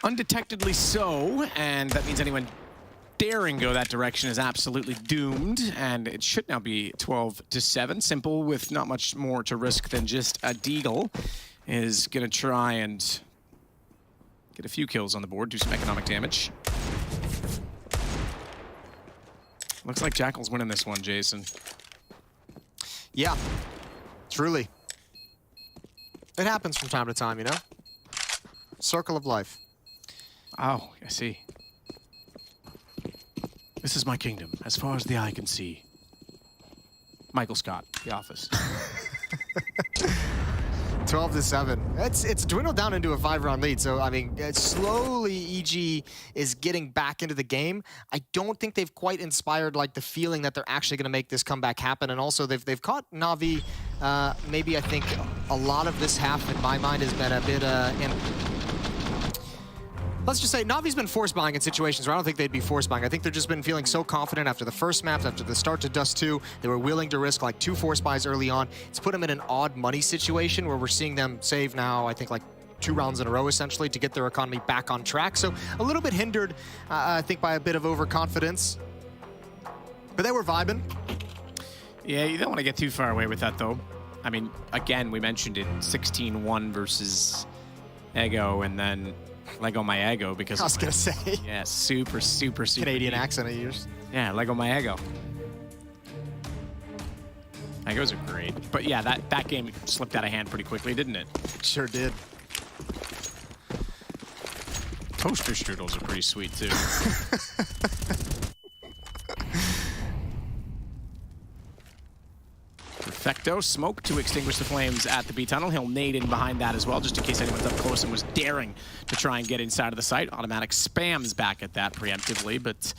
Undetectedly so, and that means anyone daring go that direction is absolutely doomed, and it should now be 12-7. Simple with not much more to risk than just a deagle is going to try and get a few kills on the board, do some economic damage. Looks like Jackal's winning this one, Jason. Yeah, truly. It happens from time to time, you know? Circle of life. Oh, I see. This is my kingdom, as far as the eye can see. Michael Scott, The Office. 12-7. It's dwindled down into a 5-round lead. So I mean, slowly EG is getting back into the game. I don't think they've quite inspired like the feeling that they're actually going to make this comeback happen. And also they've caught NaVi. Maybe I think a lot of this half in my mind has been a bit. Let's just say NaVi's been force buying in situations where I don't think they'd be force buying. I think they've just been feeling so confident after the first maps, after the start to Dust 2. They were willing to risk like 2 force buys early on. It's put them in an odd money situation where we're seeing them save now, I think like 2 rounds in a row essentially to get their economy back on track. So a little bit hindered, I think, by a bit of overconfidence. But they were vibing. Yeah, you don't want to get too far away with that though. I mean, again, we mentioned it, 16-1 versus Ego, and then Lego my ego because I was gonna say. Yeah, super Canadian deep. accent I use. Yeah, Lego my ego. Egos are great. But yeah, that game slipped out of hand pretty quickly, didn't it? Sure did. Toaster strudels are pretty sweet too. Perfecto, smoke to extinguish the flames at the B tunnel. He'll nade in behind that as well, just in case anyone's up close and was daring to try and get inside of the site. Automatic spams back at that preemptively, but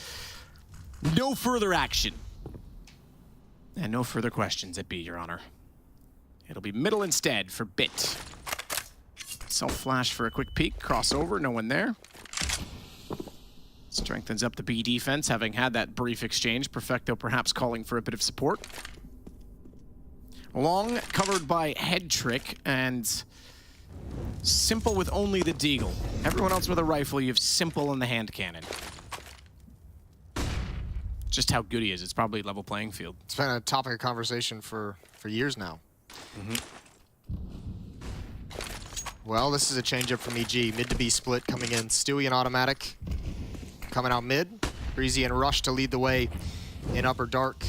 no further action. And no further questions at B, Your Honor. It'll be middle instead for Bit. Self-flash for a quick peek, crossover, no one there. Strengthens up the B defense, having had that brief exchange. Perfecto perhaps calling for a bit of support. Long covered by Head Trick and Simple with only the Deagle. Everyone else with a rifle, you have Simple in the hand cannon. Just how good he is, it's probably a level playing field. It's been a topic of conversation for years now. Well, this is a change up from EG. Mid to B split coming in. Stewie and Automatic coming out mid. Breezy and Rush to lead the way in upper dark.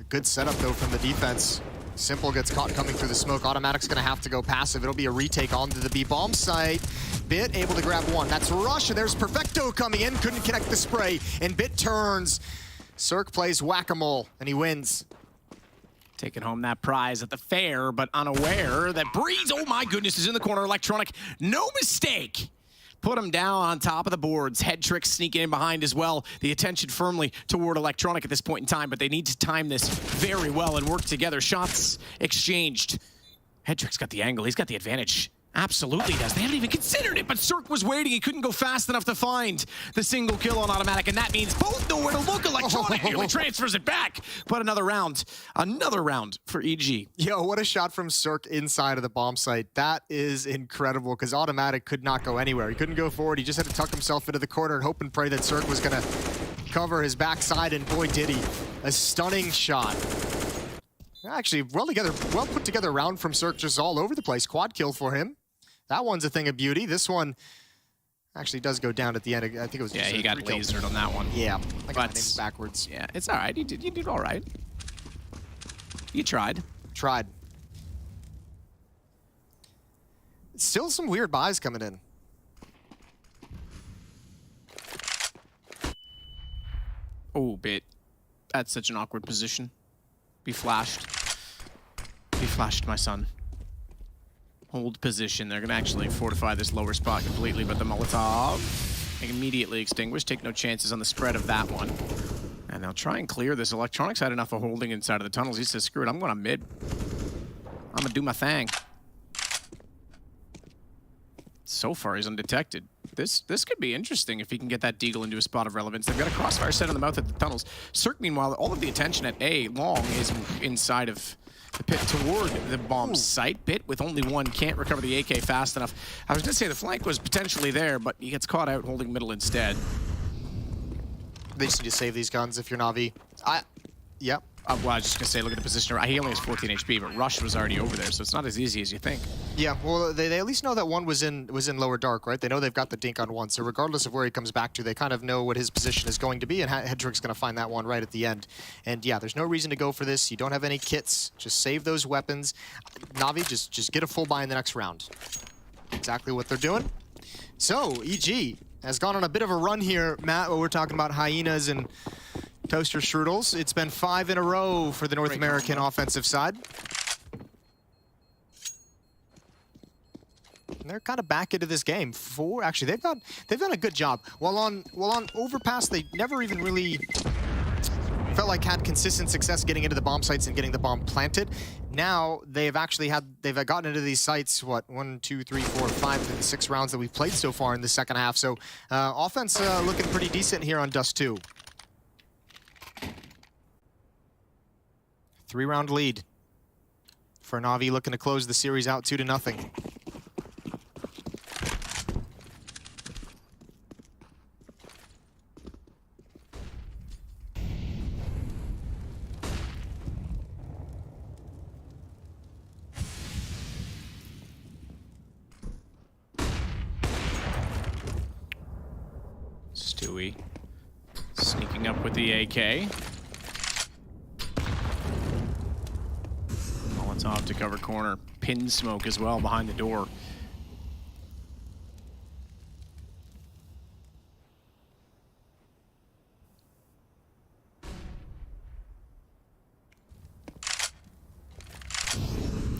Good setup, though, from the defense. Simple gets caught coming through the smoke. Automatic's going to have to go passive. It'll be a retake onto the B bomb site. Bit able to grab one. That's Rush, and there's Perfecto coming in. Couldn't connect the spray, and Bit turns. Cirque plays whack-a-mole, and he wins. Taking home that prize at the fair, but unaware that Breeze, oh my goodness, is in the corner. Electronic, no mistake. Put him down on top of the boards. Head Trick sneaking in behind as well. The attention firmly toward Electronic at this point in time, but they need to time this very well and work together. Shots exchanged. Head Trick's got the angle. He's got the advantage. Absolutely does. They haven't even considered it, but Cirque was waiting. He couldn't go fast enough to find the single kill on Automatic, and that means both know where to look. Electronic nearly transfers it back. But another round for EG. Yo, what a shot from Cirque inside of the bomb site. That is incredible, because Automatic could not go anywhere. He couldn't go forward. He just had to tuck himself into the corner and hope and pray that Cirque was going to cover his backside, and boy, did he. A stunning shot. Actually, well put together round from Cirque, just all over the place. Quad kill for him. That one's a thing of beauty. This one actually does go down at the end. I think it was. Yeah, he got lasered on that one. Yeah, I got the name backwards. Yeah, it's all right. You did all right. You tried. Tried. Still some weird buys coming in. Oh, Bit. That's such an awkward position. Be flashed. Be flashed, my son. Hold position. They're going to actually fortify this lower spot completely, but the Molotov immediately extinguished. Take no chances on the spread of that one. And they'll try and clear this. Electronics had enough of holding inside of the tunnels. He says, screw it, I'm going to mid. I'm going to do my thing. So far, he's undetected. This could be interesting if he can get that Deagle into a spot of relevance. They've got a crossfire set in the mouth at the tunnels. Cirque, meanwhile, all of the attention at A, long, is inside of the pit toward the bomb site. Bit with only one, can't recover the AK fast enough. I was going to say the flank was potentially there, but he gets caught out holding middle instead. They just need to save these guns if you're NaVi. Yep. Well, I was just going to say, look at the position. He only has 14 HP, but Rush was already over there, so it's not as easy as you think. Yeah, well, they at least know that one was in lower dark, right? They know they've got the dink on one, so regardless of where he comes back to, they kind of know what his position is going to be, and Hedrick's going to find that one right at the end. And yeah, there's no reason to go for this. You don't have any kits. Just save those weapons. NaVi, just get a full buy in the next round. Exactly what they're doing. So, EG has gone on a bit of a run here, Matt, where we're talking about hyenas and toaster strudels. It's been 5 in a row for the North American offensive side. And they're kind of back into this game. Actually, they've done a good job. While on Overpass, they never even really felt like had consistent success getting into the bomb sites and getting the bomb planted. Now they've gotten into these sites, what, 1, 2, 3, 4, 5 of the 6 rounds that we've played so far in the second half. So offense looking pretty decent here on Dust 2. 3-round lead for NaVi, looking to close the series out 2-0. Stewie sneaking up with the AK. Molotov to cover corner. Pin smoke as well behind the door.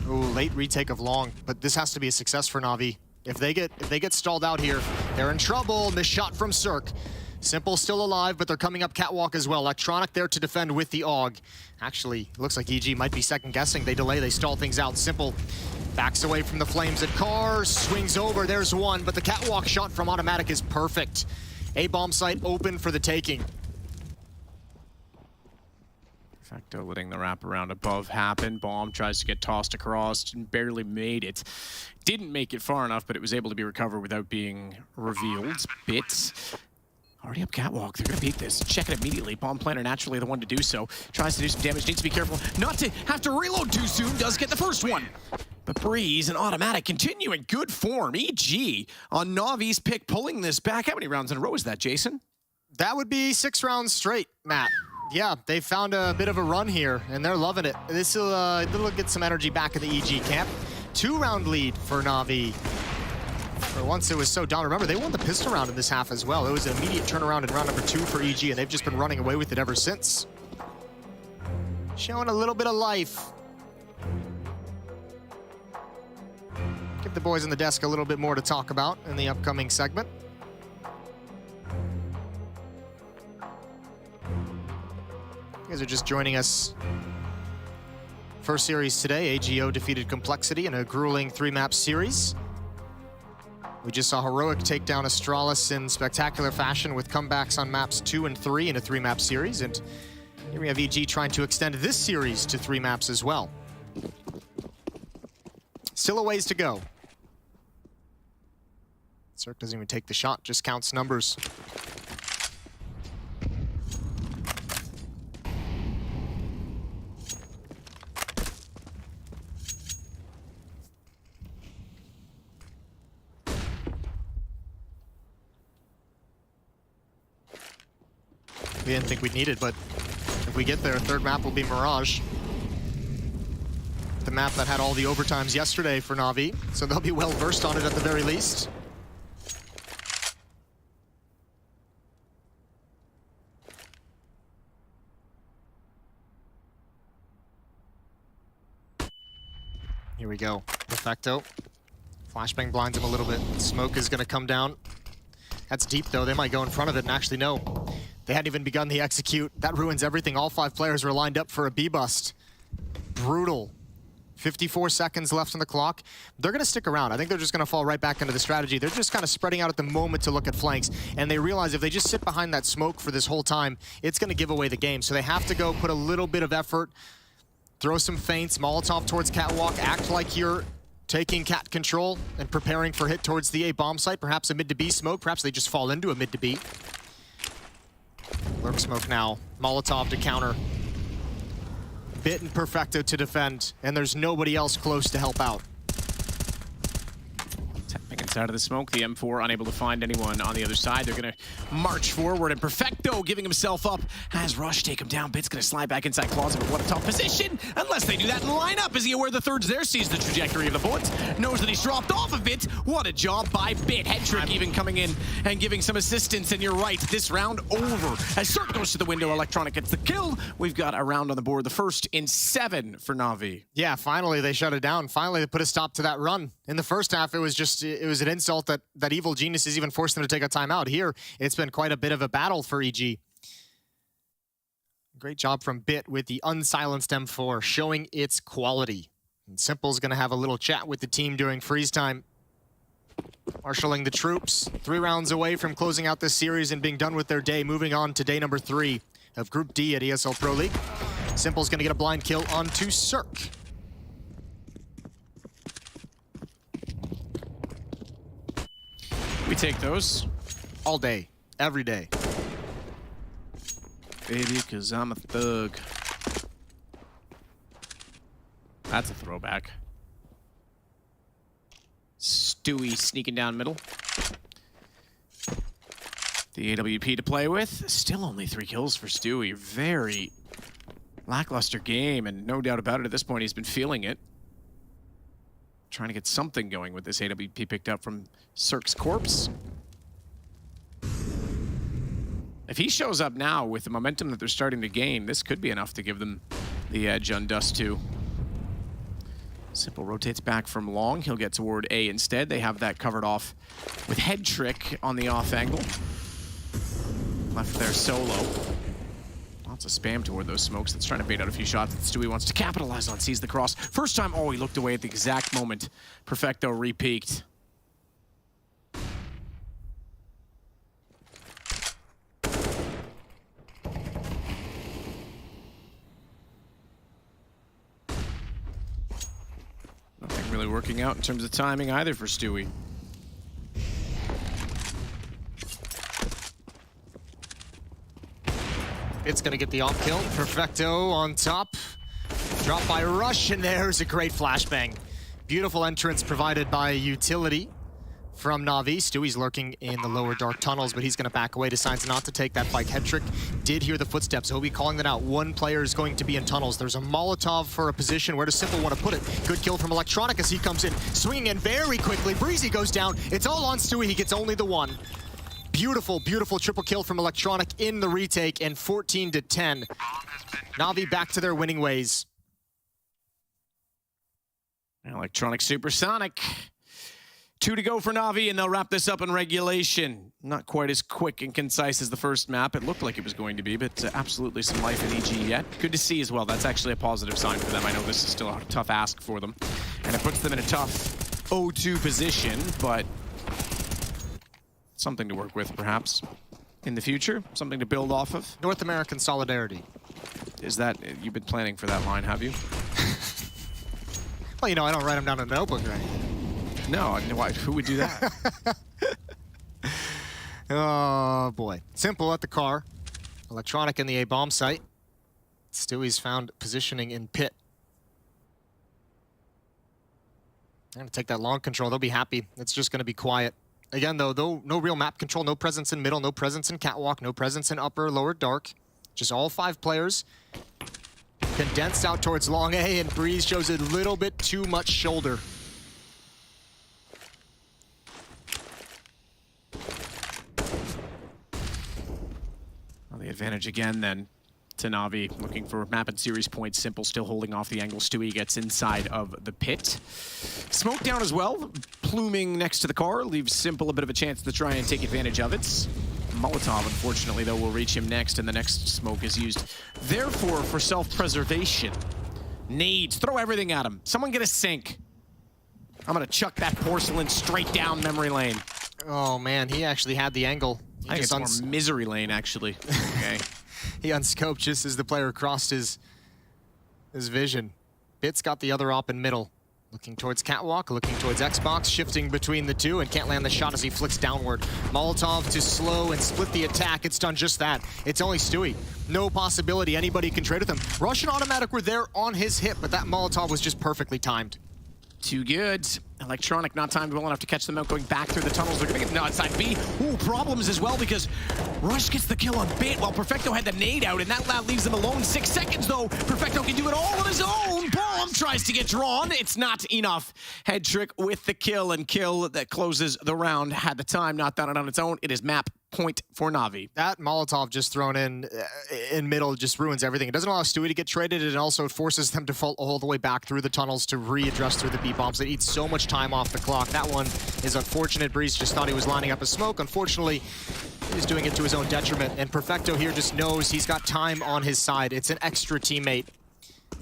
Ooh, late retake of long, but this has to be a success for NaVi. If they get stalled out here, they're in trouble. Missed shot from Cirque. Simple still alive, but they're coming up catwalk as well. Electronic there to defend with the AUG. Actually, looks like EG might be second guessing. They delay, they stall things out. Simple backs away from the flames at Car, swings over, there's one, but the catwalk shot from Automatic is perfect. A bomb site open for the taking. Facto letting the wraparound above happen. Bomb tries to get tossed across, barely made it. Didn't make it far enough, but it was able to be recovered without being revealed. Bits. Already up catwalk, they're gonna beat this. Check it immediately. Bomb planner naturally the one to do so. Tries to do some damage, needs to be careful not to have to reload too soon. Does get the first one. But Breeze and Automatic continue in good form. EG on NaVi's pick, pulling this back. How many rounds in a row is that, Jason? That would be 6 rounds straight, Matt. Yeah, they found a bit of a run here, and they're loving it. This will get some energy back in the EG camp. 2-round lead for NaVi. For once it was so down. Remember, they won the pistol round in this half as well. It was an immediate turnaround in round number 2 for EG, and they've just been running away with it ever since. Showing a little bit of life. Give the boys on the desk a little bit more to talk about in the upcoming segment. You guys are just joining us. First series today, AGO defeated Complexity in a grueling 3-map series. We just saw Heroic take down Astralis in spectacular fashion with comebacks on maps 2 and 3 in a 3-map series. And here we have EG trying to extend this series to 3 maps as well. Still a ways to go. Cirque doesn't even take the shot, just counts numbers. We didn't think we'd need it, but if we get there, third map will be Mirage. The map that had all the overtimes yesterday for NaVi, so they'll be well versed on it at the very least. Here we go, Perfecto. Flashbang blinds him a little bit. Smoke is gonna come down. That's deep though, they might go in front of it and actually no. They hadn't even begun the execute. That ruins everything. All 5 players were lined up for a B-bust. Brutal. 54 seconds left on the clock. They're gonna stick around. I think they're just gonna fall right back into the strategy. They're just kind of spreading out at the moment to look at flanks, and they realize if they just sit behind that smoke for this whole time, it's gonna give away the game. So they have to go put a little bit of effort, throw some feints, Molotov towards catwalk, act like you're taking cat control and preparing for hit towards the A bomb site, perhaps a mid to B smoke, perhaps they just fall into a mid to B. Lurk smoke now, Molotov to counter. Bit and Perfecto to defend, and there's nobody else close to help out. Out of the smoke, the M4 unable to find anyone on the other side. They're gonna march forward, and Perfecto giving himself up has Rush take him down. Bit's gonna slide back inside Closet, but what a tough position. Unless they do that in lineup. Is he aware the third's there? Sees the trajectory of the bullet. Knows that he's dropped off a bit. What a job by Bit. Headtrick even coming in and giving some assistance, and you're right, this round over. As Cirque goes to the window, Electronic gets the kill. We've got a round on the board, the first in 7 for NaVi. Yeah, finally they shut it down. Finally they put a stop to that run. In the first half, it was an insult that Evil Geniuses even forced them to take a timeout. Here, it's been quite a bit of a battle for EG. Great job from Bit with the unsilenced M4, showing its quality. And Simple's going to have a little chat with the team during freeze time. Marshalling the troops, 3 rounds away from closing out this series and being done with their day, moving on to day number 3 of Group D at ESL Pro League. Simple's going to get a blind kill onto Cirque. We take those. All day. Every day. Baby, cause I'm a thug. That's a throwback. Stewie sneaking down middle. The AWP to play with. Still only 3 kills for Stewie. Very lackluster game, and no doubt about it, at this point he's been feeling it. Trying to get something going with this AWP picked up from Cirque's corpse. If he shows up now with the momentum that they're starting to gain, this could be enough to give them the edge on Dust 2. Simple rotates back from long. He'll get toward A instead. They have that covered off with Headtrick on the off angle. Left there solo. Lots of spam toward those smokes. That's trying to bait out a few shots that Stewie wants to capitalize on. Sees the cross. First time, oh, he looked away at the exact moment. Perfecto re-peaked. Nothing really working out in terms of timing either for Stewie. It's going to get the off kill. Perfecto on top. Drop by Rush, and there's a great flashbang. Beautiful entrance provided by Utility from NaVi. Stewie's lurking in the lower dark tunnels, but he's going to back away. Decides not to take that fight. Headtrick did hear the footsteps. He'll be calling that out. One player is going to be in tunnels. There's a Molotov for a position. Where does Simple want to put it? Good kill from Electronic as he comes in, swinging in very quickly. Breezy goes down. It's all on Stewie. He gets only the 1. Beautiful, beautiful triple kill from Electronic in the retake, and 14-10. NaVi back to their winning ways. Electronic Supersonic. 2 to go for NaVi, and they'll wrap this up in regulation. Not quite as quick and concise as the first map. It looked like it was going to be, but absolutely some life in EG yet. Good to see as well. That's actually a positive sign for them. I know this is still a tough ask for them, and it puts them in a tough 0-2 position, but something to work with, perhaps, in the future. Something to build off of. North American solidarity. Is that, you've been planning for that line, have you? Well, you know, I don't write them down in a notebook, right? No, why, who would do that? Oh, boy. Simple at the car. Electronic in the A-bomb site. Stewie's found positioning in pit. They're going to take that long control. They'll be happy. It's just going to be quiet. Again, though, no real map control, no presence in middle, no presence in catwalk, no presence in upper, lower dark. Just all 5 players condensed out towards long A, and Breeze shows a little bit too much shoulder. Well, the advantage again then to NaVi, looking for map and series points. Simple still holding off the angle. Stewie gets inside of the pit. Smoke down as well, pluming next to the car, leaves Simple a bit of a chance to try and take advantage of it. Molotov, unfortunately, though, will reach him next, and the next smoke is used. Therefore, for self-preservation, nades, throw everything at him. Someone get a sink. I'm gonna chuck that porcelain straight down memory lane. Oh man, he actually had the angle. I think it's more misery lane, actually. Okay. He unscoped just as the player crossed his vision. Bit's got the other op in middle. Looking towards Catwalk, looking towards Xbox, shifting between the two, and can't land the shot as he flicks downward. Molotov to slow and split the attack. It's done just that. It's only Stewie. No possibility anybody can trade with him. Russian Automatic were there on his hip, but that Molotov was just perfectly timed. Too good. Electronic not timed well enough to catch them out going back through the tunnels. They're going to get the outside B. Ooh, problems as well because Rush gets the kill on Bit while Perfecto had the nade out, and that lad leaves them alone. 6 seconds though. Perfecto can do it all on his own. Bomb tries to get drawn. It's not enough. Head trick with the kill, and kill that closes the round. Had the time, not done it on its own. It is map point for NaVi. That Molotov just thrown in middle just ruins everything. It doesn't allow Stewie to get traded, and also forces them to fall all the way back through the tunnels to readjust through the B-bombs. It eats so much time off the clock. That one is unfortunate. Breeze just thought he was lining up a smoke. Unfortunately, he's doing it to his own detriment, and Perfecto here just knows he's got time on his side. It's an extra teammate.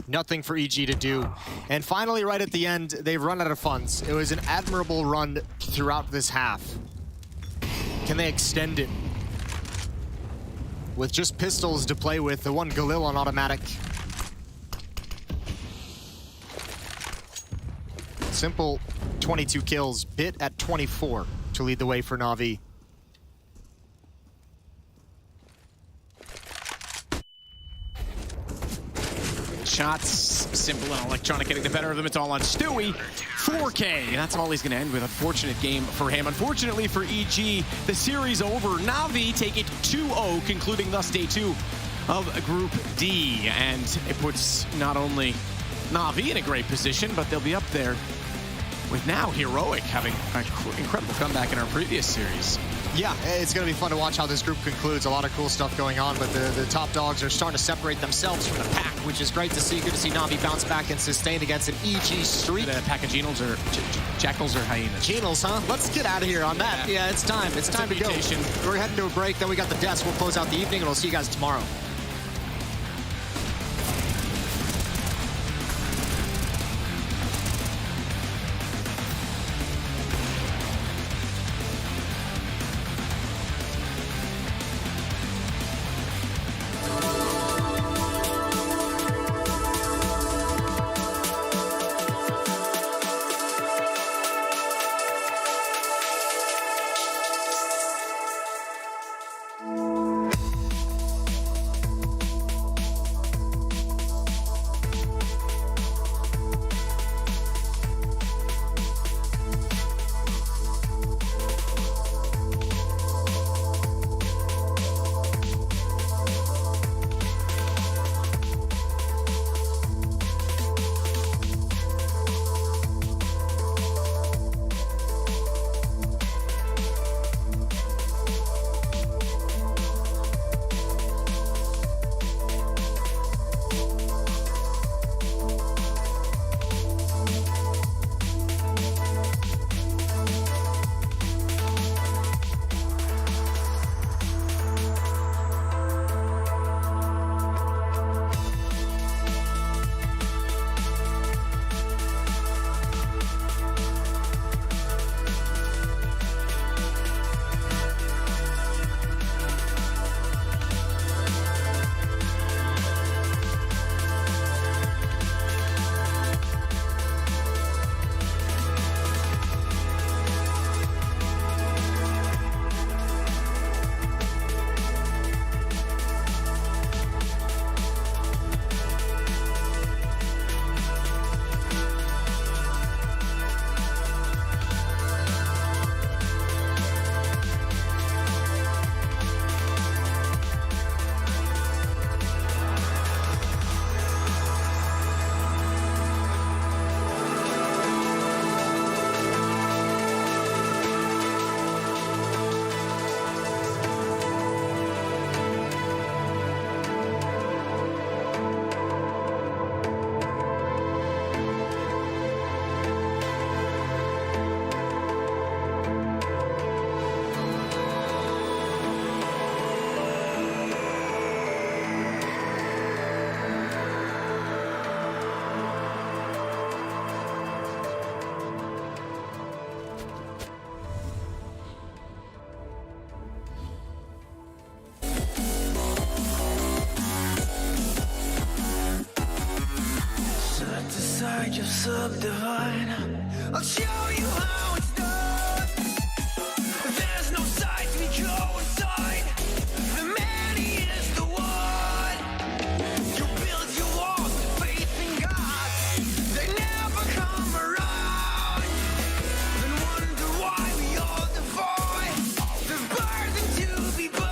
Nothing for EG to do. And finally, right at the end, they've run out of funds. It was an admirable run throughout this half. Can they extend it? With just pistols to play with, the one Galil on automatic. Simple 22 kills, Bit at 24 to lead the way for NaVi. Shots, simple and electronic getting the better of them. It's all on Stewie. 4K, that's all he's going to end with. Unfortunate game for him. Unfortunately for EG, the series over. NaVi take it 2-0, concluding thus day 2 of Group D. And it puts not only NaVi in a great position, but they'll be up there with now Heroic having an incredible comeback in our previous series. Yeah, it's going to be fun to watch how this group concludes. A lot of cool stuff going on, but the top dogs are starting to separate themselves from the pack, which is great to see. Good to see NaVi bounce back and sustain against an EG streak. The pack of Genals or Jackals or Hyenas? Genals, huh? Let's get out of here on that. Yeah, it's time. It's time to go. We're heading to a break, then we got the desk. We'll close out the evening, and we'll see you guys tomorrow. subdivide. I'll show you how it's done. There's no sight we go inside. The man is the one. You build your walls with faith in God. They never come around. Then wonder why we all divide. The burden to be borne.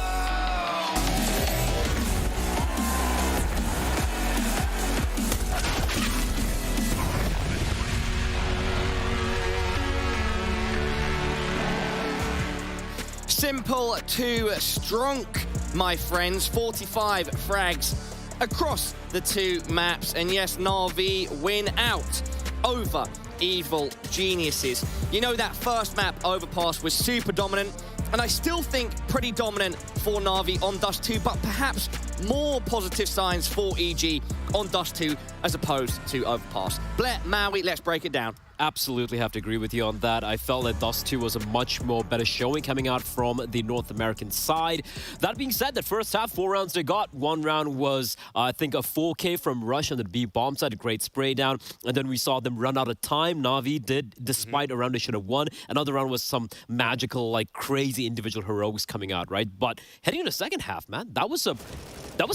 Simple to strong, my friends. 45 frags across the two maps. And yes, NaVi win out over Evil Geniuses. You know, that first map Overpass was super dominant, and I still think pretty dominant for NaVi on Dust 2, but perhaps more positive signs for EG on Dust 2 as opposed to Overpass. Blair, Maui, let's break it down. Absolutely have to agree with you on that. I felt that Dust 2 was a much more better showing coming out from the North American side. That being said, the first half, 4 rounds they got. One round was, I think, a 4K from Rush on the B bomb side, a great spray down. And then we saw them run out of time. NaVi did, despite a round they should have won. Another round was some magical, like, crazy individual heroics coming out, right? But heading into the second half, man, that was a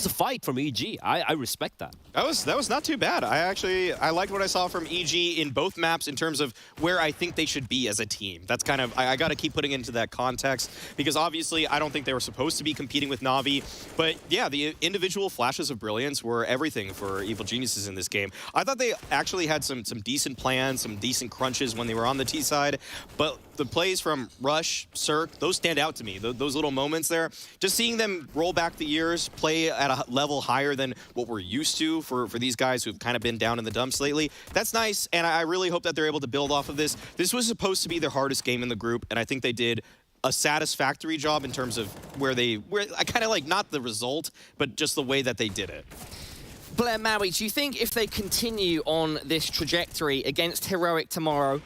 fight from EG. I respect that. That was not too bad. I liked what I saw from EG in both maps in terms of where I think they should be as a team. That's kind of, I got to keep putting into that context because obviously I don't think they were supposed to be competing with NaVi. But yeah, the individual flashes of brilliance were everything for Evil Geniuses in this game. I thought they actually had some decent plans, some decent crunches when they were on the T side. But the plays from Rush, Cirque, those stand out to me. Those little moments there. Just seeing them roll back the years, play at a level higher than what we're used to for these guys who've kind of been down in the dumps lately. That's nice, and I really hope that they're able to build off of this. This was supposed to be their hardest game in the group, and I think they did a satisfactory job in terms of where I kind of like, not the result, but just the way that they did it. Blair, Maui, do you think if they continue on this trajectory against Heroic tomorrow,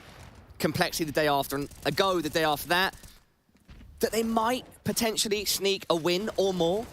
Complexity the day after, and a Go the day after that they might potentially sneak a win or more?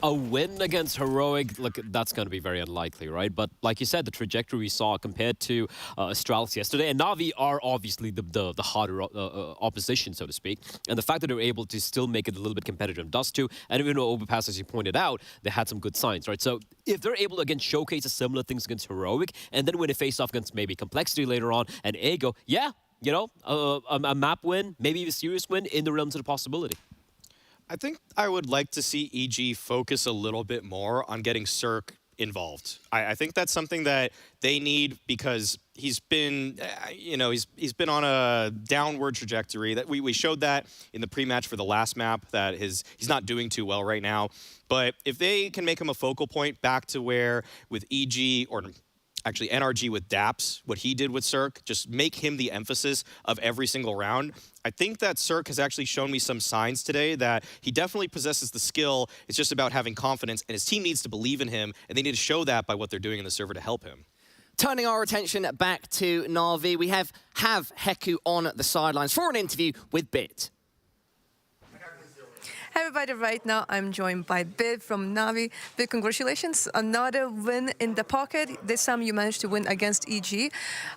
A win against Heroic, look, that's going to be very unlikely, right? But like you said, the trajectory we saw compared to Astralis yesterday, and NaVi are obviously the harder opposition, so to speak. And the fact that they were able to still make it a little bit competitive in Dust 2, and even though Overpass, as you pointed out, they had some good signs, right? So if they're able to, again, showcase similar things against Heroic, and then win a face-off against maybe Complexity later on, and Ego, yeah, you know, a map win, maybe a serious win in the realms of the possibility. I think I would like to see EG focus a little bit more on getting Cirque involved. I think that's something that they need because he's been, you know, he's been on a downward trajectory. That we showed that in the pre-match for the last map that he's not doing too well right now. But if they can make him a focal point back to where with EG or actually NRG with Daps, what he did with Cirque, just make him the emphasis of every single round. I think that Cirque has actually shown me some signs today that he definitely possesses the skill. It's just about having confidence, and his team needs to believe in him, and they need to show that by what they're doing in the server to help him. Turning our attention back to NaVi, we have Heku on the sidelines for an interview with Bit. Hey everybody, right now I'm joined by Bit from NaVi. Bit, congratulations, another win in the pocket. This time you managed to win against EG.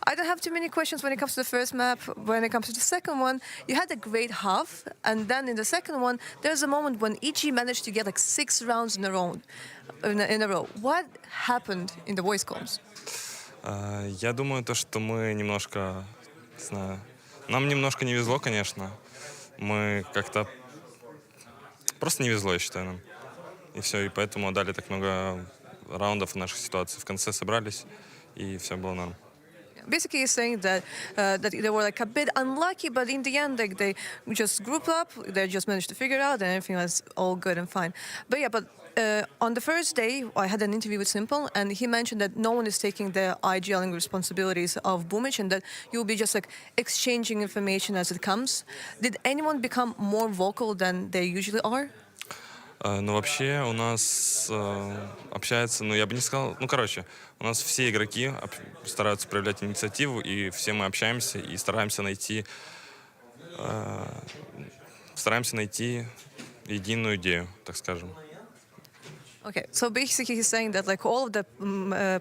I don't have too many questions when it comes to the first map. When it comes to the second one, you had a great half, and then in the second one, there's a moment when EG managed to get like 6 rounds in a row. What happened in the voice comms? Я думаю, то, что мы немножко, не знаю, нам немножко не везло, конечно. Мы как-то просто не везло, я считаю, нам. И все, и поэтому отдали так много раундов в наших ситуациях. В конце собрались, и все было норм. Basically, he's saying that they were like a bit unlucky, but in the end, like, they just grouped up, they just managed to figure it out, and everything was all good and fine. But yeah, on the first day, I had an interview with Simple, and he mentioned that no one is taking the IGLing responsibilities of Boomich, and that you'll be just like exchanging information as it comes. Did anyone become more vocal than they usually are? Ну, вообще, у нас общается, ну, я бы не сказал, ну, короче, у нас все игроки стараются проявлять инициативу, и все мы общаемся и стараемся найти единую идею, так скажем. Okay, so basically he's saying that like all of the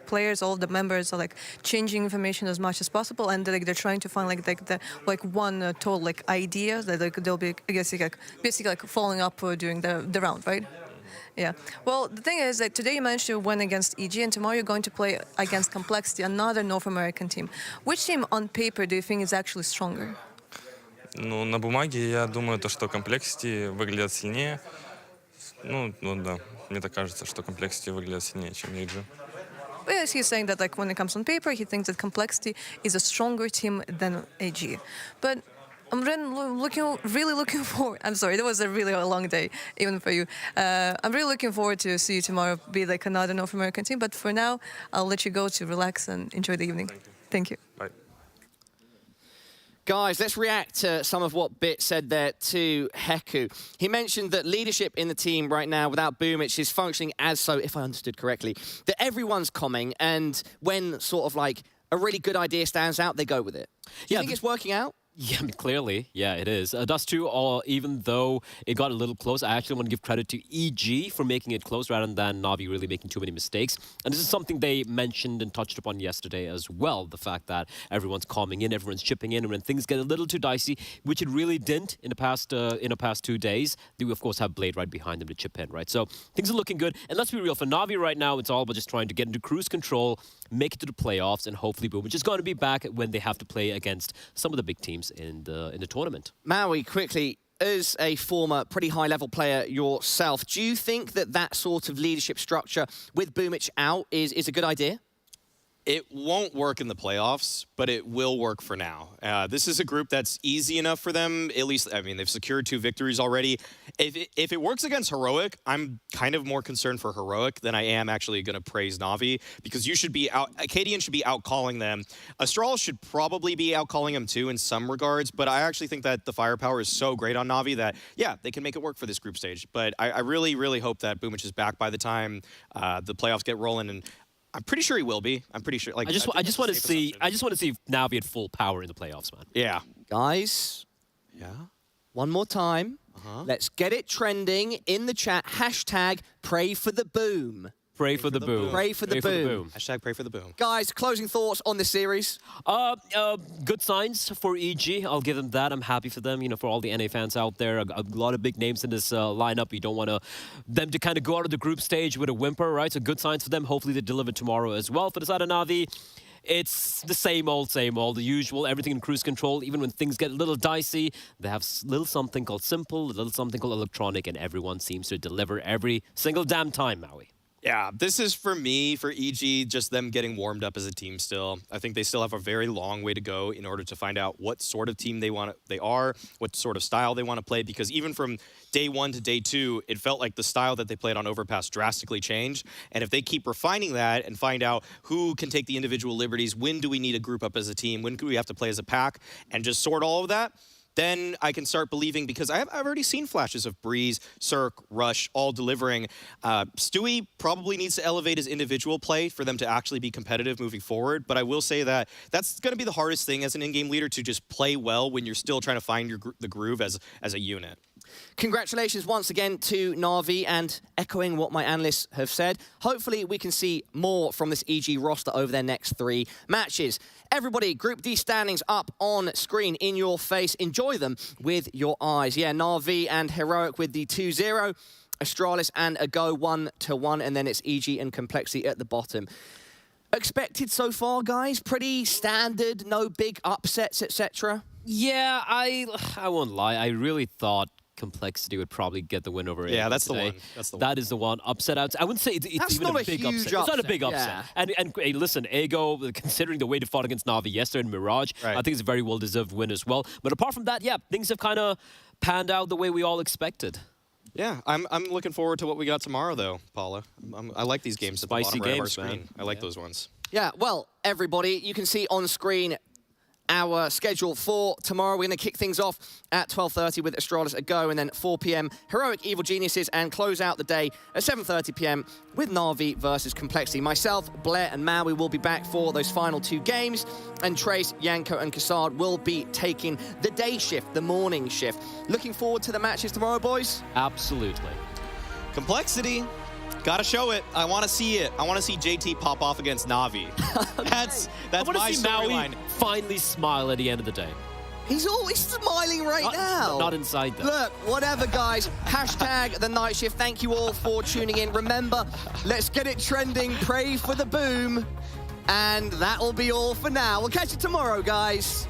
players, all of the members are like changing information as much as possible, and like they're trying to find like one total like idea that like they'll be, I guess, like basically like following up during the round, right? Yeah. Well, the thing is that today you managed to win against EG, and tomorrow you're going to play against Complexity, another North American team. Which team on paper do you think is actually stronger? Ну, на бумаге я думаю, то, что Complexity выглядят сильнее. Ну, да. Мне так кажется, что Complexity выглядят сильнее, чем EG. Yes, he's saying that like when it comes on paper, he thinks that Complexity is a stronger team than AG. But I'm really looking forward. I'm sorry, that was a really long day, even for you. I'm really looking forward to see you tomorrow be like another North American team. But for now, I'll let you go to relax and enjoy the evening. Thank you. Bye. Guys, let's react to some of what Bit said there to Heku. He mentioned that leadership in the team right now without Boomich is functioning as so, if I understood correctly, that everyone's coming, and when sort of like a really good idea stands out, they go with it. Do you think it's working out? Yeah, I mean, clearly, yeah, it is. Dust 2, even though it got a little close, I actually want to give credit to EG for making it close rather than NaVi really making too many mistakes. And this is something they mentioned and touched upon yesterday as well, the fact that everyone's calming in, everyone's chipping in, and when things get a little too dicey, which it really didn't in the past 2 days, they, of course, have Blade right behind them to chip in, right? So things are looking good. And let's be real, for NaVi right now, it's all about just trying to get into cruise control, make it to the playoffs, and hopefully Boom, which is going to be back when they have to play against some of the big teams in the tournament. Maui, quickly, as a former pretty high-level player yourself, do you think that that sort of leadership structure with Boomich out is a good idea? It won't work in the playoffs, but it will work for now. This is a group that's easy enough for them. At least, I mean, they've secured 2 victories already. If it works against Heroic, I'm kind of more concerned for Heroic than I am actually going to praise NaVi, because you should be out. Acadian should be out calling them. Astralis should probably be out calling them too in some regards, but I actually think that the firepower is so great on NaVi that, yeah, they can make it work for this group stage. But I really, really hope that Boomich is back by the time the playoffs get rolling, and I'm pretty sure he will be. I'm pretty sure. Like, I just want to see NaVi at full power in the playoffs, man. Yeah, guys. Yeah. One more time. Let's get it trending in the chat. Hashtag pray for the boom. Pray for the boom. Pray for the boom. Hashtag pray for the boom. Guys, closing thoughts on this series? Good signs for EG. I'll give them that. I'm happy for them. You know, for all the NA fans out there, a lot of big names in this lineup. You don't want them to kind of go out of the group stage with a whimper, right? So good signs for them. Hopefully they deliver tomorrow as well. For the side of NaVi, it's the same old, the usual. Everything in cruise control. Even when things get a little dicey, they have a little something called simple, a little something called electronic, and everyone seems to deliver every single damn time, Maui. Yeah, this is for me, for EG, just them getting warmed up as a team still. I think they still have a very long way to go in order to find out what sort of team they are, what sort of style they want to play, because even from day 1 to day 2, it felt like the style that they played on Overpass drastically changed. And if they keep refining that and find out who can take the individual liberties, when do we need to group up as a team, when do we have to play as a pack, and just sort all of that, then I can start believing, because I've already seen flashes of Breeze, Cirque, Rush, all delivering. Stewie probably needs to elevate his individual play for them to actually be competitive moving forward, but I will say that that's going to be the hardest thing as an in-game leader, to just play well when you're still trying to find the groove as a unit. Congratulations once again to NaVi, and echoing what my analysts have said, hopefully we can see more from this EG roster over their next 3 matches. Everybody, Group D standings up on screen in your face. Enjoy them with your eyes. Yeah, NaVi and Heroic with the 2-0. Astralis and Ago 1-1, and then it's EG and Complexity at the bottom. Expected so far, guys? Pretty standard, no big upsets, etc.? Yeah, I won't lie. I really thought Complexity would probably get the win over it. Yeah, that's today. the one. That is the one. Upset out. I wouldn't say it's even a big upset. It's not a big upset. Yeah. And hey, listen, Ego, considering the way they fought against NaVi yesterday in Mirage, right, I think it's a very well-deserved win as well. But apart from that, yeah, things have kind of panned out the way we all expected. Yeah, I'm looking forward to what we got tomorrow, though, Paula. I like these games at the bottom right of our screen. I like those ones. Yeah, well, everybody, you can see on screen our schedule for tomorrow. We're going to kick things off at 12:30 with Astralis Ago, and then 4 p.m. Heroic Evil Geniuses, and close out the day at 7:30 p.m. with NaVi versus Complexity. Myself, Blair, and Maui will be back for those final 2 games, and Trace, Yanko, and Kassad will be taking the day shift, the morning shift. Looking forward to the matches tomorrow, boys? Absolutely. Complexity Gotta show it. I want to see it. I want to see JT pop off against NaVi. That's I want my to see Maui storyline. finally smile at the end of the day. He's always smiling right now. Not inside though. Look, whatever, guys. Hashtag the night shift. Thank you all for tuning in. Remember, let's get it trending. Pray for the boom. And that'll be all for now. We'll catch you tomorrow, guys.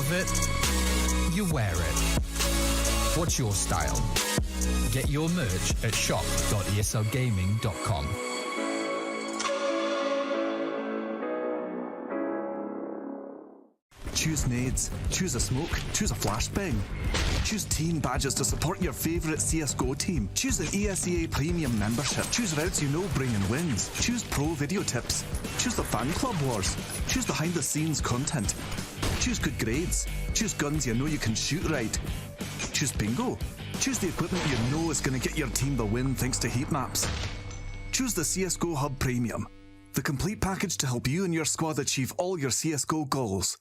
love it, you wear it. What's your style? Get your merch at shop.eslgaming.com. Choose nades, choose a smoke, choose a flashbang. Choose team badges to support your favourite CSGO team. Choose an ESEA premium membership. Choose routes you know bring in wins. Choose pro video tips. Choose the fan club wars. Choose behind the scenes content. Choose good grades. Choose guns you know you can shoot right. Choose bingo. Choose the equipment you know is going to get your team the win thanks to heat maps. Choose the CSGO Hub Premium, the complete package to help you and your squad achieve all your CSGO goals.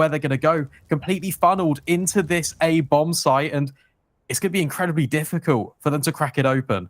Where they're going to go, completely funneled into this A bomb site, and it's going to be incredibly difficult for them to crack it open.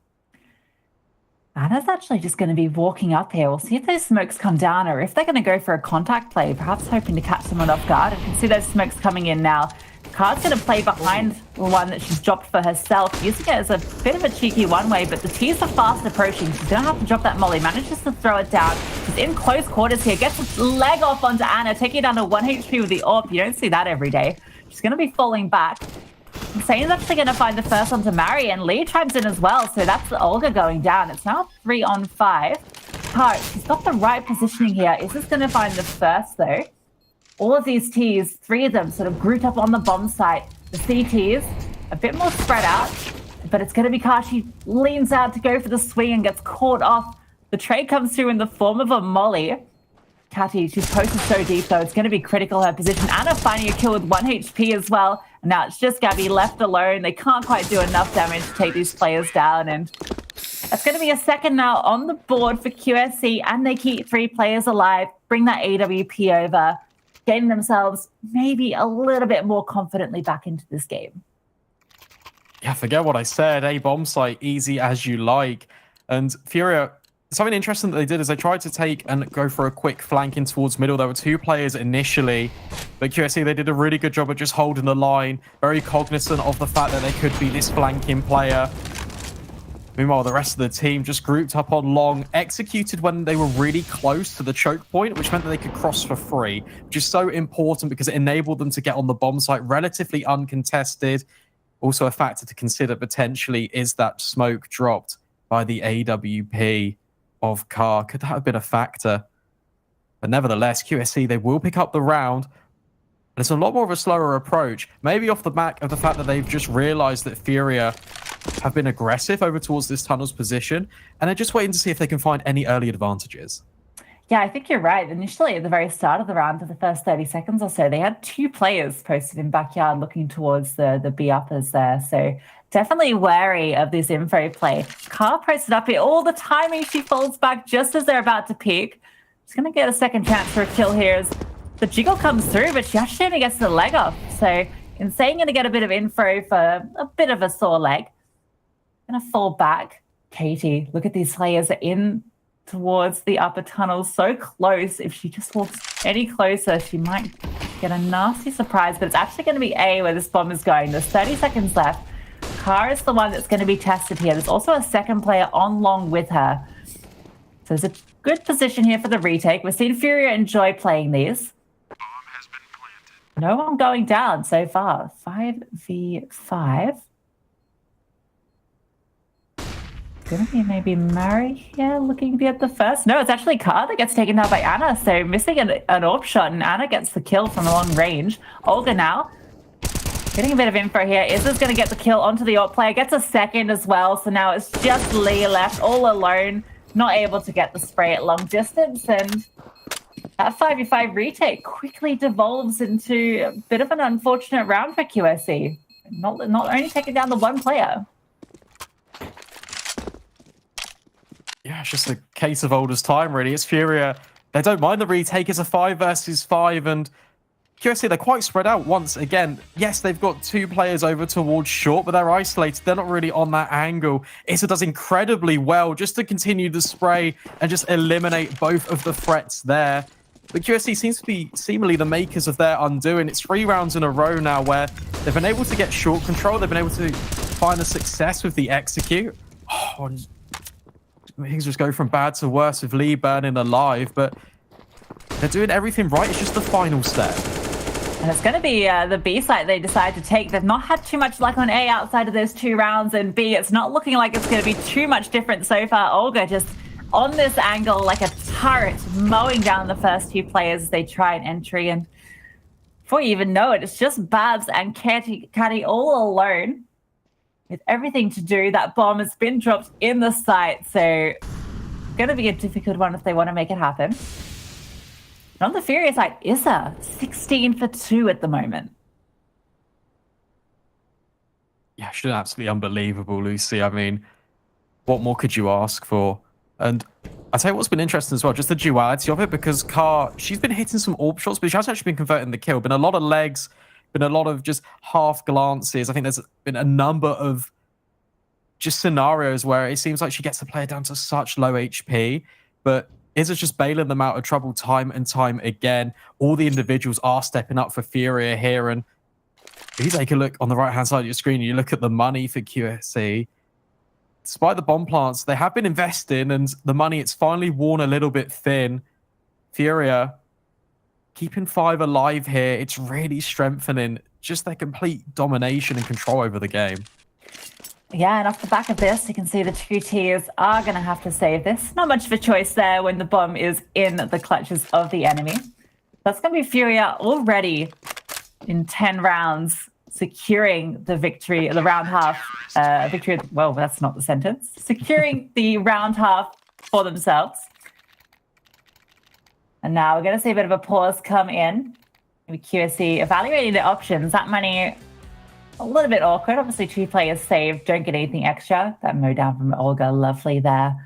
Anna's actually just going to be walking up here. We'll see if those smokes come down or if they're going to go for a contact play, perhaps hoping to catch someone off guard. And you can see those smokes coming in now. Card's going to play behind the one that she's dropped for herself, using it as a bit of a cheeky one-way, but the T's are fast approaching. She's going to have to drop that molly. Manages to throw it down. She's in close quarters here. Gets a leg off onto Anna, taking it down to 1 HP with the AWP. You don't see that every day. She's going to be falling back. Sane's actually going to find the first one to marry, and Lee chimes in as well, so that's Olga going down. It's now 3 on 5. Card, she's got the right positioning here. Is this going to find the first, though? All of these T's, 3 of them sort of grouped up on the bomb site. The CTs, a bit more spread out, but it's going to be Kashi leans out to go for the swing and gets caught off. The trade comes through in the form of a molly. Kati, she's posted so deep, though. It's going to be critical, her position. Anna finding a kill with 1 HP as well. And now it's just Gabby left alone. They can't quite do enough damage to take these players down. And that's going to be a second now on the board for QSC. And they keep 3 players alive, bring that AWP over, getting themselves maybe a little bit more confidently back into this game. Yeah, forget what I said. A bomb site, easy as you like. And Furia, something interesting that they did is they tried to take and go for a quick flank in towards middle. There were 2 players initially, but QSC, they did a really good job of just holding the line, very cognizant of the fact that they could be this flanking player. Meanwhile, the rest of the team just grouped up on long, executed when they were really close to the choke point, which meant that they could cross for free, which is so important because it enabled them to get on the bomb site relatively uncontested. Also a factor to consider potentially is that smoke dropped by the AWP of Car. Could that have been a factor? But nevertheless, QSC, they will pick up the round. It's a lot more of a slower approach, maybe off the back of the fact that they've just realized that Furia have been aggressive over towards this tunnel's position, and they're just waiting to see if they can find any early advantages. Yeah, I think you're right. Initially, at the very start of the round, for the first 30 seconds or so, they had 2 players posted in backyard looking towards the B uppers there. So definitely wary of this info play. Car posted up here. All the timing, she falls back just as they're about to peek. She's going to get a second chance for a kill here as the jiggle comes through, but she actually only gets the leg off. So Insane going to get a bit of info for a bit of a sore leg. Going to fall back. Katie, look at these players are in towards the upper tunnel, so close. If she just walks any closer, she might get a nasty surprise, but it's actually going to be A where this bomb is going. There's 30 seconds left. Car is the one that's going to be tested here. There's also a second player on long with her. So there's a good position here for the retake. We've seen Furia enjoy playing these. No one going down so far. 5v5. Going to be maybe Mari here looking to get the first. No, it's actually Car that gets taken down by Anna. So missing an AWP shot, and Anna gets the kill from long range. Olga now getting a bit of info here. Izza's going to get the kill onto the AWP player. Gets a second as well. So now it's just Lee left all alone. Not able to get the spray at long distance. And that 5v5 retake quickly devolves into a bit of an unfortunate round for QSC. Not only taking down the one player. Yeah, it's just a case of old as time, really. It's Furia. They don't mind the retake. It's a 5 versus 5, and QSC, they're quite spread out once again. Yes, they've got 2 players over towards short, but they're isolated. They're not really on that angle. Issa does incredibly well just to continue the spray and just eliminate both of the threats there. But QSC seems to be seemingly the makers of their undoing. It's 3 rounds in a row now where they've been able to get short control. They've been able to find the success with the execute. Oh, and things just go from bad to worse with Lee burning alive, but they're doing everything right. It's just the final step. And it's going to be the B site they decide to take. They've not had too much luck on A outside of those 2 rounds, and B, it's not looking like it's going to be too much different so far. Olga just on this angle like a turret, mowing down the first 2 players as they try an entry. And before you even know it, it's just Babs and Caddy all alone with everything to do. That bomb has been dropped in the site, so going to be a difficult one if they want to make it happen. And on the Furia side, Issa 16 for 2 at the moment. Yeah, she's absolutely unbelievable, Lucy. I mean, what more could you ask for? And I'll tell you what's been interesting as well, just the duality of it, because Car, she's been hitting some AWP shots, but she hasn't actually been converting the kill. Been a lot of legs, been a lot of just half glances. I think there's been a number of just scenarios where it seems like she gets the player down to such low HP, but Izza's just bailing them out of trouble time and time again. All the individuals are stepping up for Furia here, and if you take a look on the right-hand side of your screen, and you look at the money for QSC, despite the bomb plants, they have been investing, and the money, it's finally worn a little bit thin. Furia keeping 5 alive here. It's really strengthening just their complete domination and control over the game. Yeah, and off the back of this, you can see the 2 tiers are going to have to save this. Not much of a choice there when the bomb is in the clutches of the enemy. That's going to be Furia already in 10 rounds, securing the victory, the round half victory. Well, that's not the sentence. Securing the round half for themselves. And now we're going to see a bit of a pause come in. Maybe QSC evaluating their options. That money, a little bit awkward. Obviously, 2 players saved, don't get anything extra. That mow down from Olga, lovely there.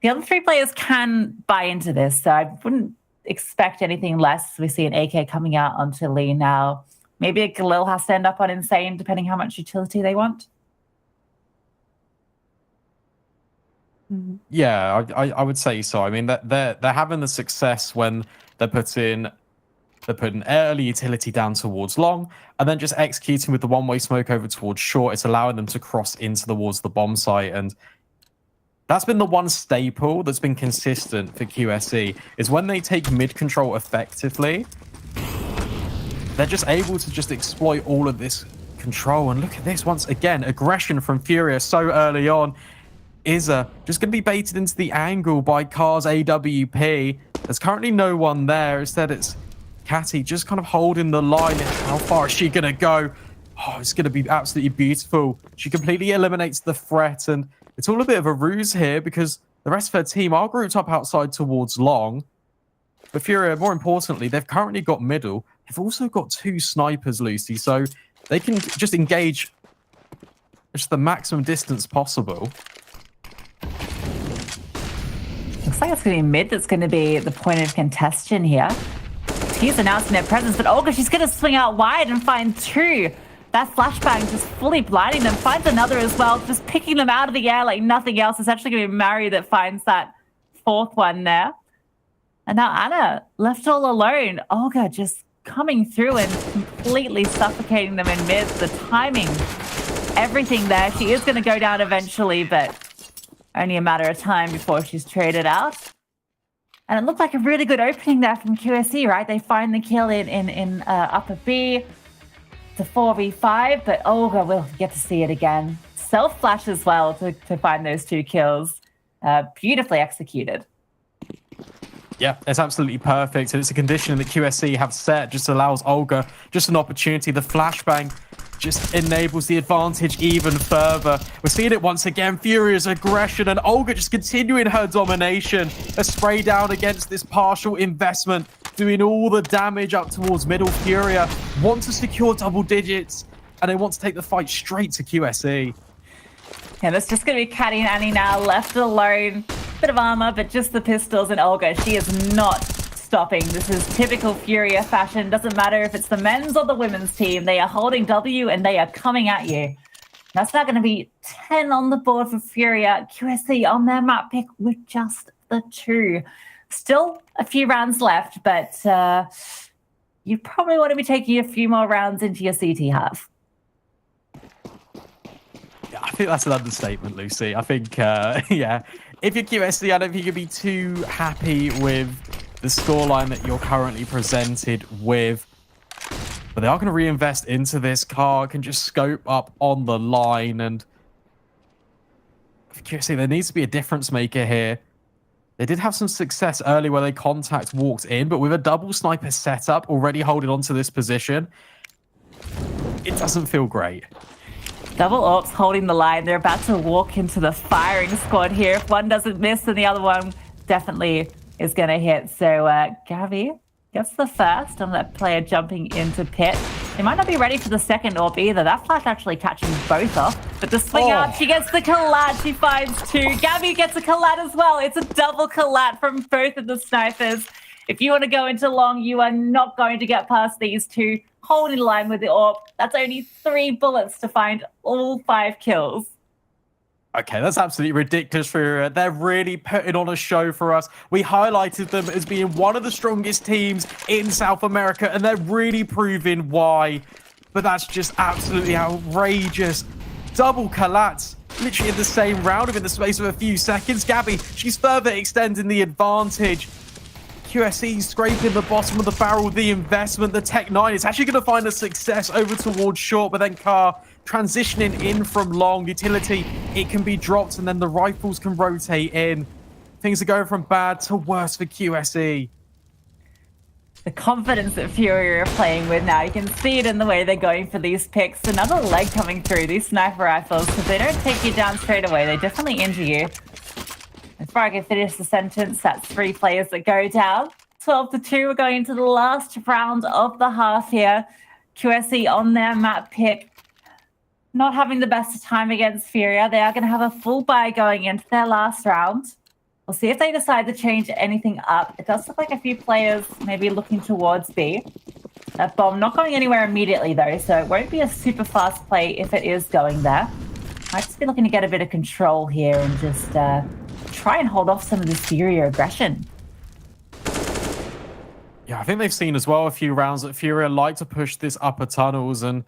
The other 3 players can buy into this, so I wouldn't expect anything less. We see an AK coming out onto Lee now. Maybe a Galil has to end up on Insane, depending how much utility they want. Yeah, I would say so. I mean, they're having the success when they're putting early utility down towards long, and then just executing with the one-way smoke over towards short. It's allowing them to cross into towards the bomb site, and That's been the one staple that's been consistent for QSE, is when they take mid control effectively, they're just able to just exploit all of this control. And look at this once again, aggression from Furia so early on. Iza just going to be baited into the angle by Cars AWP. There's currently no one there. Instead, it's Catty just kind of holding the line. How far is she going to go? Oh, it's going to be absolutely beautiful. She completely eliminates the threat, and it's all a bit of a ruse here because the rest of her team are grouped up outside towards long. But Furia, more importantly, they've currently got middle. They've also got 2 snipers, Lucy, so they can just engage just the maximum distance possible. Looks like it's going to be mid that's going to be the point of contention here. He's announcing their presence, but Olga, she's going to swing out wide and find 2. That flashbang just fully blinding them. Finds another as well, just picking them out of the air like nothing else. It's actually going to be Mari that finds that 4th one there. And now Anna left all alone. Olga just coming through and completely suffocating them in mid. The timing, everything there. She is going to go down eventually, but only a matter of time before she's traded out. And it looked like a really good opening there from QSE, right? They find the kill in upper B. To 4v5, but Olga will get to see it again. Self-flash as well to find those 2 kills. Beautifully executed. Yeah, it's absolutely perfect. And it's a condition that QSE have set, just allows Olga just an opportunity. The flashbang just enables the advantage even further. We're seeing it once again. Furia's aggression and Olga just continuing her domination. A spray down against this partial investment, doing all the damage up towards middle. Furia want to secure double digits and they want to take the fight straight to QSE. And it's just going to be Catty and Annie now left alone. Bit of armor, but just the pistols, and Olga, she is not stopping. This is typical Furia fashion. Doesn't matter if it's the men's or the women's team. They are holding W and they are coming at you. That's not going to be 10 on the board for Furia. QSE on their map pick with just the 2. Still a few rounds left, but you probably want to be taking a few more rounds into your CT half. Yeah, I think that's an understatement, Lucy. I think, yeah, if you're QSE, I don't think you'd be too happy with the scoreline that you're currently presented with. But they are going to reinvest into this. Car can just scope up on the line. And for QSE, there needs to be a difference maker here. They did have some success early where they contact walked in, but with a double sniper setup already holding on to this position, it doesn't feel great. Double Ops holding the line. They're about to walk into the firing squad here. If one doesn't miss, then the other one definitely is going to hit. So Gavi gets the first on that player jumping into pit. They might not be ready for the second AWP either. That flash actually catching both off. But the swing out, she gets the collat. She finds 2. Gavi gets a collat as well. It's a double collat from both of the snipers. If you want to go into long, you are not going to get past these 2. Holding the line with the AWP. That's only 3 bullets to find all 5 kills. Okay, that's absolutely ridiculous for they're really putting on a show for us. We highlighted them as being one of the strongest teams in South America, and they're really proving why. But that's just absolutely outrageous. Double collats, literally in the same round within the space of a few seconds. Gabby, she's further extending the advantage. QSE scraping the bottom of the barrel, the investment, the Tech 9 is actually going to find a success over towards short, but then Carr transitioning in from long. Utility, it can be dropped, and then the rifles can rotate in. Things are going from bad to worse for QSE. The confidence that Fury are playing with now, you can see it in the way they're going for these picks. Another leg coming through, these sniper rifles, because they don't take you down straight away. They definitely injure you. Before I can finish the sentence, that's 3 players that go down. 12-2, we're going into the last round of the half here. QSE on their map pick. Not having the best of time against Furia. They are going to have a full buy going into their last round. We'll see if they decide to change anything up. It does look like a few players maybe looking towards B. That bomb not going anywhere immediately though, so it won't be a super fast play if it is going there. Might just be looking to get a bit of control here and just try and hold off some of the Furia aggression. Yeah, I think they've seen as well a few rounds that Furia like to push this upper tunnels, and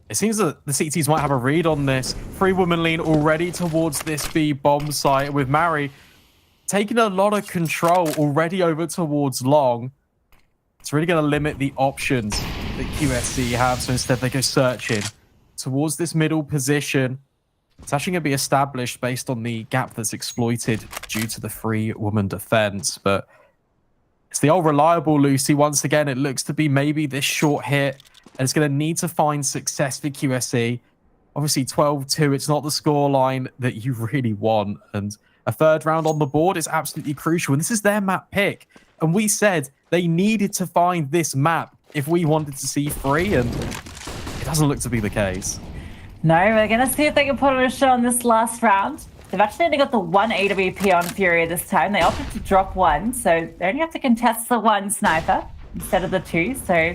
It seems that the CTs might have a read on this. 3-woman lean already towards this B bomb site with Mary taking a lot of control already over towards long. It's really going to limit the options that QSC have, so instead they go searching towards this middle position. It's actually going to be established based on the gap that's exploited due to the 3-woman defense, but it's the old reliable Lucy. Once again, it looks to be maybe this short hit, and it's going to need to find success for QSC. Obviously, 12-2, it's not the scoreline that you really want, and a third round on the board is absolutely crucial, and this is their map pick. And we said they needed to find this map if we wanted to see free, and it doesn't look to be the case. No, we're going to see if they can put on a show in this last round. They've actually only got the 1 AWP on Furia this time. They opted to drop 1, so they only have to contest the 1 sniper instead of the 2, so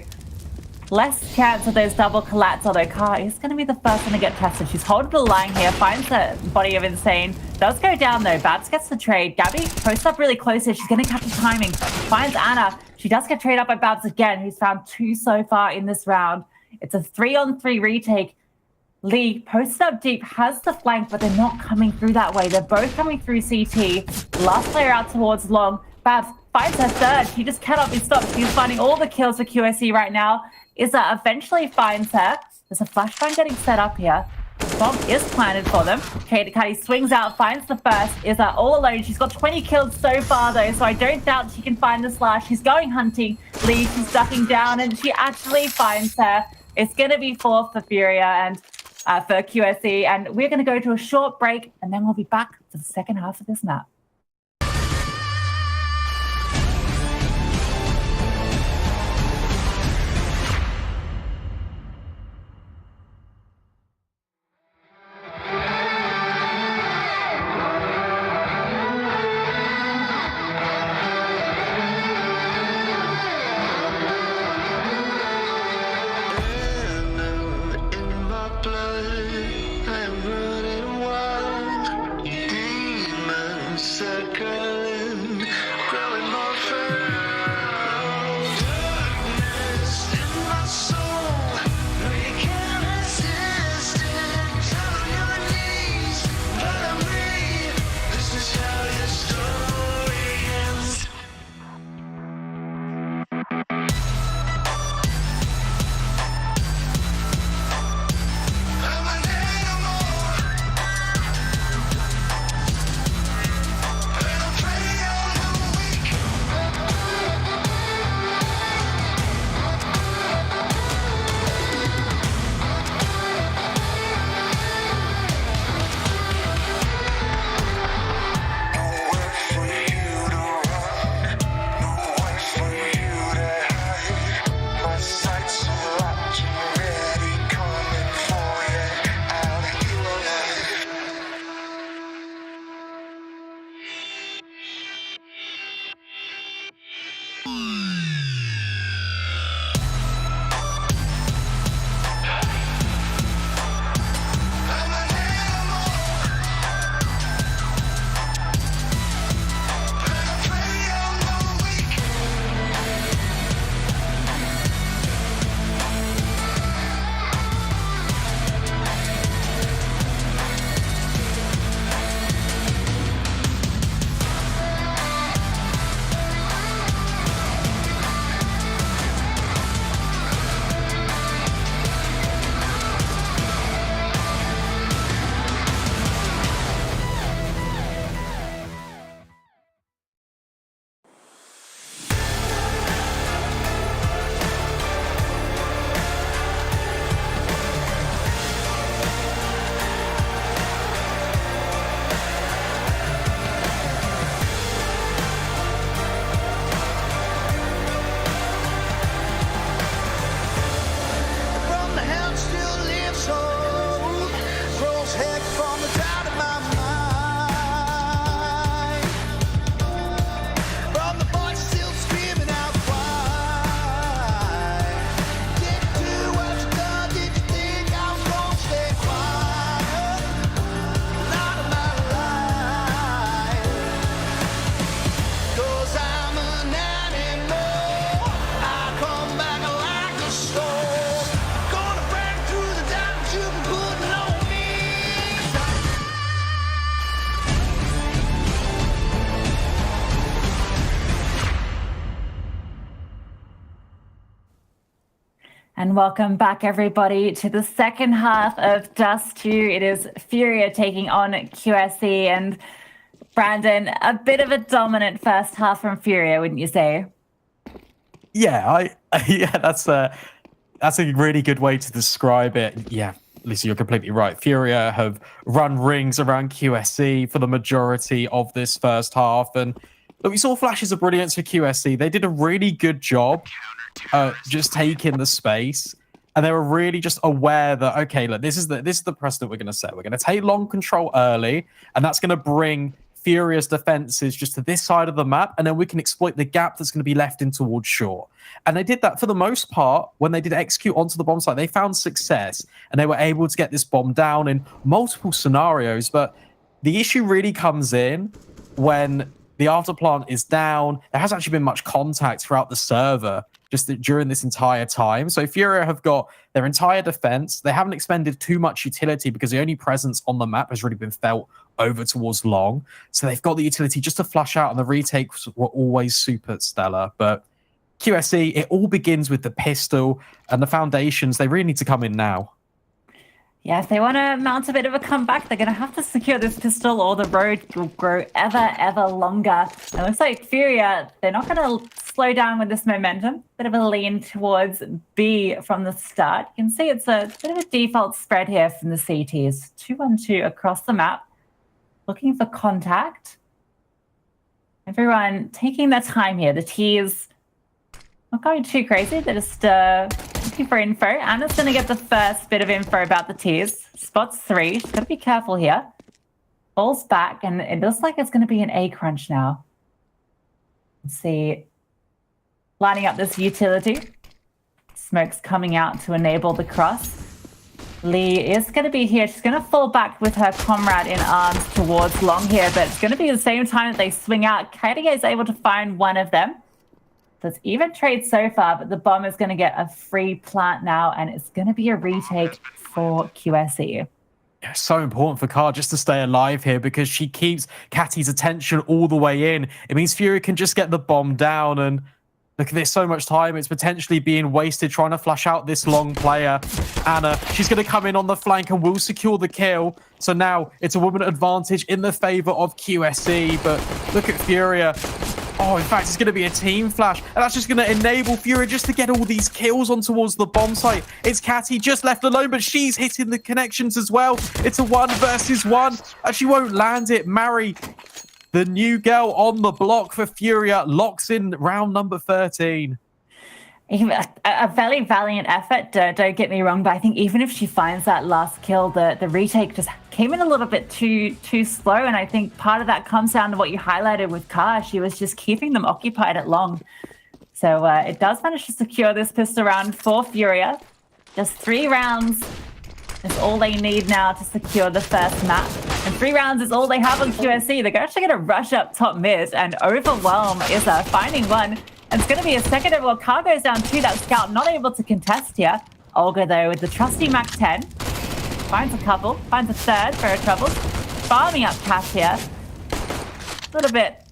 less chance of those double collats, although Car is going to be the first one to get tested. She's holding the line here, finds the body of Insane. Does go down though, Babs gets the trade. Gabby posts up really close here. She's going to catch the timing. Finds Anna. She does get traded up by Babs again, who's found 2 so far in this round. It's a 3-on-3 retake. Lee posted up deep, has the flank, but they're not coming through that way. They're both coming through CT. Last player out towards long. Babs finds her third. She just cannot be stopped. She's finding all the kills for QSC right now. Izza eventually finds her. There's a flashbang getting set up here. The bomb is planted for them. Katie Cuddy swings out, finds the first. Izza all alone. She's got 20 kills so far though, so I don't doubt she can find the slash. She's going hunting. Lee, she's ducking down, and she actually finds her. It's going to be 4th for Furia and for QSC, and we're going to go to a short break, and then we'll be back for the second half of this map. And welcome back, everybody, to the second half of Dust 2. It is Furia taking on QSE. And Brandon, a bit of a dominant first half from Furia, wouldn't you say? Yeah, that's a really good way to describe it. Yeah, Lisa, you're completely right. Furia have run rings around QSE for the majority of this first half. And look, we saw flashes of brilliance for QSE. They did a really good job just taking the space, and they were really just aware that, okay, look, this is the precedent we're going to set. We're going to take long control early, and that's going to bring Furia's defenses just to this side of the map, and then we can exploit the gap that's going to be left in towards shore. And they did that for the most part. When they did execute onto the bomb site, they found success, and they were able to get this bomb down in multiple scenarios. But the issue really comes in when the afterplant is down. There hasn't actually been much contact throughout the server just during this entire time. So Furia have got their entire defense. They haven't expended too much utility because the only presence on the map has really been felt over towards long. So they've got the utility just to flush out, and the retakes were always super stellar. But QSE, it all begins with the pistol, and the foundations, they really need to come in now. Yeah, if they want to mount a bit of a comeback, they're going to have to secure this pistol, or the road will grow ever longer. It looks like Furia, they're not going to slow down with this momentum. Bit of a lean towards B from the start. You can see it's a bit of a default spread here from the CTs. 2-1-2 across the map. Looking for contact. Everyone taking their time here. The T's not going too crazy. They're just looking for info. Anna's going to get the first bit of info about the T's. Spots 3. She's got to be careful here. Falls back, and it looks like it's going to be an A crunch now. Let's see. Lining up this utility. Smoke's coming out to enable the cross. Lee is going to be here. She's going to fall back with her comrade in arms towards long here, but it's going to be the same time that they swing out. KDA is able to find one of them. So it's even trade so far, but the bomb is going to get a free plant now, and it's going to be a retake for QSE. Yeah, so important for Car just to stay alive here, because she keeps Catty's attention all the way in. It means Fury can just get the bomb down, and look, there's so much time. It's potentially being wasted trying to flush out this long player. Anna, she's going to come in on the flank and will secure the kill. So now it's a woman advantage in the favor of QSE, but look at Furia. Oh, in fact, it's going to be a team flash, and that's just going to enable Furia just to get all these kills on towards the bomb site. It's Catty just left alone, but she's hitting the connections as well. It's a 1 versus 1, and she won't land it. Mary, the new girl on the block for Furia, locks in round number 13. A very valiant effort, don't get me wrong, but I think even if she finds that last kill, the retake just came in a little bit too slow, and I think part of that comes down to what you highlighted with Kar. She was just keeping them occupied at long. So it does manage to secure this pistol round for Furia. Just 3 rounds is all they need now to secure the first map. And 3 rounds is all they have on QSE. They're actually going to rush up top mid, and Overwhelm is finding one. And it's going to be a second overall. Car goes down 2. That scout not able to contest here. Olga, though, with the trusty Mac 10. Finds a couple. Finds a third for her troubles. Farming up Cat here. A little bit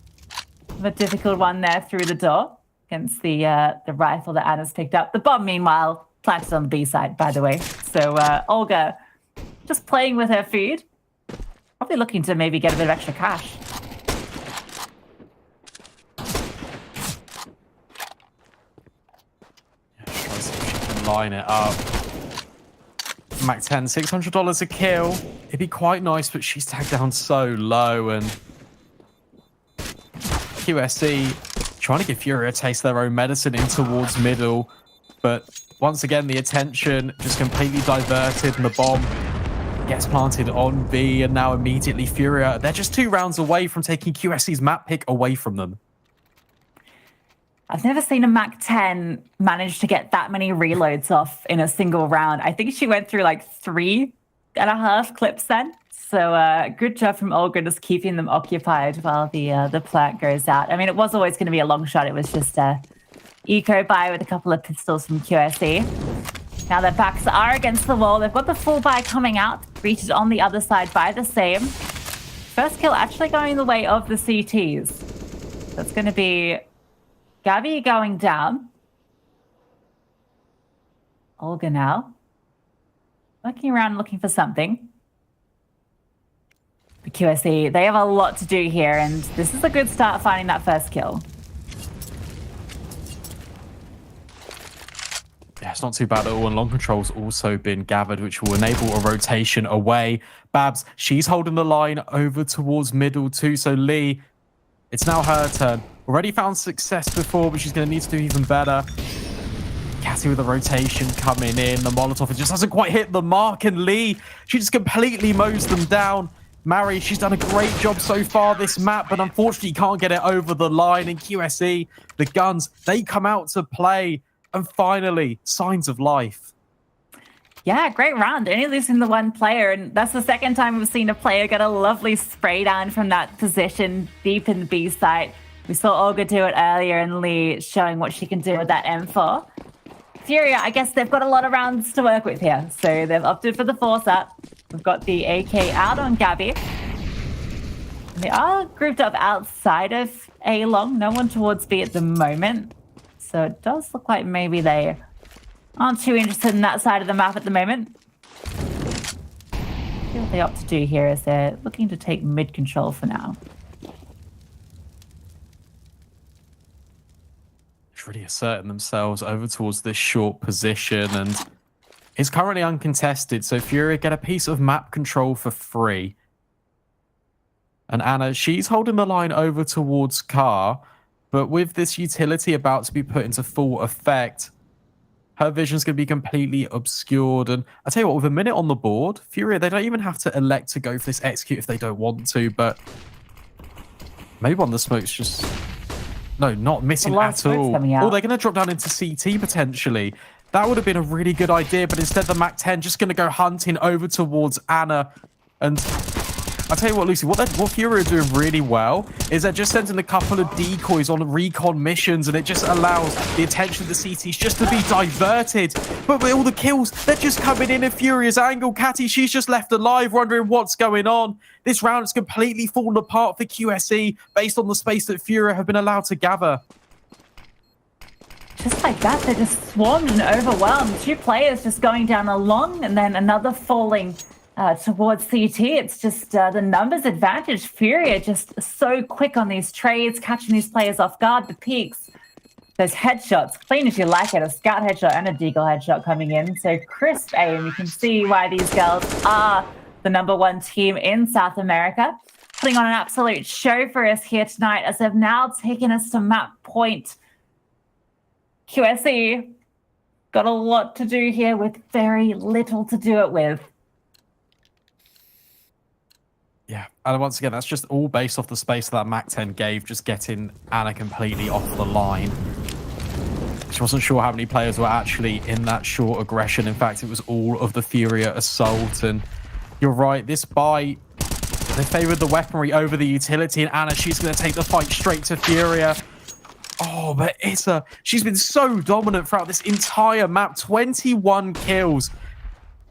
of a difficult one there through the door against the rifle that Anna's picked up. The bomb, meanwhile, planted on the B side, by the way. So Olga just playing with her food. Probably looking to maybe get a bit of extra cash. Line it up. Mac 10, $600 a kill. It'd be quite nice, but she's tagged down so low, and QSE trying to give Fury a taste of their own medicine in towards middle, but once again the attention just completely diverted, and the bomb gets planted on B, and now immediately Furia, they're just 2 rounds away from taking QSE's map pick away from them. I've never seen a Mac 10 manage to get that many reloads off in a single round. I think she went through like 3.5 clips then. So good job from Olga just keeping them occupied while the plant goes out. I mean, it was always going to be a long shot. It was just a eco buy with a couple of pistols from QSE. Now their backs are against the wall. They've got the full buy coming out. Reaches on the other side by the same. First kill actually going the way of the CTs. That's going to be Gabby going down. Olga now. Looking around, looking for something. The QSE, they have a lot to do here, and this is a good start finding that first kill. Yeah, it's not too bad at all, and long control's also been gathered, which will enable a rotation away. Babs, she's holding the line over towards middle too, so Lee, it's now her turn. Already found success before, but she's going to need to do even better. Cassie with the rotation coming in. The Molotov, it just hasn't quite hit the mark, and Lee, she just completely mows them down. Mary, she's done a great job so far this map, but unfortunately can't get it over the line. In QSE, the guns, they come out to play. And finally, signs of life. Yeah, great round. Only losing the one player, and that's the second time we've seen a player get a lovely spray down from that position deep in the B site. We saw Olga do it earlier, and Lee showing what she can do with that M4. Furia, I guess they've got a lot of rounds to work with here, so they've opted for the force up. We've got the AK out on Gabby. And they are grouped up outside of A long, no one towards B at the moment. So it does look like maybe they aren't too interested in that side of the map at the moment. What they opt to do here is they're looking to take mid control for now. It's really asserting themselves over towards this short position, and it's currently uncontested. So Furia get a piece of map control for free. And Anna, she's holding the line over towards Car. But with this utility about to be put into full effect, her vision's going to be completely obscured. And I tell you what, with a minute on the board, Furia, they don't even have to elect to go for this execute if they don't want to. But maybe one of the smokes just... No, not missing at all. Oh, they're going to drop down into CT potentially. That would have been a really good idea. But instead, the MAC-10 just going to go hunting over towards Anna. And... I'll tell you what, Lucy, what Furia are doing really well is they're just sending a couple of decoys on recon missions, and it just allows the attention of the CTs just to be diverted. But with all the kills, they're just coming in Furia's angle. Catty, she's just left alive, wondering what's going on. This round is completely fallen apart for QSE based on the space that Furia have been allowed to gather. Just like that, they're just swarmed and overwhelmed. Two players just going down along, and then another falling towards CT. It's just the numbers advantage. Furia just so quick on these trades, catching these players off guard. The peaks, those headshots, clean as you like it. A scout headshot and a deagle headshot coming in. So crisp aim. You can see why these girls are the #1 team in South America. Putting on an absolute show for us here tonight as they've now taken us to map point. QSE got a lot to do here with very little to do it with. Yeah, and once again, that's just all based off the space that MAC-10 gave, just getting Anna completely off the line. She wasn't sure how many players were actually in that short aggression. In fact, it was all of the Furia assault. And you're right, this buy, they favored the weaponry over the utility. And Anna, she's going to take the fight straight to Furia. Oh, but Issa, she's been so dominant throughout this entire map. 21 kills.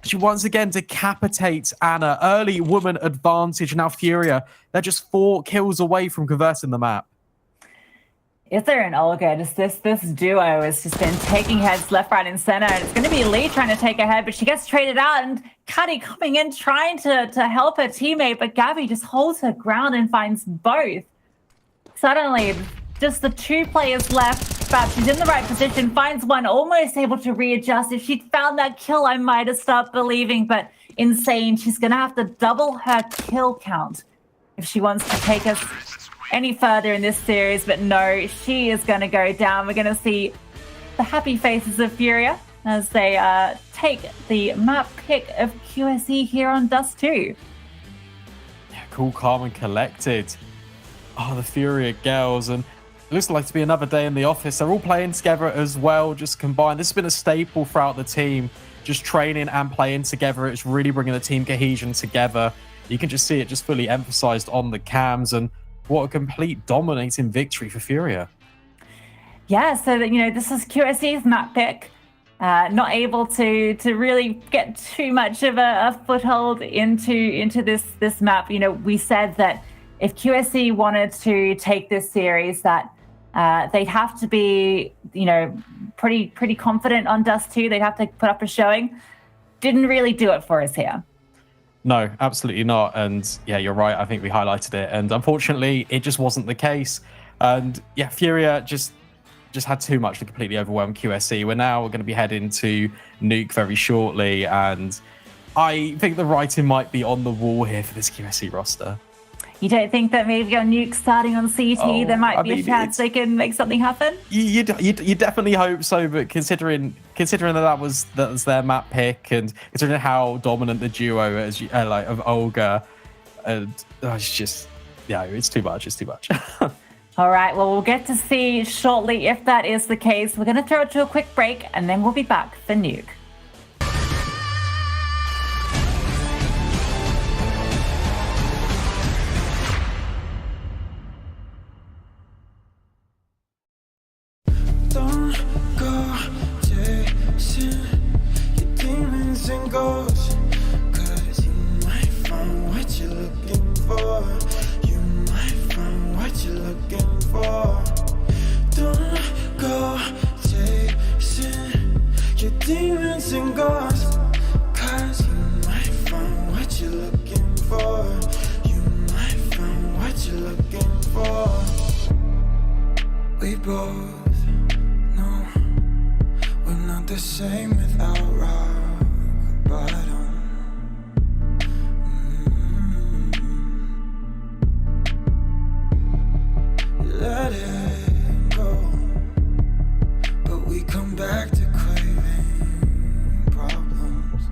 She once again decapitates Anna. Early woman advantage. Now Furia, they're just 4 kills away from converting the map. Ither and Olga, just this duo has just been taking heads left, right, and center. And it's going to be Lee trying to take a head, but she gets traded out. And Cuddy coming in trying to help her teammate, but Gabby just holds her ground and finds both. Suddenly, just the 2 players left. But she's in the right position, finds one, almost able to readjust. If she'd found that kill, I might have stopped believing, but insane. She's going to have to double her kill count if she wants to take us any further in this series. But no, she is going to go down. We're going to see the happy faces of Furia as they take the map pick of QSE here on Dust 2. Yeah, cool, calm, and collected. Oh, the Furia girls, and it looks like to be another day in the office. They're all playing together as well, just combined. This has been a staple throughout the team, just training and playing together. It's really bringing the team cohesion together. You can just see it just fully emphasized on the cams, and what a complete dominating victory for Furia. Yeah, so that, this is QSE's map pick. Not able to really get too much of a foothold into this map. We said that if QSE wanted to take this series, that they'd have to be, pretty confident on Dust 2. They'd have to put up a showing. Didn't really do it for us here. No, absolutely not. And yeah, you're right. I think we highlighted it. And unfortunately, it just wasn't the case. And yeah, Furia just had too much to completely overwhelm QSC. We're going to be heading to Nuke very shortly. And I think the writing might be on the wall here for this QSC roster. You don't think that maybe on Nuke starting on CT, there might be a chance they can make something happen? You definitely hope so, but considering that was their map pick, and considering how dominant the duo is, like of Olga, and it's just, yeah, it's too much. It's too much. All right, well, we'll get to see shortly if that is the case. We're going to throw it to a quick break, and then we'll be back for Nuke. Don't go chasing your demons and ghosts, 'cause you might find what you're looking for. You might find what you're looking for. Don't go chasing your demons and ghosts, 'cause you might find what you're looking for. You might find what you're looking for. We both we're not the same without rock bottom. Let it go, but we come back to craving problems.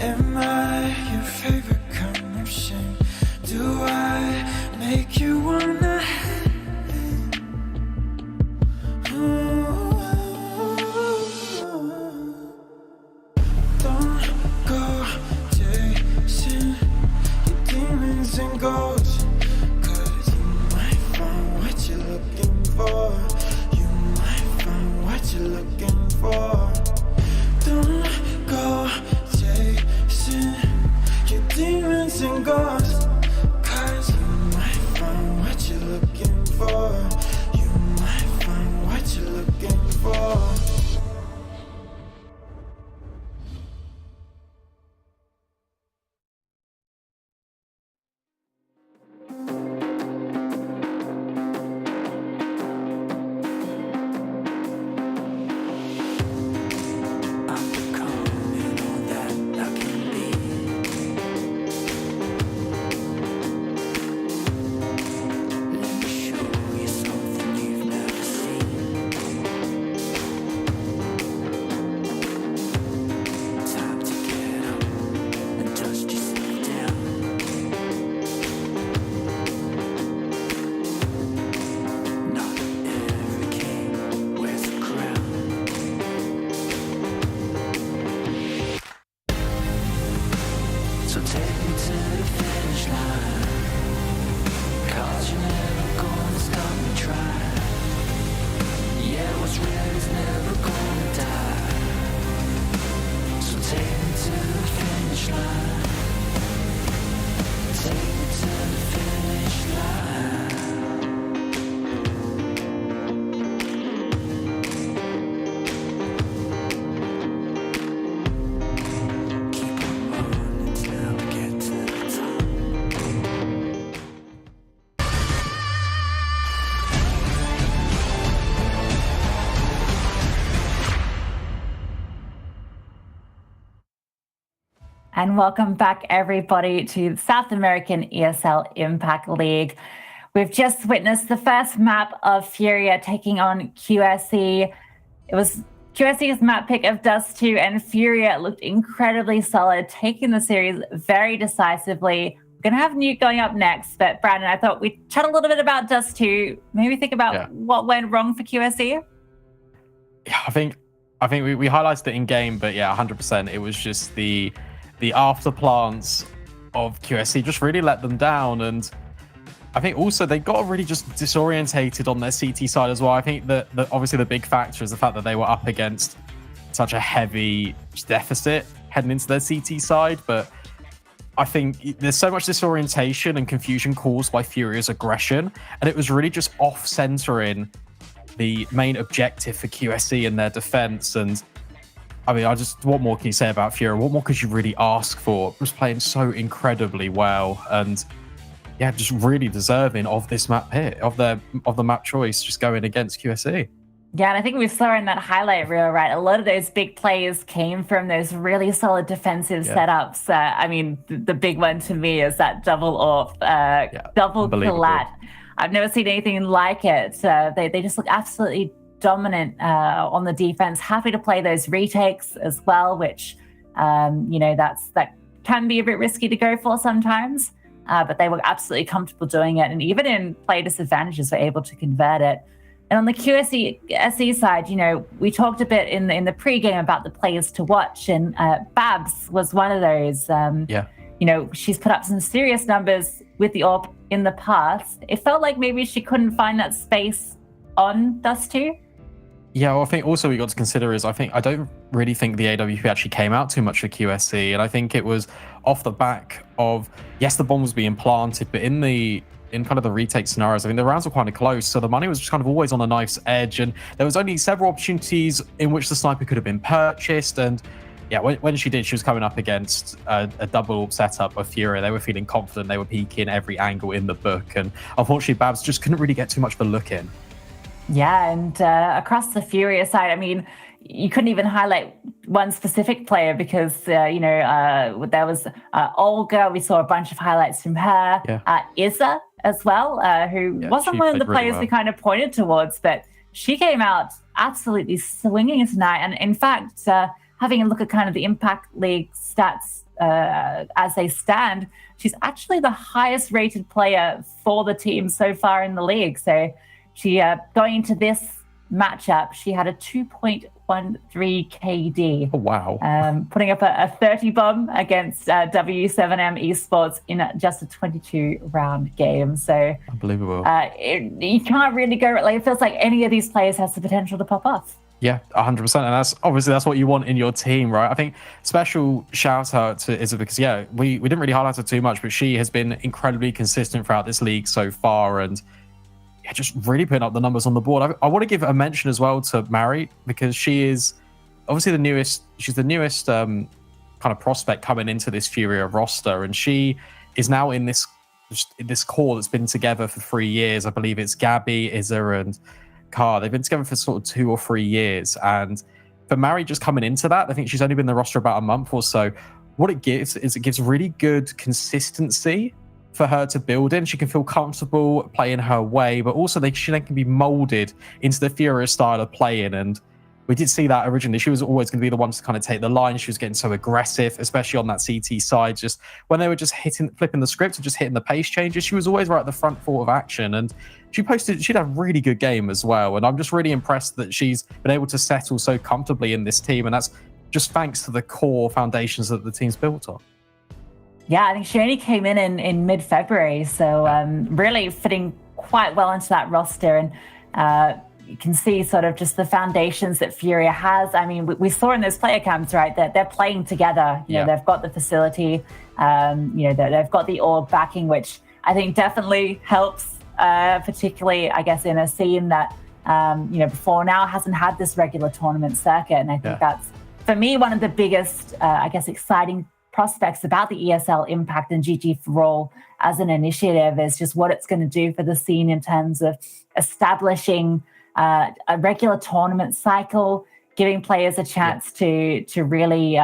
Am I your favorite kind of shame? Do I make you wanna? Don't go chasing your demons and ghosts, 'cause you might find what you're looking for. You might find what you're looking for. Don't go chasing your demons and ghosts, 'cause you might find what you're looking for. You might find what you're looking for. So take me to the finish line, 'cause you're never gonna stop me trying. Yeah, what's real is never gonna die. So take me to the finish line. Take me to the finish line. And welcome back, everybody, to South American ESL Impact League. We've just witnessed the first map of Furia taking on QSC. It was QSC's map pick of Dust 2, and Furia looked incredibly solid, taking the series very decisively. We're going to have Nuke going up next, but Brandon, I thought we'd chat a little bit about Dust 2, maybe think about what went wrong for QSC. Yeah, I think we highlighted it in game, but yeah, 100%. It was just the after plants of QSC just really let them down, and I think also they got really just disorientated on their CT side as well. I think that obviously the big factor is the fact that they were up against such a heavy deficit heading into their CT side, but I think there's so much disorientation and confusion caused by Furia's aggression, and it was really just off-centering the main objective for QSE and their defense. And I mean, what more can you say about Furia? What more could you really ask for? It was playing so incredibly well, and yeah, just really deserving of this map here, of the map choice, just going against QSE. Yeah, and I think we saw in that highlight reel, right? A lot of those big plays came from those really solid defensive setups. I mean, the big one to me is that double off, double collat. I've never seen anything like it. They just look absolutely dominant on the defense. Happy to play those retakes as well, which that can be a bit risky to go for sometimes. But they were absolutely comfortable doing it, and even in play disadvantages, were able to convert it. And on the QSE side, we talked a bit in the pregame about the players to watch, and Babs was one of those. She's put up some serious numbers with the AWP in the past. It felt like maybe she couldn't find that space on Dust 2. Yeah, well, I think also we got to consider is I don't really think the AWP actually came out too much for QSE, and I think it was off the back of, yes, the bomb was being planted, but in kind of the retake scenarios, I mean, the rounds were kind of close, so the money was just kind of always on a knife's edge, and there was only several opportunities in which the sniper could have been purchased, and yeah, when she did, she was coming up against a double setup of Furia. They were feeling confident, they were peeking every angle in the book, and unfortunately, Babs just couldn't really get too much of a look in. Yeah, and across the Furia side, I mean, you couldn't even highlight one specific player because, there was Olga. We saw a bunch of highlights from her. Yeah. Izza as well, who wasn't one of the players we kind of pointed towards, but she came out absolutely swinging tonight. And in fact, having a look at kind of the Impact League stats as they stand, she's actually the highest rated player for the team so far in the league. So she, going into this matchup, she had a 2.13 KD. Oh, wow. Putting up a 30 bomb against W7M Esports in just a 22-round game. So unbelievable. You can't really go, like, it feels like any of these players has the potential to pop off. Yeah, 100%. And that's what you want in your team, right? I think special shout out to Izza because, yeah, we didn't really highlight her too much, but she has been incredibly consistent throughout this league so far, and just really putting up the numbers on the board. I want to give a mention as well to Mari because she is obviously the newest. She's the newest kind of prospect coming into this Furia roster, and she is now in this core that's been together for 3 years. I believe it's Gabby, Izza, and Car. They've been together for sort of 2 or 3 years, and for Mari just coming into that, I think she's only been in the roster about a month or so. What it gives is it gives really good consistency for her to build in. She can feel comfortable playing her way, but also she then can be molded into the Furia style of playing. And we did see that originally. She was always going to be the one to kind of take the line. She was getting so aggressive, especially on that CT side. Just when they were just flipping the script and just hitting the pace changes, she was always right at the front of action. And she'd had a really good game as well. And I'm just really impressed that she's been able to settle so comfortably in this team. And that's just thanks to the core foundations that the team's built on. Yeah, I think she only came in mid-February, so really fitting quite well into that roster. And you can see sort of just the foundations that Furia has. I mean, we saw in those player camps, right, that they're playing together. You know, they've got the facility, they've got the org backing, which I think definitely helps, particularly, I guess, in a scene that, before now hasn't had this regular tournament circuit. And I think that's, for me, one of the biggest, exciting prospects about the ESL Impact and GG for All as an initiative is just what it's going to do for the scene in terms of establishing a regular tournament cycle, giving players a chance to really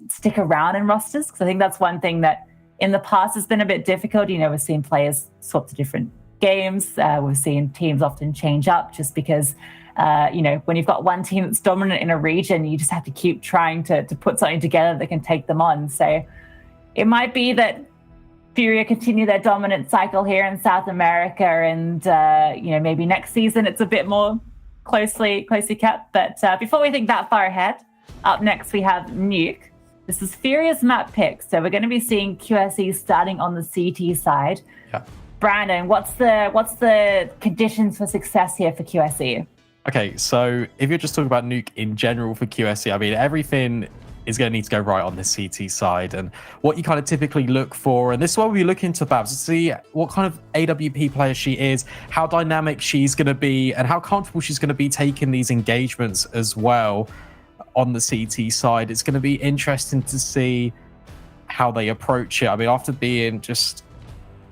stick around in rosters. Because I think that's one thing that in the past has been a bit difficult. We've seen players swap to different games. We've seen teams often change up just because when you've got one team that's dominant in a region, you just have to keep trying to put something together that can take them on. So it might be that Furia continue their dominant cycle here in South America, and maybe next season it's a bit more closely kept. But before we think that far ahead, up next we have Nuke. This is Furia's map pick, so we're going to be seeing QSE starting on the CT side. Yeah. Brandon, what's the conditions for success here for QSE? Okay, so if you're just talking about Nuke in general for QSE, I mean, everything is going to need to go right on the CT side. And what you kind of typically look for, and this is why we look into Babs, to see what kind of AWP player she is, how dynamic she's going to be, and how comfortable she's going to be taking these engagements as well on the CT side. It's going to be interesting to see how they approach it. I mean, after being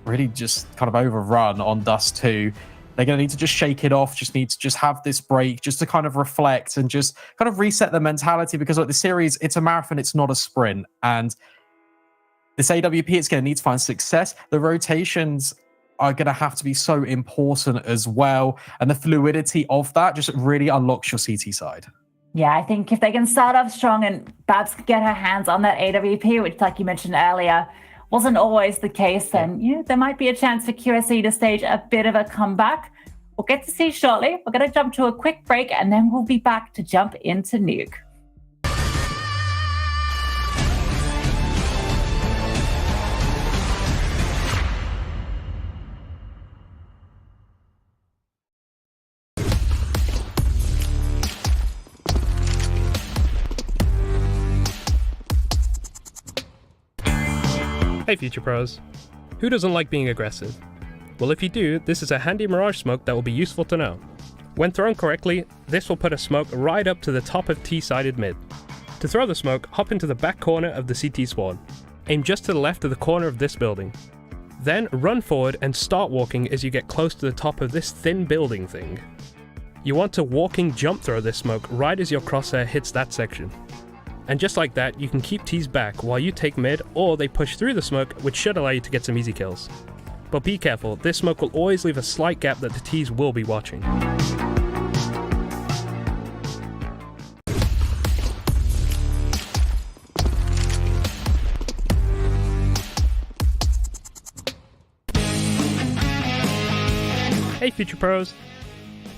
really kind of overrun on Dust 2, they're going to need to just shake it off, need to have this break, just to kind of reflect and just kind of reset the mentality, because like the series, it's a marathon, it's not a sprint. And this AWP, it's going to need to find success. The rotations are going to have to be so important as well. And the fluidity of that just really unlocks your CT side. Yeah, I think if they can start off strong and Babs can get her hands on that AWP, which, like you mentioned earlier, wasn't always the case, then there might be a chance for QSE to stage a bit of a comeback. We'll get to see shortly. We're going to jump to a quick break, and then we'll be back to jump into Nuke. Hey Future Pros. Who doesn't like being aggressive? Well, if you do, this is a handy Mirage smoke that will be useful to know. When thrown correctly, this will put a smoke right up to the top of T-sided mid. To throw the smoke, hop into the back corner of the CT spawn. Aim just to the left of the corner of this building. Then run forward and start walking as you get close to the top of this thin building thing. You want to walking jump throw this smoke right as your crosshair hits that section. And just like that, you can keep T's back while you take mid, or they push through the smoke, which should allow you to get some easy kills. But be careful, this smoke will always leave a slight gap that the T's will be watching. Hey Future Pros!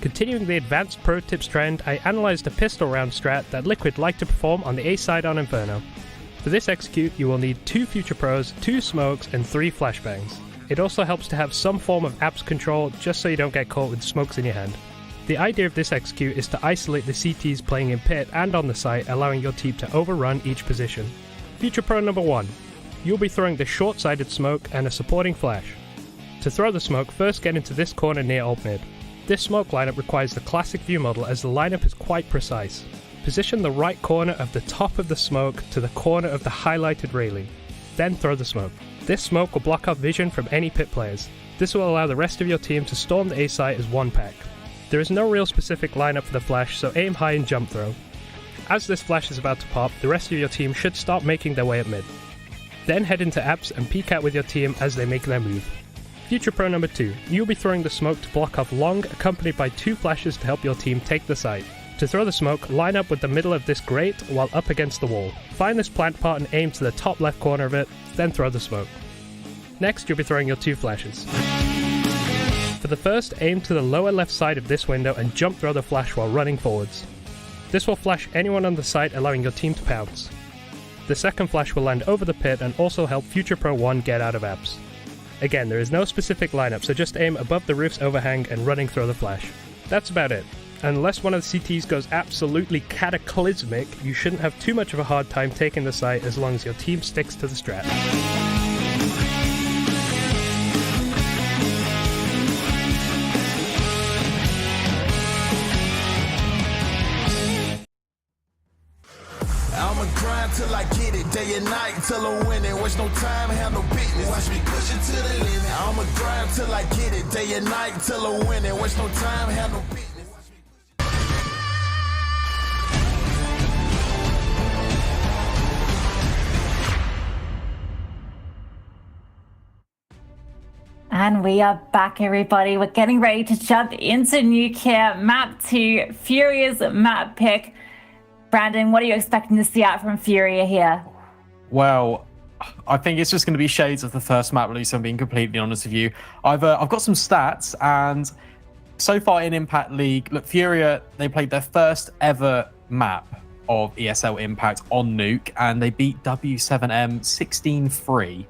Continuing the advanced pro tips trend, I analysed a pistol round strat that Liquid like to perform on the A side on Inferno. For this execute, you will need 2 Future Pros, 2 smokes, and 3 flashbangs. It also helps to have some form of apps control, just so you don't get caught with smokes in your hand. The idea of this execute is to isolate the CTs playing in pit and on the site, allowing your team to overrun each position. Future Pro number 1. You'll be throwing the short-sided smoke and a supporting flash. To throw the smoke, first get into this corner near ult mid. This smoke lineup requires the classic view model as the lineup is quite precise. Position the right corner of the top of the smoke to the corner of the highlighted railing. Then throw the smoke. This smoke will block off vision from any pit players. This will allow the rest of your team to storm the A site as one pack. There is no real specific lineup for the flash, so aim high and jump throw. As this flash is about to pop, the rest of your team should start making their way at mid. Then head into apps and peek out with your team as they make their move. Future Pro number 2, you'll be throwing the smoke to block off long, accompanied by 2 flashes to help your team take the site. To throw the smoke, line up with the middle of this grate while up against the wall. Find this plant part and aim to the top left corner of it, then throw the smoke. Next, you'll be throwing your 2 flashes. For the first, aim to the lower left side of this window and jump throw the flash while running forwards. This will flash anyone on the site, allowing your team to pounce. The second flash will land over the pit and also help Future Pro 1 get out of apps. Again, there is no specific lineup, so just aim above the roof's overhang and running throw the flash. That's about it. Unless one of the CTs goes absolutely cataclysmic, you shouldn't have too much of a hard time taking the site as long as your team sticks to the strat. I'ma grind till I get it, day and night till I'm winning. Waste no time, have no business. Watch me push it to the limit. I'ma grind till I get it, day and night till I'm winning. Waste no time, have no business. And we are back, everybody. We're getting ready to jump into Nuke here. Map 2, Furia's map pick. Brandon, what are you expecting to see out from Furia here? Well, I think it's just going to be shades of the first map release, I'm being completely honest with you. I've got some stats, and so far in Impact League, look, Furia, they played their first ever map of ESL Impact on Nuke, and they beat W7M 16-3.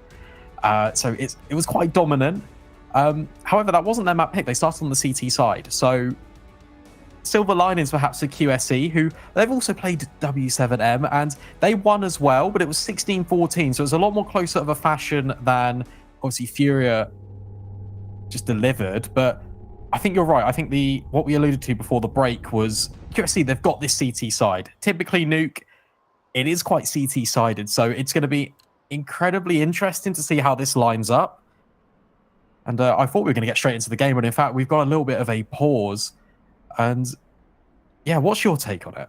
So it was quite dominant. However, that wasn't their map pick. They started on the CT side. So silver linings perhaps for QSE, who they've also played W7M, and they won as well, but it was 16-14, so it was a lot more closer of a fashion than obviously Furia just delivered. But I think you're right. I think what we alluded to before the break was QSE, they've got this CT side. Typically, Nuke, it is quite CT sided, so it's going to be incredibly interesting to see how this lines up. And I thought we were going to get straight into the game, but in fact, we've got a little bit of a pause. And yeah, what's your take on it?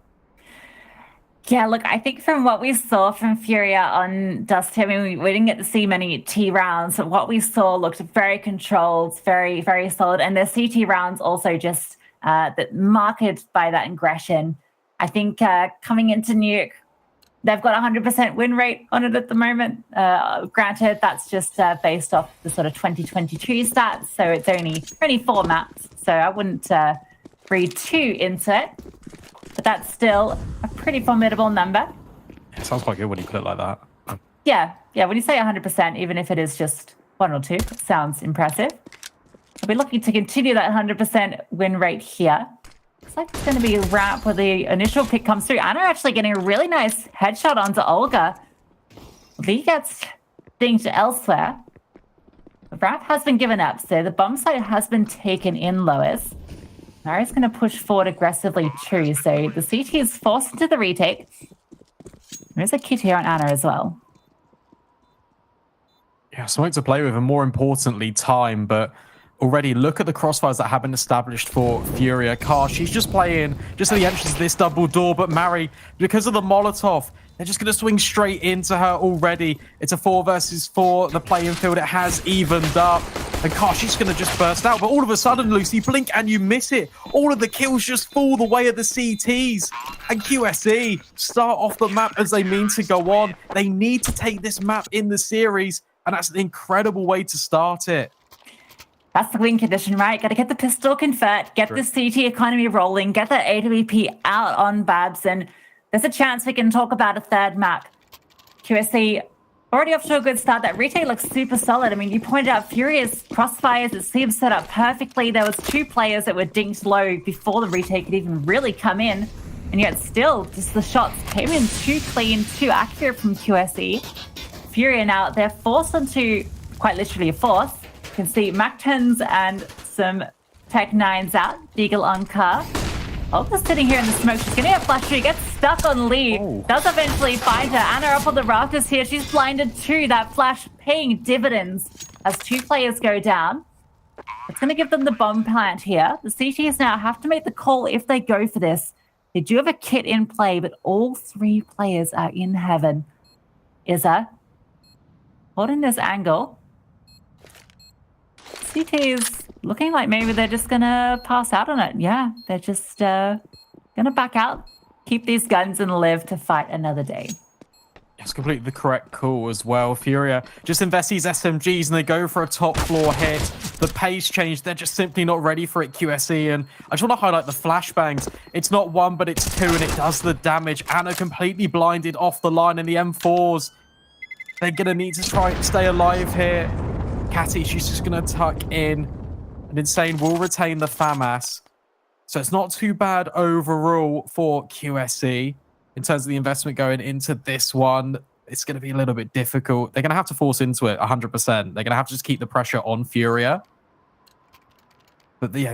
Yeah, look, I think from what we saw from Furia on Dust, I mean, we didn't get to see many T rounds, but what we saw looked very controlled, very, very solid. And the CT rounds also just marked by that aggression. I think coming into Nuke, they've got 100% win rate on it at the moment. Granted, that's just based off the sort of 2022 stats, so it's only 4 maps, so I wouldn't read too into it. But that's still a pretty formidable number. It sounds quite good when you put it like that. Yeah, when you say 100%, even if it is just 1 or 2, it sounds impressive. We'll be looking to continue that 100% win rate here. Looks like it's going to be a wrap where the initial pick comes through. Anna actually getting a really nice headshot onto Olga. Lee gets dinged elsewhere. The wrap has been given up, so the bomb site has been taken in, Lois. Nara's going to push forward aggressively too, so the CT is forced into the retake. There's a kit here on Anna as well. Yeah, something to play with, and more importantly, time. But already, look at the crossfires that have been established for Furia. Car, she's just playing just at the entrance of this double door, but Mari, because of the Molotov, they're just going to swing straight into her already. It's a 4 versus 4. The playing field, it has evened up. And Car, she's going to just burst out. But all of a sudden, Lucy, blink and you miss it. All of the kills just fall the way of the CTs. And QSE start off the map as they mean to go on. They need to take this map in the series, and that's an incredible way to start it. That's the win condition, right? Got to get the pistol convert, get the CT economy rolling, get that AWP out on Babs, and there's a chance we can talk about a third map. QSE already off to a good start. That retake looks super solid. I mean, you pointed out Furious crossfires. It seems set up perfectly. There was 2 players that were dinged low before the retake could even really come in, and yet still, just the shots came in too clean, too accurate from QSE. Furia now, they're forced into, quite literally a force. You can see Mac-10s and some Tech 9s out. Deagle on car. Olga's sitting here in the smoke. She's getting a flash. She gets stuck on Lee. Does eventually find her. Anna up on the rafters here. She's blinded too. That flash paying dividends as 2 players go down. It's going to give them the bomb plant here. The CTs now have to make the call if they go for this. They do have a kit in play, but all 3 players are in heaven. Izza holding this angle. CTs looking like maybe they're just going to pass out on it. Yeah, they're just going to back out, keep these guns and live to fight another day. It's completely the correct call as well. Furia just invest these SMGs and they go for a top floor hit. The pace change, they're just simply not ready for it, QSE. And I just want to highlight the flashbangs. It's not 1, but it's 2, and it does the damage. Anna completely blinded off the line, and the M4s, they're going to need to try and stay alive here. Catty, she's just going to tuck in. And Insane will retain the FAMAS. So it's not too bad overall for QSE. In terms of the investment going into this one, it's going to be a little bit difficult. They're going to have to force into it 100%. They're going to have to just keep the pressure on Furia. But the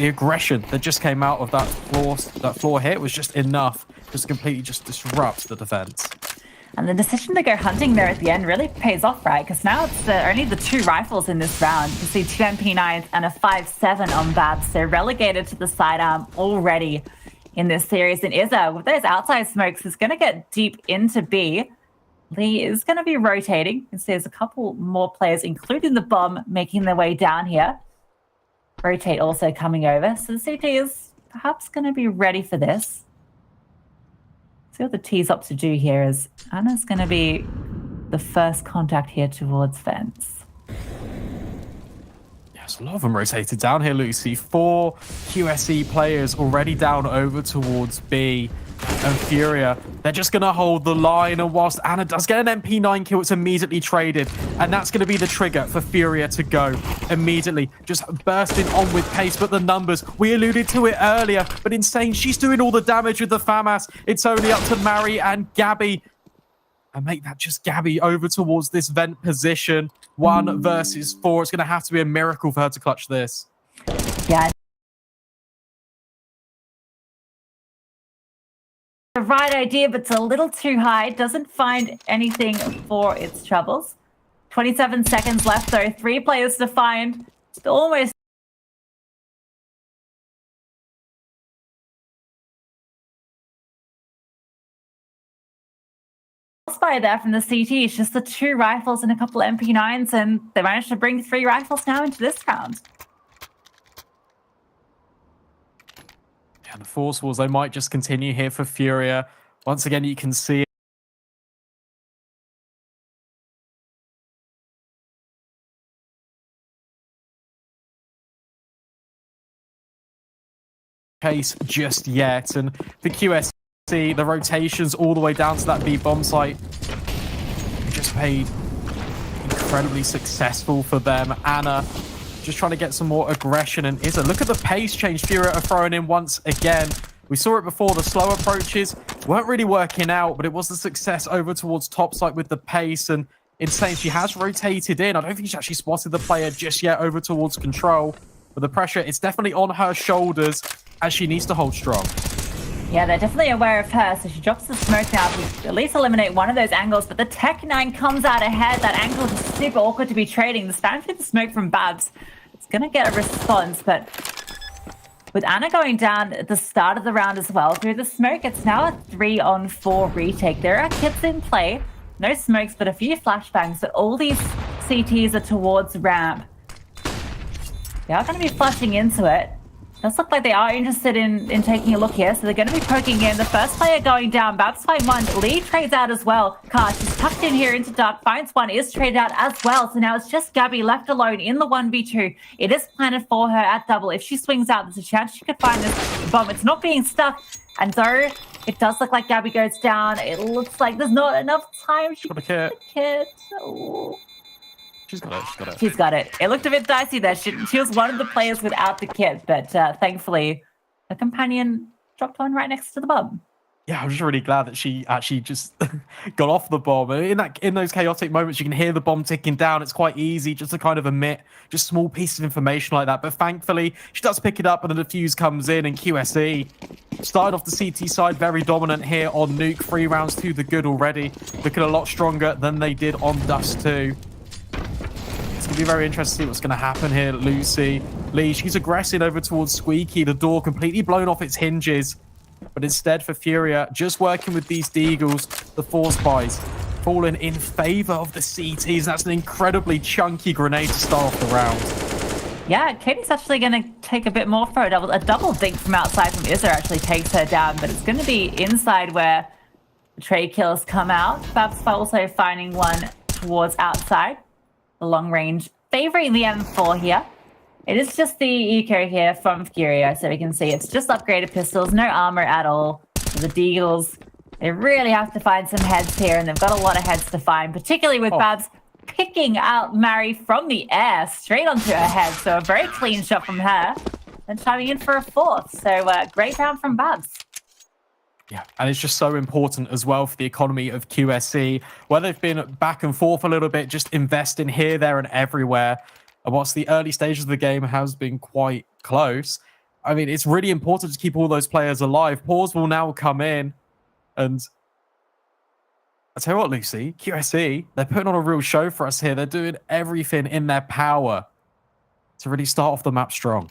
aggression that just came out of that floor hit was just enough just to completely just disrupt the defense. And the decision to go hunting there at the end really pays off, right? Because now it's only the 2 rifles in this round. You see 2 MP9s and a 5.7 on Babs. So relegated to the sidearm already in this series. And Izza, with those outside smokes, is going to get deep into B. Lee is going to be rotating. You can see there's a couple more players, including the bomb, making their way down here. Rotate also coming over. So the CT is perhaps going to be ready for this. See what the T's up to do here is Anna's going to be the first contact here towards fence. Yes, a lot of them rotated down here, Lucy. 4 QSE players already down over towards B. and Furia, they're just going to hold the line. And whilst Anna does get an MP9 kill, it's immediately traded. And that's going to be the trigger for Furia to go immediately. Just bursting on with pace. But the numbers, we alluded to it earlier. But Insane, she's doing all the damage with the FAMAS. It's only up to Mari and Gabby. And make that just Gabby over towards this vent position. 1 versus 4. It's going to have to be a miracle for her to clutch this. Yeah. The right idea, but it's a little too high. Doesn't find anything for its troubles. 27 seconds left, though. 3 players to find. Just almost. By there from the CT. It's just the 2 rifles and a couple of MP9s, and they managed to bring 3 rifles now into this round. And the Force Walls, they might just continue here for Furia. Once again, you can see case just yet. And for QSC, the rotations all the way down to that B bomb site just paid incredibly successful for them. Anna just trying to get some more aggression, and Izza, look at the pace change Furia are throwing in once again. We saw it before, the slow approaches weren't really working out, but it was the success over towards top site with the pace. And Insane, she has rotated in. I don't think she's actually spotted the player just yet over towards control, but the pressure, it's definitely on her shoulders as she needs to hold strong. Yeah, they're definitely aware of her, so she drops the smoke now to at least eliminate one of those angles, but the Tech-9 comes out ahead. That angle is super awkward to be trading. The spam through the smoke from Babs, it's going to get a response, but with Anna going down at the start of the round as well through the smoke, it's now a 3-on-4 retake. There are kids in play, no smokes, but a few flashbangs, but all these CTs are towards ramp. They are going to be flashing into it. Does look like they are interested in taking a look here, so they're going to be poking in. The first player going down, Babs find 1. Lee trades out as well. Karsh is tucked in here into dark, finds 1, is traded out as well. So now it's just Gabby left alone in the 1v2. It is planted for her at double. If she swings out, there's a chance she could find this bomb. It's not being stuck, and so it does look like Gabby goes down. It looks like there's not enough time. She got a kit. Oh. She's got it. She's got it. She's got it. It looked a bit dicey there. She was one of the players without the kit, but thankfully, her companion dropped one right next to the bomb. Yeah, I'm just really glad that she actually just got off the bomb. In those chaotic moments, you can hear the bomb ticking down. It's quite easy just to kind of omit just small pieces of information like that. But thankfully, she does pick it up, and the defuse comes in, and QSE started off the CT side very dominant here on Nuke. 3 rounds to the good already. Looking a lot stronger than they did on Dust 2. It's going to be very interesting to see what's going to happen here. Lucy Lee, she's aggressing over towards Squeaky. The door completely blown off its hinges. But instead for Furia, just working with these Deagles, the Force Spies falling in favor of the CTs. That's an incredibly chunky grenade to start off the round. Yeah, Katie's actually going to take a bit more for a double. A double dink from outside from Izza actually takes her down, but it's going to be inside where the trade kills come out. Babs also finding 1 towards outside. The long range favoring the M4 here. It is just the eco here from Furia, so we can see it's just upgraded pistols, no armor at all. So the Deagles, they really have to find some heads here, and they've got a lot of heads to find, particularly with Babs picking out Mari from the air straight onto her head. So a very clean shot from her, and chiming in for a 4th. So great round from Babs. Yeah, and it's just so important as well for the economy of QSC, where they've been back and forth a little bit, just investing here, there, and everywhere. And whilst the early stages of the game has been quite close, I mean, it's really important to keep all those players alive. Pause will now come in, and I tell you what, Lucy, QSC, they're putting on a real show for us here. They're doing everything in their power to really start off the map strong.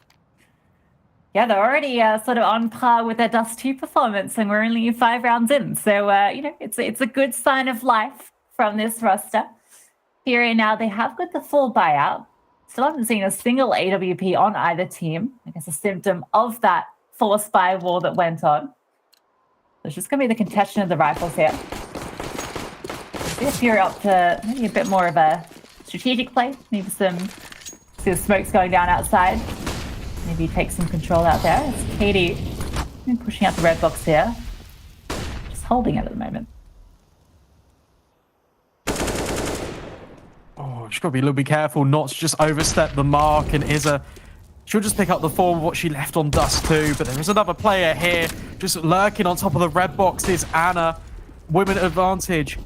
Yeah, they're already sort of on par with their Dust 2 performance, and we're only 5 rounds in. So, you know, it's a good sign of life from this roster. Furia now, they have got the full buyout. Still haven't seen a single AWP on either team. I guess a symptom of that Force Spy war that went on. It's just going to be the contention of the rifles here. See if Furia up to maybe a bit more of a strategic play. Maybe see the smokes going down outside. Maybe take some control out there. It's Katie pushing out the red box here. holding it at the moment. Oh, she's got to be a little bit careful not to just overstep the mark. And she'll just pick up the form of what she left on Dust 2. But there is another player here just lurking on top of the red boxes. Anna, women advantage.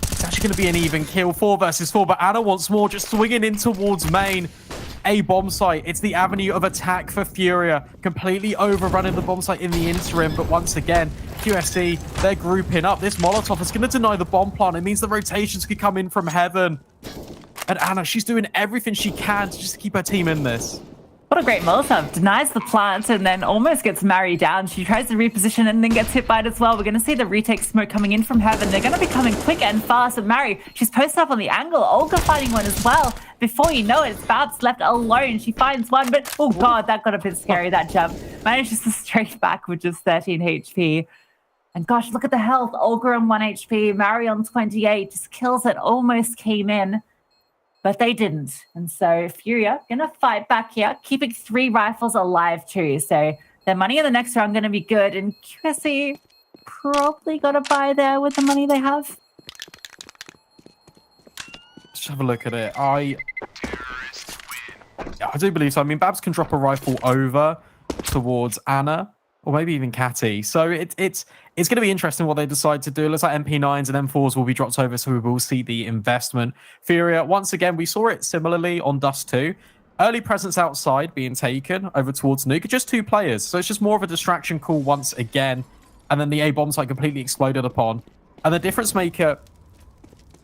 It's actually going to be an even kill, 4 versus 4. But Anna once more just swinging in towards main. A bomb site. It's the avenue of attack for Furia. Completely overrunning the bomb site in the interim. But once again, QSC, they're grouping up. This Molotov is going to deny the bomb plant. It means the rotations could come in from heaven. And Anna, she's doing everything she can to just keep her team in this. What a great Molotov. Denies the plant and then almost gets Mary down. She tries to reposition and then gets hit by it as well. We're going to see the retake smoke coming in from heaven. They're going to be coming quick and fast. But Mary, she's posted up on the angle. Olga finding one as well. Before you know it, it's Babs left alone. She finds one, but oh god, that got a bit scary, that jump. Manages to strafe back with just 13 HP. And gosh, look at the health. Olga on 1 HP, Mary on 28. Just kills it, almost came in. But they didn't. And so Furia going to fight back here, keeping 3 rifles alive too. So their money in the next round going to be good. And QSC probably got to buy there with the money they have. Let's have a look at it. I do believe so. I mean, Babs can drop a rifle over towards Anna. Or maybe even Catty. So it's going to be interesting what they decide to do. It looks like MP9s and M4s will be dropped over, so we will see the investment. Furia, once again, we saw it similarly on Dust 2. Early presence outside being taken over towards Nuke. Just 2 players, so it's just more of a distraction call once again. And then the A bomb site completely exploded upon. And the difference maker,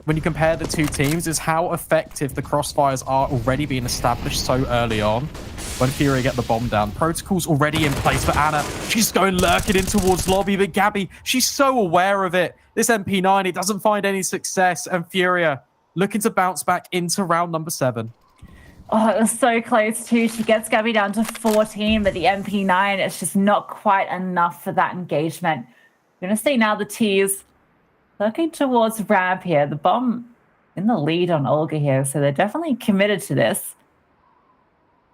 when you compare the 2 teams, is how effective the crossfires are already being established so early on. When Furia get the bomb down. Protocol's already in place for Anna. She's going lurking in towards lobby, but Gabby, she's so aware of it. This MP9, it doesn't find any success, and Furia looking to bounce back into round number 7. Oh, it was so close too. She gets Gabby down to 14, but the MP9, it's just not quite enough for that engagement. We're going to see now the T's looking towards ramp here. The bomb in the lead on Olga here, so they're definitely committed to this.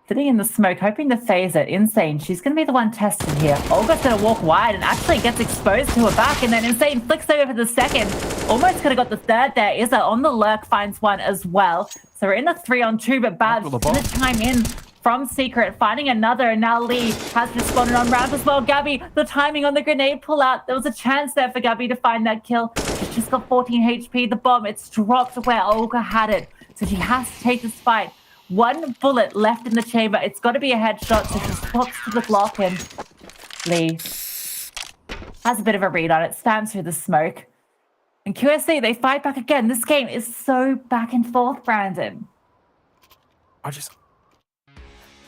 Sitting in the smoke, hoping to phase it. Insane. She's going to be the one tested here. Olga's going to walk wide and actually gets exposed to her back. And then Insane flicks over for the second. Almost could have got the third there. Izza on the lurk finds one as well. So we're in a 3-on-2, but Babs going to chime in from Secret, finding another. And now Lee has responded on ramp as well. Gabby, the timing on the grenade pull out. There was a chance there for Gabby to find that kill. She's just got 14 HP. The bomb, it's dropped where Olga had it. So she has to take this fight. 1 bullet left in the chamber. It's got to be a headshot, so she swaps to the Glock, and Lee has a bit of a read on it, stands through the smoke. And QSC, they fight back again. This game is so back and forth, Brandon.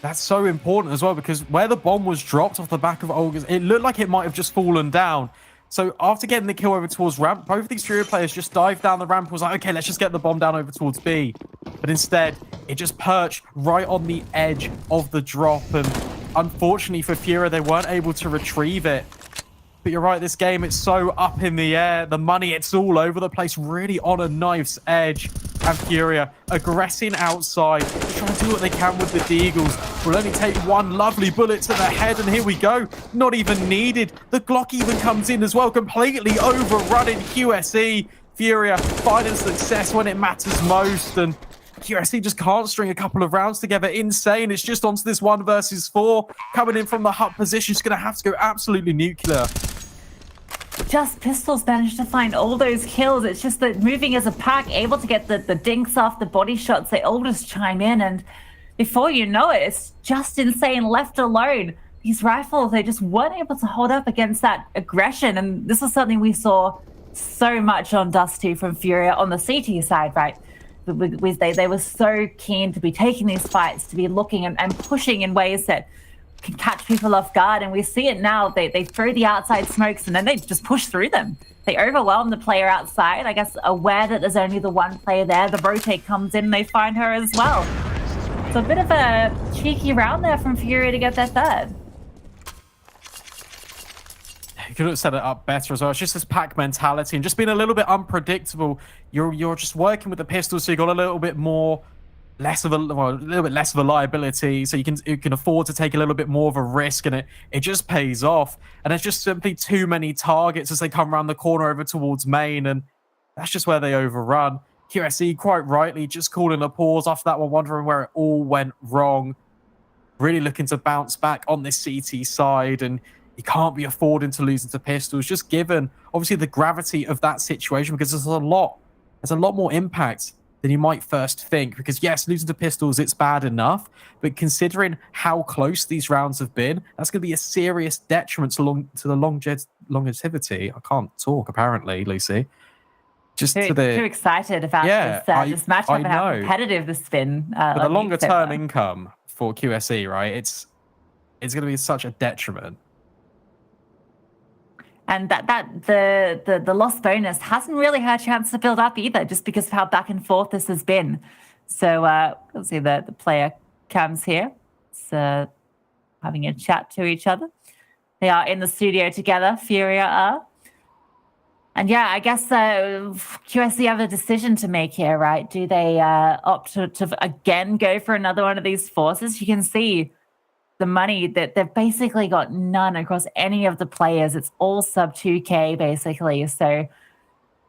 That's so important as well, because where the bomb was dropped off the back of Olga's, it looked like it might have just fallen down. So after getting the kill over towards ramp, both of these Furia players just dived down the ramp and was like, okay, let's just get the bomb down over towards B. But instead, it just perched right on the edge of the drop. And unfortunately for Furia, they weren't able to retrieve it. But you're right, this game, it's so up in the air. The money, it's all over the place, really on a knife's edge. And Furia aggressing outside, trying to do what they can with the Deagles. Will only take 1 lovely bullet to the head, and here we go. Not even needed. The Glock even comes in as well, completely overrunning QSE. Furia finding success when it matters most, and QSE just can't string a couple of rounds together. Insane. It's just onto this 1 versus 4. Coming in from the hut position, she's going to have to go absolutely nuclear. Just Pistols managed to find all those kills. It's just that moving as a pack, able to get the dinks off, the body shots, they all just chime in. And before you know it, it's just Insane left alone. These rifles, they just weren't able to hold up against that aggression. And this is something we saw so much on Dust 2 from Furia on the CT side, right? They were so keen to be taking these fights, to be looking and pushing in ways that can catch people off guard. And we see it now. They throw the outside smokes and then they just push through them. They overwhelm the player outside, I guess, aware that there's only the 1 player there. The rotate comes in and they find her as well. So a bit of a cheeky round there from Furia to get that third. You could have set it up better as well. It's just this pack mentality and just being a little bit unpredictable. You're just working with the pistols, so you got a little bit more less of a little bit less of a liability, so you can afford to take a little bit more of a risk, and it just pays off. And there's just simply too many targets as they come around the corner over towards main, and that's just where they overrun. QSE quite rightly just calling a pause after that one, wondering where it all went wrong. Really looking to bounce back on this CT side, and you can't be affording to lose into pistols, just given obviously the gravity of that situation, because there's a lot more impact than you might first think. Because yes, losing to pistols, it's bad enough, but considering how close these rounds have been, that's going to be a serious detriment to the longevity. I can't talk apparently, Lucy. Just too excited about this matchup and how competitive this has been. But the longer term income for QSE, right? It's going to be such a detriment. And the loss bonus hasn't really had a chance to build up either, just because of how back and forth this has been. So we'll see the player cams here. It's having a chat to each other. They are in the studio together, Furia are. And yeah, I guess QSE have a decision to make here, right? Do they opt to again go for another one of these forces? You can see the money that they've basically got none across any of the players. It's all sub 2K basically. So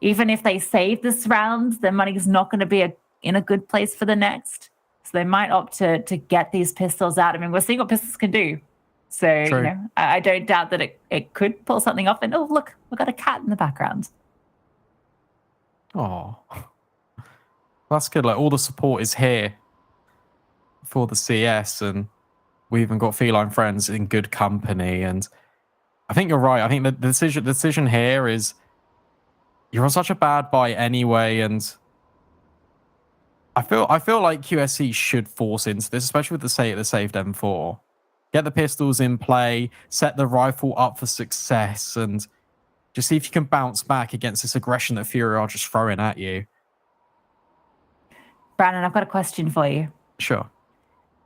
even if they save this round, their money is not going to be in a good place for the next. So they might opt to get these pistols out. I mean, we're seeing what pistols can do. So, you know, I don't doubt that it could pull something off. And oh, look, we've got a cat in the background. Oh, that's good. Like, all the support is here for the CS, and we even got feline friends in good company. And I think you're right. I think the decision here is you're on such a bad buy anyway, and I feel like QSC should force into this, especially with the saved M4. Get the pistols in play, set the rifle up for success, and just see if you can bounce back against this aggression that Fury are just throwing at you. Brandon, I've got a question for you. Sure.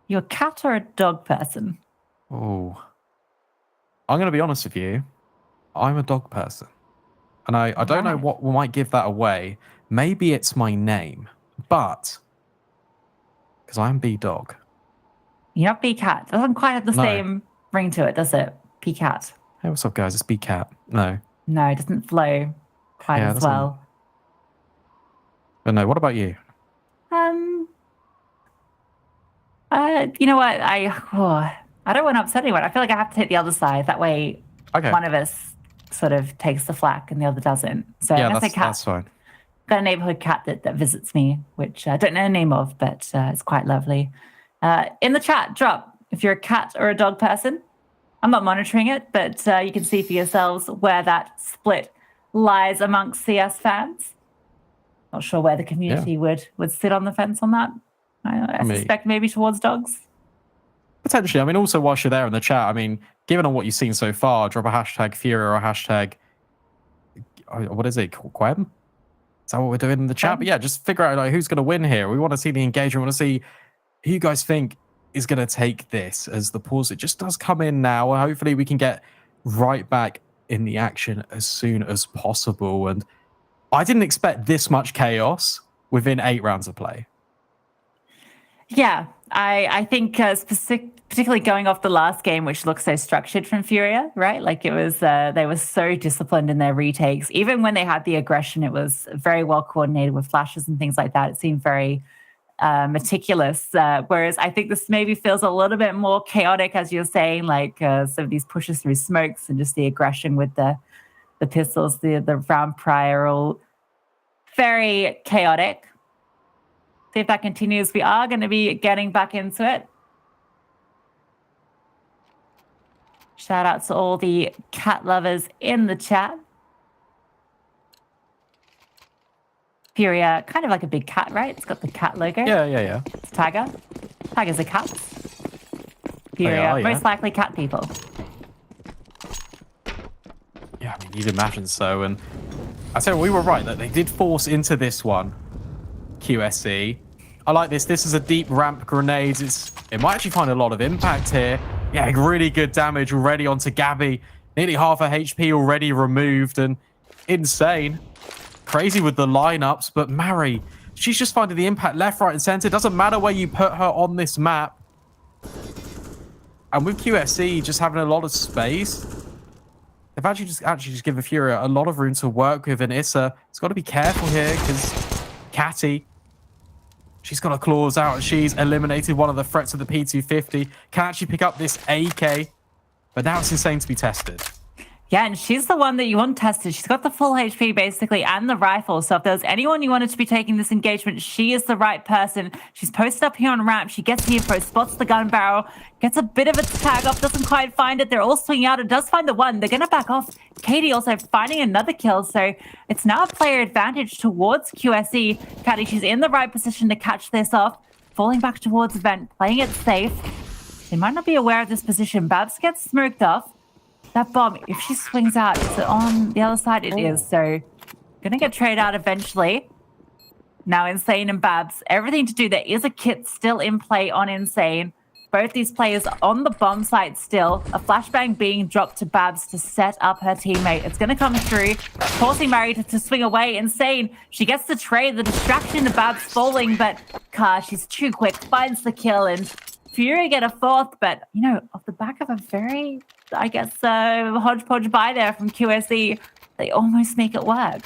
You a cat or a dog person? Oh. I'm going to be honest with you. I'm a dog person. And I don't know what might give that away. Maybe it's my name. But, because I'm B-Dog. You're not B-Cat. It doesn't quite have the same ring to it, does it? B-Cat. Hey, what's up, guys? It's B-Cat. No. No, it doesn't flow quite as well. But no, what about you? You know what? I don't want to upset anyone. I feel like I have to take the other side. That way, one of us sort of takes the flak and the other doesn't. So I'm gonna say cat. That's fine. Got a neighborhood cat that visits me, which I don't know the name of, but it's quite lovely. In the chat, drop if you're a cat or a dog person. I'm not monitoring it, but you can see for yourselves where that split lies amongst CS fans. Not sure where the community would sit on the fence on that. I suspect maybe towards dogs. Potentially. I mean, also whilst you're there in the chat, I mean, given on what you've seen so far, drop a hashtag Fury or a hashtag, what is it, Quem? Is that what we're doing in the chat? But yeah, just figure out like who's going to win here. We want to see the engagement. We want to see who you guys think is going to take this as the pause. It just does come in now. And hopefully we can get right back in the action as soon as possible. And I didn't expect this much chaos within 8 rounds of play. Yeah, I think particularly going off the last game, which looks so structured from Furia, right? Like it was, they were so disciplined in their retakes. Even when they had the aggression, it was very well coordinated with flashes and things like that. It seemed very meticulous. Whereas I think this maybe feels a little bit more chaotic, as you're saying, like some of these pushes through smokes and just the aggression with the pistols, the round prior, all very chaotic. See if that continues. We are going to be getting back into it. Shout out to all the cat lovers in the chat. Furia, kind of like a big cat, right? It's got the cat logo. Yeah. It's Tiger. Tigers are cats. Furia, most likely cat people. Yeah, I mean, you'd imagine so. And I say we were right that they did force into this one. QSE. I like this. This is a deep ramp grenade. It might actually find a lot of impact here. Yeah, really good damage already onto Gabby. Nearly half her HP already removed, and insane. Crazy with the lineups, but Mari she's just finding the impact left, right, and center. It doesn't matter where you put her on this map. And with QSE just having a lot of space, they've actually just given Furia a lot of room to work with. And Issa has got to be careful here because Catty, she's got her claws out. She's eliminated one of the threats of the P250. Can actually pick up this AK, but now it's insane to be tested. Yeah, and she's the one that you want tested. She's got the full HP, basically, and the rifle. So if there was anyone you wanted to be taking this engagement, she is the right person. She's posted up here on ramp. She gets the info, spots the gun barrel, gets a bit of a tag off, doesn't quite find it. They're all swinging out. It does find the one. They're going to back off. Katie also finding another kill. So it's now a player advantage towards QSE. Katie, she's in the right position to catch this off. Falling back towards Vent, playing it safe. They might not be aware of this position. Babs gets smoked off. That bomb, if she swings out, is it on the other side? It is. So, gonna get traded out eventually. Now, Insane and Babs, everything to do. There is a kit still in play on Insane. Both these players on the bomb site still. A flashbang being dropped to Babs to set up her teammate. It's gonna come through, forcing Mary to swing away. Insane, she gets the trade, the distraction to Babs falling, but she's too quick, finds the kill, and Fury get a fourth, but, you know, off the back of a very, I guess, hodgepodge buy there from QSE, they almost make it work.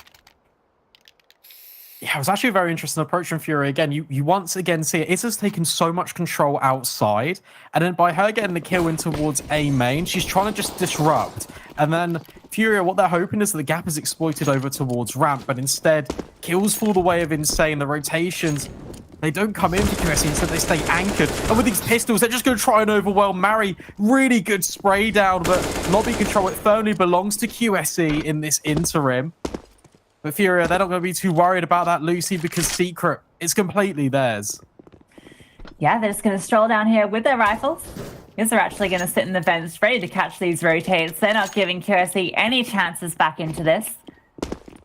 Yeah, it was actually a very interesting approach from Fury. Again, you once again see it. Issa's taken so much control outside, and then by her getting the kill in towards A main, she's trying to just disrupt. And then Fury, what they're hoping is that the gap is exploited over towards ramp, but instead, kills fall the way of Insane. The rotations, they don't come in for QSE, instead they stay anchored. And with these pistols, they're just going to try and overwhelm Mary. Really good spray down, but lobby control, it firmly belongs to QSE in this interim. But Furia, they're not going to be too worried about that, Lucy, because Secret is completely theirs. Yeah, they're just going to stroll down here with their rifles. These are actually going to sit in the vents, ready to catch these rotates. They're not giving QSE any chances back into this.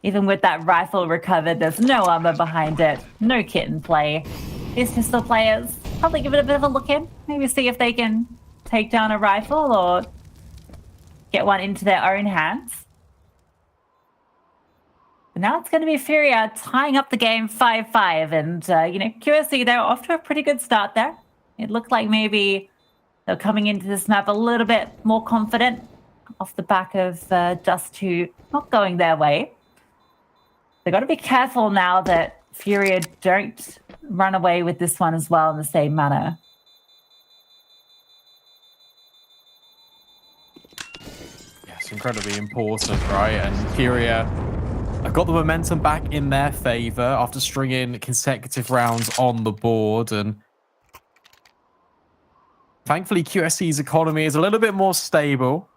Even with that rifle recovered, there's no armor behind it, no kit in play. These pistol players probably give it a bit of a look in, maybe see if they can take down a rifle or get one into their own hands. But now it's going to be Furia tying up the game 5-5, and you know, QSE, they're off to a pretty good start there. It looked like maybe they're coming into this map a little bit more confident off the back of Dust 2 not going their way. They've got to be careful now that Furia don't run away with this one as well in the same manner. Yeah, it's incredibly important, right? And Furia have got the momentum back in their favor after stringing consecutive rounds on the board. And thankfully, QSE's economy is a little bit more stable.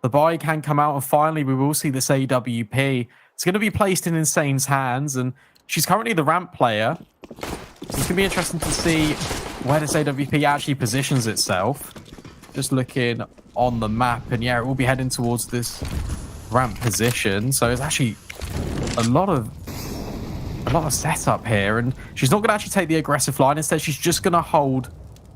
The buy can come out, and finally, we will see this AWP. It's going to be placed in Insane's hands, and she's currently the ramp player. So it's going to be interesting to see where this AWP actually positions itself. Just looking on the map, and yeah, it will be heading towards this ramp position. So it's actually a lot of setup here, and she's not going to actually take the aggressive line. Instead, she's just going to hold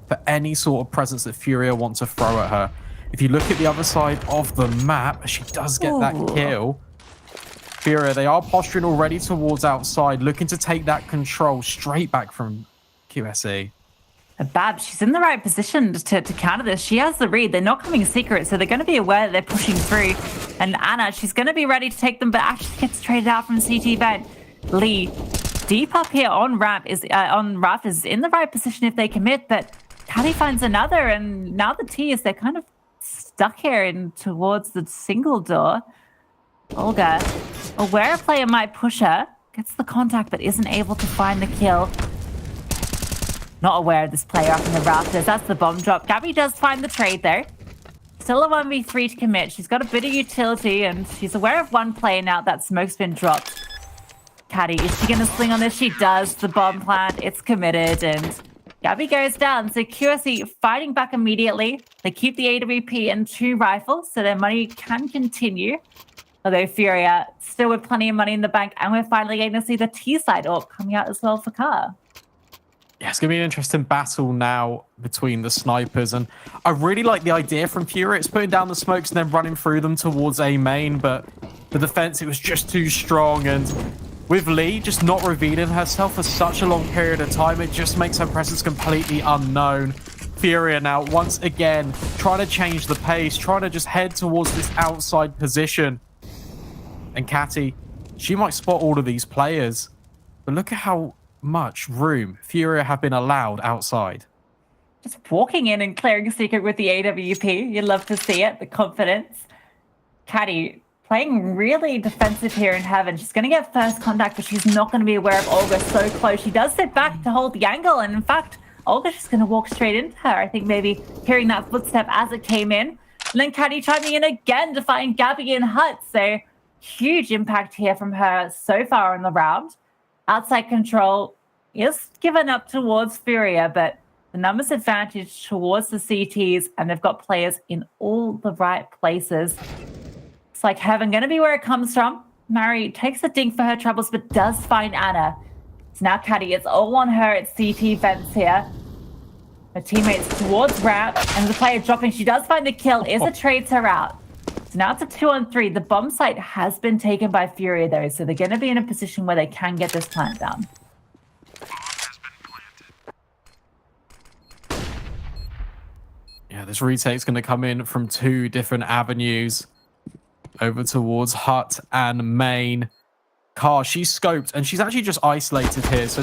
for any sort of presence that Furia wants to throw at her. If you look at the other side of the map, she does get that kill. Furia, they are posturing already towards outside, looking to take that control straight back from QSE. Babs, she's in the right position to counter this. She has the read. They're not coming secret, so they're going to be aware that they're pushing through. And Anna, she's going to be ready to take them, but actually gets traded out from CT Vent. Lee, deep up here on ramp is in the right position if they commit, but Caddy finds another, and now the T is they're kind of stuck here in towards the single door. Olga, aware a player might push her, gets the contact but isn't able to find the kill. Not aware of this player up in the rafters. That's the bomb drop. Gabby does find the trade though. Still a 1v3 to commit. She's got a bit of utility, and she's aware of one player now. That smoke's been dropped. Caddy, is she going to swing on this? She does. The bomb plant, it's committed, and Gabby goes down. So QSE fighting back immediately. They keep the AWP and 2 rifles, so their money can continue. Although Furia still with plenty of money in the bank, and we're finally getting to see the T-side AWP coming out as well for Car. Yeah, it's going to be an interesting battle now between the snipers, and I really like the idea from Fury. It's putting down the smokes and then running through them towards A main, but the defense, it was just too strong, and with Lee just not revealing herself for such a long period of time, it just makes her presence completely unknown. Furia now, once again, trying to change the pace, trying to just head towards this outside position. And Catty, she might spot all of these players, but look at how much room Furia have been allowed outside. Just walking in and clearing secret with the AWP. You love to see it, the confidence. Catty playing really defensive here in Heaven. She's going to get first contact, but she's not going to be aware of Olga so close. She does sit back to hold the angle, and in fact, Olga's just going to walk straight into her. I think maybe hearing that footstep as it came in. And then Catty chiming in again to find Gabby and Hut. So huge impact here from her so far in the round. Outside control is given up towards Furia, but the numbers advantage towards the CTs, and they've got players in all the right places. It's like Heaven going to be where it comes from. Mari takes a dink for her troubles, but does find Anna. So now Catty, it's all on her at CT vents here. Her teammates towards ramp, and the player dropping. She does find the kill. Isa trades her out. So now it's a 2-on-3. The bomb site has been taken by Furia, though, so they're going to be in a position where they can get this plant down. Yeah, this retake's going to come in from two different avenues. Over towards Hut and Main. Car, she's scoped, and she's actually just isolated here, so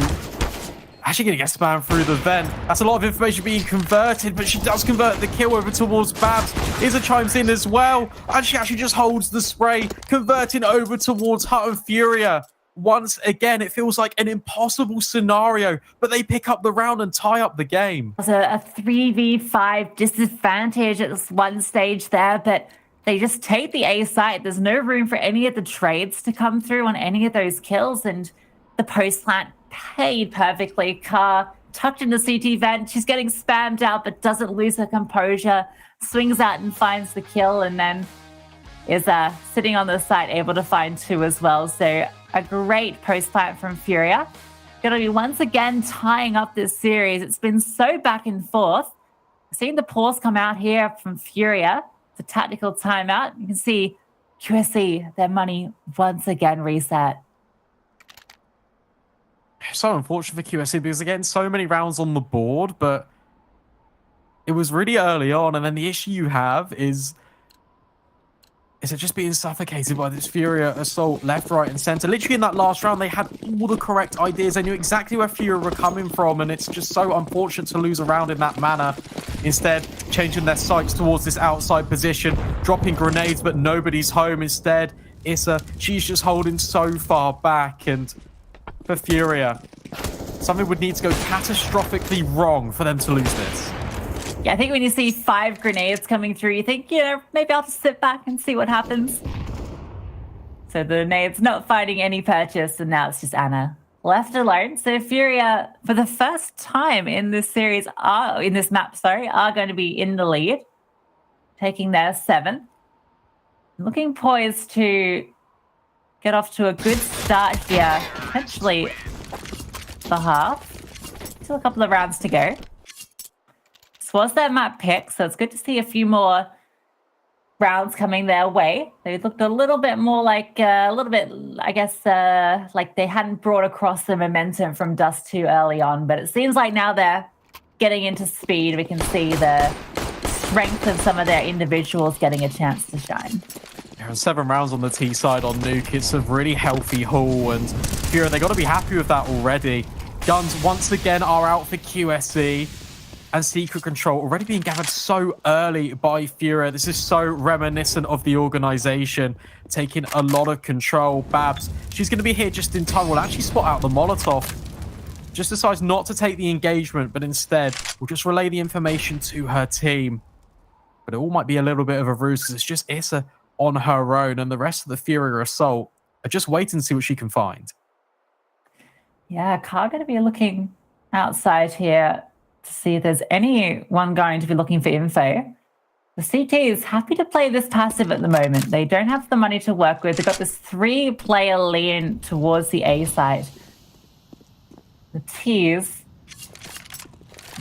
actually going to get spammed through the vent. That's a lot of information being converted, but she does convert the kill over towards Babs. Isa chimes in as well, and she actually just holds the spray, converting over towards Hut and Furia. Once again, it feels like an impossible scenario, but they pick up the round and tie up the game. There's a 3v5 disadvantage at this one stage there, but they just take the A site. There's no room for any of the trades to come through on any of those kills, and the post plant paid perfectly. Car tucked in the CT vent. She's getting spammed out, but doesn't lose her composure. Swings out and finds the kill, and then is sitting on the site, able to find two as well. So a great post plant from Furia. Going to be once again tying up this series. It's been so back and forth. Seeing the pause come out here from Furia. It's a tactical timeout. You can see QSC, their money once again reset. So unfortunate for QSC because they're getting so many rounds on the board, but it was really early on, and then the issue you have is it just being suffocated by this Furia assault left, right, and center. Literally in that last round, they had all the correct ideas. They knew exactly where Furia were coming from, and it's just so unfortunate to lose a round in that manner. Instead, changing their sights towards this outside position, dropping grenades, but nobody's home. Instead, Issa, she's just holding so far back, and for Furia, something would need to go catastrophically wrong for them to lose this. Yeah, I think when you see 5 grenades coming through, you think, you know, maybe I'll just sit back and see what happens. So the grenades not finding any purchase, and now it's just Anna left alone. So Furia, for the first time in this series, are going to be in the lead, taking their 7. Looking poised to get off to a good start here, potentially the half. Still a couple of rounds to go. This was their map pick, so it's good to see a few more rounds coming their way. They looked a little bit more like, I guess, like they hadn't brought across the momentum from Dust too early on, but it seems like now they're getting into speed. We can see the strength of some of their individuals getting a chance to shine. There are 7 rounds on the T side on Nuke. It's a really healthy haul, and Furia, they got to be happy with that already. Guns once again are out for QSC, and Secret Control already being gathered so early by Furia. This is so reminiscent of the organization, taking a lot of control. Babs, she's going to be here just in time. Will actually spot out the Molotov. Just decides not to take the engagement, but instead will just relay the information to her team. But it all might be a little bit of a ruse because it's just Issa on her own, and the rest of the Furia assault are just waiting to see what she can find. Yeah, Car going to be looking outside here to see if there's anyone going to be looking for info. The CT is happy to play this passive at the moment. They don't have the money to work with. They've got this 3-player lean towards the A side. The T's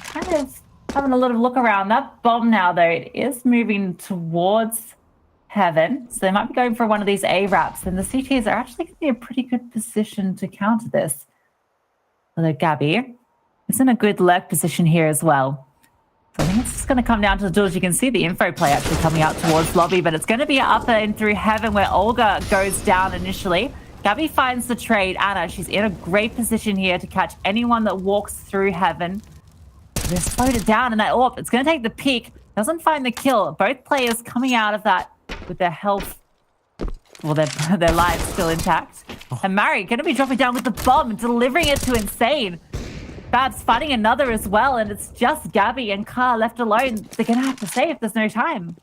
kind of having a little look around. That bomb now, though, it is moving towards Heaven. So they might be going for one of these A-wraps, and the CTs are actually going to be a pretty good position to counter this. Although Gabby is in a good lurk position here as well. So I think it's just going to come down to the duels. You can see the info play actually coming out towards lobby, but it's going to be up and through Heaven where Olga goes down initially. Gabby finds the trade. Anna, she's in a great position here to catch anyone that walks through Heaven. They slowed it down, and that AWP, it's going to take the peek. Doesn't find the kill. Both players coming out of that with their health, well, their lives still intact. And Mari going to be dropping down with the bomb and delivering it to Insane. Babs fighting another as well, and it's just Gabby and Car left alone. They're going to have to save. There's no time.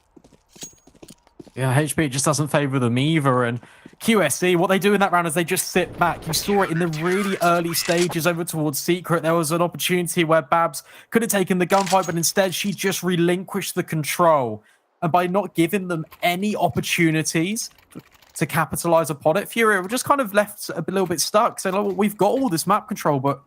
Yeah, HP just doesn't favour them either. And QSC, what they do in that round is they just sit back. You saw it in the really early stages over towards Secret. There was an opportunity where Babs could have taken the gunfight, but instead she just relinquished the control. And by not giving them any opportunities to capitalize upon it, Furia were just kind of left a little bit stuck. So, like, we've got all this map control, but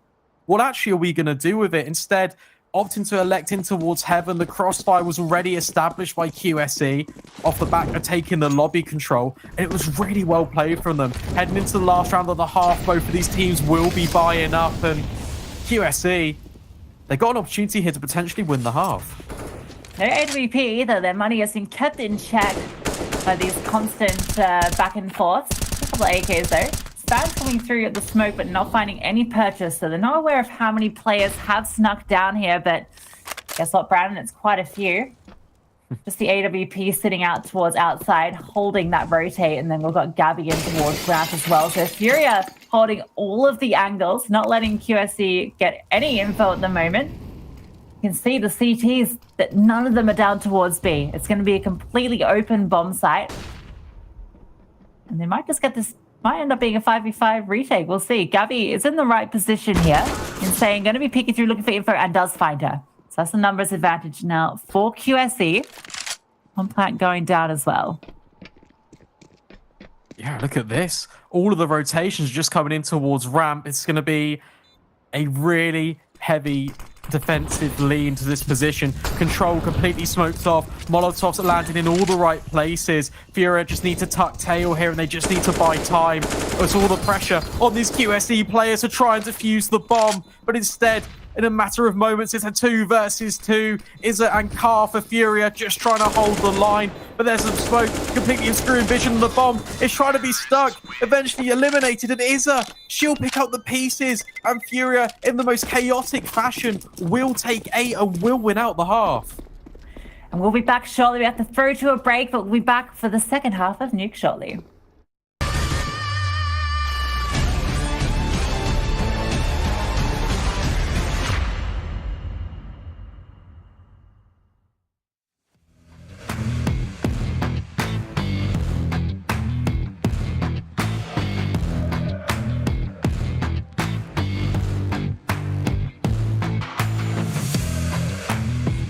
what actually are we going to do with it? Instead, opting to elect in towards Heaven. The crossfire was already established by QSE off the back of taking the lobby control. And it was really well played from them. Heading into the last round of the half, both of these teams will be buying up. And QSE, they got an opportunity here to potentially win the half. No AWP either. Their money has been kept in check by these constant back and forths. A couple of AKs though. Spams coming through at the smoke, but not finding any purchase. So they're not aware of how many players have snuck down here, but guess what, Brandon? It's quite a few. Just the AWP sitting out towards outside, holding that rotate, and then we've got Gabby in towards ramp as well. So Furia holding all of the angles, not letting QSC get any info at the moment. You can see the CTs, that none of them are down towards B. It's going to be a completely open bomb site. And they might just get this, might end up being a 5v5 retake. We'll see. Gabby is in the right position here. Insane, going to be peeking through, looking for info, and does find her. So that's the numbers advantage now for QSE. One plant going down as well. Yeah, look at this. All of the rotations just coming in towards ramp. It's going to be a really heavy defensive lean to this position. Control completely smoked off. Molotovs are landing in all the right places. Furia just need to tuck tail here, and they just need to buy time. It's all the pressure on these QSE players to try and defuse the bomb, but instead, in a matter of moments, it's a 2 versus 2. Izza and Car for Furia just trying to hold the line, but there's some smoke completely obscuring vision. The bomb is trying to be stuck, eventually eliminated, and Izza, she'll pick up the pieces, and Furia, in the most chaotic fashion, will take A and will win out the half. And we'll be back shortly. We have to throw to a break, but we'll be back for the second half of Nuke shortly.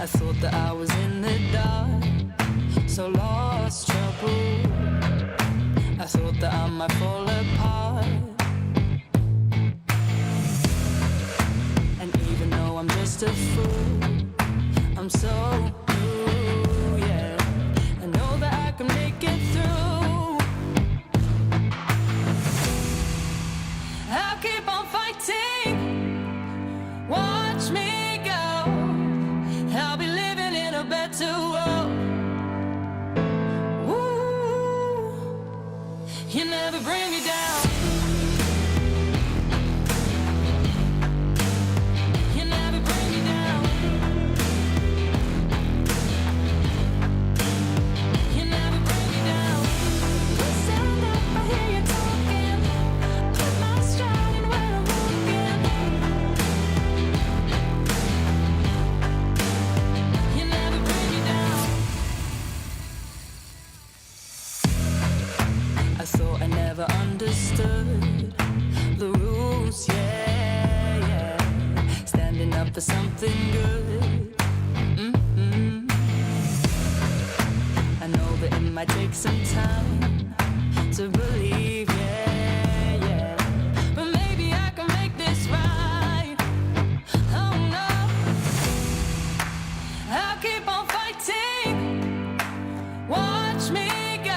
I thought that I was in the dark, so lost trouble. I thought that I might fall apart. And even though I'm just a fool, I'm so blue, yeah. I know that I can make it through. I'll keep on fighting. Watch me go. I'll be living in a better world. Ooh, you never bring me down. You never bring me down. You never bring me down. Stand up, I hear you talking. Put my stride in where I'm walking. You never bring me down. I thought I never understood the rules, yeah, yeah. Standing up for something good. I know that it might take some time to believe, yeah, yeah. But maybe I can make this right. Oh no, I'll keep on fighting. Watch me go.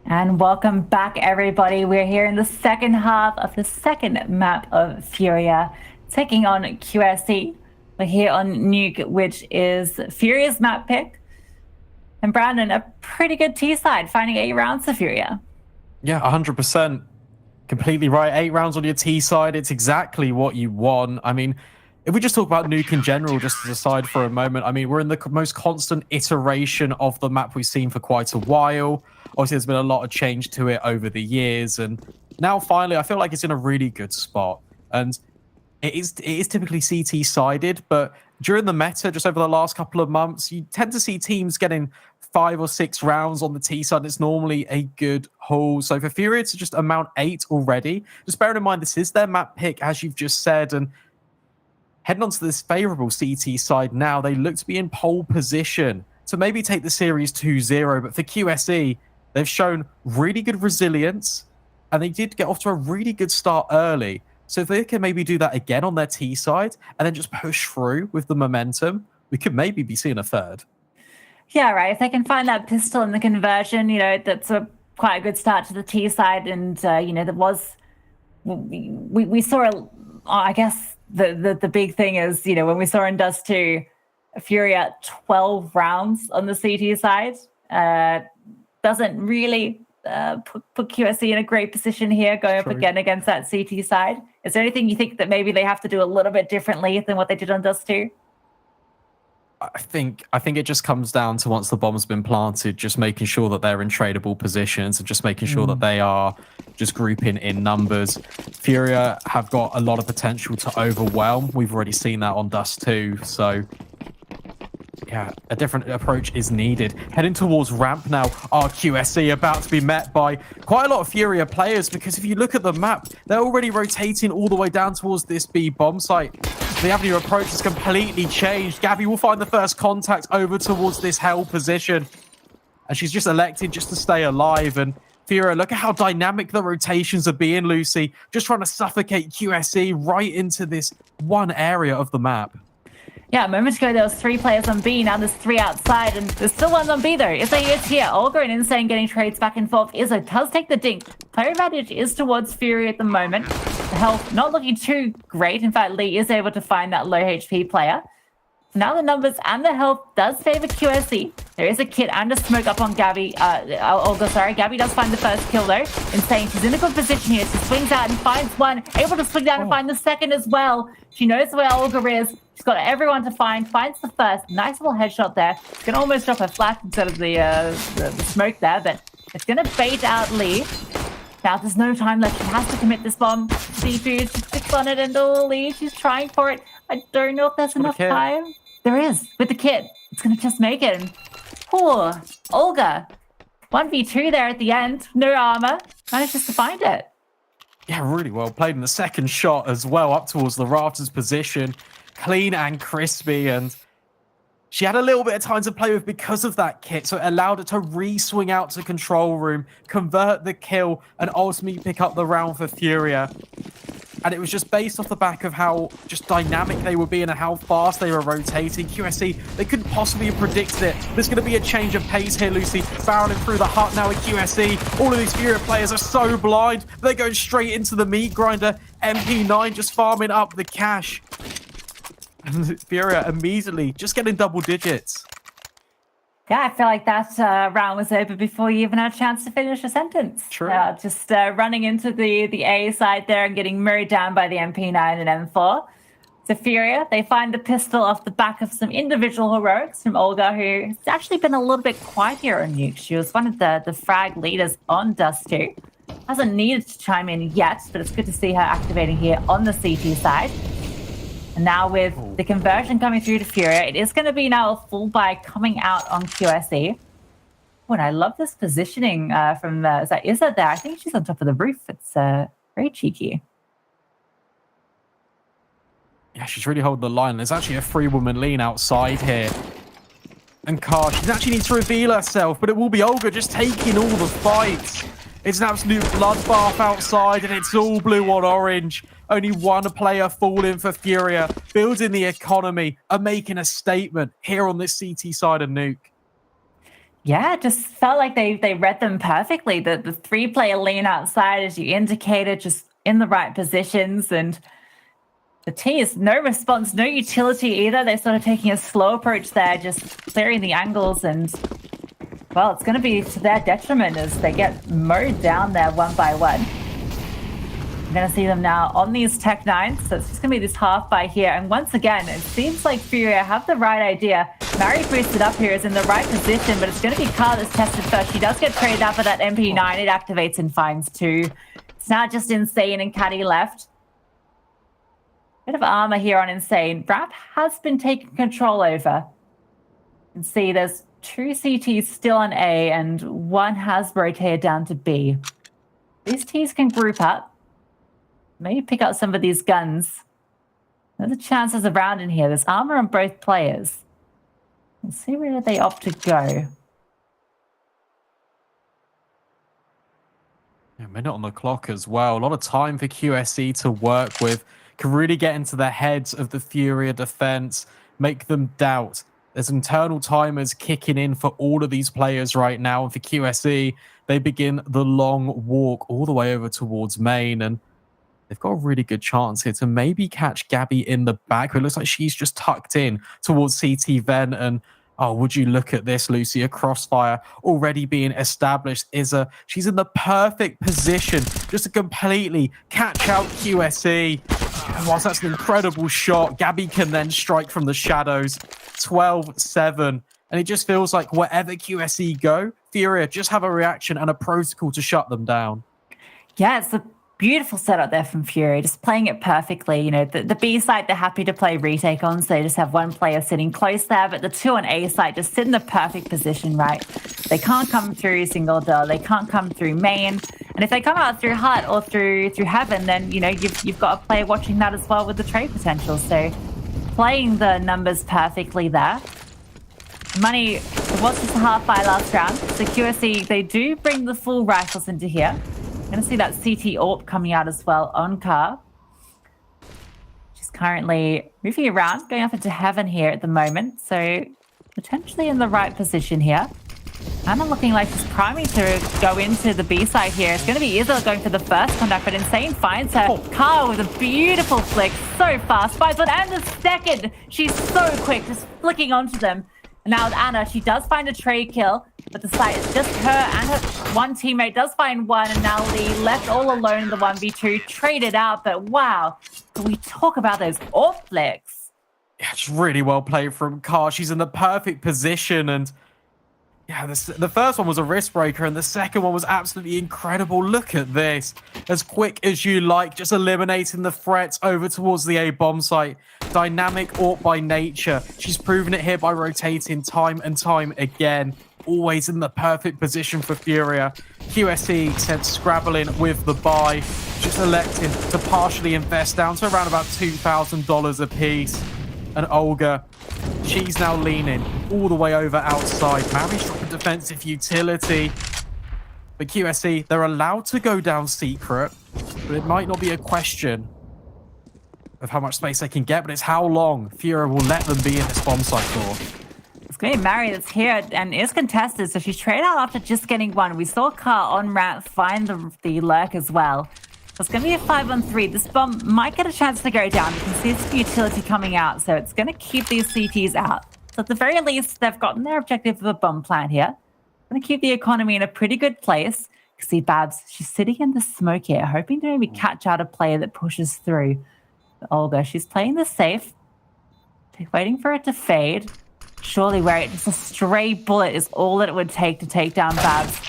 And welcome back, everybody. We're here in the second half of the second map of Furia, taking on QSE. We're here on Nuke, which is Furia's map pick. And Brandon, a pretty good T side, finding 8 rounds for Furia. Yeah, 100%. Completely right. 8 rounds on your T side. It's exactly what you want. I mean, if we just talk about Nuke in general, just as a side for a moment, I mean, we're in the most constant iteration of the map we've seen for quite a while. Obviously, there's been a lot of change to it over the years. And now, finally, I feel like it's in a really good spot. And it is typically CT-sided, but during the meta, just over the last couple of months, you tend to see teams getting 5 or 6 rounds on the T side. It's normally a good haul. So for Furia to just amount 8 already, just bearing in mind this is their map pick, as you've just said, and heading on to this favorable CT side now, they look to be in pole position to maybe take the series 2-0. But for QSE, they've shown really good resilience, and they did get off to a really good start early. So if they can maybe do that again on their T side and then just push through with the momentum, we could maybe be seeing a third. Yeah, right. If they can find that pistol and the conversion, you know, that's quite a good start to the T side. And, you know, there was, we saw, I guess the big thing is, you know, when we saw in Dust 2, Furia 12 rounds on the CT side, doesn't really put QSE in a great position here, going up again against that CT side. Is there anything you think that maybe they have to do a little bit differently than what they did on Dust 2? I think it just comes down to, once the bomb's been planted, just making sure that they're in tradable positions and just making sure that they are just grouping in numbers. Furia have got a lot of potential to overwhelm. We've already seen that on Dust 2, so yeah, a different approach is needed. Heading towards ramp now, our QSE about to be met by quite a lot of Furia players, because if you look at the map, they're already rotating all the way down towards this B bomb site. The avenue approach has completely changed. Gabby will find the first contact over towards this hell position, and she's just elected just to stay alive. And Furia, look at how dynamic the rotations are being, Lucy. Just trying to suffocate QSE right into this one area of the map. Yeah, a moment ago there was 3 players on B, now there's 3 outside, and there's still 1 on B though. Izzo is here. Olga and Insane getting trades back and forth. Izzo does take the dink. Player advantage is towards Fury at the moment. The health not looking too great. In fact, Lee is able to find that low HP player. Now the numbers and the health does favor QSE. There is a kit and a smoke up on Gabby. Olga, sorry. Gabby does find the first kill though. Insane, she's in a good position here. She swings out and finds one. Able to swing down and find the second as well. She knows where Olga is. She's got everyone to find. Finds the first. Nice little headshot there. It's going to almost drop her flash instead of the smoke there, but it's going to bait out Lee. Now there's no time left. She has to commit this bomb. Seafood, she sticks on it, and Lee, she's trying for it. I don't know if there's enough time. There is, with the kit. It's going to just make it. And, poor Olga. 1v2 there at the end. No armor. Manages to find it. Yeah, really well played in the second shot as well, up towards the rafters position. Clean and crispy, and she had a little bit of time to play with because of that kit, so it allowed her to re-swing out to control room, convert the kill, and ultimately pick up the round for Furia. And it was just based off the back of how just dynamic they were being and how fast they were rotating. QSE, they couldn't possibly have predicted it. There's going to be a change of pace here, Lucy. Barreling through the hut now with QSE. All of these Furia players are so blind. They're going straight into the meat grinder. MP9 just farming up the cash. And Furia immediately just getting double digits. Yeah, I feel like that round was over before you even had a chance to finish a sentence. True. Just running into the A side there and getting mowed down by the MP9 and M4. So Furia, they find the pistol off the back of some individual heroics from Olga, who has actually been a little bit quiet here on Nuke. She was one of the frag leaders on Dust 2. Hasn't needed to chime in yet, but it's good to see her activating here on the CT side. And now with the conversion coming through to Furia, it is going to be now a full buy coming out on QSE. Oh, and I love this positioning from is that Izza there? I think she's on top of the roof. It's very cheeky. Yeah, she's really holding the line. There's actually a 3-woman lean outside here. And Kar, she actually needs to reveal herself, but it will be Olga just taking all the fights. It's an absolute bloodbath outside, and it's all blue on orange. Only one player falling for Furia, building the economy and making a statement here on this CT side of Nuke. Yeah, it just felt like they read them perfectly. The 3-player lane outside, as you indicated, just in the right positions. And the T is no response, no utility either. They're sort of taking a slow approach there, just clearing the angles. And, well, it's going to be to their detriment as they get mowed down there one by one. We're going to see them now on these Tech 9s. So it's just going to be this half by here. And once again, it seems like Furia have the right idea. Mary boosted up here is in the right position, but it's going to be Car that's tested first. She does get traded out for that MP9. It activates and finds 2. It's now just Insane and Caddy left. Bit of armor here on Insane. Rap has been taking control over. You can see there's 2 CTs still on A, and 1 has rotated down to B. These Ts can group up. Maybe pick up some of these guns. There's a chances around in here. There's armor on both players. Let's see where they opt to go. A minute on the clock as well. A lot of time for QSE to work with. Can really get into the heads of the Furia defense, make them doubt. There's internal timers kicking in for all of these players right now. And for QSE, they begin the long walk all the way over towards main. And they've got a really good chance here to maybe catch Gabby in the back. It looks like she's just tucked in towards CT Ven. And oh, would you look at this, Lucy? A crossfire already being established. She's in the perfect position just to completely catch out QSE. And whilst that's an incredible shot, Gabby can then strike from the shadows. 12-7. And it just feels like wherever QSE go, Furia just have a reaction and a protocol to shut them down. Yeah, it's a beautiful setup there from Fury, just playing it perfectly. You know, the B side they're happy to play retake on, so they just have 1 player sitting close there, but the 2 on A side just sit in the perfect position, right? They can't come through single door, they can't come through main, and if they come out through hut or through heaven, then you know you've got a player watching that as well with the trade potential. So playing the numbers perfectly there. Money was just a half by last round, so QSE they do bring the full rifles into here. Going to see that CT AWP coming out as well on Car. She's currently moving around, going up into heaven here at the moment. So potentially in the right position here. Anna looking like she's priming to go into the B side here. It's going to be Isla going for the first contact, but Insane finds her. Car with a beautiful flick, so fast. Finds one and the second. She's so quick, just flicking onto them. And now with Anna, she does find a trade kill, but the site is just her and her 1 teammate does find 1, and now Lee left all alone in the 1v2, traded out, but wow, can we talk about those AWP flicks? Yeah, it's really well played from Car. She's in the perfect position, and yeah, the first one was a wrist breaker, and the second one was absolutely incredible. Look at this. As quick as you like, just eliminating the threats over towards the A bomb site. Dynamic AWP by nature. She's proven it here by rotating time and time again. Always in the perfect position for Furia. QSE sent scrabbling with the buy. Just electing to partially invest down to around about $2,000 a piece. And Olga, she's now leaning all the way over outside. Mary's dropping defensive utility. But QSE, they're allowed to go down secret. But it might not be a question of how much space they can get, but it's how long Furia will let them be in this bomb site door. It's going to be Mary that's here and is contested, so she's traded out after just getting 1. We saw Car on ramp find the lurk as well. So it's going to be a 5-on-3. This bomb might get a chance to go down. You can see this utility coming out, so it's going to keep these CTs out. So at the very least, they've gotten their objective of a bomb plant here. Going to keep the economy in a pretty good place. You can see Babs, she's sitting in the smoke here, hoping to maybe catch out a player that pushes through. But Olga, she's playing this safe. Waiting for it to fade. Surely where it just a stray bullet is all that it would take to take down Babs.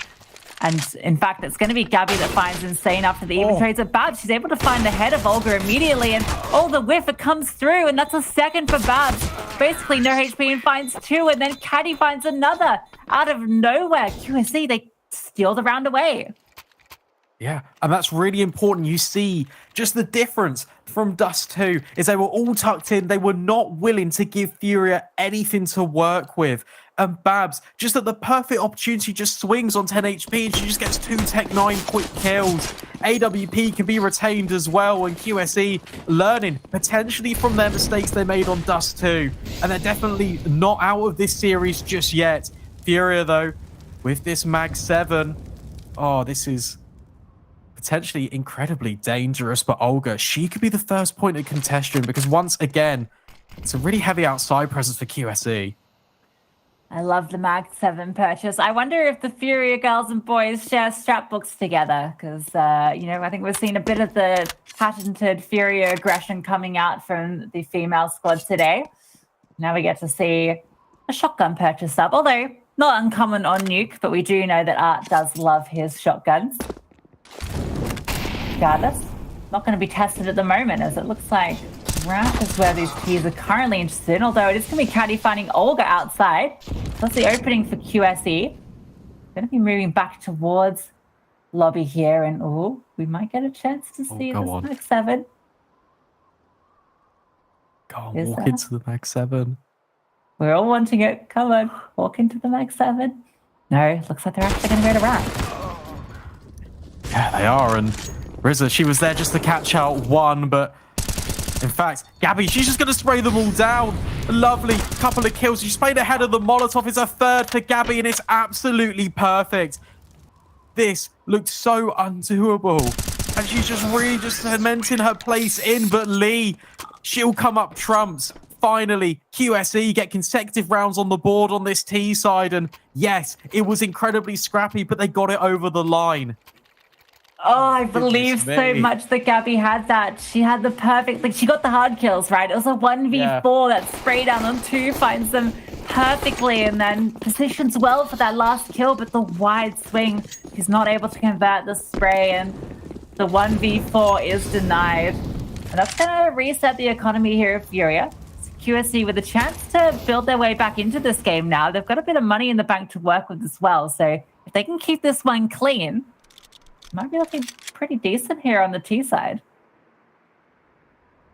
And in fact, it's going to be Gabby that finds Insane after the even trades at Babs. She's able to find the head of Olga immediately, and the whiff, it comes through, and that's a second for Babs. Basically, no HP and finds 2, and then Caddy finds another out of nowhere. QSE, they steal the round away. Yeah, and that's really important. You see just the difference from Dust 2 is they were all tucked in. They were not willing to give Furia anything to work with. And Babs, just at the perfect opportunity, just swings on 10 HP and she just gets 2 Tech 9 quick kills. AWP can be retained as well, and QSE learning potentially from their mistakes they made on Dust 2. And they're definitely not out of this series just yet. Furia, though, with this Mag 7, oh, this is potentially incredibly dangerous, but Olga, she could be the first point of contention because once again, it's a really heavy outside presence for QSE. I love the Mag 7 purchase. I wonder if the Furia girls and boys share strap books together because, you know, I think we've seen a bit of the patented Furia aggression coming out from the female squad today. Now we get to see a shotgun purchase up, although not uncommon on Nuke, but we do know that Art does love his shotguns. Regardless, not going to be tested at the moment as it looks like Ramp is where these keys are currently interested in, although it is going to be Caddy finding Olga outside. That's the opening for QSE. Going to be moving back towards lobby here, and oh, we might get a chance to see this Mag 7. Go on, walk into the Mag 7. We're all wanting it. Come on, walk into the Mag 7. No, looks like they're actually going to go to Ramp. Yeah, they are, and Rizza, she was there just to catch out one, but in fact, Gabby, she's just going to spray them all down. A lovely couple of kills. She sprayed ahead of the Molotov. It's a third for Gabby, and it's absolutely perfect. This looked so undoable, and she's just really just cementing her place in, but Lee, she'll come up trumps. Finally, QSE get consecutive rounds on the board on this T side, and yes, it was incredibly scrappy, but they got it over the line. Oh, I believe so much that Gabby had that. She had the perfect, like, she got the hard kills, right? It was a 1v4 that spray down on 2, finds them perfectly, and then positions well for that last kill, but the wide swing, he's not able to convert the spray, and the 1v4 is denied. And that's going to reset the economy here of Furia. QSE with a chance to build their way back into this game now. They've got a bit of money in the bank to work with as well, so if they can keep this one clean, might be looking pretty decent here on the T side.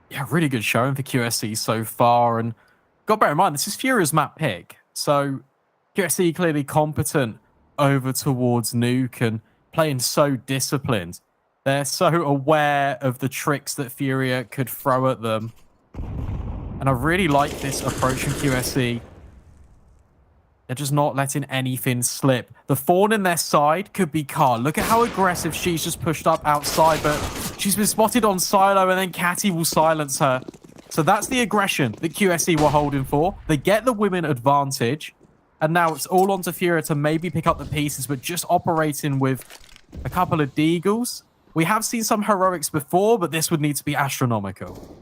Yeah, really good showing for QSE so far. And got to bear in mind, this is Furia's map pick. So QSE clearly competent over towards Nuke and playing so disciplined. They're so aware of the tricks that Furia could throw at them. And I really like this approach from QSE. They're just not letting anything slip. The Fawn in their side could be Car. Look at how aggressive she's just pushed up outside, but she's been spotted on Silo, and then Catty will silence her. So that's the aggression that QSE were holding for. They get the women advantage, and now it's all on to Furia to maybe pick up the pieces, but just operating with a couple of Deagles. We have seen some heroics before, but this would need to be astronomical.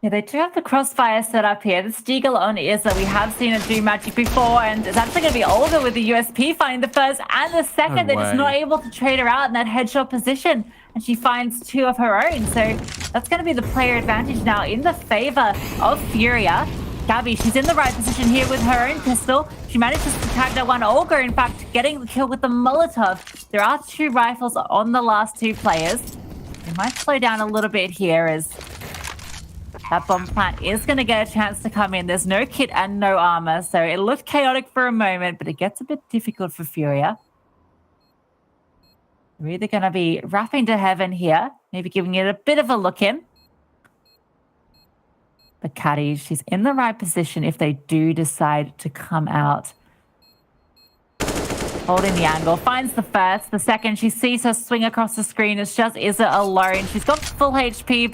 Yeah, they do have the crossfire set up here. The Deagle on Izza, we have seen it do magic before, and it's actually going to be Olga with the USP finding the first and the second. They're just not able to trade her out in that headshot position, and she finds 2 of her own. So that's going to be the player advantage now in the favor of Furia. Gabby, she's in the right position here with her own pistol. She manages to tag that one. Olga, in fact, getting the kill with the Molotov. There are 2 rifles on the last 2 players. They might slow down a little bit here as that bomb plant is going to get a chance to come in. There's no kit and no armor, so it looked chaotic for a moment, but it gets a bit difficult for Furia. We're either going to be wrapping to heaven here, maybe giving it a bit of a look in. But Caddy, she's in the right position if they do decide to come out. Holding the angle, finds the first, the second. She sees her swing across the screen. It's just Izza alone. She's got full HP.